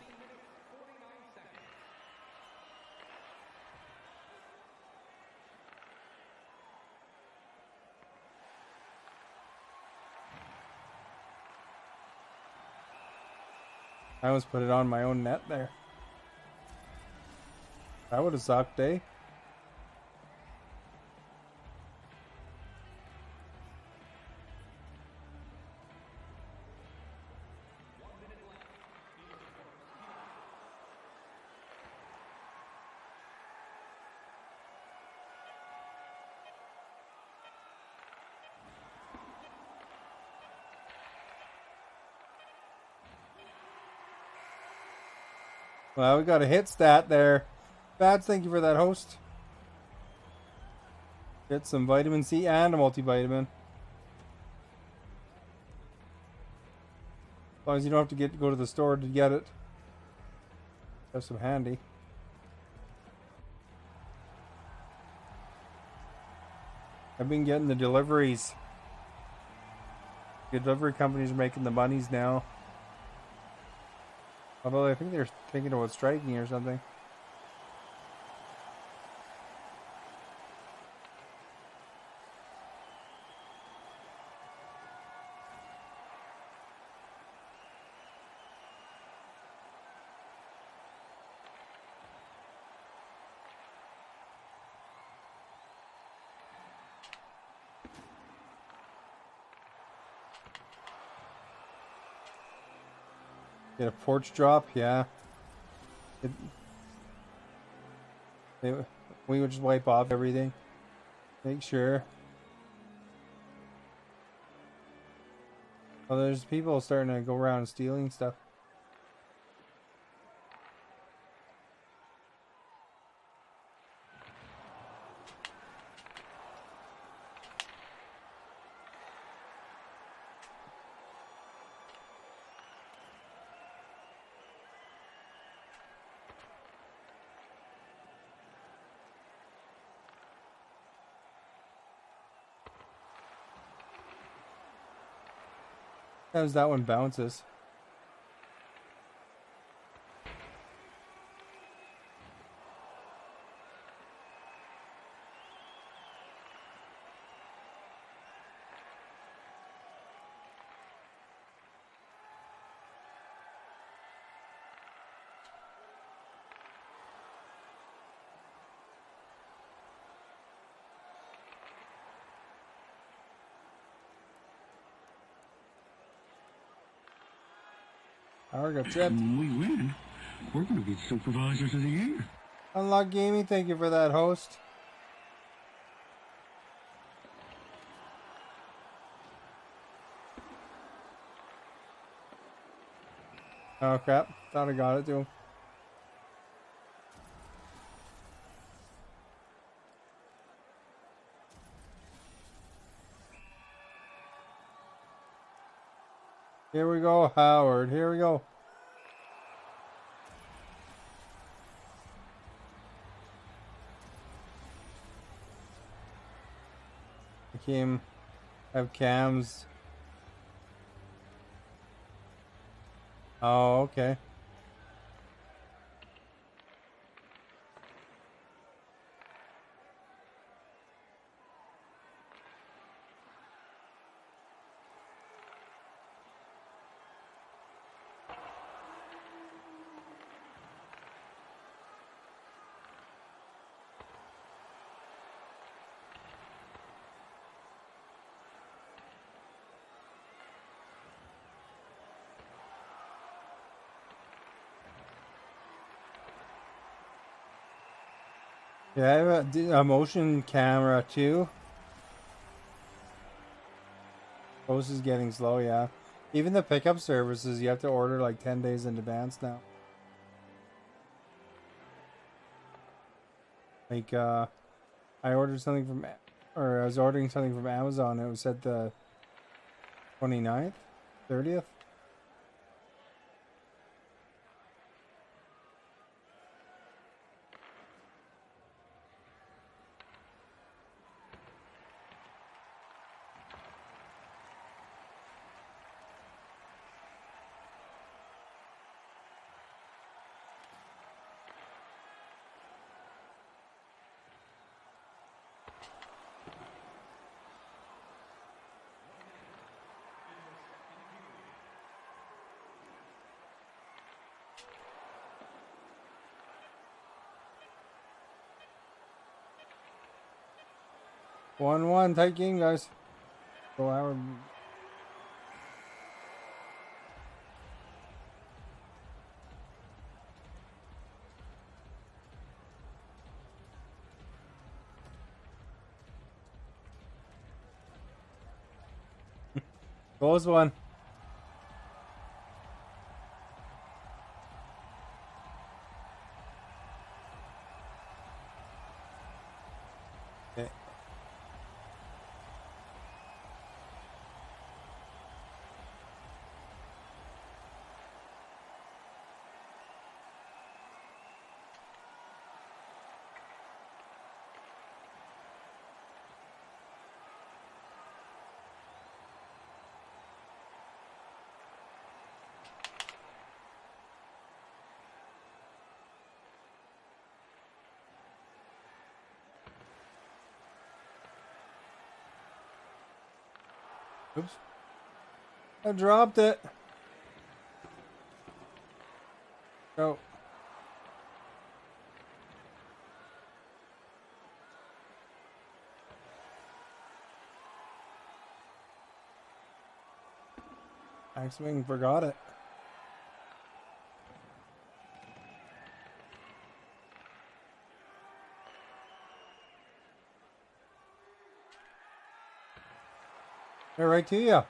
I almost put it on my own net there. That would have sucked, eh? Well, we got a hit stat there. Bats, thank you for that, host. Get some vitamin C and a multivitamin. As long as you don't have to go to the store to get it. Have some handy. I've been getting the deliveries. The delivery companies are making the monies now. Although I think they're thinking about striking or something. Get a porch drop, yeah. We would just wipe off everything. Make sure. Oh, there's people starting to go around stealing stuff. How's that one bounces? Our got tripped. When we win, we're going to be supervisors of the year. Unlock Gaming, thank you for that, host. Oh crap, thought I got it to him. Here we go, Howard. Here we go. Hakeem have cams. Oh, okay. Yeah, I have a motion camera too. Post is getting slow, yeah. Even the pickup services, you have to order like 10 days in advance now. Like, I ordered something from, or I was ordering something from Amazon. It was at the 29th, 30th. 1-1, tight game, guys. Go Howard. Close one. Okay. Oops. I dropped it. Go. Back swing, forgot it. They're right to you.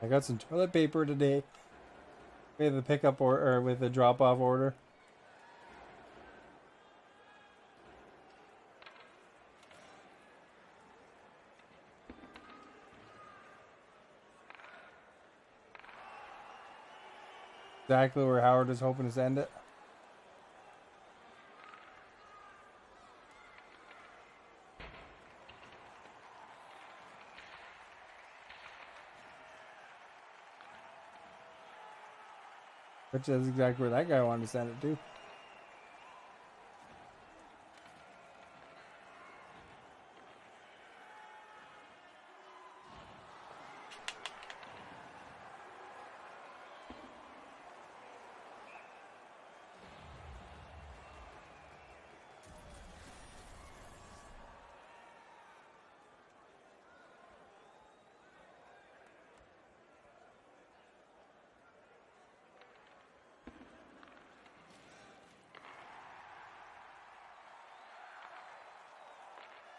I got some toilet paper today with the pickup or with the drop-off order. Exactly where Howard is hoping to send it. Which is exactly where that guy wanted to send it to.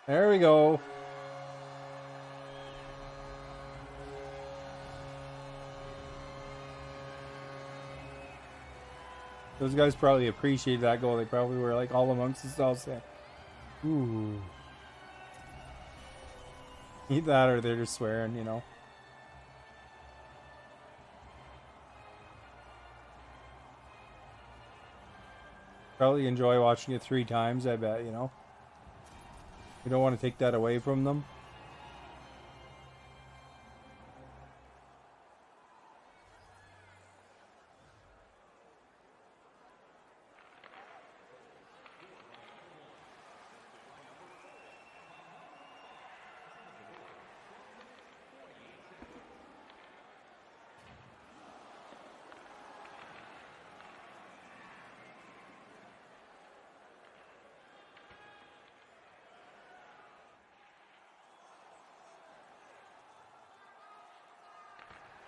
There we go. Those guys probably appreciated that goal. They probably were like all amongst themselves saying, ooh. Eat that, or they're just swearing, you know. Probably enjoy watching it 3 times, I bet, you know. We don't want to take that away from them.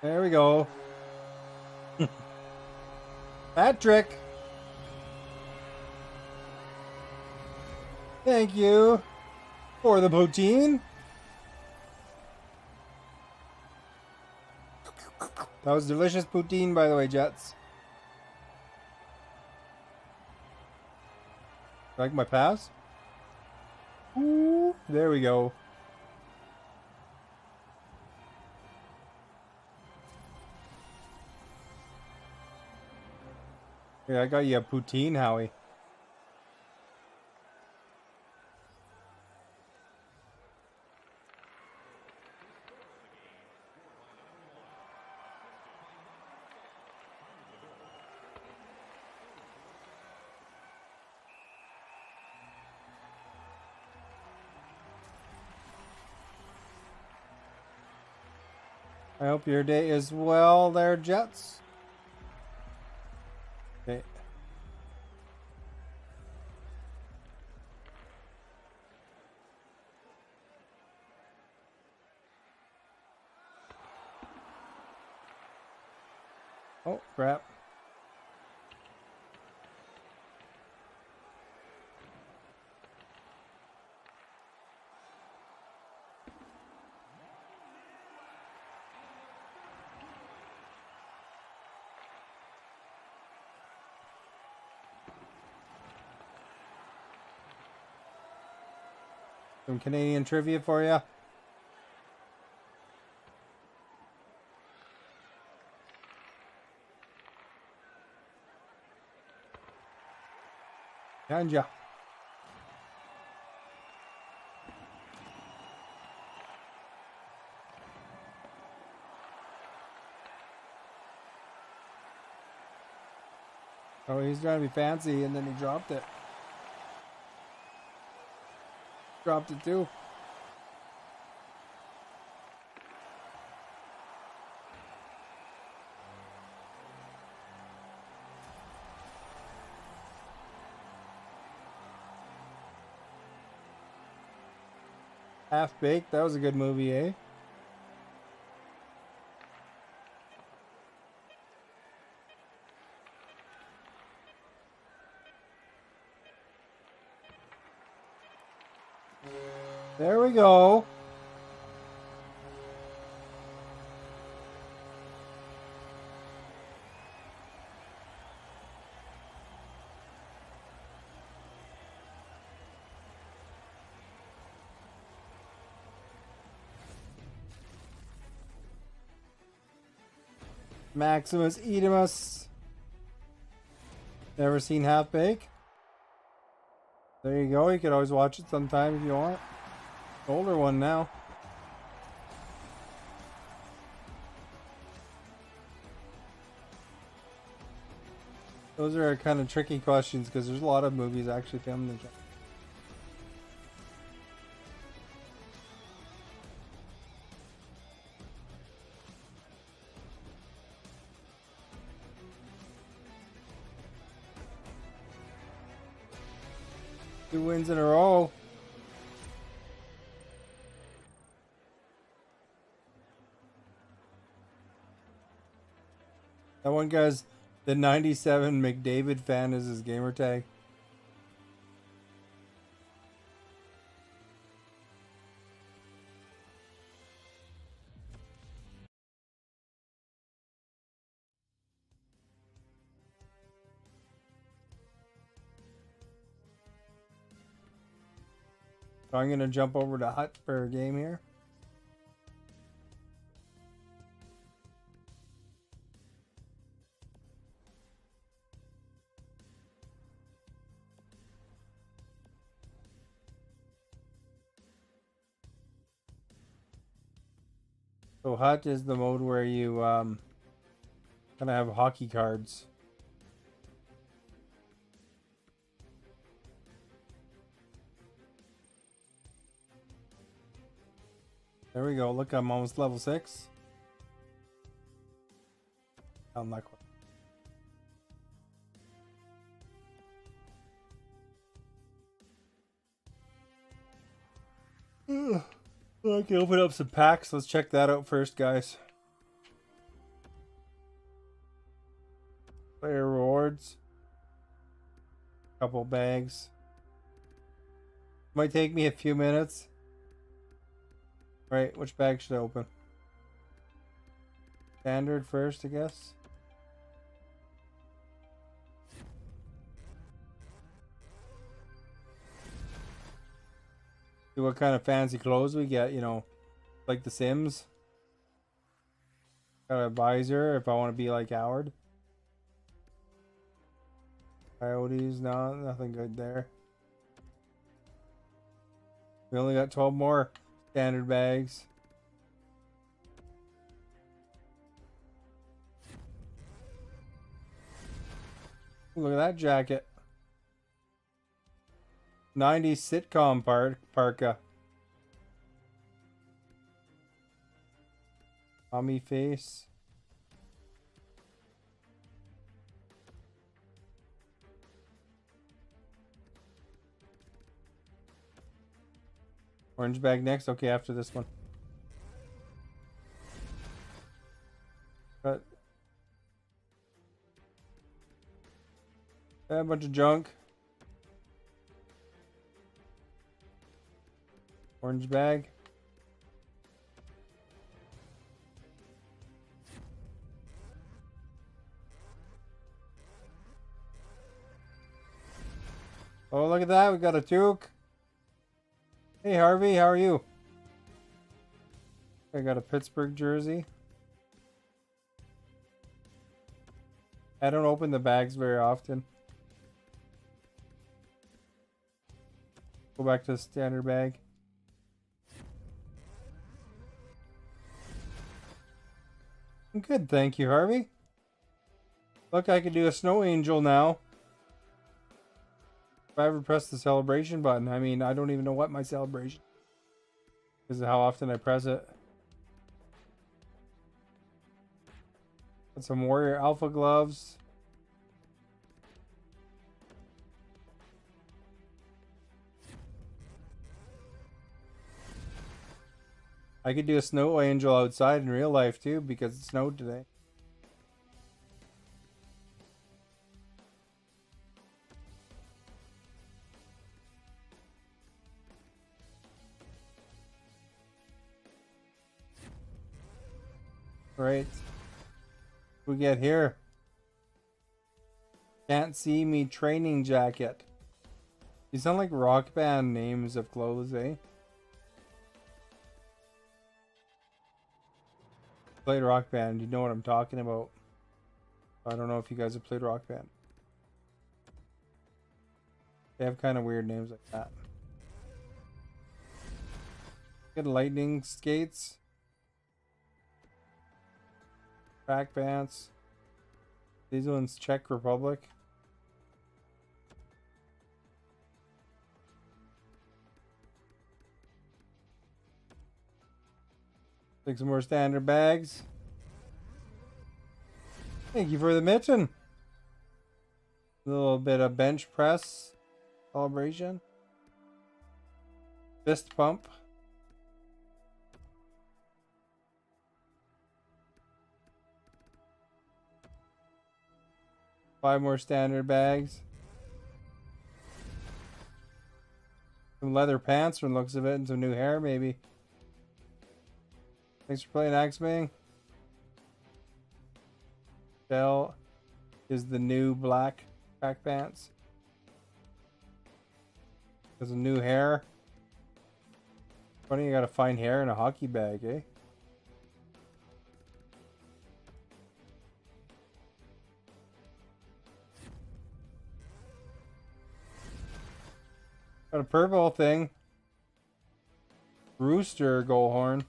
There we go. Patrick. Thank you for the poutine. That was delicious poutine, by the way, Jets. Like my pass? Ooh, there we go. Yeah, I got you a poutine, Howie. I hope your day is well there, Jets. Okay. Oh, crap. Some Canadian trivia for you. Ganja. Oh, he's trying to be fancy, and then he dropped it. Dropped it too. Half Baked, that was a good movie, eh? There we go. Maximus Edemus. Never seen Half Bake? There you go. You could always watch it sometime if you want. Older one now. Those are kind of tricky questions because there's a lot of movies actually filmed in China. Two wins in a row. That one guy's the 97 McDavid fan is his gamer tag. So I'm going to jump over to Hut for a game here. So Hut is the mode where you kind of have hockey cards. There we go. Look, I'm almost level 6. I'm not quite. I can open up some packs. Let's check that out first, guys. Player rewards. Couple bags. Might take me a few minutes. Right, which bag should I open? Standard first, I guess. See what kind of fancy clothes we get, you know, like The Sims. Got a visor if I want to be like Howard. Coyotes, no, nothing good there. We only got 12 more standard bags. Look at that jacket. 90s sitcom parka. Tommy face. Orange bag next. Okay, after this one. Got a bunch of junk. Orange bag. Oh, look at that. We got a toque. Hey, Harvey. How are you? I got a Pittsburgh jersey. I don't open the bags very often. Go back to the standard bag. I'm good, thank you, Harvey. Look, I can do a snow angel now. If I ever press the celebration button, I mean, I don't even know what my celebration is because of how often I press it. Got some Warrior Alpha gloves. I could do a snow angel outside in real life too because it snowed today. Right. We get here. Can't see me training jacket. These sound like rock band names of clothes, eh? Played Rock Band, you know what I'm talking about. I don't know if you guys have played Rock Band. They have kind of weird names like that. Good lightning skates. Track pants. These ones Czech Republic. Take some more standard bags. Thank you for the mitten. A little bit of bench press celebration. Fist pump. Five more standard bags. Some leather pants from the looks of it and some new hair maybe. Thanks for playing Axebang. Shell is the new black track pants. There's a new hair. Funny you gotta find hair in a hockey bag, eh? Got a purple thing. Rooster goal horn.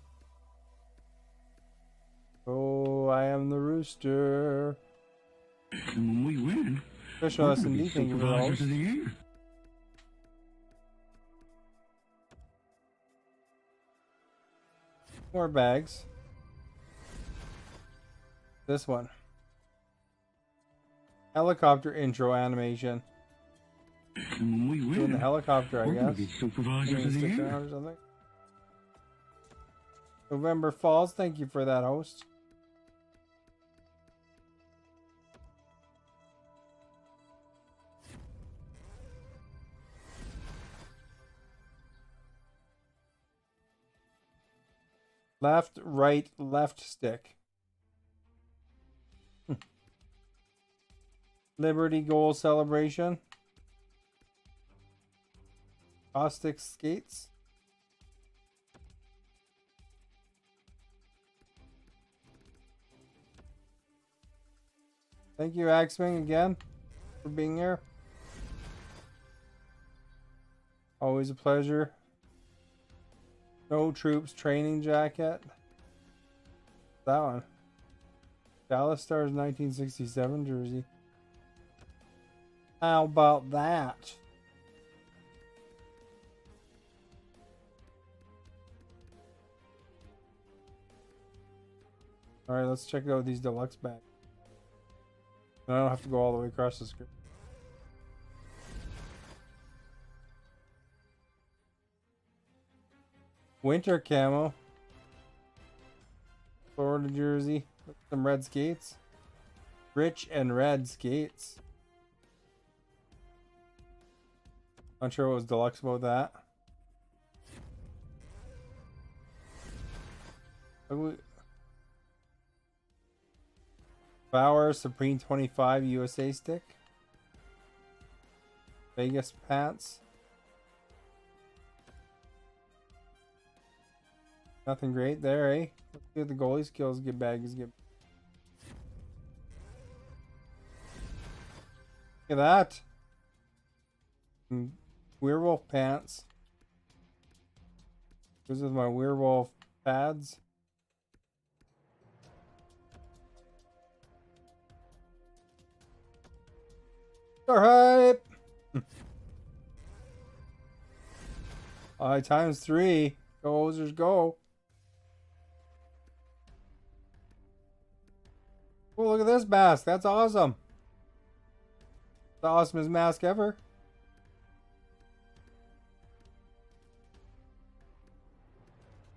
Oh, I am the rooster. And when we win, Fish we're us gonna and be thank you for the supervisors host. of the year. More bags. This one. Helicopter intro animation. And when we win, Doing the helicopter, I we're gonna guess. be supervisors of the Stick year. around or something. November Falls, thank you for that, host. Left, right, left stick. Liberty goal celebration. Caustic skates. Thank you, Axwing, again for being here. Always a pleasure. No Troops training jacket. That one. Dallas Stars 1967 jersey. How about that? Alright, let's check out these deluxe bags. I don't have to go all the way across the screen. Winter camo. Florida jersey. Some red skates. Rich and red skates. Not sure what was deluxe about that. Bauer Supreme 25 USA stick. Vegas pants. Nothing great there, eh? Let's see what the goalie skills get bags get. Look at that. Werewolf pants. This is my werewolf pads. Star hype. Times 3. Go Ozers go. Oh, look at this mask. That's awesome. The awesomest mask ever.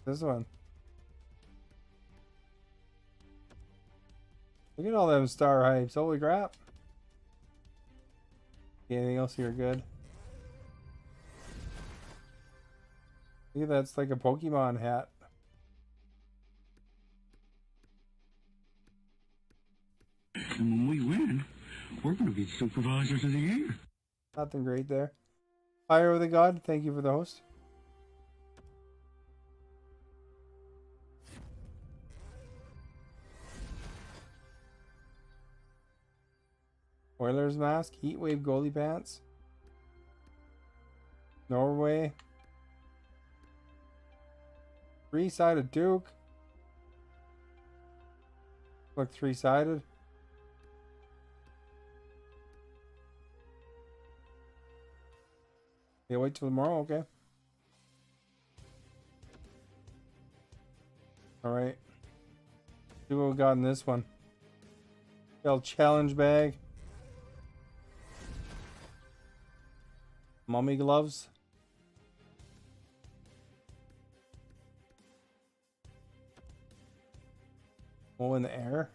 This one. Look at all them star hypes. Holy crap. Anything else here good? Look at that. It's like a Pokemon hat. And when we win, we're going to be supervisors of the year. Nothing great there. Fire with a God. Thank you for the host. Oilers mask, Heatwave goalie pants, Norway, 3-sided Duke, look 3-sided. Yeah, wait till tomorrow, okay. Alright. See what we got in this one. Challenge bag. Mummy gloves. Oh, in the air.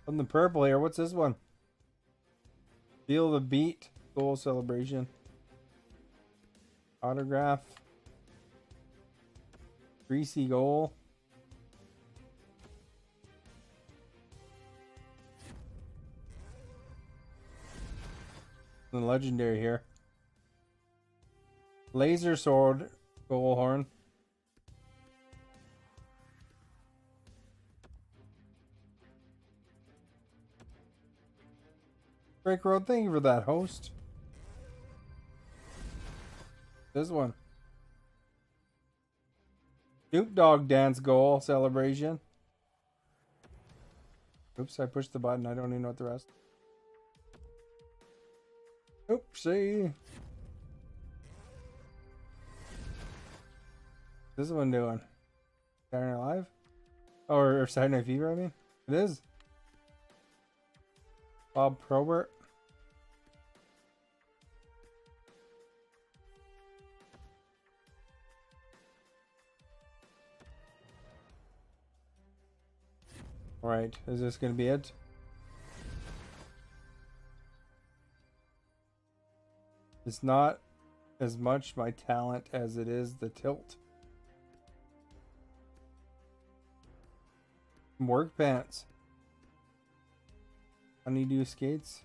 On the purple here, what's this one? Feel the beat. Goal celebration. Autograph. Greasy goal. The legendary here. Laser sword goal horn. Break Road, thank you for that, host. This one. Snoop Dogg dance goal celebration. Oops, I pushed the button. I don't even know what the rest. Oopsie. This is one doing. Saturday Night Live? Oh, or Saturday Night Fever, I mean. It is. Bob Probert. Alright, is this going to be it? It's not as much my talent as it is the tilt. Work pants. Honeydew skates.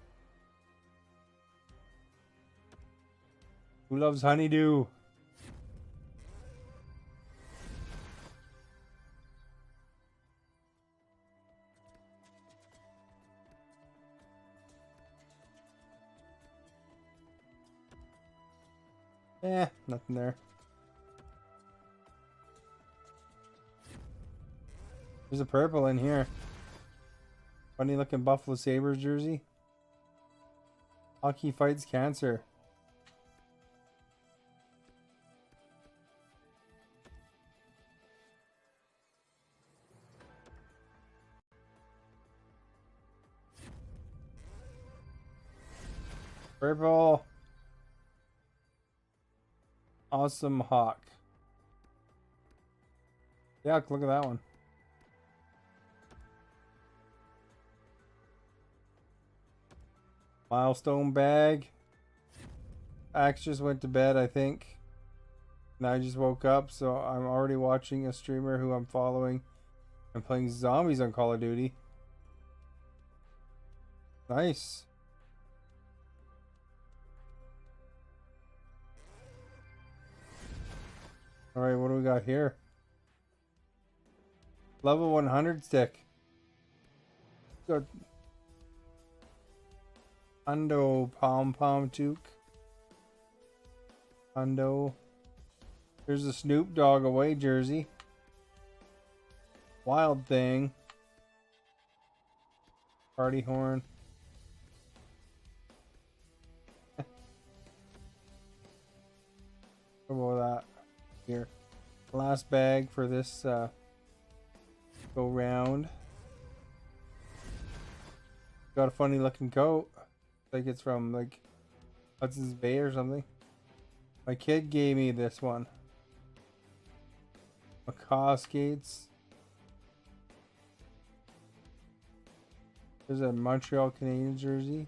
Who loves honeydew? Nothing there. There's a purple in here. Funny looking Buffalo Sabres jersey. Hockey fights cancer. Purple. Awesome Hawk. Yeah, look at that one. Milestone bag. Axe just went to bed, I think. And I just woke up, so I'm already watching a streamer who I'm following and playing zombies on Call of Duty. Nice. Alright, what do we got here? Level 100 stick. Got Hundo Pom Pom Toque. Hundo. There's a Snoop Dogg away jersey. Wild Thing. Party horn. How about that? Here. Last bag for this go round. Got a funny looking coat. Like it's from like Hudson's Bay or something. My kid gave me this one. Macaw skates. There's a Montreal Canadiens jersey.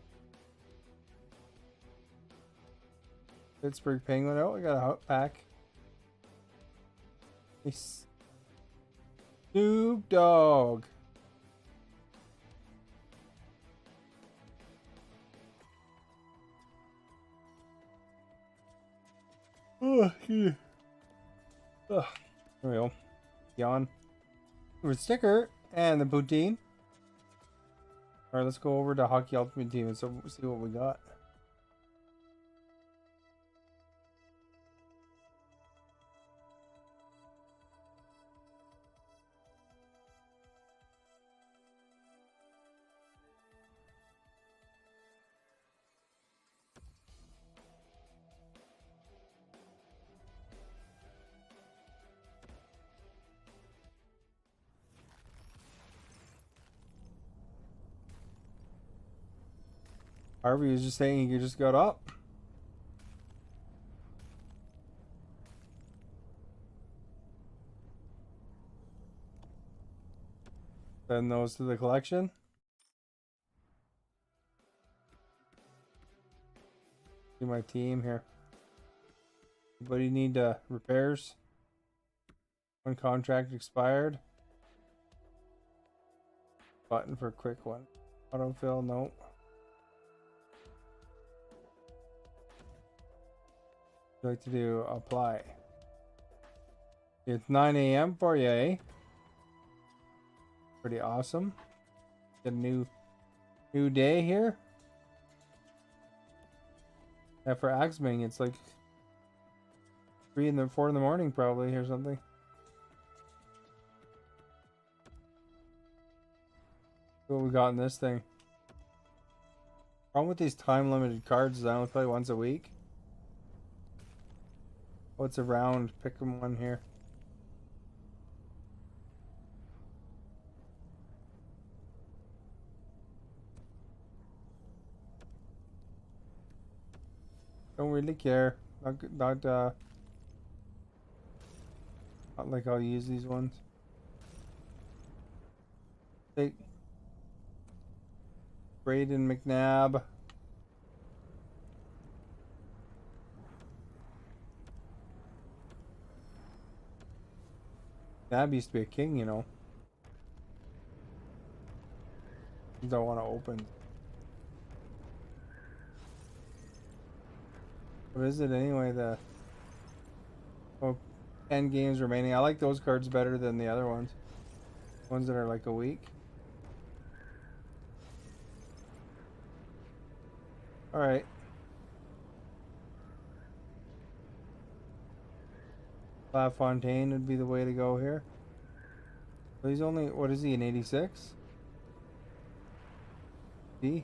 Pittsburgh Penguin. Oh, I got a hot pack. Nice. Snoop Dogg. Oh, yeah. Ugh. There we go. Yawn. With sticker and the poutine. Alright, let's go over to Hockey Ultimate Team and see what we got. Harvey was just saying he just got up. Send those to the collection. See my team here. Anybody need repairs? One contract expired. Button for a quick one. Autofill, nope. Like to do apply. It's 9 a.m. for you, eh? Pretty awesome. Get a new day here. Yeah, for Axming, it's like 4 in the morning probably or something. What we got in this thing? Problem with these time limited cards is I only play once a week. What's a round? Pick 'em one here. Don't really care. Not like I'll use these ones. Take Braden McNabb. Nab used to be a king, you know. Don't want to open. What is it anyway? The 10 games remaining. I like those cards better than the other ones. Ones that are like a week. Alright. LaFontaine would be the way to go here. So he's only, what is he, an 86? D?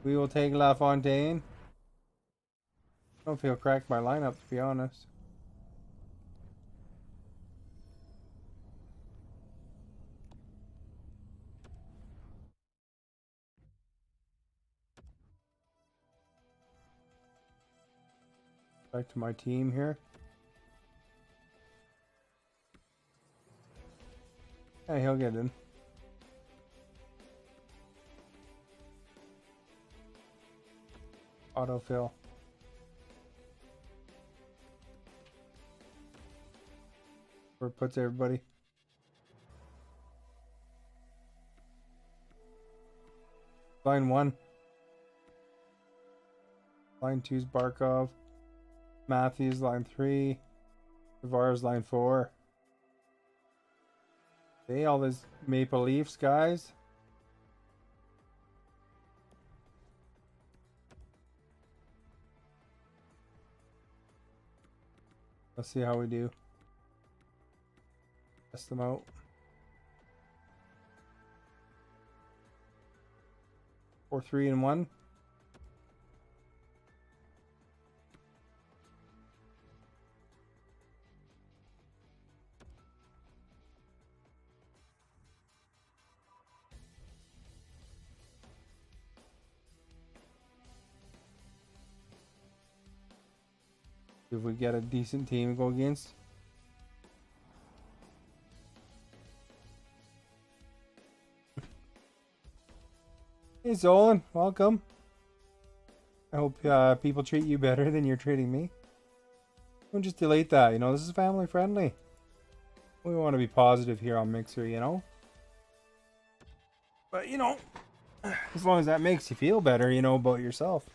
We will take LaFontaine. I don't know if he'll crack my lineup, to be honest. Back to my team here. Hey, he'll get in. Autofill. Where it puts everybody. Line 1. Line 2's Barkov. Matthews, line 3. Tavares, line 4. Hey, all these Maple Leafs guys. Let's see how we do. Test them out. Four, 3, and 1. If we get a decent team to go against. Hey Zolan, welcome. I hope people treat you better than you're treating me. Don't just delete that, you know, this is family friendly. We want to be positive here on Mixer, you know. But, you know, as long as that makes you feel better, you know, about yourself.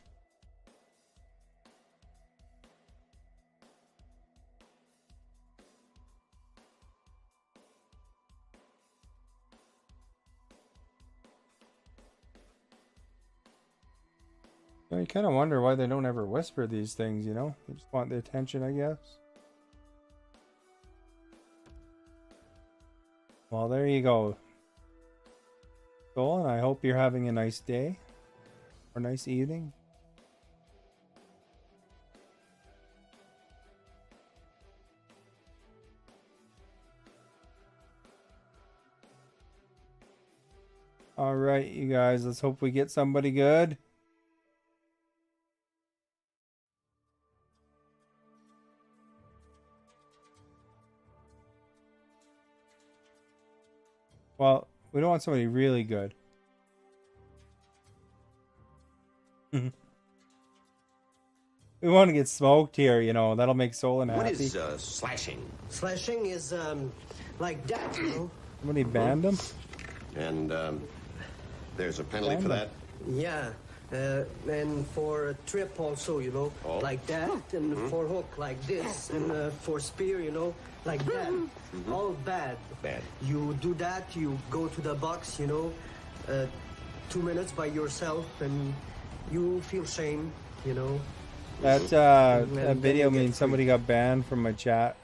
You kind of wonder why they don't ever whisper these things, you know? They just want the attention, I guess. Well, there you go. Dolan, I hope you're having a nice day. Or nice evening. Alright, you guys, let's hope we get somebody good. Well, we don't want somebody really good. We want to get smoked here, you know. That'll make Solon happy. What is slashing? Slashing is like that, you know. Somebody banned him? And there's a penalty for that? Yeah. And for a trip also, you know, like that, and for hook like this, and for spear, you know, like that. All bad. Bad. You do that, you go to the box, you know, 2 minutes by yourself, and you feel shame, you know. That video means somebody got banned from my chat.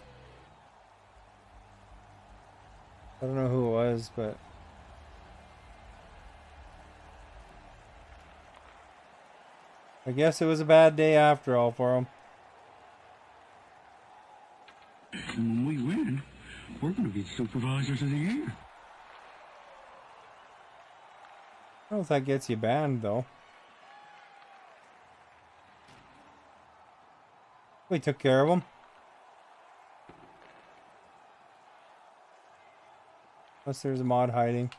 I don't know who it was, but I guess it was a bad day after all for him. When we win, we're going to be supervisors of the year. I don't know if that gets you banned, though. We took care of him. Unless there's a mod hiding.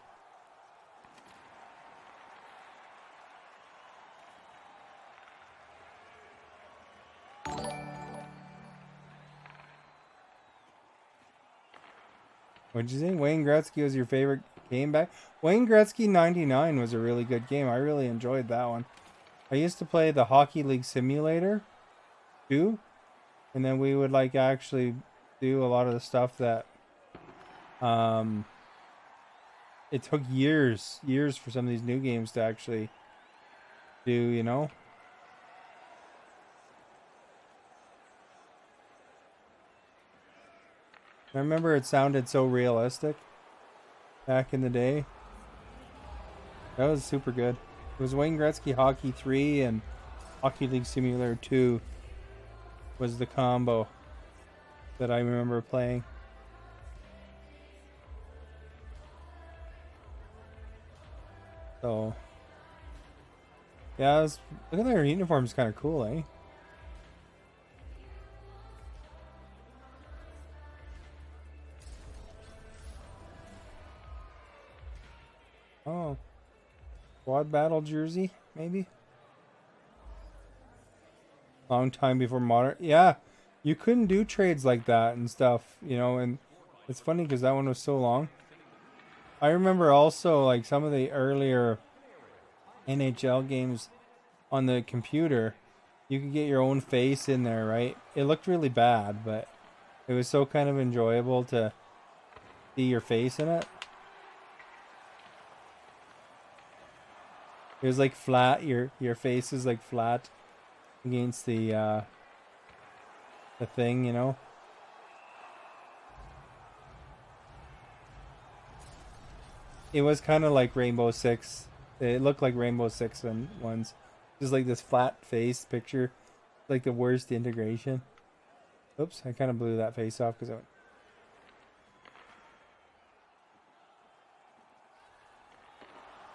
What'd you say? Wayne Gretzky was your favorite game back? Wayne Gretzky 99 was a really good game. I really enjoyed that one. I used to play the Hockey League Simulator too. And then we would like actually do a lot of the stuff that it took years for some of these new games to actually do, you know? I remember it sounded so realistic back in the day. That was super good. It was Wayne Gretzky Hockey 3 and Hockey League Simulator 2 was the combo that I remember playing. So, yeah, look at their uniforms, kind of cool, eh? Oh. Quad battle jersey, maybe? Long time before modern. Yeah. You couldn't do trades like that and stuff, you know, and it's funny because that one was so long. I remember also like some of the earlier NHL games on the computer, you could get your own face in there, right? It looked really bad, but it was so kind of enjoyable to see your face in it. It was like flat, your face is like flat against the thing, you know. It was kind of like Rainbow Six. It looked like Rainbow Six ones. Just like this flat face picture. Like the worst integration. Oops, I kind of blew that face off because I went.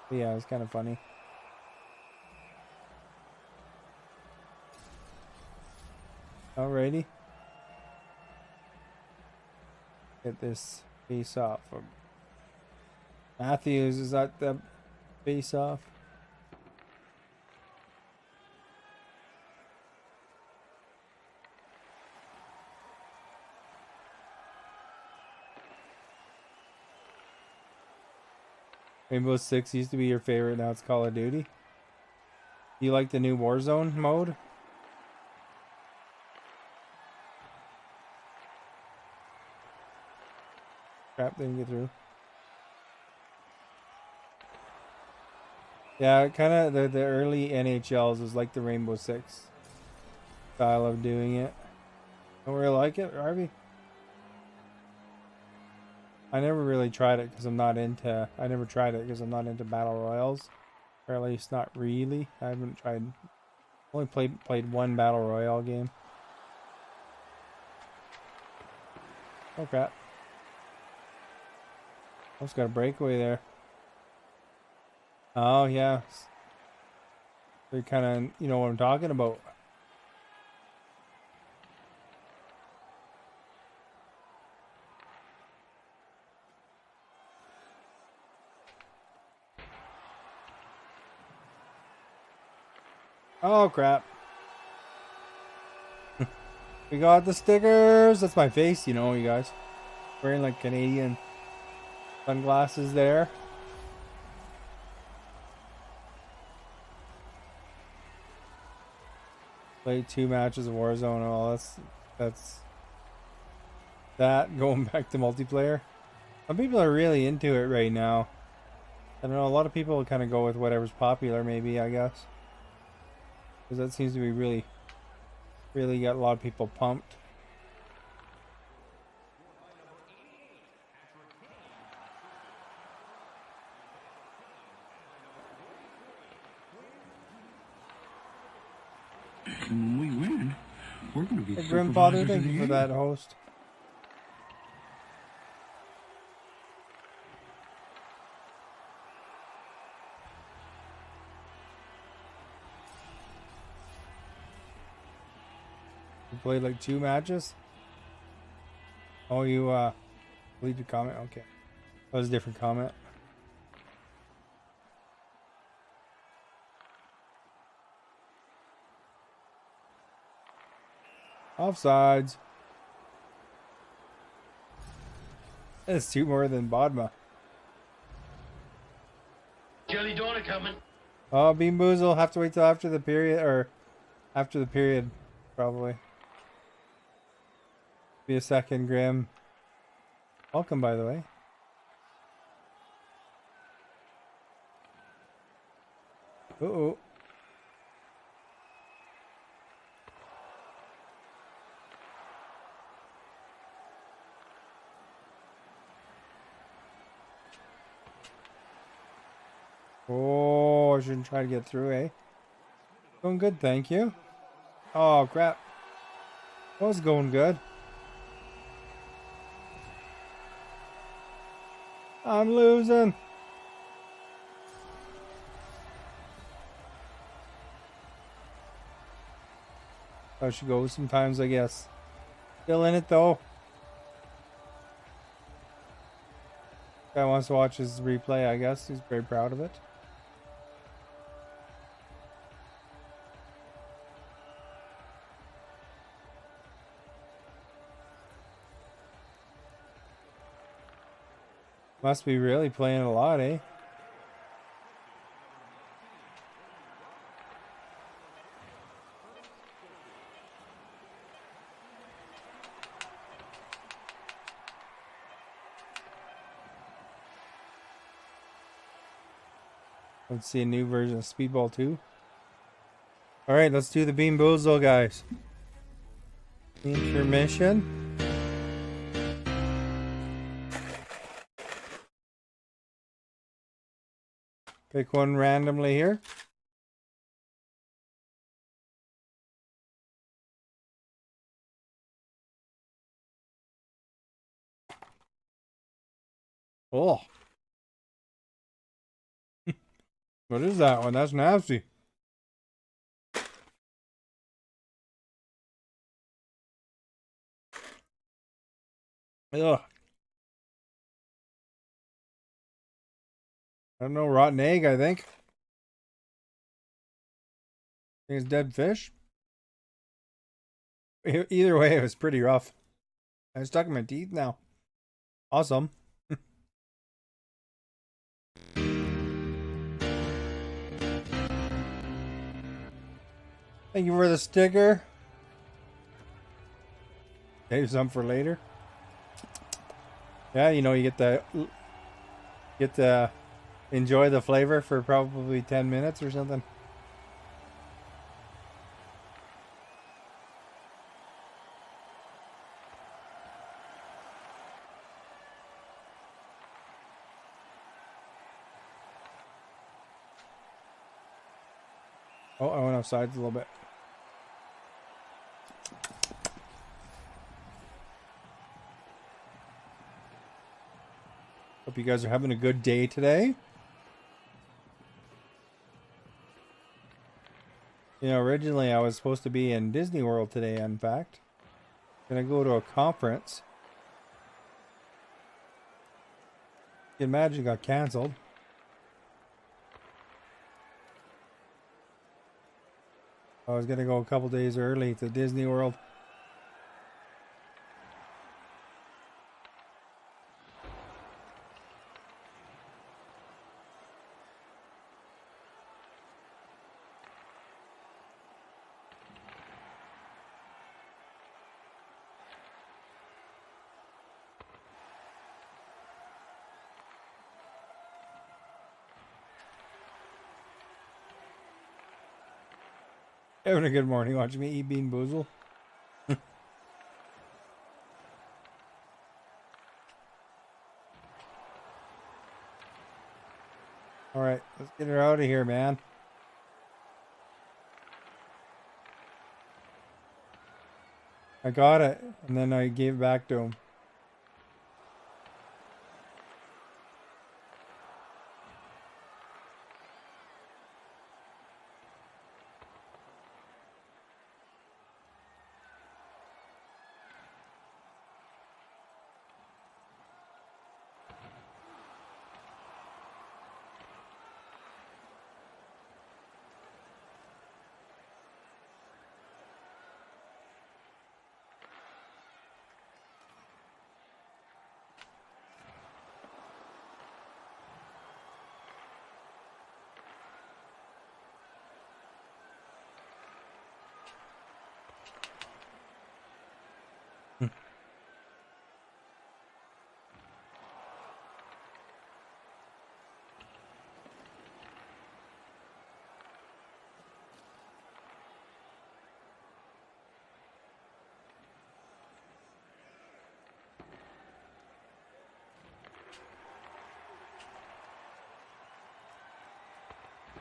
But yeah, it was kind of funny. Alrighty. Get this face off. Matthews, is that the face off? Rainbow Six used to be your favorite, now it's Call of Duty. You like the new Warzone mode? Crap, didn't get through. Yeah, kind of the early NHLs was like the Rainbow Six style of doing it. Don't really like it, Harvey? I never really tried it because I'm not into. I never tried it because I'm not into battle royals, or at least not really. I haven't tried. Only played one battle royale game. Oh crap! Almost got a breakaway there. Oh yeah, they kind of you know what I'm talking about. Oh crap. We got the stickers. That's my face, you know, you guys. Wearing like Canadian sunglasses there. Played 2 matches of Warzone. Oh, that's that going back to multiplayer. Some people are really into it right now. I don't know, a lot of people kind of go with whatever's popular maybe, I guess. Because that seems to be really got a lot of people pumped. And when we win, we're going to be Hey, Grandfather, supervisors of thank the you for year. that, host. You played like 2 matches? Oh, you leave your comment? Okay. That was a different comment. Offsides. That's 2 more than Bodma. Jelly donut coming. Oh, Bean Boozle, have to wait till after the period, or after the period, probably. Be a second, Grim. Welcome, by the way. Uh-oh. Oh, I shouldn't try to get through, eh? Going good, thank you. Oh, crap. That was going good. I'm losing. I should go sometimes, I guess. Still in it, though. Guy wants to watch his replay, I guess. He's very proud of it. Must be really playing a lot, eh? Let's see a new version of Speedball 2. Alright, let's do the Bean Boozle, guys. Intermission. Pick one randomly here. Oh. What is that one? That's nasty. Ugh. I don't know, rotten egg, I think. I think it's dead fish. Either way, it was pretty rough. I stuck in my teeth now. Awesome. Thank you for the sticker. Save some for later. Yeah, you know, you get to enjoy the flavor for probably 10 minutes or something. Oh, I went offsides a little bit. Hope you guys are having a good day today. You know, originally I was supposed to be in Disney World today, in fact. Gonna go to a conference. You can imagine it got canceled. I was gonna go a couple days early to Disney World. Having a good morning watching me eat Bean Boozle. Alright, let's get her out of here, man. I got it, and then I gave it back to him.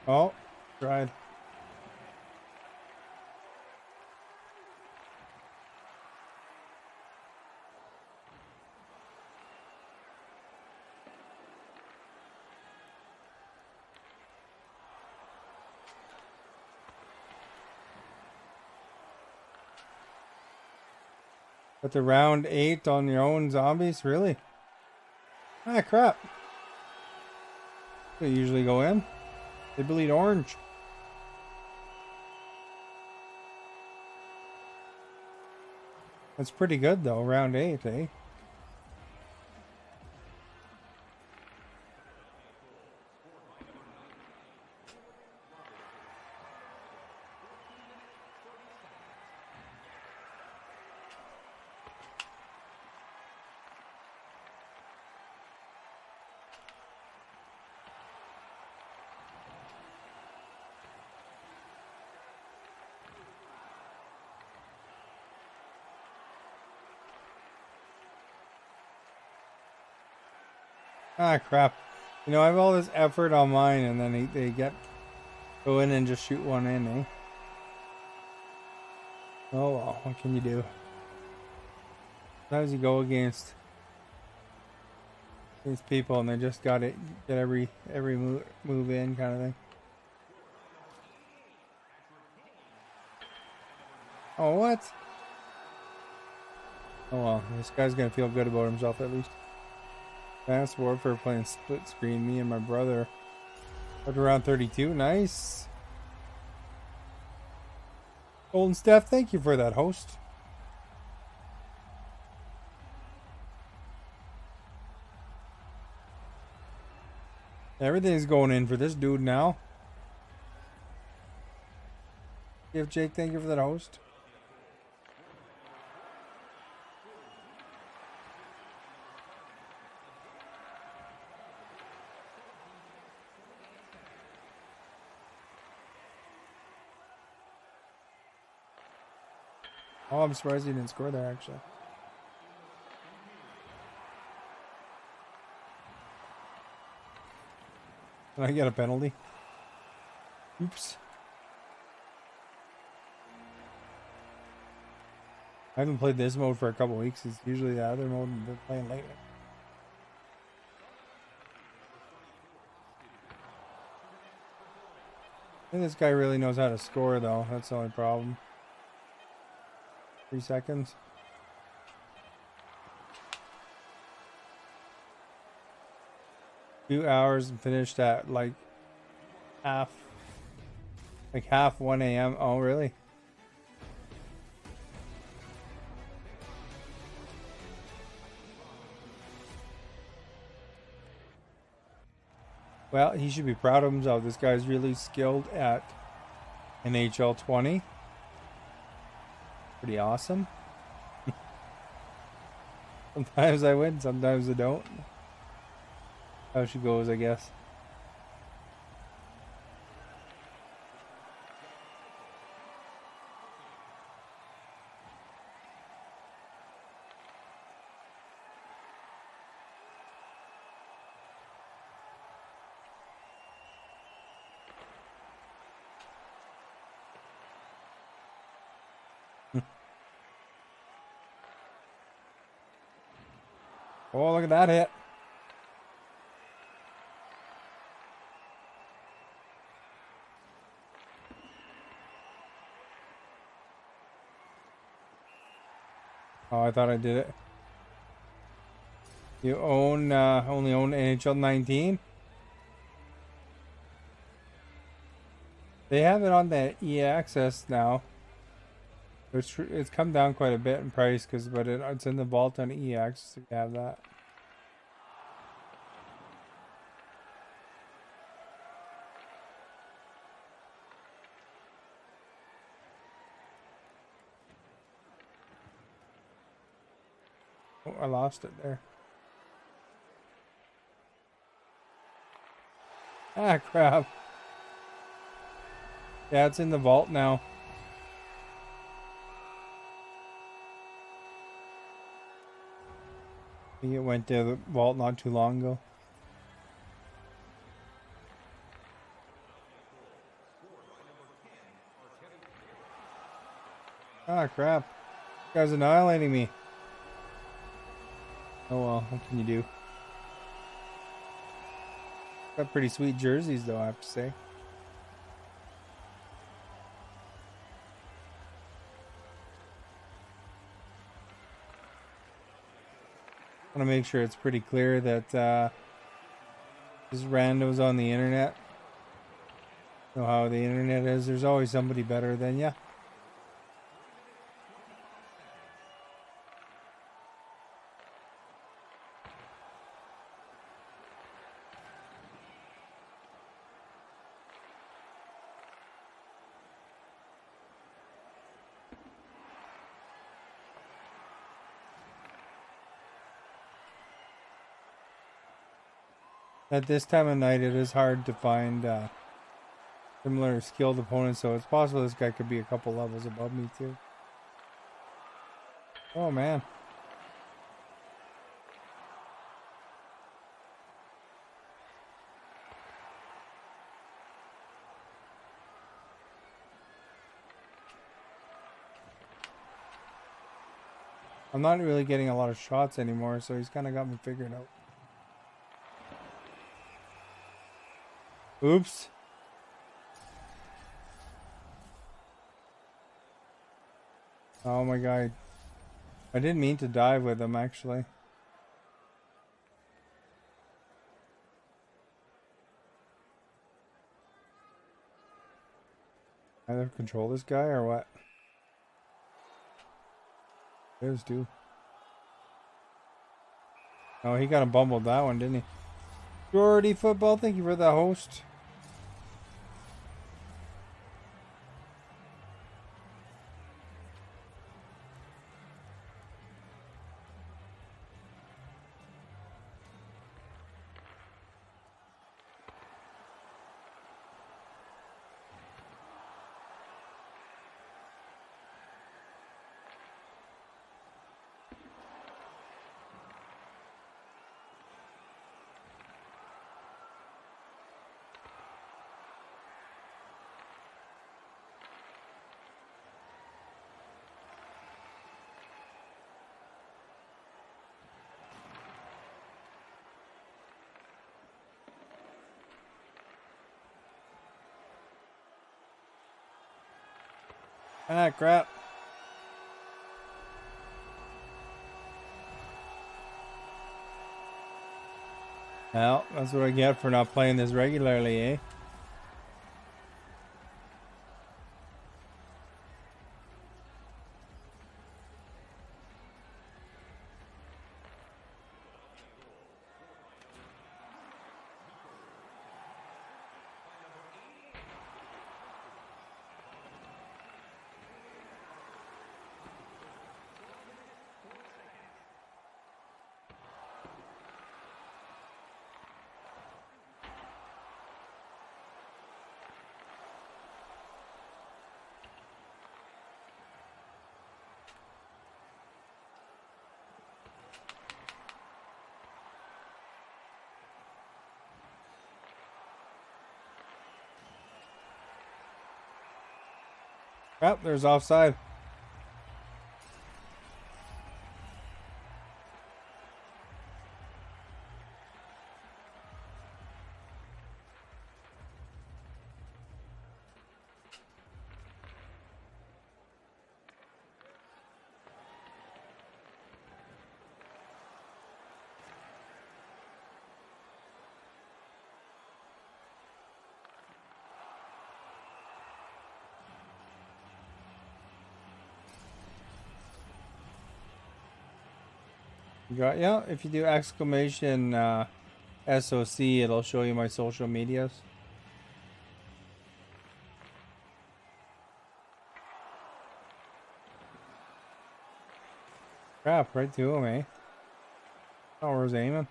Oh, tried. But the round 8 on your own zombies? Really? Ah, crap. They usually go in. They bleed orange. That's pretty good though, round 8, eh? Ah, crap. You know, I have all this effort on mine, and then they go in and just shoot one in, eh? Oh well, what can you do? Sometimes you go against these people, and they just got it, get every move in, kind of thing. Oh, what? Oh well, this guy's gonna feel good about himself at least. Advanced Warfare playing split screen. Me and my brother. Up around 32. Nice. Golden Steph, thank you for that, host. Everything's going in for this dude now. Give Jake, thank you for that, host. Oh, I'm surprised he didn't score there, actually. Can I get a penalty? Oops. I haven't played this mode for a couple weeks. It's usually the other mode I've been playing lately. I think this guy really knows how to score, though. That's the only problem. 3 seconds. Two hours and finished at like half 1 a.m. Oh, really? Well, he should be proud of himself. This guy's really skilled at NHL 20. Pretty awesome. Sometimes I win, sometimes I don't. How she goes, I guess. Oh, look at that hit. Oh, I thought I did it. You own, only own NHL 19? They have it on the EAccess now. It's come down quite a bit in price, but it's in the vault on EAccess if you have that. Oh, I lost it there. Ah, crap. Yeah, it's in the vault now. I think it went to the vault not too long ago. Ah, crap. This guy's annihilating me. Oh well, what can you do? Got pretty sweet jerseys though, I have to say. I want to make sure it's pretty clear that Just randos on the internet. You know how the internet is. There's always somebody better than you. At this time of night, it is hard to find similar skilled opponents, so it's possible this guy could be a couple levels above me too. Oh man. I'm not really getting a lot of shots anymore, so he's kind of got me figured out. Oops. Oh my god. I didn't mean to dive with him, actually. Either control this guy or what? There's dude. Oh, he got him bumbled that one, didn't he? Jordy Football, thank you for the host. Ah, crap. Well, that's what I get for not playing this regularly, eh? Well, there's offside. You got, yeah, if you do exclamation SOC, it'll show you my social medias. Crap, right to him, eh? Oh, where's aiming?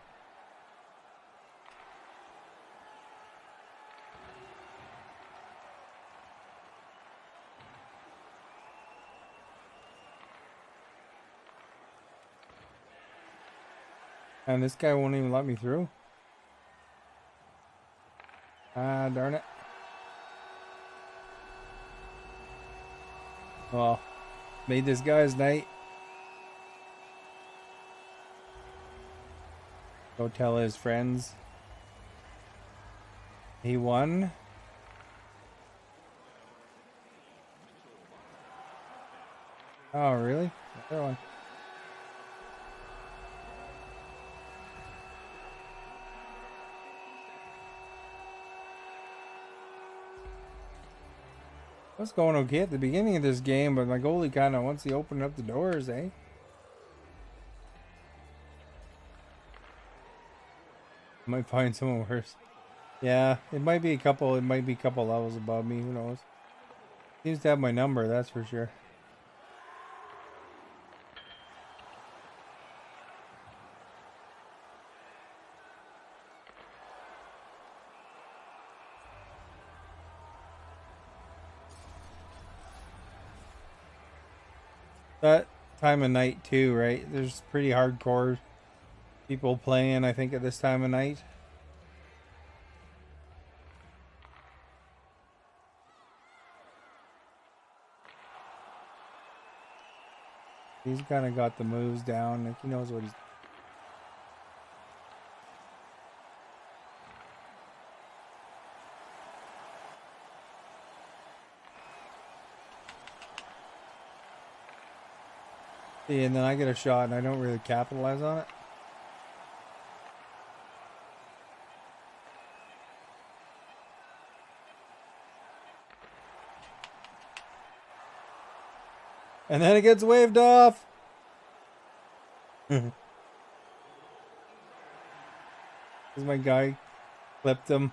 And this guy won't even let me through. Ah, darn it. Well, made this guy's night. Go tell his friends. He won. Oh, really? Another one. I was going okay at the beginning of this game, but my goalie kind of, once he opened up the doors, eh? Might find someone worse. Yeah, it might be a couple levels above me, who knows. Seems to have my number, that's for sure. That time of night too, right? There's pretty hardcore people playing, I think, at this time of night. He's kind of got the moves down. Like, he knows what he's... See, and then I get a shot and I don't really capitalize on it. And then it gets waved off. Because my guy clipped him.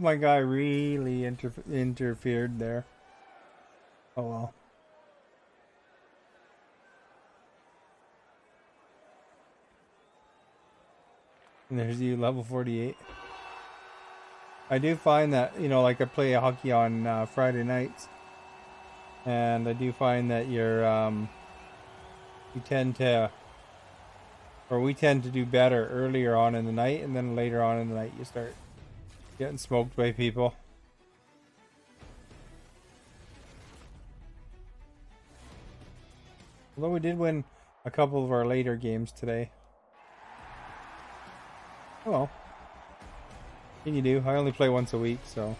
My guy really interfered there. Oh well. And there's you, level 48. I do find that, you know, like I play hockey on Friday nights. And I do find that we tend to do better earlier on in the night. And then later on in the night you start getting smoked by people. Although we did win a couple of our later games today. Oh well. What can you do? I only play once a week, so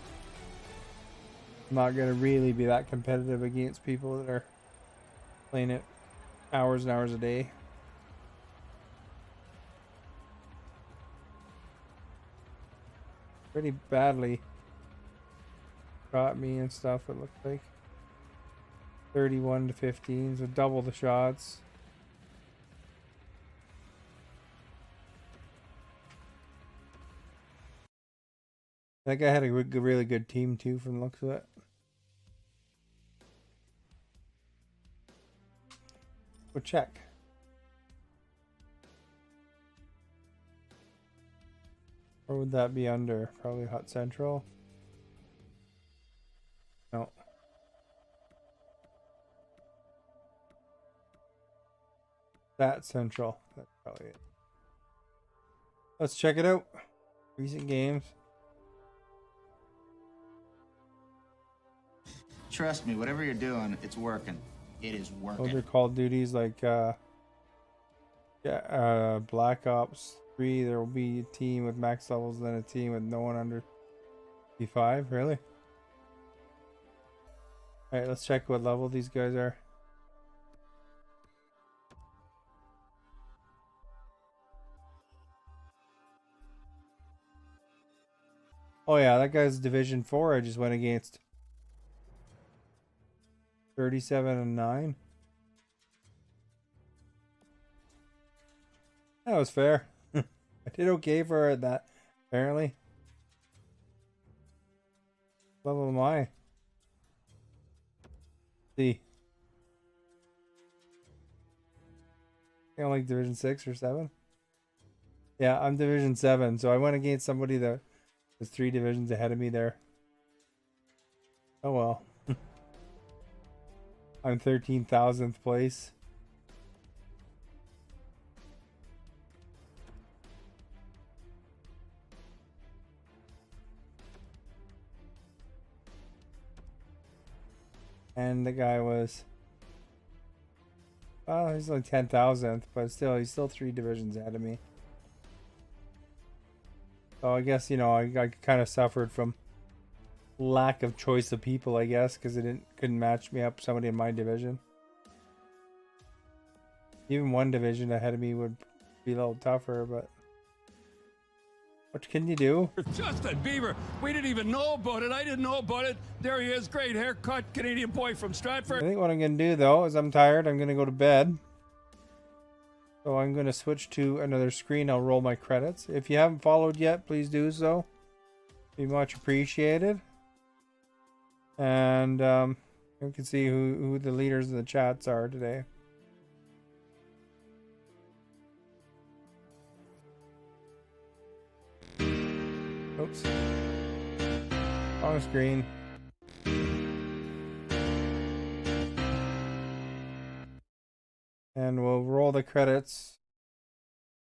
I'm not going to really be that competitive against people that are playing it hours and hours a day. Pretty badly got me and stuff, it looked like. 31 to 15, so double the shots. That guy had a really good team too, from the looks of it. We'll check. Or would that be under? Probably Hot Central. No. That Central. That's probably it. Let's check it out. Recent games. Trust me, whatever you're doing, it's working. It is working. Those are Call of Duties like Black Ops 3. There will be a team with max levels, then a team with no one under P5. Really? Alright, let's check what level these guys are. Oh yeah, that guy's Division 4 I just went against. 37-9. That was fair. I did okay for that, apparently. What level am I? See. I think I'm like Division 6 or 7. Yeah, I'm Division 7, so I went against somebody that was 3 divisions ahead of me there. Oh well. I'm 13,000th place. And the guy was... Oh, he's only 10,000th, but still, he's still 3 divisions ahead of me. So I guess, you know, I kind of suffered from lack of choice of people, I guess, because it couldn't match me up somebody in my division. Even one division ahead of me would be a little tougher, but what can you do? Justin Bieber, we didn't even know about it. I didn't know about it. There he is, great haircut, Canadian boy from I Stratford. think what I'm going to do, though, is I'm tired. I'm going to go to bed. So I'm going to switch to another screen. I'll roll my credits. If you haven't followed yet, please do so. Be much appreciated. And you can see who the leaders of the chats are today. Oops. Wrong screen. And we'll roll the credits.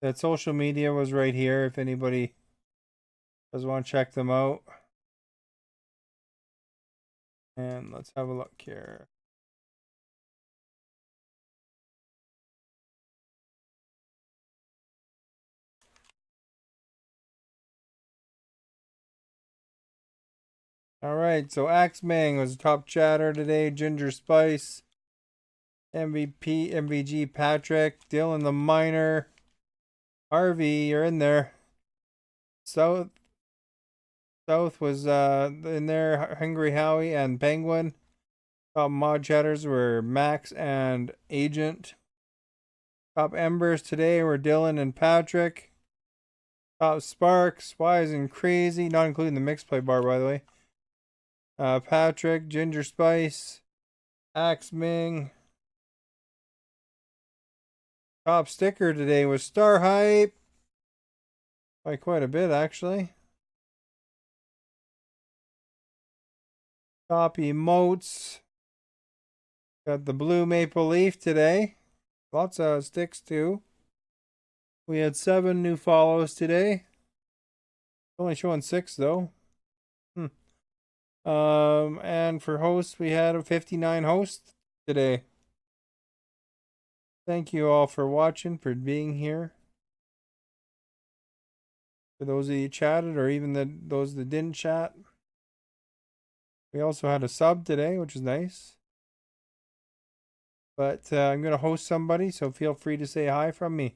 That social media was right here if anybody does want to check them out. And let's have a look here. All right, so Axemang was the top chatter today. Ginger Spice, MVP, MVG Patrick, Dylan the Miner, Harvey, you're in there. South was in there. Hungry Howie and Penguin. Top mod chatters were Max and Agent. Top embers today were Dylan and Patrick. Top sparks, wise and crazy, not including the mixed play bar, by the way. Patrick, Ginger Spice, Axe Ming. Top sticker today was Star Hype. By quite a bit, actually. Top emotes. Got the blue maple leaf today. Lots of sticks, too. We had 7 new follows today. Only showing 6, though. And for hosts, we had 59 hosts today. Thank you all for watching, for being here. For those of you chatted, or even those that didn't chat. We also had a sub today, which is nice. But I'm going to host somebody, so feel free to say hi from me.